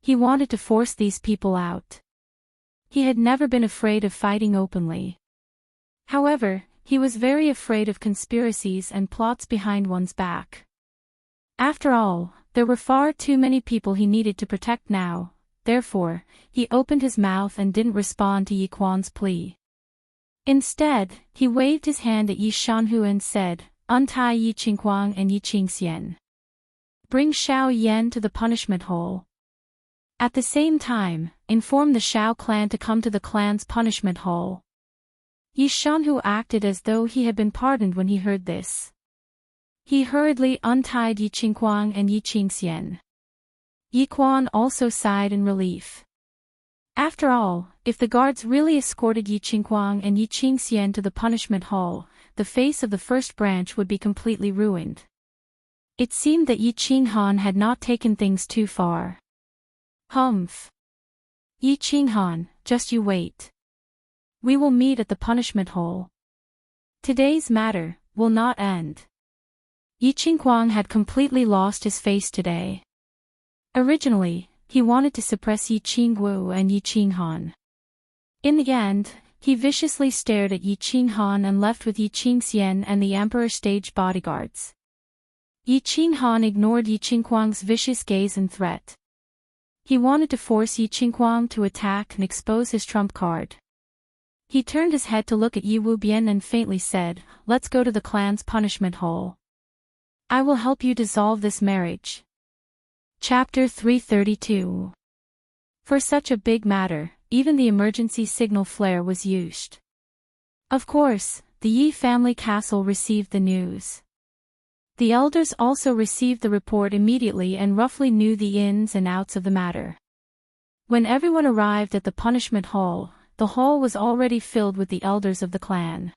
He wanted to force these people out. He had never been afraid of fighting openly. However, he was very afraid of conspiracies and plots behind one's back. After all, there were far too many people he needed to protect now, therefore, he opened his mouth and didn't respond to Yi Quan's plea. Instead, he waved his hand at Yi Shanhu and said, "Untie Yi Qingguang and Yi Qingxian. Bring Xiao Yan to the punishment hole. At the same time, inform the Xiao clan to come to the clan's punishment hall." Yi Shanhu acted as though he had been pardoned when he heard this. He hurriedly untied Yi Qingguang and Yi Qingxian. Yi Quan also sighed in relief. After all, if the guards really escorted Yi Qingguang and Yi Qingxian to the punishment hall, the face of the first branch would be completely ruined. It seemed that Yi Qinghan had not taken things too far. Humph. Yi Qinghan, just you wait. We will meet at the punishment hole. Today's matter will not end. Yi Qinghuang had completely lost his face today. Originally, he wanted to suppress Yi Qingwu and Yi Qinghan. In the end, he viciously stared at Yi Qinghan and left with Yi Qingxian and the emperor's stage bodyguards. Yi Qinghan ignored Yi Qinghuang's vicious gaze and threat. He wanted to force Yi Qinghuang to attack and expose his trump card. He turned his head to look at Yi Wubian and faintly said, "Let's go to the clan's punishment hole. I will help you dissolve this marriage." Chapter 332. For such a big matter, even the emergency signal flare was used. Of course, the Yi family castle received the news. The elders also received the report immediately and roughly knew the ins and outs of the matter. When everyone arrived at the punishment hall, the hall was already filled with the elders of the clan.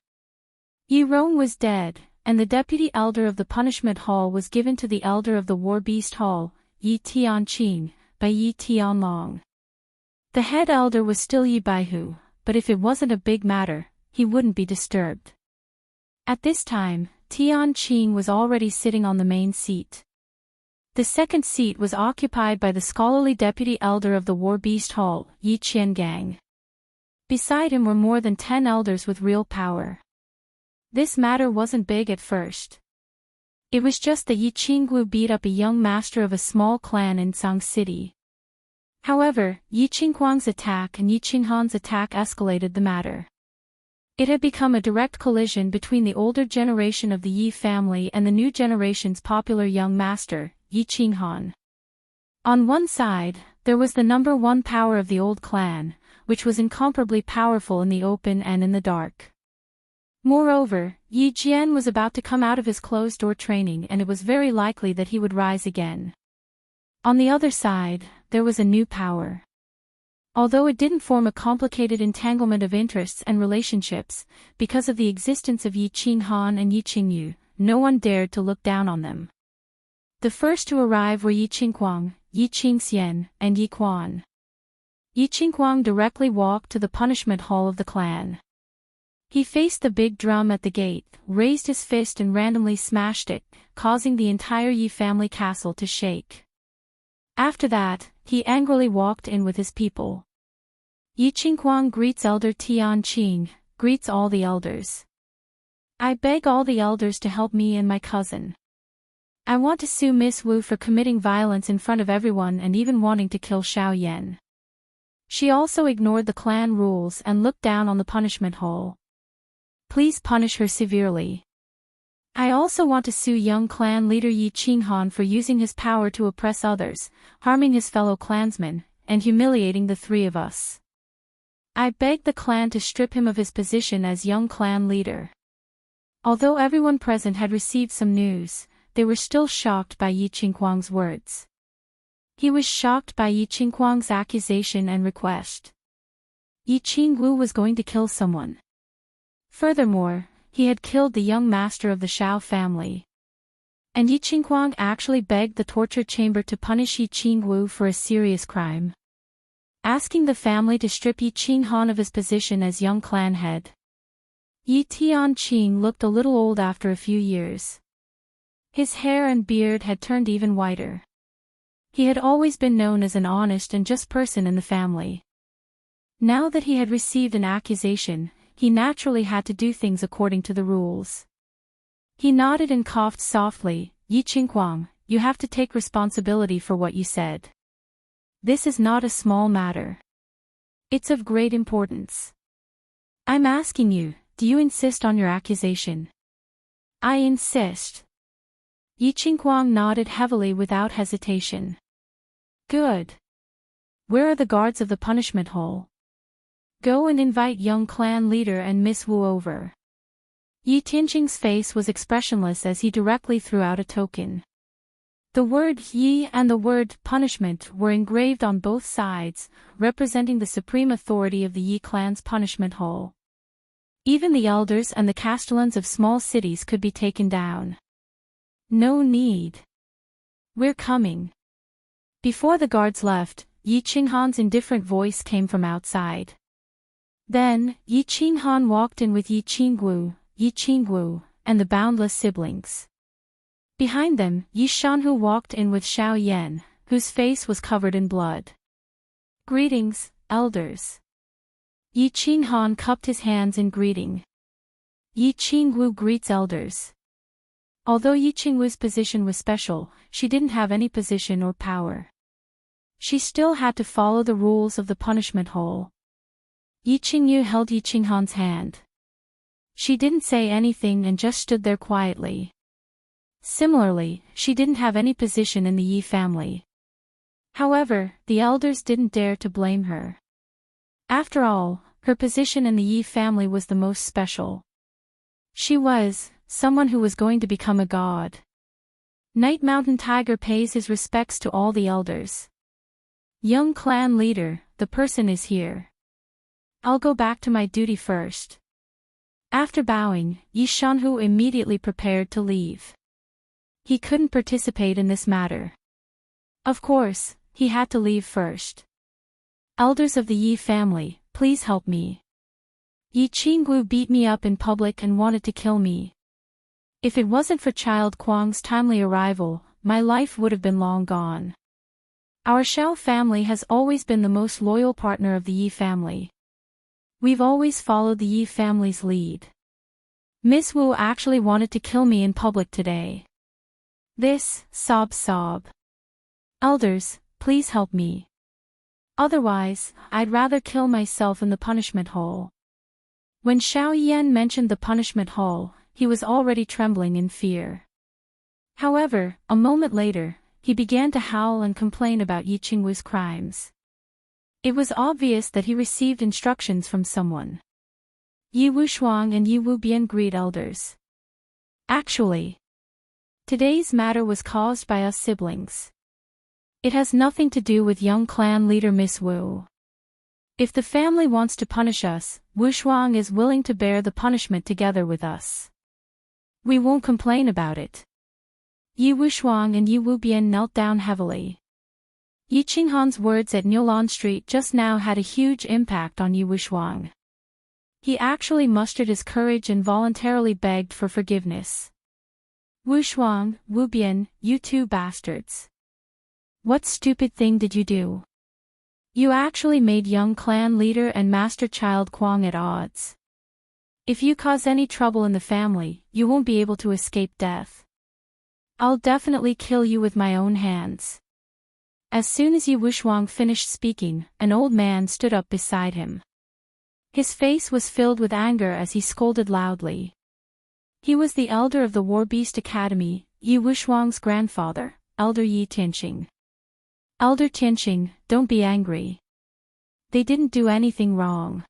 Yi Rong was dead, and the deputy elder of the punishment hall was given to the elder of the war beast hall, Yi Tianqing, by Yi Tianlong. The head elder was still Yi Baihu, but if it wasn't a big matter, he wouldn't be disturbed. At this time, Tianqing was already sitting on the main seat. The second seat was occupied by the scholarly deputy elder of the war beast hall, Yi Qiangang. Beside him were more than 10 elders with real power. This matter wasn't big at first. It was just that Yi Qingwu beat up a young master of a small clan in Tsang City. However, Yi Qinghuang's attack and Yi Qinghan's attack escalated the matter. It had become a direct collision between the older generation of the Yi family and the new generation's popular young master, Yi Qinghan. On one side, there was the number one power of the old clan, which was incomparably powerful in the open and in the dark. Moreover, Yi Jian was about to come out of his closed-door training and it was very likely that he would rise again. On the other side, there was a new power. Although it didn't form a complicated entanglement of interests and relationships, because of the existence of Yi Qinghan and Yi Qingyu, no one dared to look down on them. The first to arrive were Yi Qinghuang, Yi Qingxian, and Yi Quan. Yi Qinghuang directly walked to the punishment hall of the clan. He faced the big drum at the gate, raised his fist and randomly smashed it, causing the entire Yi family castle to shake. After that, he angrily walked in with his people. Yi Qinghuang greets Elder Tianqing, greets all the elders. I beg all the elders to help me and my cousin. I want to sue Miss Wu for committing violence in front of everyone and even wanting to kill Xiao Yan. She also ignored the clan rules and looked down on the punishment hole. Please punish her severely. I also want to sue young clan leader Yi Qinghan for using his power to oppress others, harming his fellow clansmen, and humiliating the three of us. I beg the clan to strip him of his position as young clan leader. Although everyone present had received some news, they were still shocked by Yi Qinghuang's words. He was shocked by Yi Qinghuang's accusation and request. Yi Qingwu was going to kill someone. Furthermore, he had killed the young master of the Shao family. And Yi Qinghuang actually begged the torture chamber to punish Yi Qingwu for a serious crime, asking the family to strip Yi Qinghan of his position as young clan head. Yi Tianqing looked a little old after a few years. His hair and beard had turned even whiter. He had always been known as an honest and just person in the family. Now that he had received an accusation, he naturally had to do things according to the rules. He nodded and coughed softly. Yi Qinghuang, you have to take responsibility for what you said. This is not a small matter. It's of great importance. I'm asking you, do you insist on your accusation? I insist. Yi Qinghuang nodded heavily without hesitation. Good. Where are the guards of the punishment hole? Go and invite young clan leader and Miss Wu over. Yi Tianqing's face was expressionless as he directly threw out a token. The word Yi and the word punishment were engraved on both sides, representing the supreme authority of the Yi clan's punishment hole. Even the elders and the castellans of small cities could be taken down. No need. We're coming. Before the guards left, Yi Qinghan's indifferent voice came from outside. Then, Yi Qinghan walked in with Yi Qinggu, and the boundless siblings. Behind them, Yi Shanhu walked in with Xiao Yan, whose face was covered in blood. Greetings, elders. Yi Qinghan cupped his hands in greeting. Yi Qinggu greets elders. Although Yi Qinggu's position was special, she didn't have any position or power. She still had to follow the rules of the punishment hole. Yi Qingyu held Yi Qinghan's hand. She didn't say anything and just stood there quietly. Similarly, she didn't have any position in the Yi family. However, the elders didn't dare to blame her. After all, her position in the Yi family was the most special. She was someone who was going to become a god. Night Mountain Tiger pays his respects to all the elders. Young clan leader, the person is here. I'll go back to my duty first. After bowing, Yi Shanhu immediately prepared to leave. He couldn't participate in this matter. Of course, he had to leave first. Elders of the Yi family, please help me. Yi Qinggu beat me up in public and wanted to kill me. If it wasn't for Child Kuang's timely arrival, my life would have been long gone. Our Xiao family has always been the most loyal partner of the Yi family. We've always followed the Yi family's lead. Miss Wu actually wanted to kill me in public today. This, sob. Elders, please help me. Otherwise, I'd rather kill myself in the punishment hole. When Xiao Yan mentioned the punishment hole, he was already trembling in fear. However, a moment later, he began to howl and complain about Yi Qinggu's crimes. It was obvious that he received instructions from someone. Yi Wushuang and Yi Wubian greet elders. Actually, today's matter was caused by us siblings. It has nothing to do with young clan leader Miss Wu. If the family wants to punish us, Wushuang is willing to bear the punishment together with us. We won't complain about it. Yi Wushuang and Yi Wubian knelt down heavily. Yi Qinghan's words at Niulan Street just now had a huge impact on Yi Wushuang. He actually mustered his courage and voluntarily begged for forgiveness. Wushuang, Wubian, you two bastards. What stupid thing did you do? You actually made young clan leader and Master Child Kuang at odds. If you cause any trouble in the family, you won't be able to escape death. I'll definitely kill you with my own hands. As soon as Yi Wushuang finished speaking, an old man stood up beside him. His face was filled with anger as he scolded loudly. He was the elder of the War Beast Academy, Yi Wushuang's grandfather, Elder Yi Tianqing. Elder Tianqing, don't be angry. They didn't do anything wrong.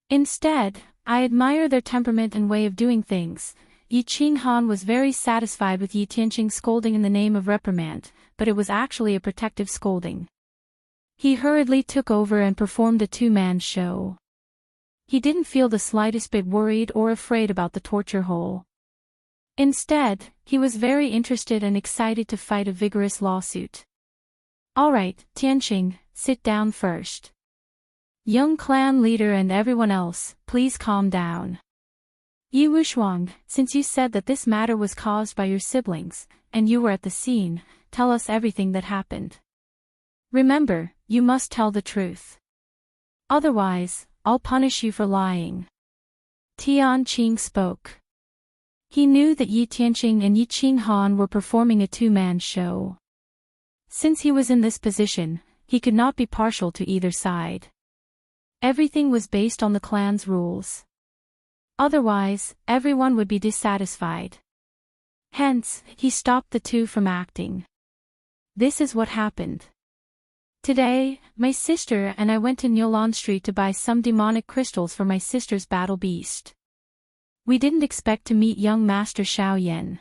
Instead, I admire their temperament and way of doing things. Yi Qinghan was very satisfied with Yi Tianqing's scolding in the name of reprimand, but it was actually a protective scolding. He hurriedly took over and performed a two-man show. He didn't feel the slightest bit worried or afraid about the torture hole. Instead, he was very interested and excited to fight a vigorous lawsuit. Alright, Tianqing, sit down first. Young clan leader and everyone else, please calm down. Yi Wushuang, since you said that this matter was caused by your siblings, and you were at the scene, tell us everything that happened. Remember, you must tell the truth. Otherwise, I'll punish you for lying. Tianqing spoke. He knew that Yi Tianqing and Yi Qinghan were performing a two-man show. Since he was in this position, he could not be partial to either side. Everything was based on the clan's rules. Otherwise, everyone would be dissatisfied. Hence, he stopped the two from acting. This is what happened. Today, my sister and I went to Niulan Street to buy some demonic crystals for my sister's battle beast. We didn't expect to meet young Master Xiao Yan.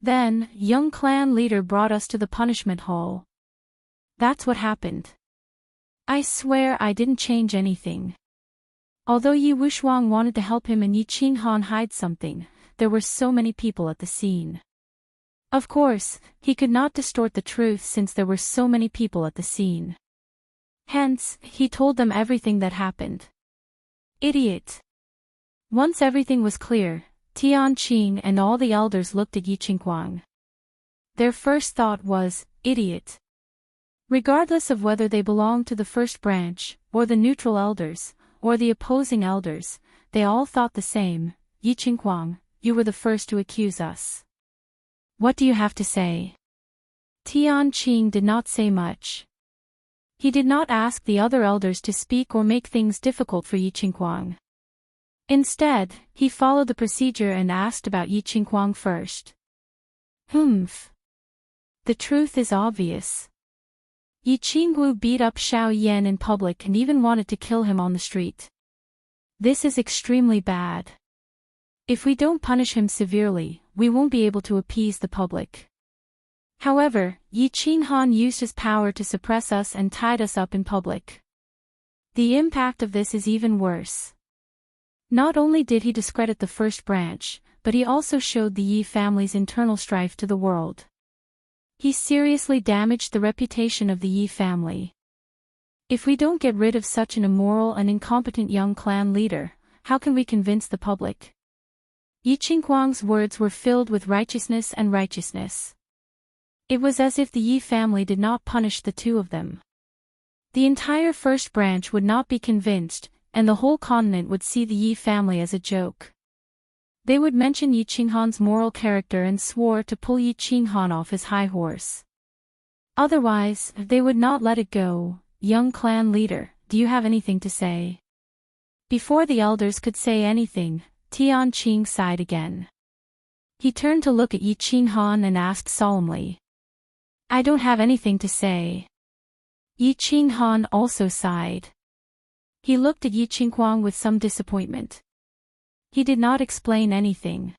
Then, young clan leader brought us to the punishment hall. That's what happened. I swear I didn't change anything. Although Yi Wushuang wanted to help him and Yi Qinghan hide something, there were so many people at the scene. Of course, he could not distort the truth since there were so many people at the scene. Hence, he told them everything that happened. Idiot! Once everything was clear, Tianqing and all the elders looked at Yi Qinghuang. Their first thought was, idiot. Regardless of whether they belonged to the first branch, or the neutral elders, or the opposing elders, they all thought the same. Yi Qinghuang, you were the first to accuse us. What do you have to say? Tianqing did not say much. He did not ask the other elders to speak or make things difficult for Yi Qinghuang. Instead, he followed the procedure and asked about Yi Qinghuang first. Humph. The truth is obvious. Yi Qingwu beat up Xiao Yan in public and even wanted to kill him on the street. This is extremely bad. If we don't punish him severely, we won't be able to appease the public. However, Yi Qinghan used his power to suppress us and tied us up in public. The impact of this is even worse. Not only did he discredit the first branch, but he also showed the Yi family's internal strife to the world. He seriously damaged the reputation of the Yi family. If we don't get rid of such an immoral and incompetent young clan leader, how can we convince the public? Yi Qinghuang's words were filled with righteousness and righteousness. It was as if the Yi family did not punish the two of them. The entire first branch would not be convinced, and the whole continent would see the Yi family as a joke. They would mention Yi Qinghan's moral character and swore to pull Yi Qinghan off his high horse. Otherwise, they would not let it go. Young clan leader, do you have anything to say? Before the elders could say anything, Tianqing sighed again. He turned to look at Yi Qinghan and asked solemnly. I don't have anything to say. Yi Qinghan also sighed. He looked at Yi Qinghuang with some disappointment. He did not explain anything.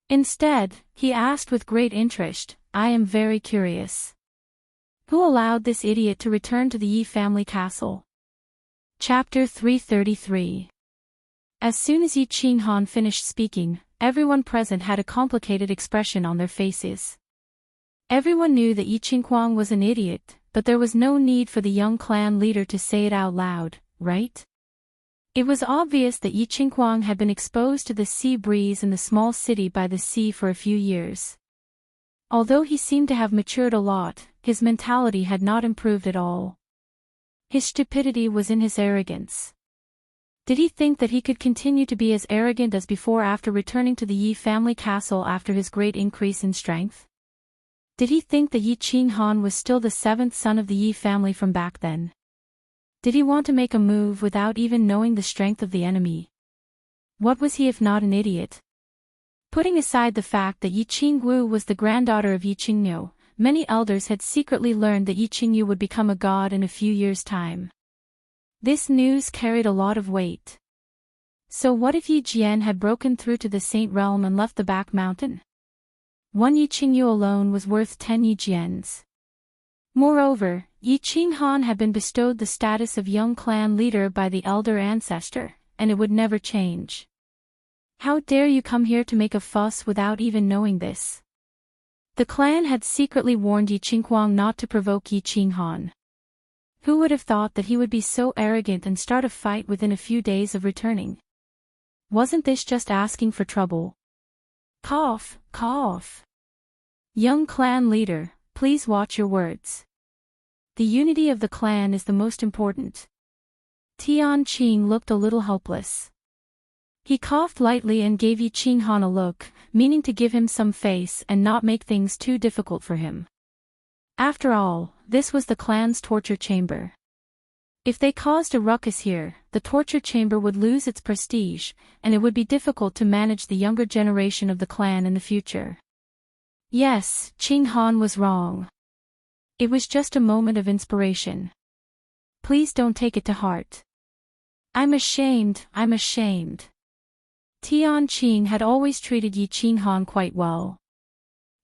Instead, he asked with great interest, I am very curious. Who allowed this idiot to return to the Yi family castle? Chapter 333. As soon as Yi Qinghan finished speaking, everyone present had a complicated expression on their faces. Everyone knew that Yi Qinghuang was an idiot, but there was no need for the young clan leader to say it out loud, right? It was obvious that Yi Qinghuang had been exposed to the sea breeze in the small city by the sea for a few years. Although he seemed to have matured a lot, his mentality had not improved at all. His stupidity was in his arrogance. Did he think that he could continue to be as arrogant as before after returning to the Yi family castle after his great increase in strength? Did he think that Yi Qinghan was still the seventh son of the Yi family from back then? Did he want to make a move without even knowing the strength of the enemy? What was he if not an idiot? Putting aside the fact that Yi Qingwu was the granddaughter of Yi Qingniu, many elders had secretly learned that Yi Qingyu would become a god in a few years' time. This news carried a lot of weight. So what if Yi Jian had broken through to the Saint Realm and left the back mountain? One Yi Qingyu alone was worth 10 Yi Jians. Moreover, Yi Qinghan had been bestowed the status of young clan leader by the elder ancestor, and it would never change. How dare you come here to make a fuss without even knowing this? The clan had secretly warned Yi Qinghuang not to provoke Yi Qinghan. Who would have thought that he would be so arrogant and start a fight within a few days of returning? Wasn't this just asking for trouble? Cough, cough. Young clan leader, please watch your words. The unity of the clan is the most important. Tianqing looked a little helpless. He coughed lightly and gave Yi Qinghan a look, meaning to give him some face and not make things too difficult for him. After all, this was the clan's torture chamber. If they caused a ruckus here, the torture chamber would lose its prestige, and it would be difficult to manage the younger generation of the clan in the future. Yes, Qinghan was wrong. It was just a moment of inspiration. Please don't take it to heart. I'm ashamed, I'm ashamed. Tianqing had always treated Yi Qinghan quite well.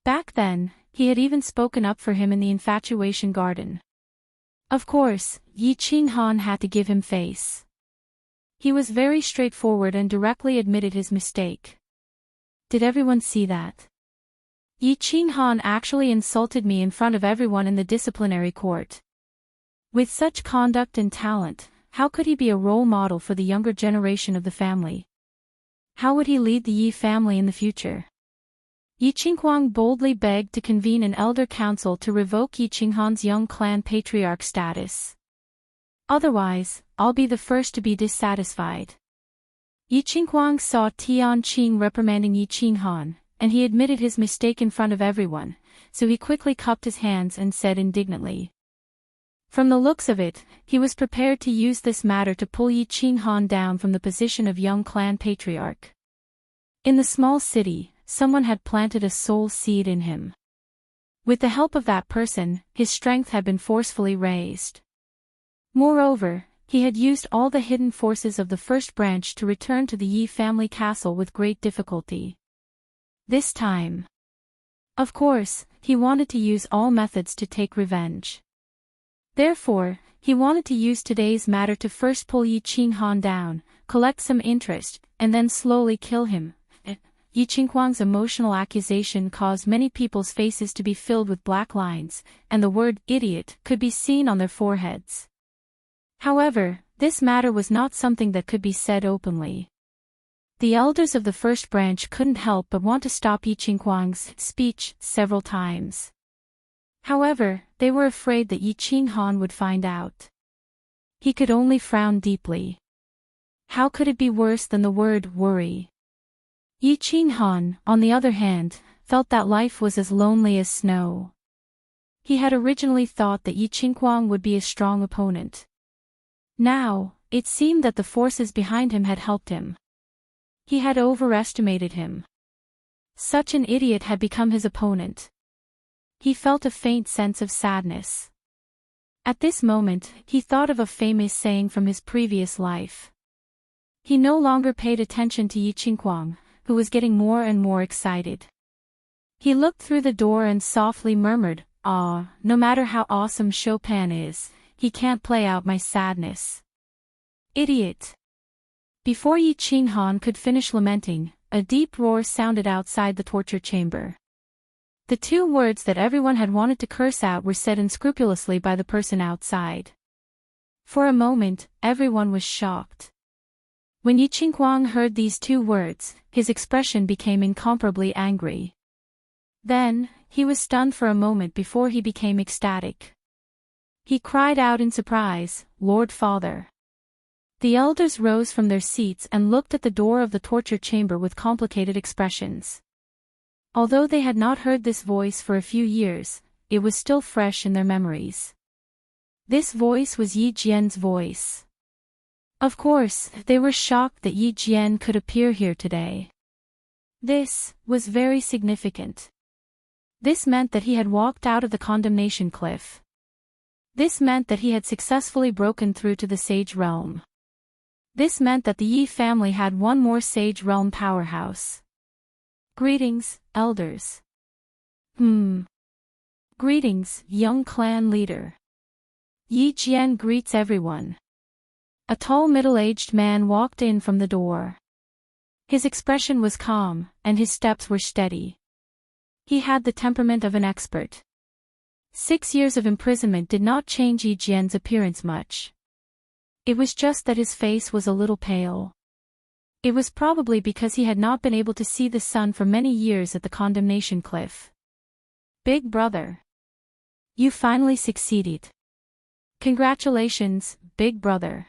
Back then, he had even spoken up for him in the infatuation garden. Of course, Yi Qinghan had to give him face. He was very straightforward and directly admitted his mistake. Did everyone see that? Yi Qinghan actually insulted me in front of everyone in the disciplinary court. With such conduct and talent, how could he be a role model for the younger generation of the family? How would he lead the Yi family in the future? Yi Qinghuang boldly begged to convene an elder council to revoke Yi Qinghan's young clan patriarch status. Otherwise, I'll be the first to be dissatisfied. Yi Qinghuang saw Tianqing reprimanding Yi Qinghan, and he admitted his mistake in front of everyone, so he quickly cupped his hands and said indignantly. From the looks of it, he was prepared to use this matter to pull Yi Qinghan down from the position of young clan patriarch. In the small city, someone had planted a soul seed in him. With the help of that person, his strength had been forcefully raised. Moreover, he had used all the hidden forces of the first branch to return to the Yi family castle with great difficulty. This time, of course, he wanted to use all methods to take revenge. Therefore, he wanted to use today's matter to first pull Yi Qinghan down, collect some interest, and then slowly kill him. Yi Qinghuang's emotional accusation caused many people's faces to be filled with black lines, and the word idiot could be seen on their foreheads. However, this matter was not something that could be said openly. The elders of the first branch couldn't help but want to stop Yi Qinghuang's speech several times. However, they were afraid that Yi Qinghan would find out. He could only frown deeply. How could it be worse than the word worry? Yi Qinghan, on the other hand, felt that life was as lonely as snow. He had originally thought that Yi Qinghuang would be a strong opponent. Now, it seemed that the forces behind him had helped him. He had overestimated him. Such an idiot had become his opponent. He felt a faint sense of sadness. At this moment, he thought of a famous saying from his previous life. He no longer paid attention to Yi Qinghuang, who was getting more and more excited. He looked through the door and softly murmured, "Ah, no matter how awesome Chopin is, he can't play out my sadness. Idiot." Before Yi Qinghan could finish lamenting, a deep roar sounded outside the torture chamber. The two words that everyone had wanted to curse out were said unscrupulously by the person outside. For a moment, everyone was shocked. When Yi Qinghuang heard these two words, his expression became incomparably angry. Then, he was stunned for a moment before he became ecstatic. He cried out in surprise, "Lord Father!" The elders rose from their seats and looked at the door of the torture chamber with complicated expressions. Although they had not heard this voice for a few years, it was still fresh in their memories. This voice was Yi Jian's voice. Of course, they were shocked that Yi Jian could appear here today. This was very significant. This meant that he had walked out of the condemnation cliff. This meant that he had successfully broken through to the Sage Realm. This meant that the Yi family had one more Sage Realm powerhouse. Greetings, elders. Greetings, young clan leader. Yi Jian greets everyone. A tall middle-aged man walked in from the door. His expression was calm, and his steps were steady. He had the temperament of an expert. 6 years of imprisonment did not change Yi Jian's appearance much. It was just that his face was a little pale. It was probably because he had not been able to see the sun for many years at the condemnation cliff. Big brother. You finally succeeded. Congratulations, big brother.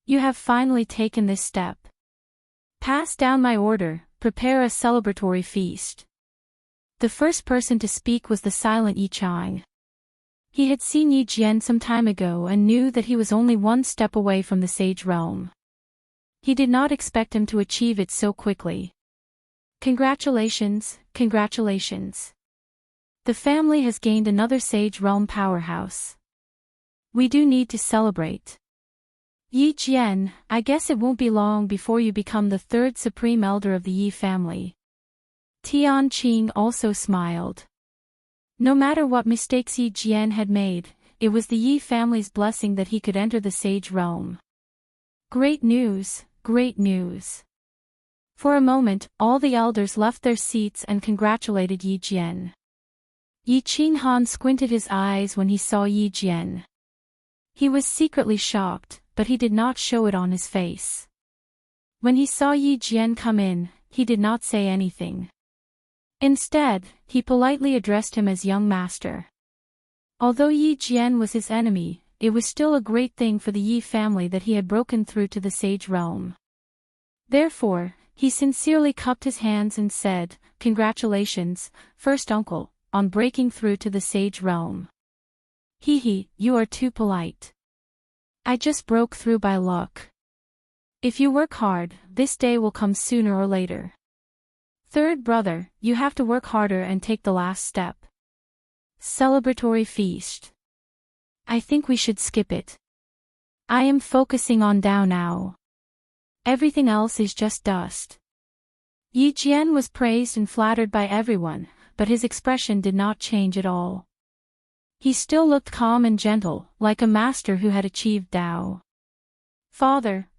You have finally taken this step. Pass down my order, prepare a celebratory feast. The first person to speak was the silent Yi Chang. He had seen Yi Jian some time ago and knew that he was only one step away from the Sage Realm. He did not expect him to achieve it so quickly. Congratulations, congratulations. The family has gained another Sage Realm powerhouse. We do need to celebrate. Yi Jian, I guess it won't be long before you become the third supreme elder of the Yi family. Tianqing also smiled. No matter what mistakes Yi Jian had made, it was the Yi family's blessing that he could enter the Sage Realm. Great news, great news. For a moment, all the elders left their seats and congratulated Yi Jian. Yi Qinghan squinted his eyes when he saw Yi Jian. He was secretly shocked, but he did not show it on his face. When he saw Yi Jian come in, he did not say anything. Instead, he politely addressed him as young master. Although Yi Jian was his enemy, it was still a great thing for the Yi family that he had broken through to the sage realm. Therefore, he sincerely cupped his hands and said, "Congratulations, first uncle, on breaking through to the sage realm." "Hee, you are too polite. I just broke through by luck. If you work hard, this day will come sooner or later. Third brother, you have to work harder and take the last step. Celebratory feast. I think we should skip it. I am focusing on Dao now. Everything else is just dust." Yi Jian was praised and flattered by everyone, but his expression did not change at all. He still looked calm and gentle, like a master who had achieved Dao. Father,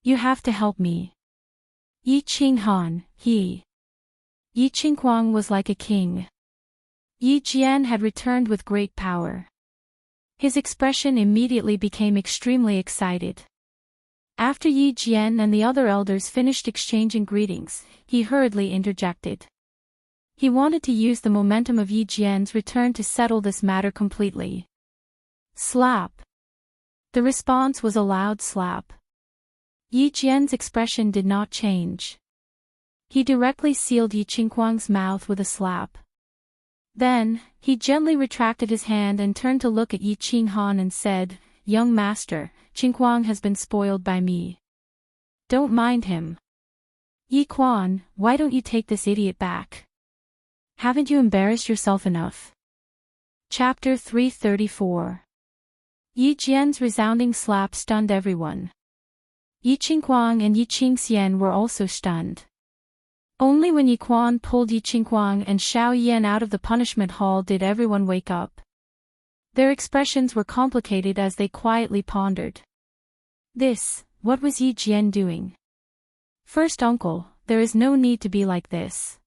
you have to help me. Yi Qinghan, Yi Qinghuang was like a king. Yi Jian had returned with great power. His expression immediately became extremely excited. After Yi Jian and the other elders finished exchanging greetings, he hurriedly interjected. He wanted to use the momentum of Yi Jian's return to settle this matter completely. Slap. The response was a loud slap. Yi Jian's expression did not change. He directly sealed Yi Qinghuang's mouth with a slap. Then, he gently retracted his hand and turned to look at Yi Qinghan and said, "Young master, Qinghuang has been spoiled by me. Don't mind him. Yi Quan, why don't you take this idiot back? Haven't you embarrassed yourself enough?" Chapter 334. Yi Jian's resounding slap stunned everyone. Yi Qinghuang and Yi Qingxian were also stunned. Only when Yi Quan pulled Yi Qinghuang and Xiao Yan out of the punishment hall did everyone wake up. Their expressions were complicated as they quietly pondered. What was Yi Jian doing? First uncle, there is no need to be like this.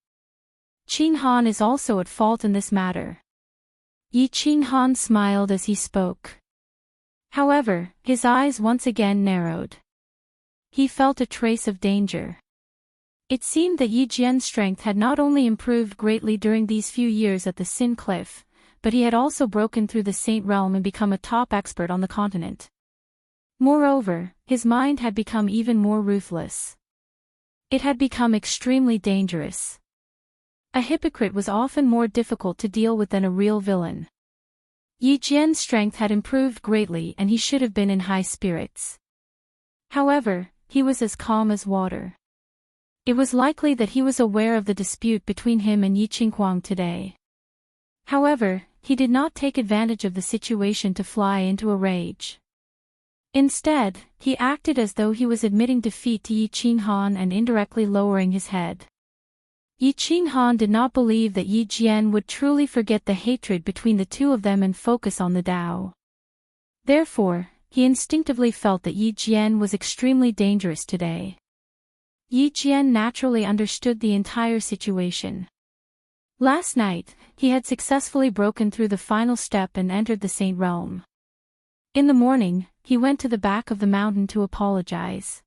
Qinghan is also at fault in this matter. Yi Qinghan smiled as he spoke. However, his eyes once again narrowed. He felt a trace of danger. It seemed that Yi Jian's strength had not only improved greatly during these few years at the Sin Cliff, but he had also broken through the Saint Realm and become a top expert on the continent. Moreover, his mind had become even more ruthless. It had become extremely dangerous. A hypocrite was often more difficult to deal with than a real villain. Yi Jian's strength had improved greatly and he should have been in high spirits. However, he was as calm as water. It was likely that he was aware of the dispute between him and Yi Qinghuang today. However, he did not take advantage of the situation to fly into a rage. Instead, he acted as though he was admitting defeat to Yi Qinghan and indirectly lowering his head. Yi Qinghan did not believe that Yi Jian would truly forget the hatred between the two of them and focus on the Tao. Therefore, he instinctively felt that Yi Jian was extremely dangerous today. Yi Jian naturally understood the entire situation. Last night, he had successfully broken through the final step and entered the Saint Realm. In the morning, he went to the back of the mountain to apologize.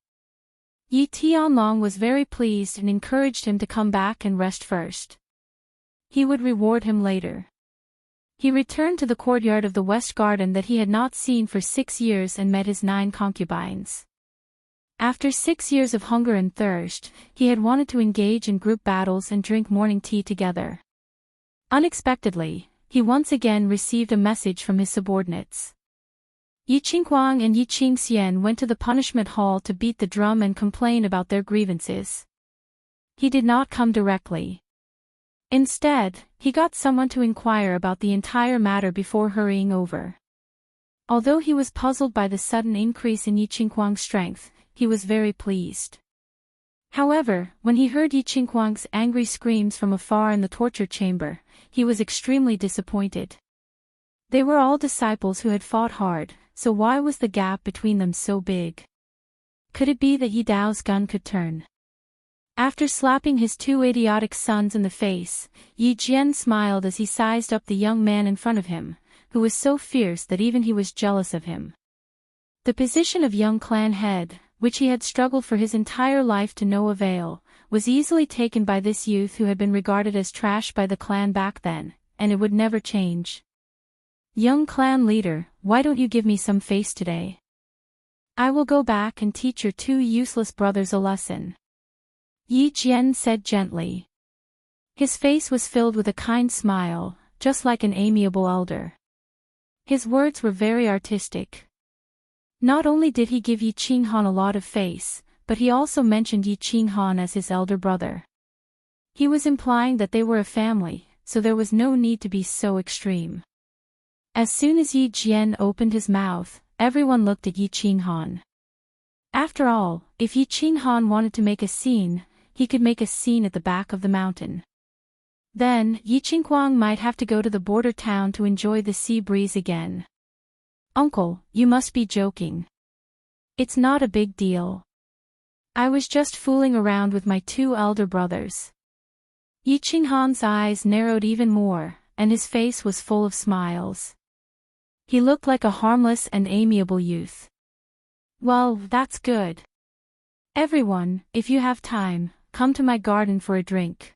Yi Tianlong was very pleased and encouraged him to come back and rest first. He would reward him later. He returned to the courtyard of the West Garden that he had not seen for 6 years and met his 9 concubines. After 6 years of hunger and thirst, he had wanted to engage in group battles and drink morning tea together. Unexpectedly, he once again received a message from his subordinates. Yi Qinghuang and Yi Qingxian went to the punishment hall to beat the drum and complain about their grievances. He did not come directly. Instead, he got someone to inquire about the entire matter before hurrying over. Although he was puzzled by the sudden increase in Yi Qinghuang's strength, he was very pleased. However, when he heard Yi Qinghuang's angry screams from afar in the torture chamber, he was extremely disappointed. They were all disciples who had fought hard, so why was the gap between them so big? Could it be that Yi Dao's gun could turn? After slapping his two idiotic sons in the face, Yi Jian smiled as he sized up the young man in front of him, who was so fierce that even he was jealous of him. The position of young clan head, which he had struggled for his entire life to no avail, was easily taken by this youth who had been regarded as trash by the clan back then, and it would never change. Young clan leader, why don't you give me some face today? I will go back and teach your two useless brothers a lesson. Yi Jian said gently. His face was filled with a kind smile, just like an amiable elder. His words were very artistic. Not only did he give Yi Qinghan a lot of face, but he also mentioned Yi Qinghan as his elder brother. He was implying that they were a family, so there was no need to be so extreme. As soon as Yi Jian opened his mouth, everyone looked at Yi Qinghan. After all, if Yi Qinghan wanted to make a scene, he could make a scene at the back of the mountain. Then, Yi Qinghuang might have to go to the border town to enjoy the sea breeze again. Uncle, you must be joking. It's not a big deal. I was just fooling around with my two elder brothers. Yi Qinghan's eyes narrowed even more, and his face was full of smiles. He looked like a harmless and amiable youth. Well, that's good. Everyone, if you have time, come to my garden for a drink.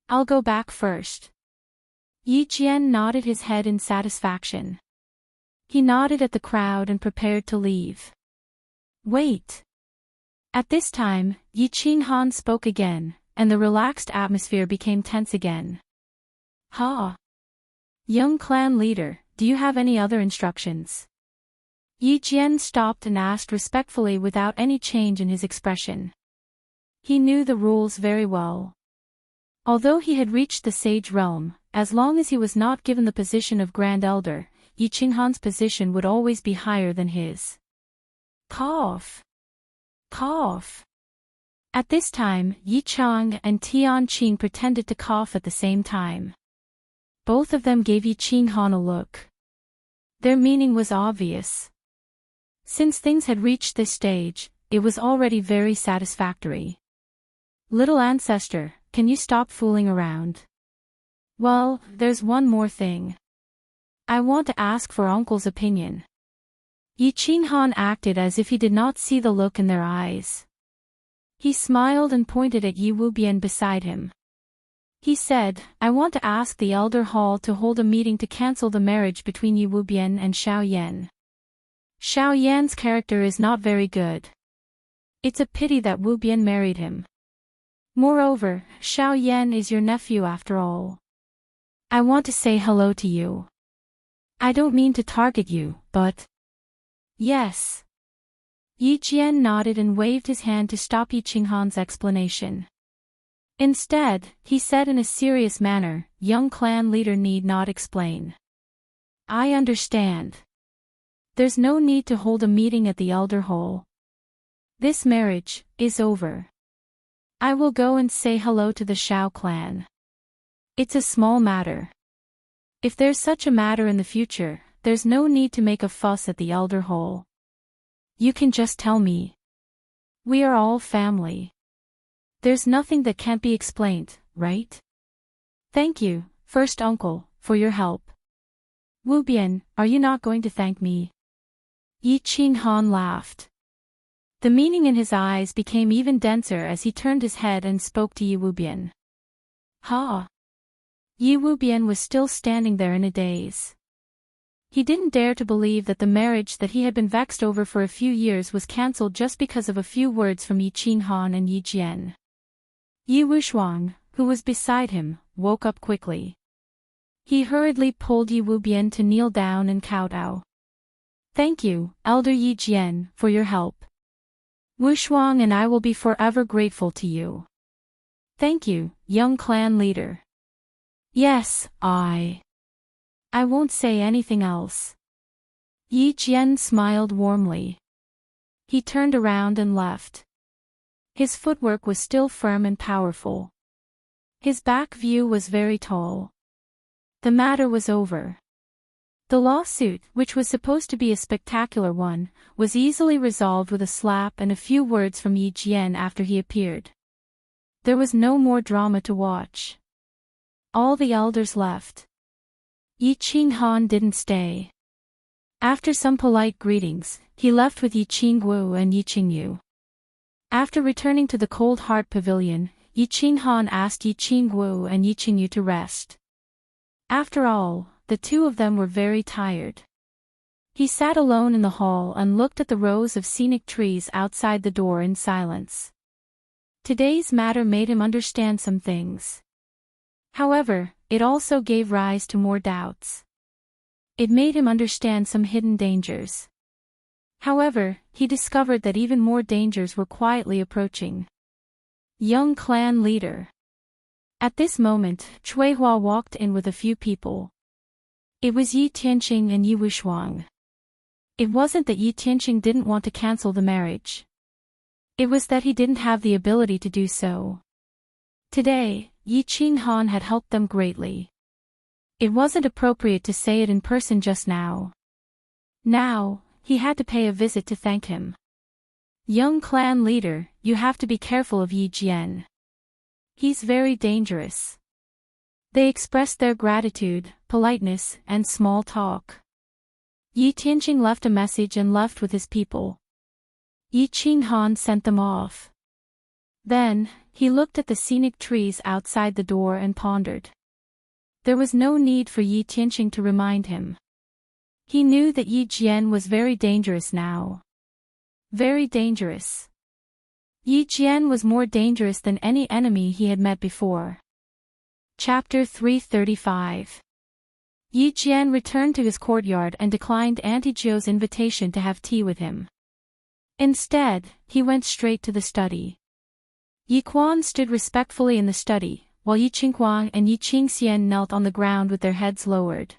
I'll go back first. Yi Jian nodded his head in satisfaction. He nodded at the crowd and prepared to leave. Wait. At this time, Yi Qinghan spoke again, and the relaxed atmosphere became tense again. Ha! Young clan leader, do you have any other instructions? Yi Jian stopped and asked respectfully without any change in his expression. He knew the rules very well. Although he had reached the sage realm, as long as he was not given the position of Grand Elder, Yi Qinghan's position would always be higher than his. Cough. Cough. At this time, Yi Chang and Tian Qing pretended to cough at the same time. Both of them gave Yi Qinghan a look. Their meaning was obvious. Since things had reached this stage, it was already very satisfactory. Little ancestor, can you stop fooling around? Well, there's one more thing. I want to ask for Uncle's opinion. Yi Qinghan acted as if he did not see the look in their eyes. He smiled and pointed at Yi Wubian beside him. He said, I want to ask the Elder Hall to hold a meeting to cancel the marriage between Yi Wubian and Xiao Yan. Xiao Yan's character is not very good. It's a pity that Wubian married him. Moreover, Xiao Yan is your nephew after all. I want to say hello to you. I don't mean to target you, but... Yes. Yi Jian nodded and waved his hand to stop Yi Qinghan's explanation. Instead, he said in a serious manner, young clan leader need not explain. I understand. There's no need to hold a meeting at the Elder Hall. This marriage is over. I will go and say hello to the Xiao clan. It's a small matter. If there's such a matter in the future, there's no need to make a fuss at the Elder Hall. You can just tell me. We are all family. There's nothing that can't be explained, right? Thank you, first uncle, for your help. Wubian, are you not going to thank me? Yi Qinghan laughed. The meaning in his eyes became even denser as he turned his head and spoke to Yi Wubian. Ha! Yi Wubian was still standing there in a daze. He didn't dare to believe that the marriage that he had been vexed over for a few years was cancelled just because of a few words from Yi Qinghan and Yi Jian. Yi Wushuang, who was beside him, woke up quickly. He hurriedly pulled Yi Wubian to kneel down and kowtow. Thank you, Elder Yi Jian, for your help. Wushuang and I will be forever grateful to you. Thank you, young clan leader. Yes, I won't say anything else. Yi Jian smiled warmly. He turned around and left. His footwork was still firm and powerful. His back view was very tall. The matter was over. The lawsuit, which was supposed to be a spectacular one, was easily resolved with a slap and a few words from Yi Jian after he appeared. There was no more drama to watch. All the elders left. Yi Qinghan didn't stay. After some polite greetings, he left with Yi Qingwu and Yi Qingyu. After returning to the Cold Heart Pavilion, Yi Qinghan asked Yi Qingwu and Yi Qingyu to rest. After all, the two of them were very tired. He sat alone in the hall and looked at the rows of scenic trees outside the door in silence. Today's matter made him understand some things. However, it also gave rise to more doubts. It made him understand some hidden dangers. However, he discovered that even more dangers were quietly approaching. Young clan leader. At this moment, Cui Hua walked in with a few people. It was Yi Tianqing and Yi Wushuang. It wasn't that Yi Tianqing didn't want to cancel the marriage. It was that he didn't have the ability to do so. Today, Yi Qinghan had helped them greatly. It wasn't appropriate to say it in person just now. Now, he had to pay a visit to thank him. Young clan leader, you have to be careful of Yi Jian. He's very dangerous. They expressed their gratitude, politeness, and small talk. Yi Tianqing left a message and left with his people. Yi Qinghan sent them off. Then, he looked at the scenic trees outside the door and pondered. There was no need for Yi Tianqing to remind him. He knew that Yi Jian was very dangerous now. Very dangerous. Yi Jian was more dangerous than any enemy he had met before. Chapter 335. Yi Jian returned to his courtyard and declined Auntie Zhou's invitation to have tea with him. Instead, he went straight to the study. Yi Quan stood respectfully in the study, while Yi Qinghuang and Yi Qingxian knelt on the ground with their heads lowered.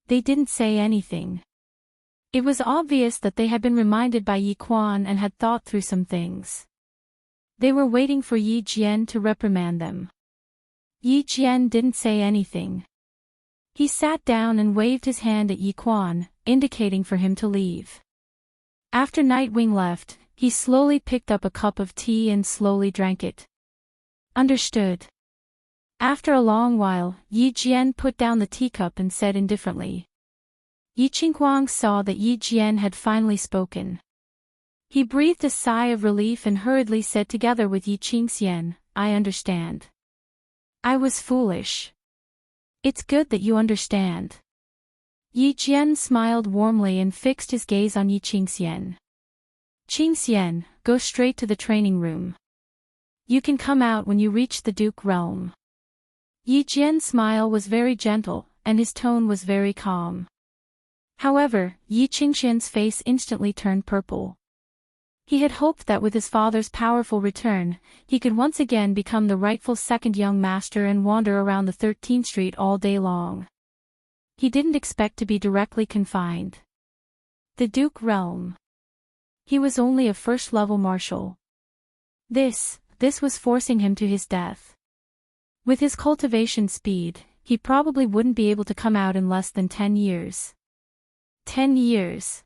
They didn't say anything. It was obvious that they had been reminded by Yi Quan and had thought through some things. They were waiting for Yi Jian to reprimand them. Yi Jian didn't say anything. He sat down and waved his hand at Yi Quan, indicating for him to leave. After Nightwing left, he slowly picked up a cup of tea and slowly drank it. Understood. After a long while, Yi Jian put down the teacup and said indifferently. Yi Qinghuang saw that Yi Jian had finally spoken. He breathed a sigh of relief and hurriedly said together with Yi Qingxian, I understand. I was foolish. It's good that you understand. Yi Jian smiled warmly and fixed his gaze on Yi Qingxian. Qingxian, go straight to the training room. You can come out when you reach the Duke realm. Yi Jian's smile was very gentle, and his tone was very calm. However, Yi Qingxian's face instantly turned purple. He had hoped that with his father's powerful return, he could once again become the rightful second young master and wander around the 13th Street all day long. He didn't expect to be directly confined. The Duke realm. He was only a first-level marshal. This was forcing him to his death. With his cultivation speed, he probably wouldn't be able to come out in less than 10 years. 10 years.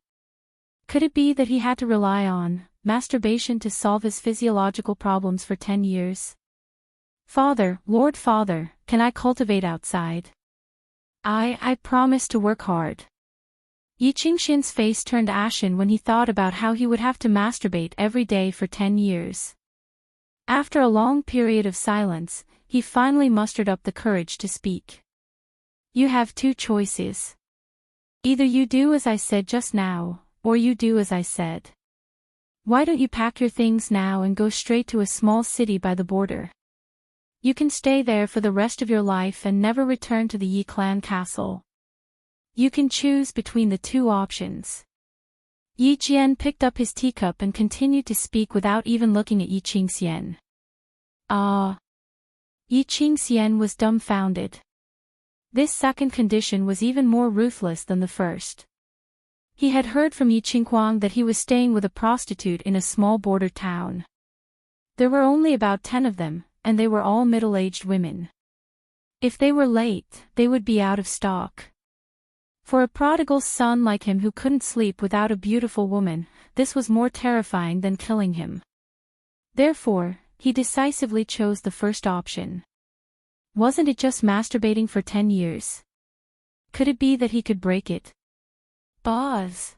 Could it be that he had to rely on masturbation to solve his physiological problems for 10 years? Father, Lord Father, can I cultivate outside? I promise to work hard. Yi Qingxian's face turned ashen when he thought about how he would have to masturbate every day for 10 years. After a long period of silence, he finally mustered up the courage to speak. You have two choices. Either you do as I said just now, or you do as I said. Why don't you pack your things now and go straight to a small city by the border? You can stay there for the rest of your life and never return to the Yi clan castle. You can choose between the two options. Yi Jian picked up his teacup and continued to speak without even looking at Yi Qingxian. Yi Qingxian was dumbfounded. This second condition was even more ruthless than the first. He had heard from Yi Qinghuang that he was staying with a prostitute in a small border town. There were only about 10 of them, and they were all middle-aged women. If they were late, they would be out of stock. For a prodigal son like him who couldn't sleep without a beautiful woman, this was more terrifying than killing him. Therefore, he decisively chose the first option. Wasn't it just masturbating for 10 years? Could it be that he could break it? Buzz.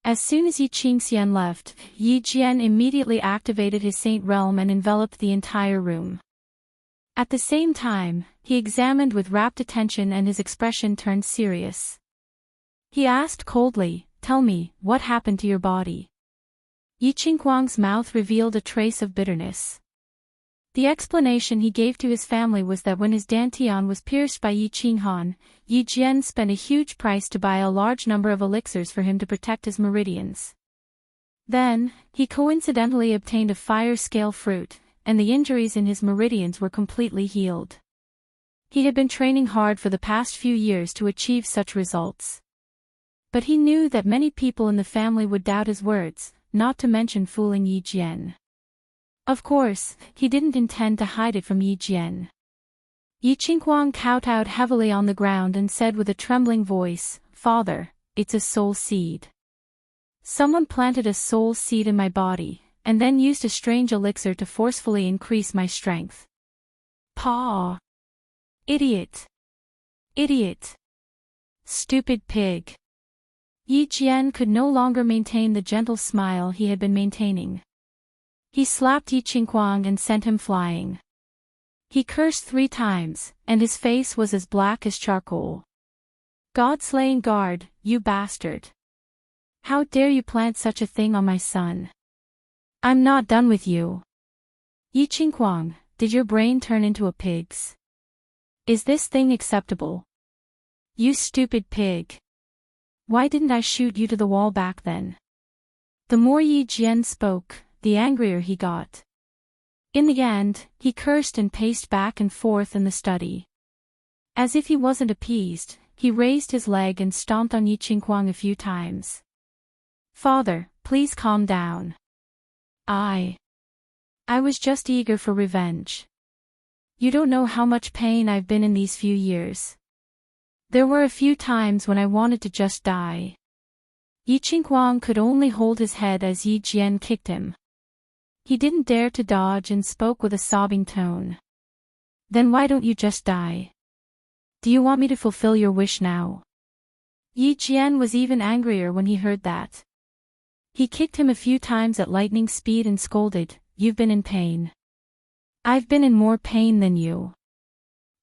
As soon as Yi Qingxian left, Yi Jian immediately activated his saint realm and enveloped the entire room. At the same time, he examined with rapt attention and his expression turned serious. He asked coldly, "Tell me, what happened to your body?" Yi Qingguang's mouth revealed a trace of bitterness. The explanation he gave to his family was that when his dantian was pierced by Yi Qinghan, Yi Jian spent a huge price to buy a large number of elixirs for him to protect his meridians. Then, he coincidentally obtained a fire scale fruit, and the injuries in his meridians were completely healed. He had been training hard for the past few years to achieve such results. But he knew that many people in the family would doubt his words, not to mention fooling Yi Jian. Of course, he didn't intend to hide it from Yi Jian. Yi Qingguang kowtowed heavily on the ground and said with a trembling voice, "Father, it's a soul seed. Someone planted a soul seed in my body, and then used a strange elixir to forcefully increase my strength." Pa! Idiot! Idiot! Stupid pig! Yi Jian could no longer maintain the gentle smile he had been maintaining. He slapped Yi Qingguang and sent him flying. He cursed 3 times, and his face was as black as charcoal. "God-slaying guard, you bastard! How dare you plant such a thing on my son? I'm not done with you. Yi Qingguang, did your brain turn into a pig's? Is this thing acceptable? You stupid pig! Why didn't I shoot you to the wall back then?" The more Yi Jian spoke, the angrier he got. In the end, he cursed and paced back and forth in the study. As if he wasn't appeased, he raised his leg and stomped on Yi Qingguang a few times. "Father, please calm down. I was just eager for revenge. You don't know how much pain I've been in these few years. There were a few times when I wanted to just die." Yi Qingguang could only hold his head as Yi Jian kicked him. He didn't dare to dodge and spoke with a sobbing tone. "Then why don't you just die? Do you want me to fulfill your wish now?" Yi Jian was even angrier when he heard that. He kicked him a few times at lightning speed and scolded, "You've been in pain. I've been in more pain than you.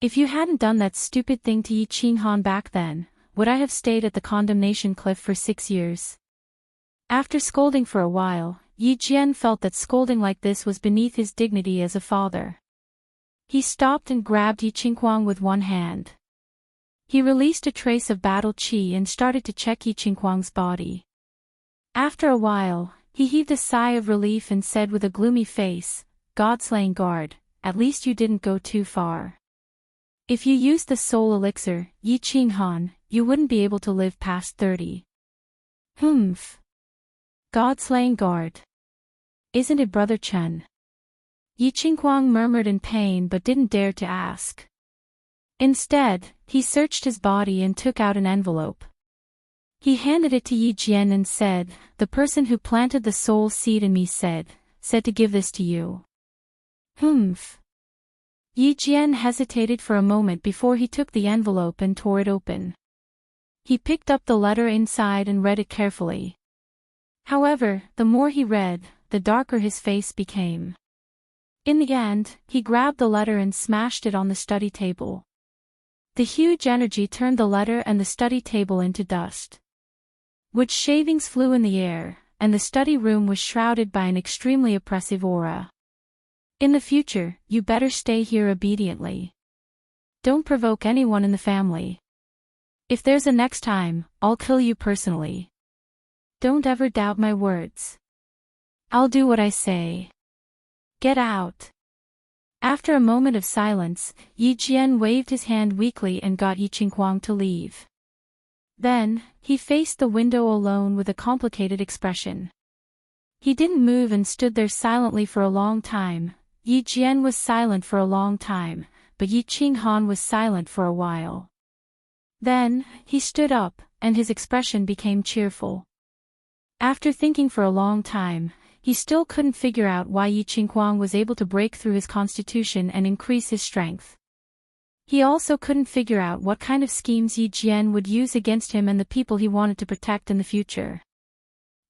If you hadn't done that stupid thing to Yi Qinghan back then, would I have stayed at the condemnation cliff for 6 years?" After scolding for a while, Yi Jian felt that scolding like this was beneath his dignity as a father. He stopped and grabbed Yi Qingguang with one hand. He released a trace of battle qi and started to check Yi Qingguang's body. After a while, he heaved a sigh of relief and said with a gloomy face, "God-slaying guard, at least you didn't go too far. If you used the soul elixir, Yi Qinghan, you wouldn't be able to live past 30. Humph. God-slaying guard. Isn't it Brother Chen?" Yi Qingguang murmured in pain but didn't dare to ask. Instead, he searched his body and took out an envelope. He handed it to Yi Jian and said, "The person who planted the soul seed in me said to give this to you." Humph. Yi Jian hesitated for a moment before he took the envelope and tore it open. He picked up the letter inside and read it carefully. However, the more he read, the darker his face became. In the end, he grabbed the letter and smashed it on the study table. The huge energy turned the letter and the study table into dust. Wood shavings flew in the air, and the study room was shrouded by an extremely oppressive aura. "In the future, you better stay here obediently. Don't provoke anyone in the family. If there's a next time, I'll kill you personally. Don't ever doubt my words. I'll do what I say. Get out." After a moment of silence, Yi Jian waved his hand weakly and got Yi Qingguang to leave. Then, he faced the window alone with a complicated expression. He didn't move and stood there silently for a long time. Yi Jian was silent for a long time, but Yi Qinghan was silent for a while. Then, he stood up, and his expression became cheerful. After thinking for a long time, he still couldn't figure out why Yi Qinghuang was able to break through his constitution and increase his strength. He also couldn't figure out what kind of schemes Yi Jian would use against him and the people he wanted to protect in the future.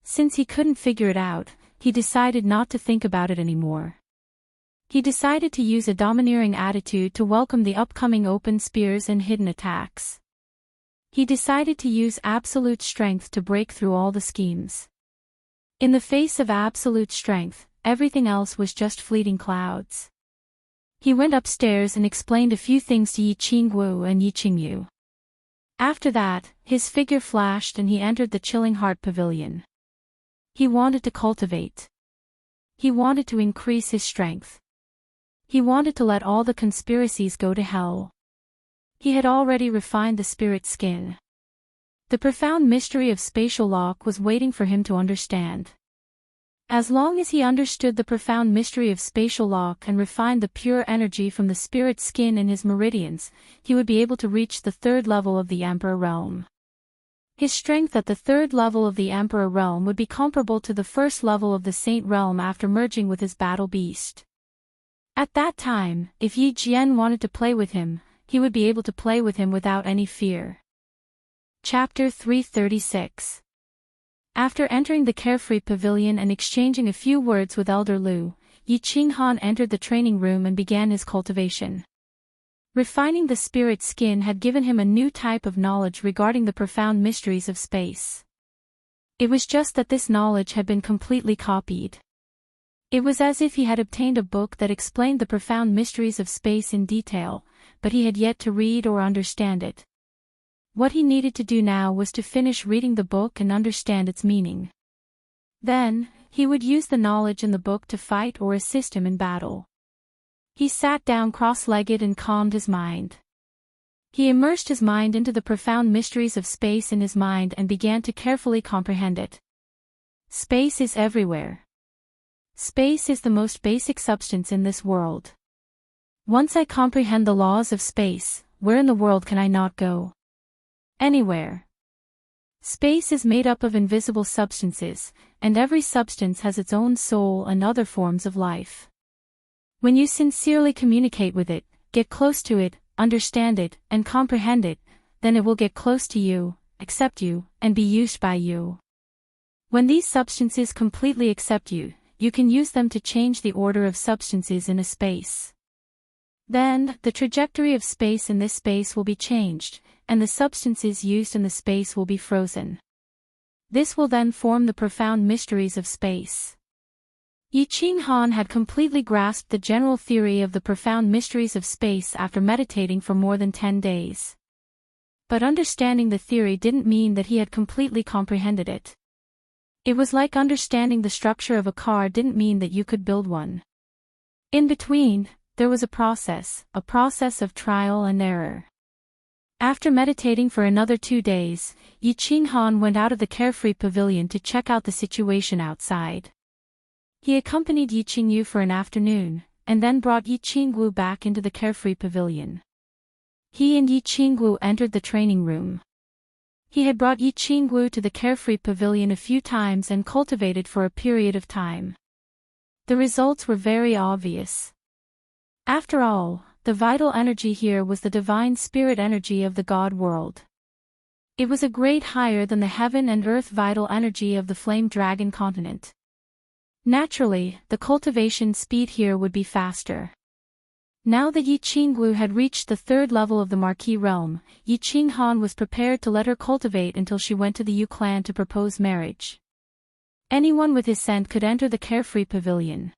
Since he couldn't figure it out, he decided not to think about it anymore. He decided to use a domineering attitude to welcome the upcoming open spears and hidden attacks. He decided to use absolute strength to break through all the schemes. In the face of absolute strength, everything else was just fleeting clouds. He went upstairs and explained a few things to Yi Qingwu and Yi Qingyu. After that, his figure flashed and he entered the Chilling Heart Pavilion. He wanted to cultivate. He wanted to increase his strength. He wanted to let all the conspiracies go to hell. He had already refined the spirit skin. The profound mystery of spatial lock was waiting for him to understand. As long as he understood the profound mystery of spatial lock and refined the pure energy from the spirit skin in his meridians, he would be able to reach the third level of the Emperor Realm. His strength at the third level of the Emperor Realm would be comparable to the first level of the Saint Realm after merging with his battle beast. At that time, if Yi Jian wanted to play with him, he would be able to play with him without any fear. Chapter 336. After entering the Carefree Pavilion and exchanging a few words with Elder Lu, Yi Qinghan entered the training room and began his cultivation. Refining the spirit skin had given him a new type of knowledge regarding the profound mysteries of space. It was just that this knowledge had been completely copied. It was as if he had obtained a book that explained the profound mysteries of space in detail, but he had yet to read or understand it. What he needed to do now was to finish reading the book and understand its meaning. Then, he would use the knowledge in the book to fight or assist him in battle. He sat down cross-legged and calmed his mind. He immersed his mind into the profound mysteries of space in his mind and began to carefully comprehend it. Space is everywhere. Space is the most basic substance in this world. Once I comprehend the laws of space, where in the world can I not go? Anywhere. Space is made up of invisible substances, and every substance has its own soul and other forms of life. When you sincerely communicate with it, get close to it, understand it, and comprehend it, then it will get close to you, accept you, and be used by you. When these substances completely accept you, you can use them to change the order of substances in a space. Then, the trajectory of space in this space will be changed, and the substances used in the space will be frozen. This will then form the profound mysteries of space. Yi Qinghan had completely grasped the general theory of the profound mysteries of space after meditating for more than 10 days. But understanding the theory didn't mean that he had completely comprehended it. It was like understanding the structure of a car didn't mean that you could build one. In between, there was a process of trial and error. After meditating for another 2 days, Yi Qinghan went out of the Carefree Pavilion to check out the situation outside. He accompanied Yi Qingyu for an afternoon, and then brought Yi Qingwu back into the Carefree Pavilion. He and Yi Qingwu entered the training room. He had brought Yi Qingwu to the Carefree Pavilion a few times and cultivated for a period of time. The results were very obvious. After all, the vital energy here was the divine spirit energy of the God world. It was a grade higher than the heaven and earth vital energy of the flame dragon continent. Naturally, the cultivation speed here would be faster. Now that Yi Qingwu had reached the third level of the Marquis realm, Yi Qinghan was prepared to let her cultivate until she went to the Yu clan to propose marriage. Anyone with his scent could enter the Carefree Pavilion.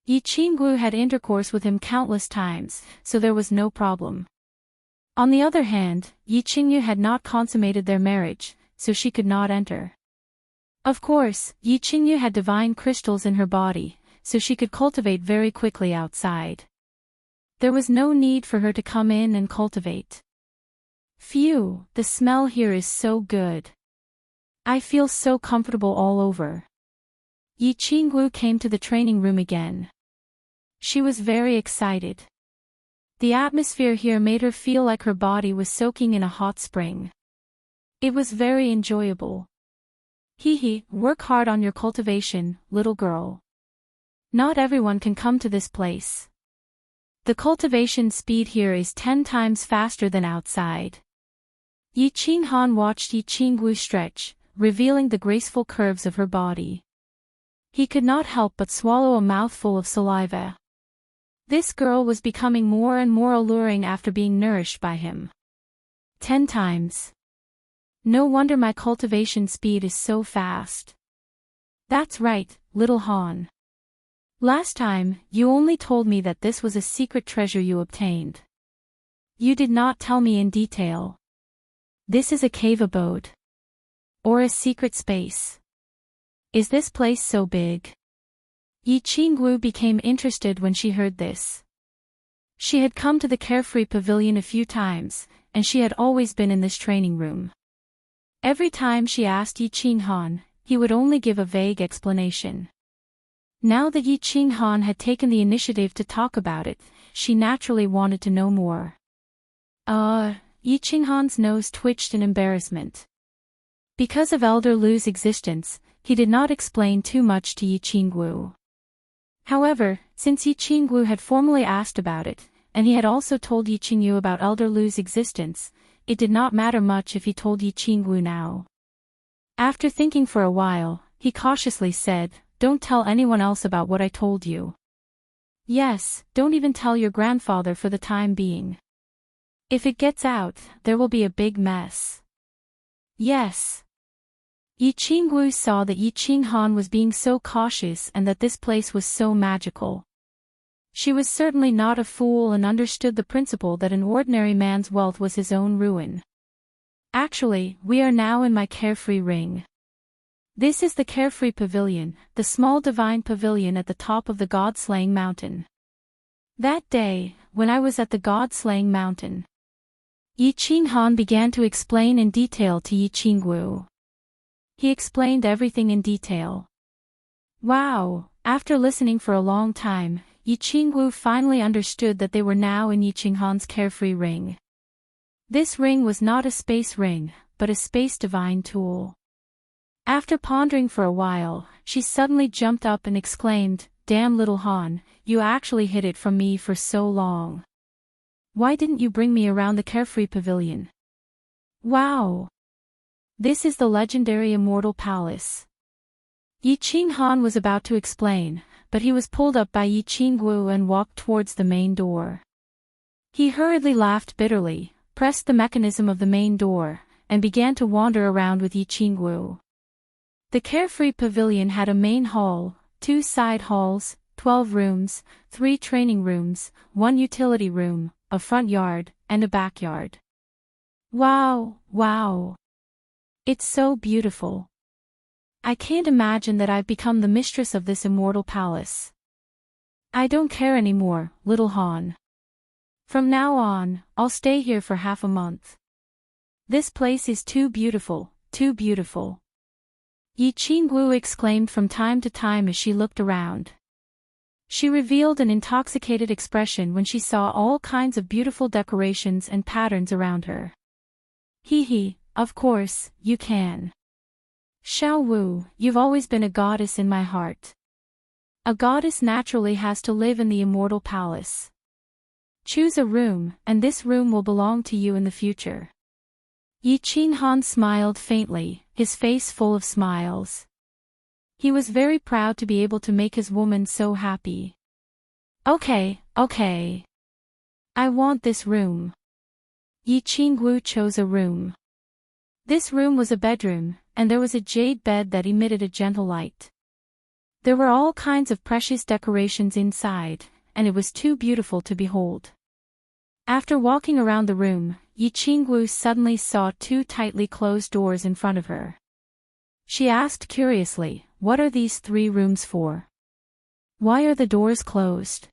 Yi Qingwu had intercourse with him countless times, so there was no problem. On the other hand, Yi Qingyu had not consummated their marriage, so she could not enter. Of course, Yi Qingyu had divine crystals in her body, so she could cultivate very quickly outside. There was no need for her to come in and cultivate. Phew, the smell here is so good. I feel so comfortable all over. Yi Qingwu came to the training room again. She was very excited. The atmosphere here made her feel like her body was soaking in a hot spring. It was very enjoyable. Work hard on your cultivation, little girl. Not everyone can come to this place. The cultivation speed here is 10 times faster than outside. Yi Qinghan watched Yi Qingwu stretch, revealing the graceful curves of her body. He could not help but swallow a mouthful of saliva. This girl was becoming more and more alluring after being nourished by him. 10 times. No wonder my cultivation speed is so fast. That's right, little Han. Last time, you only told me that this was a secret treasure you obtained. You did not tell me in detail. This is a cave abode. Or a secret space. Is this place so big? Yi Qingwu became interested when she heard this. She had come to the Carefree Pavilion a few times, and she had always been in this training room. Every time she asked Yi Qinghan, he would only give a vague explanation. Now that Yi Qinghan had taken the initiative to talk about it, she naturally wanted to know more. Yi Qinghan's nose twitched in embarrassment. Because of Elder Lu's existence, he did not explain too much to Yi Qingwu. However, since Yi Qingwu had formally asked about it, and he had also told Yi Qingyu about Elder Lu's existence, it did not matter much if he told Yi Qingwu now. After thinking for a while, he cautiously said, "Don't tell anyone else about what I told you. Yes, don't even tell your grandfather for the time being. If it gets out, there will be a big mess." Yes. Yi Qingwu saw that Yi Qinghan was being so cautious and that this place was so magical. She was certainly not a fool and understood the principle that an ordinary man's wealth was his own ruin. Actually, we are now in my Carefree Ring. This is the Carefree Pavilion, the small divine pavilion at the top of the God-slaying mountain. That day, when I was at the God-slaying mountain, Yi Qinghan began to explain in detail to Yi Qingwu. He explained everything in detail. Wow! After listening for a long time, Yi Qingwu finally understood that they were now in Yi Qinghan's Carefree Ring. This ring was not a space ring, but a space divine tool. After pondering for a while, she suddenly jumped up and exclaimed, "Damn little Han, you actually hid it from me for so long. Why didn't you bring me around the Carefree Pavilion?" Wow! This is the legendary Immortal Palace. Yi Qinghan was about to explain, but he was pulled up by Yi Qingwu and walked towards the main door. He hurriedly laughed bitterly, pressed the mechanism of the main door, and began to wander around with Yi Qingwu. The Carefree Pavilion had a main hall, 2 side halls, 12 rooms, 3 training rooms, 1 utility room, a front yard, and a backyard. Wow, wow! It's so beautiful. I can't imagine that I've become the mistress of this immortal palace. I don't care anymore, little Han. From now on, I'll stay here for half a month. This place is too beautiful, too beautiful. Yi Qingwu exclaimed from time to time as she looked around. She revealed an intoxicated expression when she saw all kinds of beautiful decorations and patterns around her. Of course, you can. Xiao Wu, you've always been a goddess in my heart. A goddess naturally has to live in the immortal palace. Choose a room, and this room will belong to you in the future. Yi Qinghan smiled faintly, his face full of smiles. He was very proud to be able to make his woman so happy. Okay. I want this room. Yi Qingwu chose a room. This room was a bedroom, and there was a jade bed that emitted a gentle light. There were all kinds of precious decorations inside, and it was too beautiful to behold. After walking around the room, Yi Qingwu suddenly saw 2 tightly closed doors in front of her. She asked curiously, "What are these 3 rooms for? Why are the doors closed?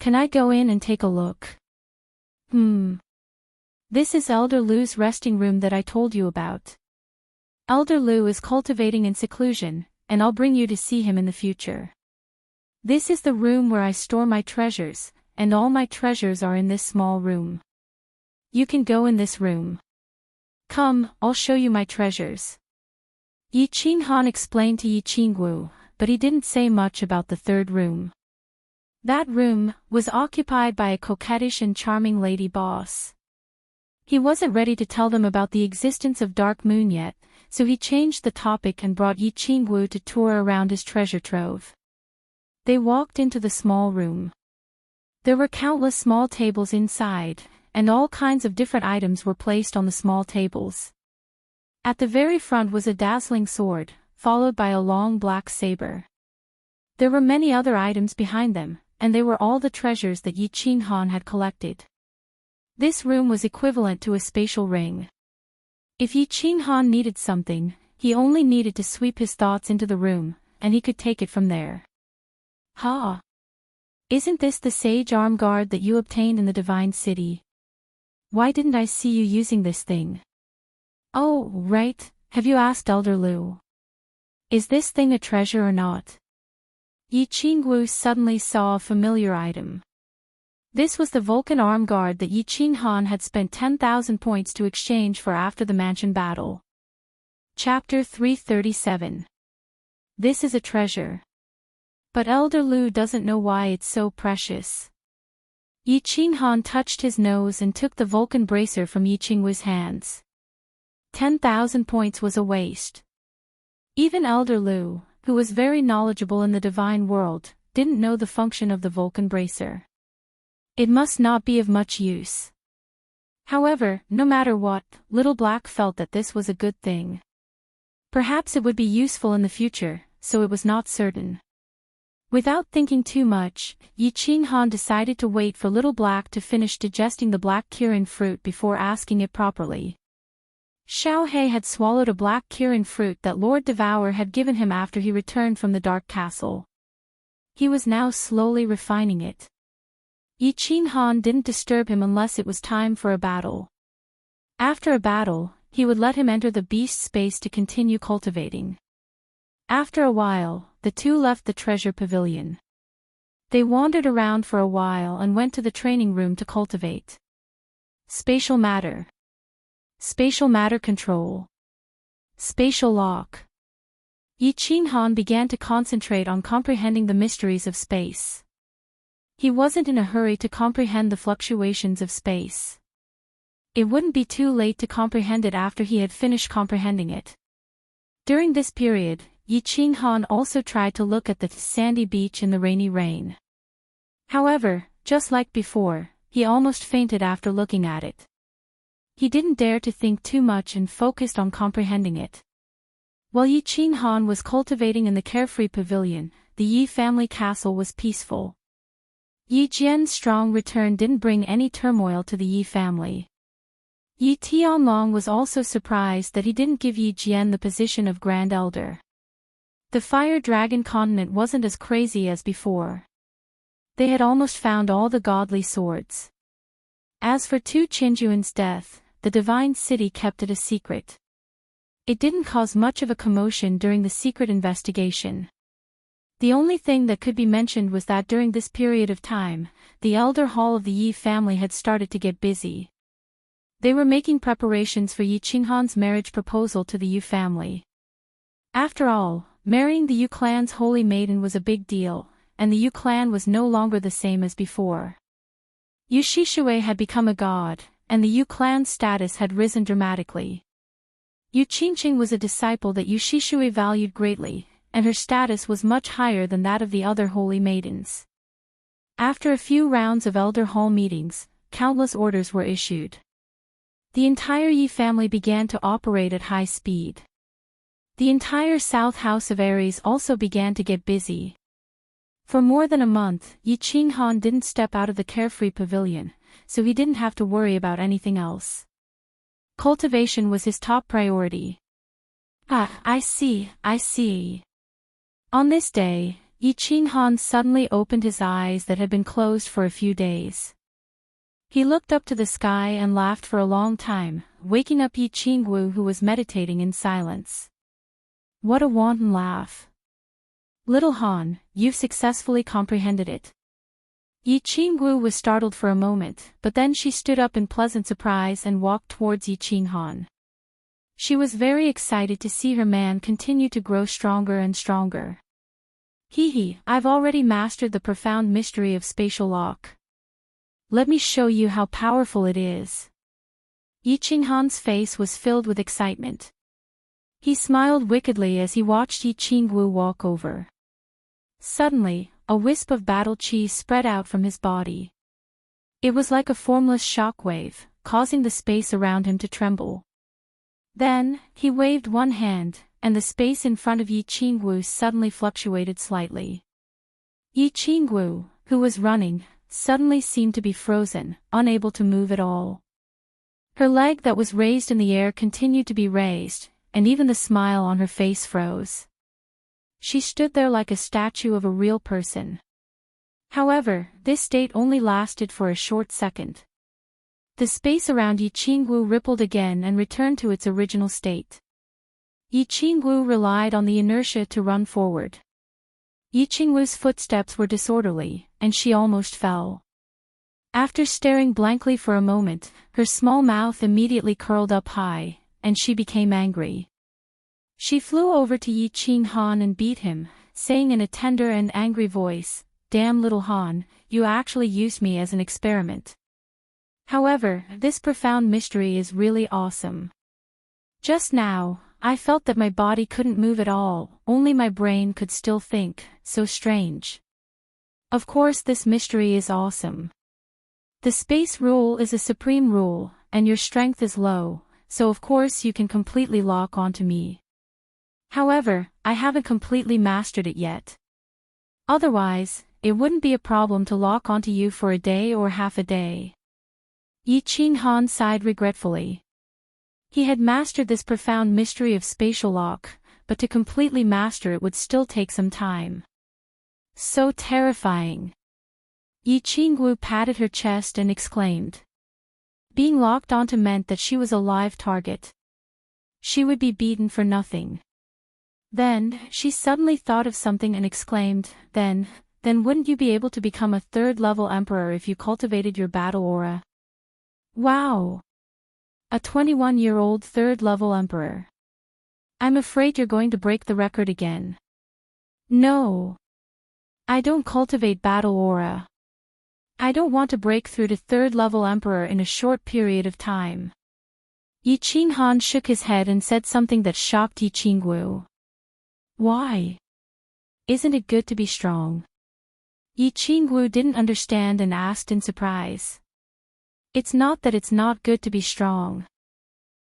Can I go in and take a look?" This is Elder Lu's resting room that I told you about. Elder Lu is cultivating in seclusion, and I'll bring you to see him in the future. This is the room where I store my treasures, and all my treasures are in this small room. You can go in this room. Come, I'll show you my treasures. Yi Qinghan explained to Yi Qingwu, but he didn't say much about the third room. That room was occupied by a coquettish and charming lady boss. He wasn't ready to tell them about the existence of Dark Moon yet, so he changed the topic and brought Yi Qingwu to tour around his treasure trove. They walked into the small room. There were countless small tables inside, and all kinds of different items were placed on the small tables. At the very front was a dazzling sword, followed by a long black saber. There were many other items behind them, and they were all the treasures that Yi Qinghan had collected. This room was equivalent to a spatial ring. If Yi Qinghan needed something, he only needed to sweep his thoughts into the room, and he could take it from there. Ha! Isn't this the sage arm guard that you obtained in the Divine City? Why didn't I see you using this thing? Oh, right, have you asked Elder Lu? Is this thing a treasure or not? Yi Qingwu suddenly saw a familiar item. This was the Vulcan arm guard that Yi Qinghan had spent 10,000 points to exchange for after the mansion battle. Chapter 337. This is a treasure. But Elder Lu doesn't know why it's so precious. Yi Qinghan touched his nose and took the Vulcan bracer from Yi Qingwu's hands. 10,000 points was a waste. Even Elder Lu, who was very knowledgeable in the divine world, didn't know the function of the Vulcan bracer. It must not be of much use. However, no matter what, Little Black felt that this was a good thing. Perhaps it would be useful in the future, so it was not certain. Without thinking too much, Yi Qinghan decided to wait for Little Black to finish digesting the black Kirin fruit before asking it properly. Xiao He had swallowed a black Kirin fruit that Lord Devour had given him after he returned from the Dark Castle. He was now slowly refining it. Yi Qinghan didn't disturb him unless it was time for a battle. After a battle, he would let him enter the beast space to continue cultivating. After a while, the two left the treasure pavilion. They wandered around for a while and went to the training room to cultivate. Spatial matter. Spatial matter control. Spatial lock. Yi Qinghan began to concentrate on comprehending the mysteries of space. He wasn't in a hurry to comprehend the fluctuations of space. It wouldn't be too late to comprehend it after he had finished comprehending it. During this period, Yi Qinghan also tried to look at the sandy beach in the rainy rain. However, just like before, he almost fainted after looking at it. He didn't dare to think too much and focused on comprehending it. While Yi Qinghan was cultivating in the carefree pavilion, the Yi family castle was peaceful. Yi Jian's strong return didn't bring any turmoil to the Yi family. Yi Tianlong was also surprised that he didn't give Yi Jian the position of Grand Elder. The Fire Dragon continent wasn't as crazy as before. They had almost found all the godly swords. As for Tu Qinjuan's death, the Divine City kept it a secret. It didn't cause much of a commotion during the secret investigation. The only thing that could be mentioned was that during this period of time, the Elder Hall of the Yi family had started to get busy. They were making preparations for Yi Qinghan's marriage proposal to the Yu family. After all, marrying the Yu clan's holy maiden was a big deal, and the Yu clan was no longer the same as before. Yu Shishui had become a god, and the Yu clan's status had risen dramatically. Yu Qingqing was a disciple that Yu Shishui valued greatly, and her status was much higher than that of the other holy maidens. After a few rounds of Elder Hall meetings, countless orders were issued. The entire Yi family began to operate at high speed. The entire South House of Aries also began to get busy. For more than a month, Yi Qinghan didn't step out of the carefree pavilion, so he didn't have to worry about anything else. Cultivation was his top priority. I see. On this day, Yi Qinghan suddenly opened his eyes that had been closed for a few days. He looked up to the sky and laughed for a long time, waking up Yi Qingwu, who was meditating in silence. What a wanton laugh. Little Han, you've successfully comprehended it. Yi Qingwu was startled for a moment, but then she stood up in pleasant surprise and walked towards Yi Qinghan. She was very excited to see her man continue to grow stronger and stronger. Hee, I've already mastered the profound mystery of spatial lock. Let me show you how powerful it is. Yi Qinghan's face was filled with excitement. He smiled wickedly as he watched Yi Qingwu walk over. Suddenly, a wisp of battle chi spread out from his body. It was like a formless shockwave, causing the space around him to tremble. Then, he waved one hand, and the space in front of Yi Qingwu suddenly fluctuated slightly. Yi Qingwu, who was running, suddenly seemed to be frozen, unable to move at all. Her leg that was raised in the air continued to be raised, and even the smile on her face froze. She stood there like a statue of a real person. However, this state only lasted for a short second. The space around Yi Qingwu rippled again and returned to its original state. Yi Qingwu relied on the inertia to run forward. Yi Qingwu's footsteps were disorderly, and she almost fell. After staring blankly for a moment, her small mouth immediately curled up high, and she became angry. She flew over to Yi Qinghan and beat him, saying in a tender and angry voice, "Damn little Han, you actually used me as an experiment. However, this profound mystery is really awesome. Just now, I felt that my body couldn't move at all, only my brain could still think, so strange. Of course this mystery is awesome. The space rule is a supreme rule, and your strength is low, so of course you can completely lock onto me. However, I haven't completely mastered it yet. Otherwise, it wouldn't be a problem to lock onto you for a day or half a day." Yi Qinghan sighed regretfully. He had mastered this profound mystery of spatial lock, but to completely master it would still take some time. So terrifying. Yi Qingwu patted her chest and exclaimed. Being locked onto meant that she was a live target. She would be beaten for nothing. Then, she suddenly thought of something and exclaimed, Then wouldn't you be able to become a third-level emperor if you cultivated your battle aura? Wow! A 21-year-old third-level emperor. I'm afraid you're going to break the record again. No. I don't cultivate battle aura. I don't want to break through to third-level emperor in a short period of time. Yi Qinghan shook his head and said something that shocked Yi Qingwu. Why? Isn't it good to be strong? Yi Qingwu didn't understand and asked in surprise. It's not that it's not good to be strong.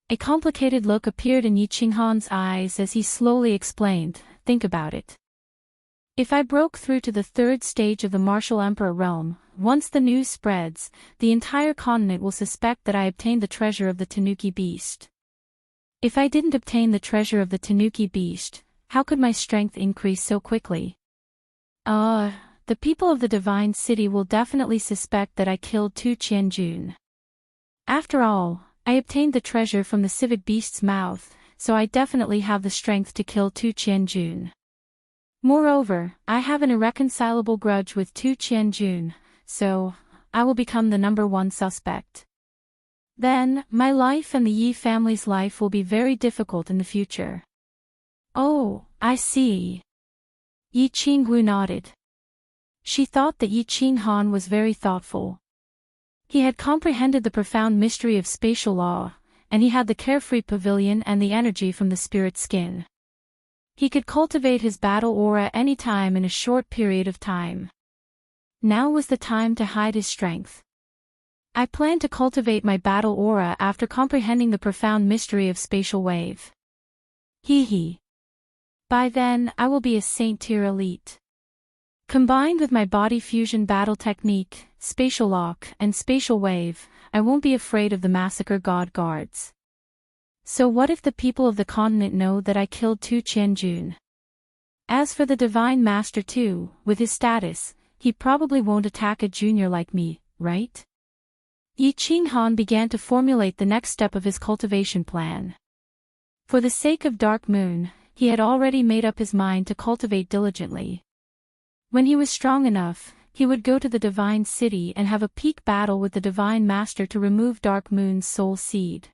A complicated look appeared in Yi Qinghan's eyes as he slowly explained, Think about it. If I broke through to the third stage of the martial emperor realm, once the news spreads, the entire continent will suspect that I obtained the treasure of the Tanuki beast. If I didn't obtain the treasure of the Tanuki beast, how could my strength increase so quickly? The people of the Divine City will definitely suspect that I killed Tu Qianjun. After all, I obtained the treasure from the civet beast's mouth, so I definitely have the strength to kill Tu Qianjun. Moreover, I have an irreconcilable grudge with Tu Qianjun, so I will become the #1 suspect. Then, my life and the Yi family's life will be very difficult in the future. Oh, I see. Yi Qingwu nodded. She thought that Yi Qinghan was very thoughtful. He had comprehended the profound mystery of spatial law, and he had the carefree pavilion and the energy from the spirit skin. He could cultivate his battle aura any time in a short period of time. Now was the time to hide his strength. I plan to cultivate my battle aura after comprehending the profound mystery of spatial wave. Hee. By then, I will be a Saint-tier elite. Combined with my body fusion battle technique, spatial lock, and spatial wave, I won't be afraid of the massacre god guards. So what if the people of the continent know that I killed Tu Qianjun? As for the Divine Master too, with his status, he probably won't attack a junior like me, right? Yi Qinghan began to formulate the next step of his cultivation plan. For the sake of Dark Moon, he had already made up his mind to cultivate diligently. When he was strong enough, he would go to the divine city and have a peak battle with the divine master to remove Dark Moon's soul seed.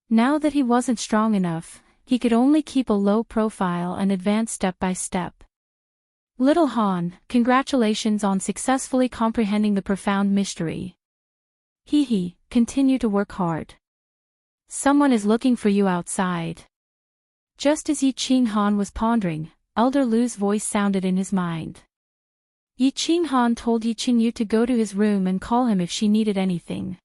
Now that he wasn't strong enough, he could only keep a low profile and advance step by step. Little Han, congratulations on successfully comprehending the profound mystery. Continue to work hard. Someone is looking for you outside. Just as Yi Qing Han was pondering, Elder Lu's voice sounded in his mind. Yi Qing Han told Yi Qingyu to go to his room and call him if she needed anything.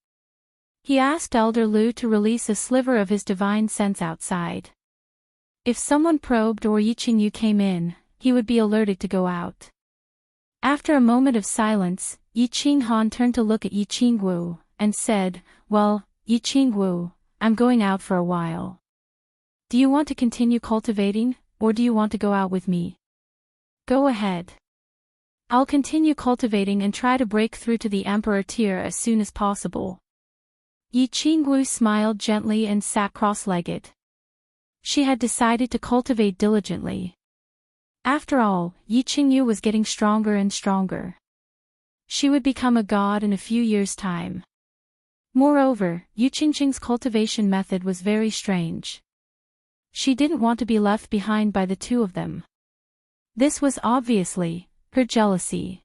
He asked Elder Lu to release a sliver of his divine sense outside. If someone probed or Yi Qingyu came in, he would be alerted to go out. After a moment of silence, Yi Qing Han turned to look at Yi Qingwu, and said, "Well, Yi Qingwu, I'm going out for a while. Do you want to continue cultivating, or do you want to go out with me?" "Go ahead. I'll continue cultivating and try to break through to the Emperor tier as soon as possible." Yi Qingwu smiled gently and sat cross-legged. She had decided to cultivate diligently. After all, Yi Qingyu was getting stronger and stronger. She would become a god in a few years' time. Moreover, Yu Qingqing's cultivation method was very strange. She didn't want to be left behind by the two of them. This was obviously her jealousy.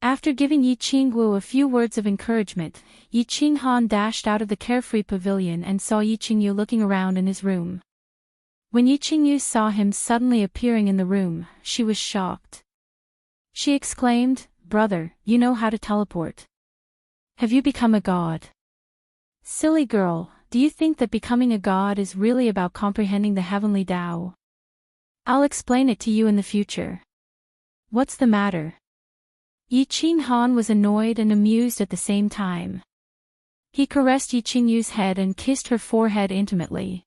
After giving Yi Qingwu a few words of encouragement, Yi Qinghan dashed out of the carefree pavilion and saw Yi Qingyu looking around in his room. When Yi Qingyu saw him suddenly appearing in the room, she was shocked. She exclaimed, "Brother, you know how to teleport. Have you become a god?" "Silly girl, do you think that becoming a god is really about comprehending the heavenly Tao? I'll explain it to you in the future. What's the matter?" Yi Qinghan was annoyed and amused at the same time. He caressed Yi Qingyu's head and kissed her forehead intimately.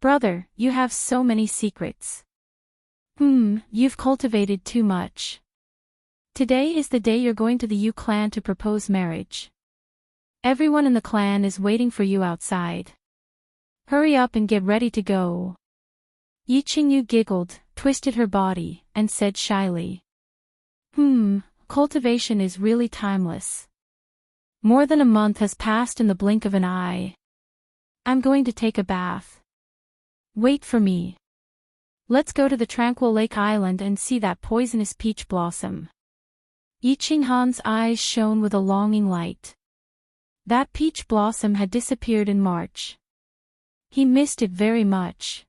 "Brother, you have so many secrets. You've cultivated too much. Today is the day you're going to the Yu clan to propose marriage. Everyone in the clan is waiting for you outside. Hurry up and get ready to go." Yi Qingyu giggled, twisted her body, and said shyly, Cultivation is really timeless. More than a month has passed in the blink of an eye. I'm going to take a bath. Wait for me. Let's go to the tranquil lake island and see that poisonous peach blossom." Yi Qinghan's eyes shone with a longing light. That peach blossom had disappeared in March. He missed it very much.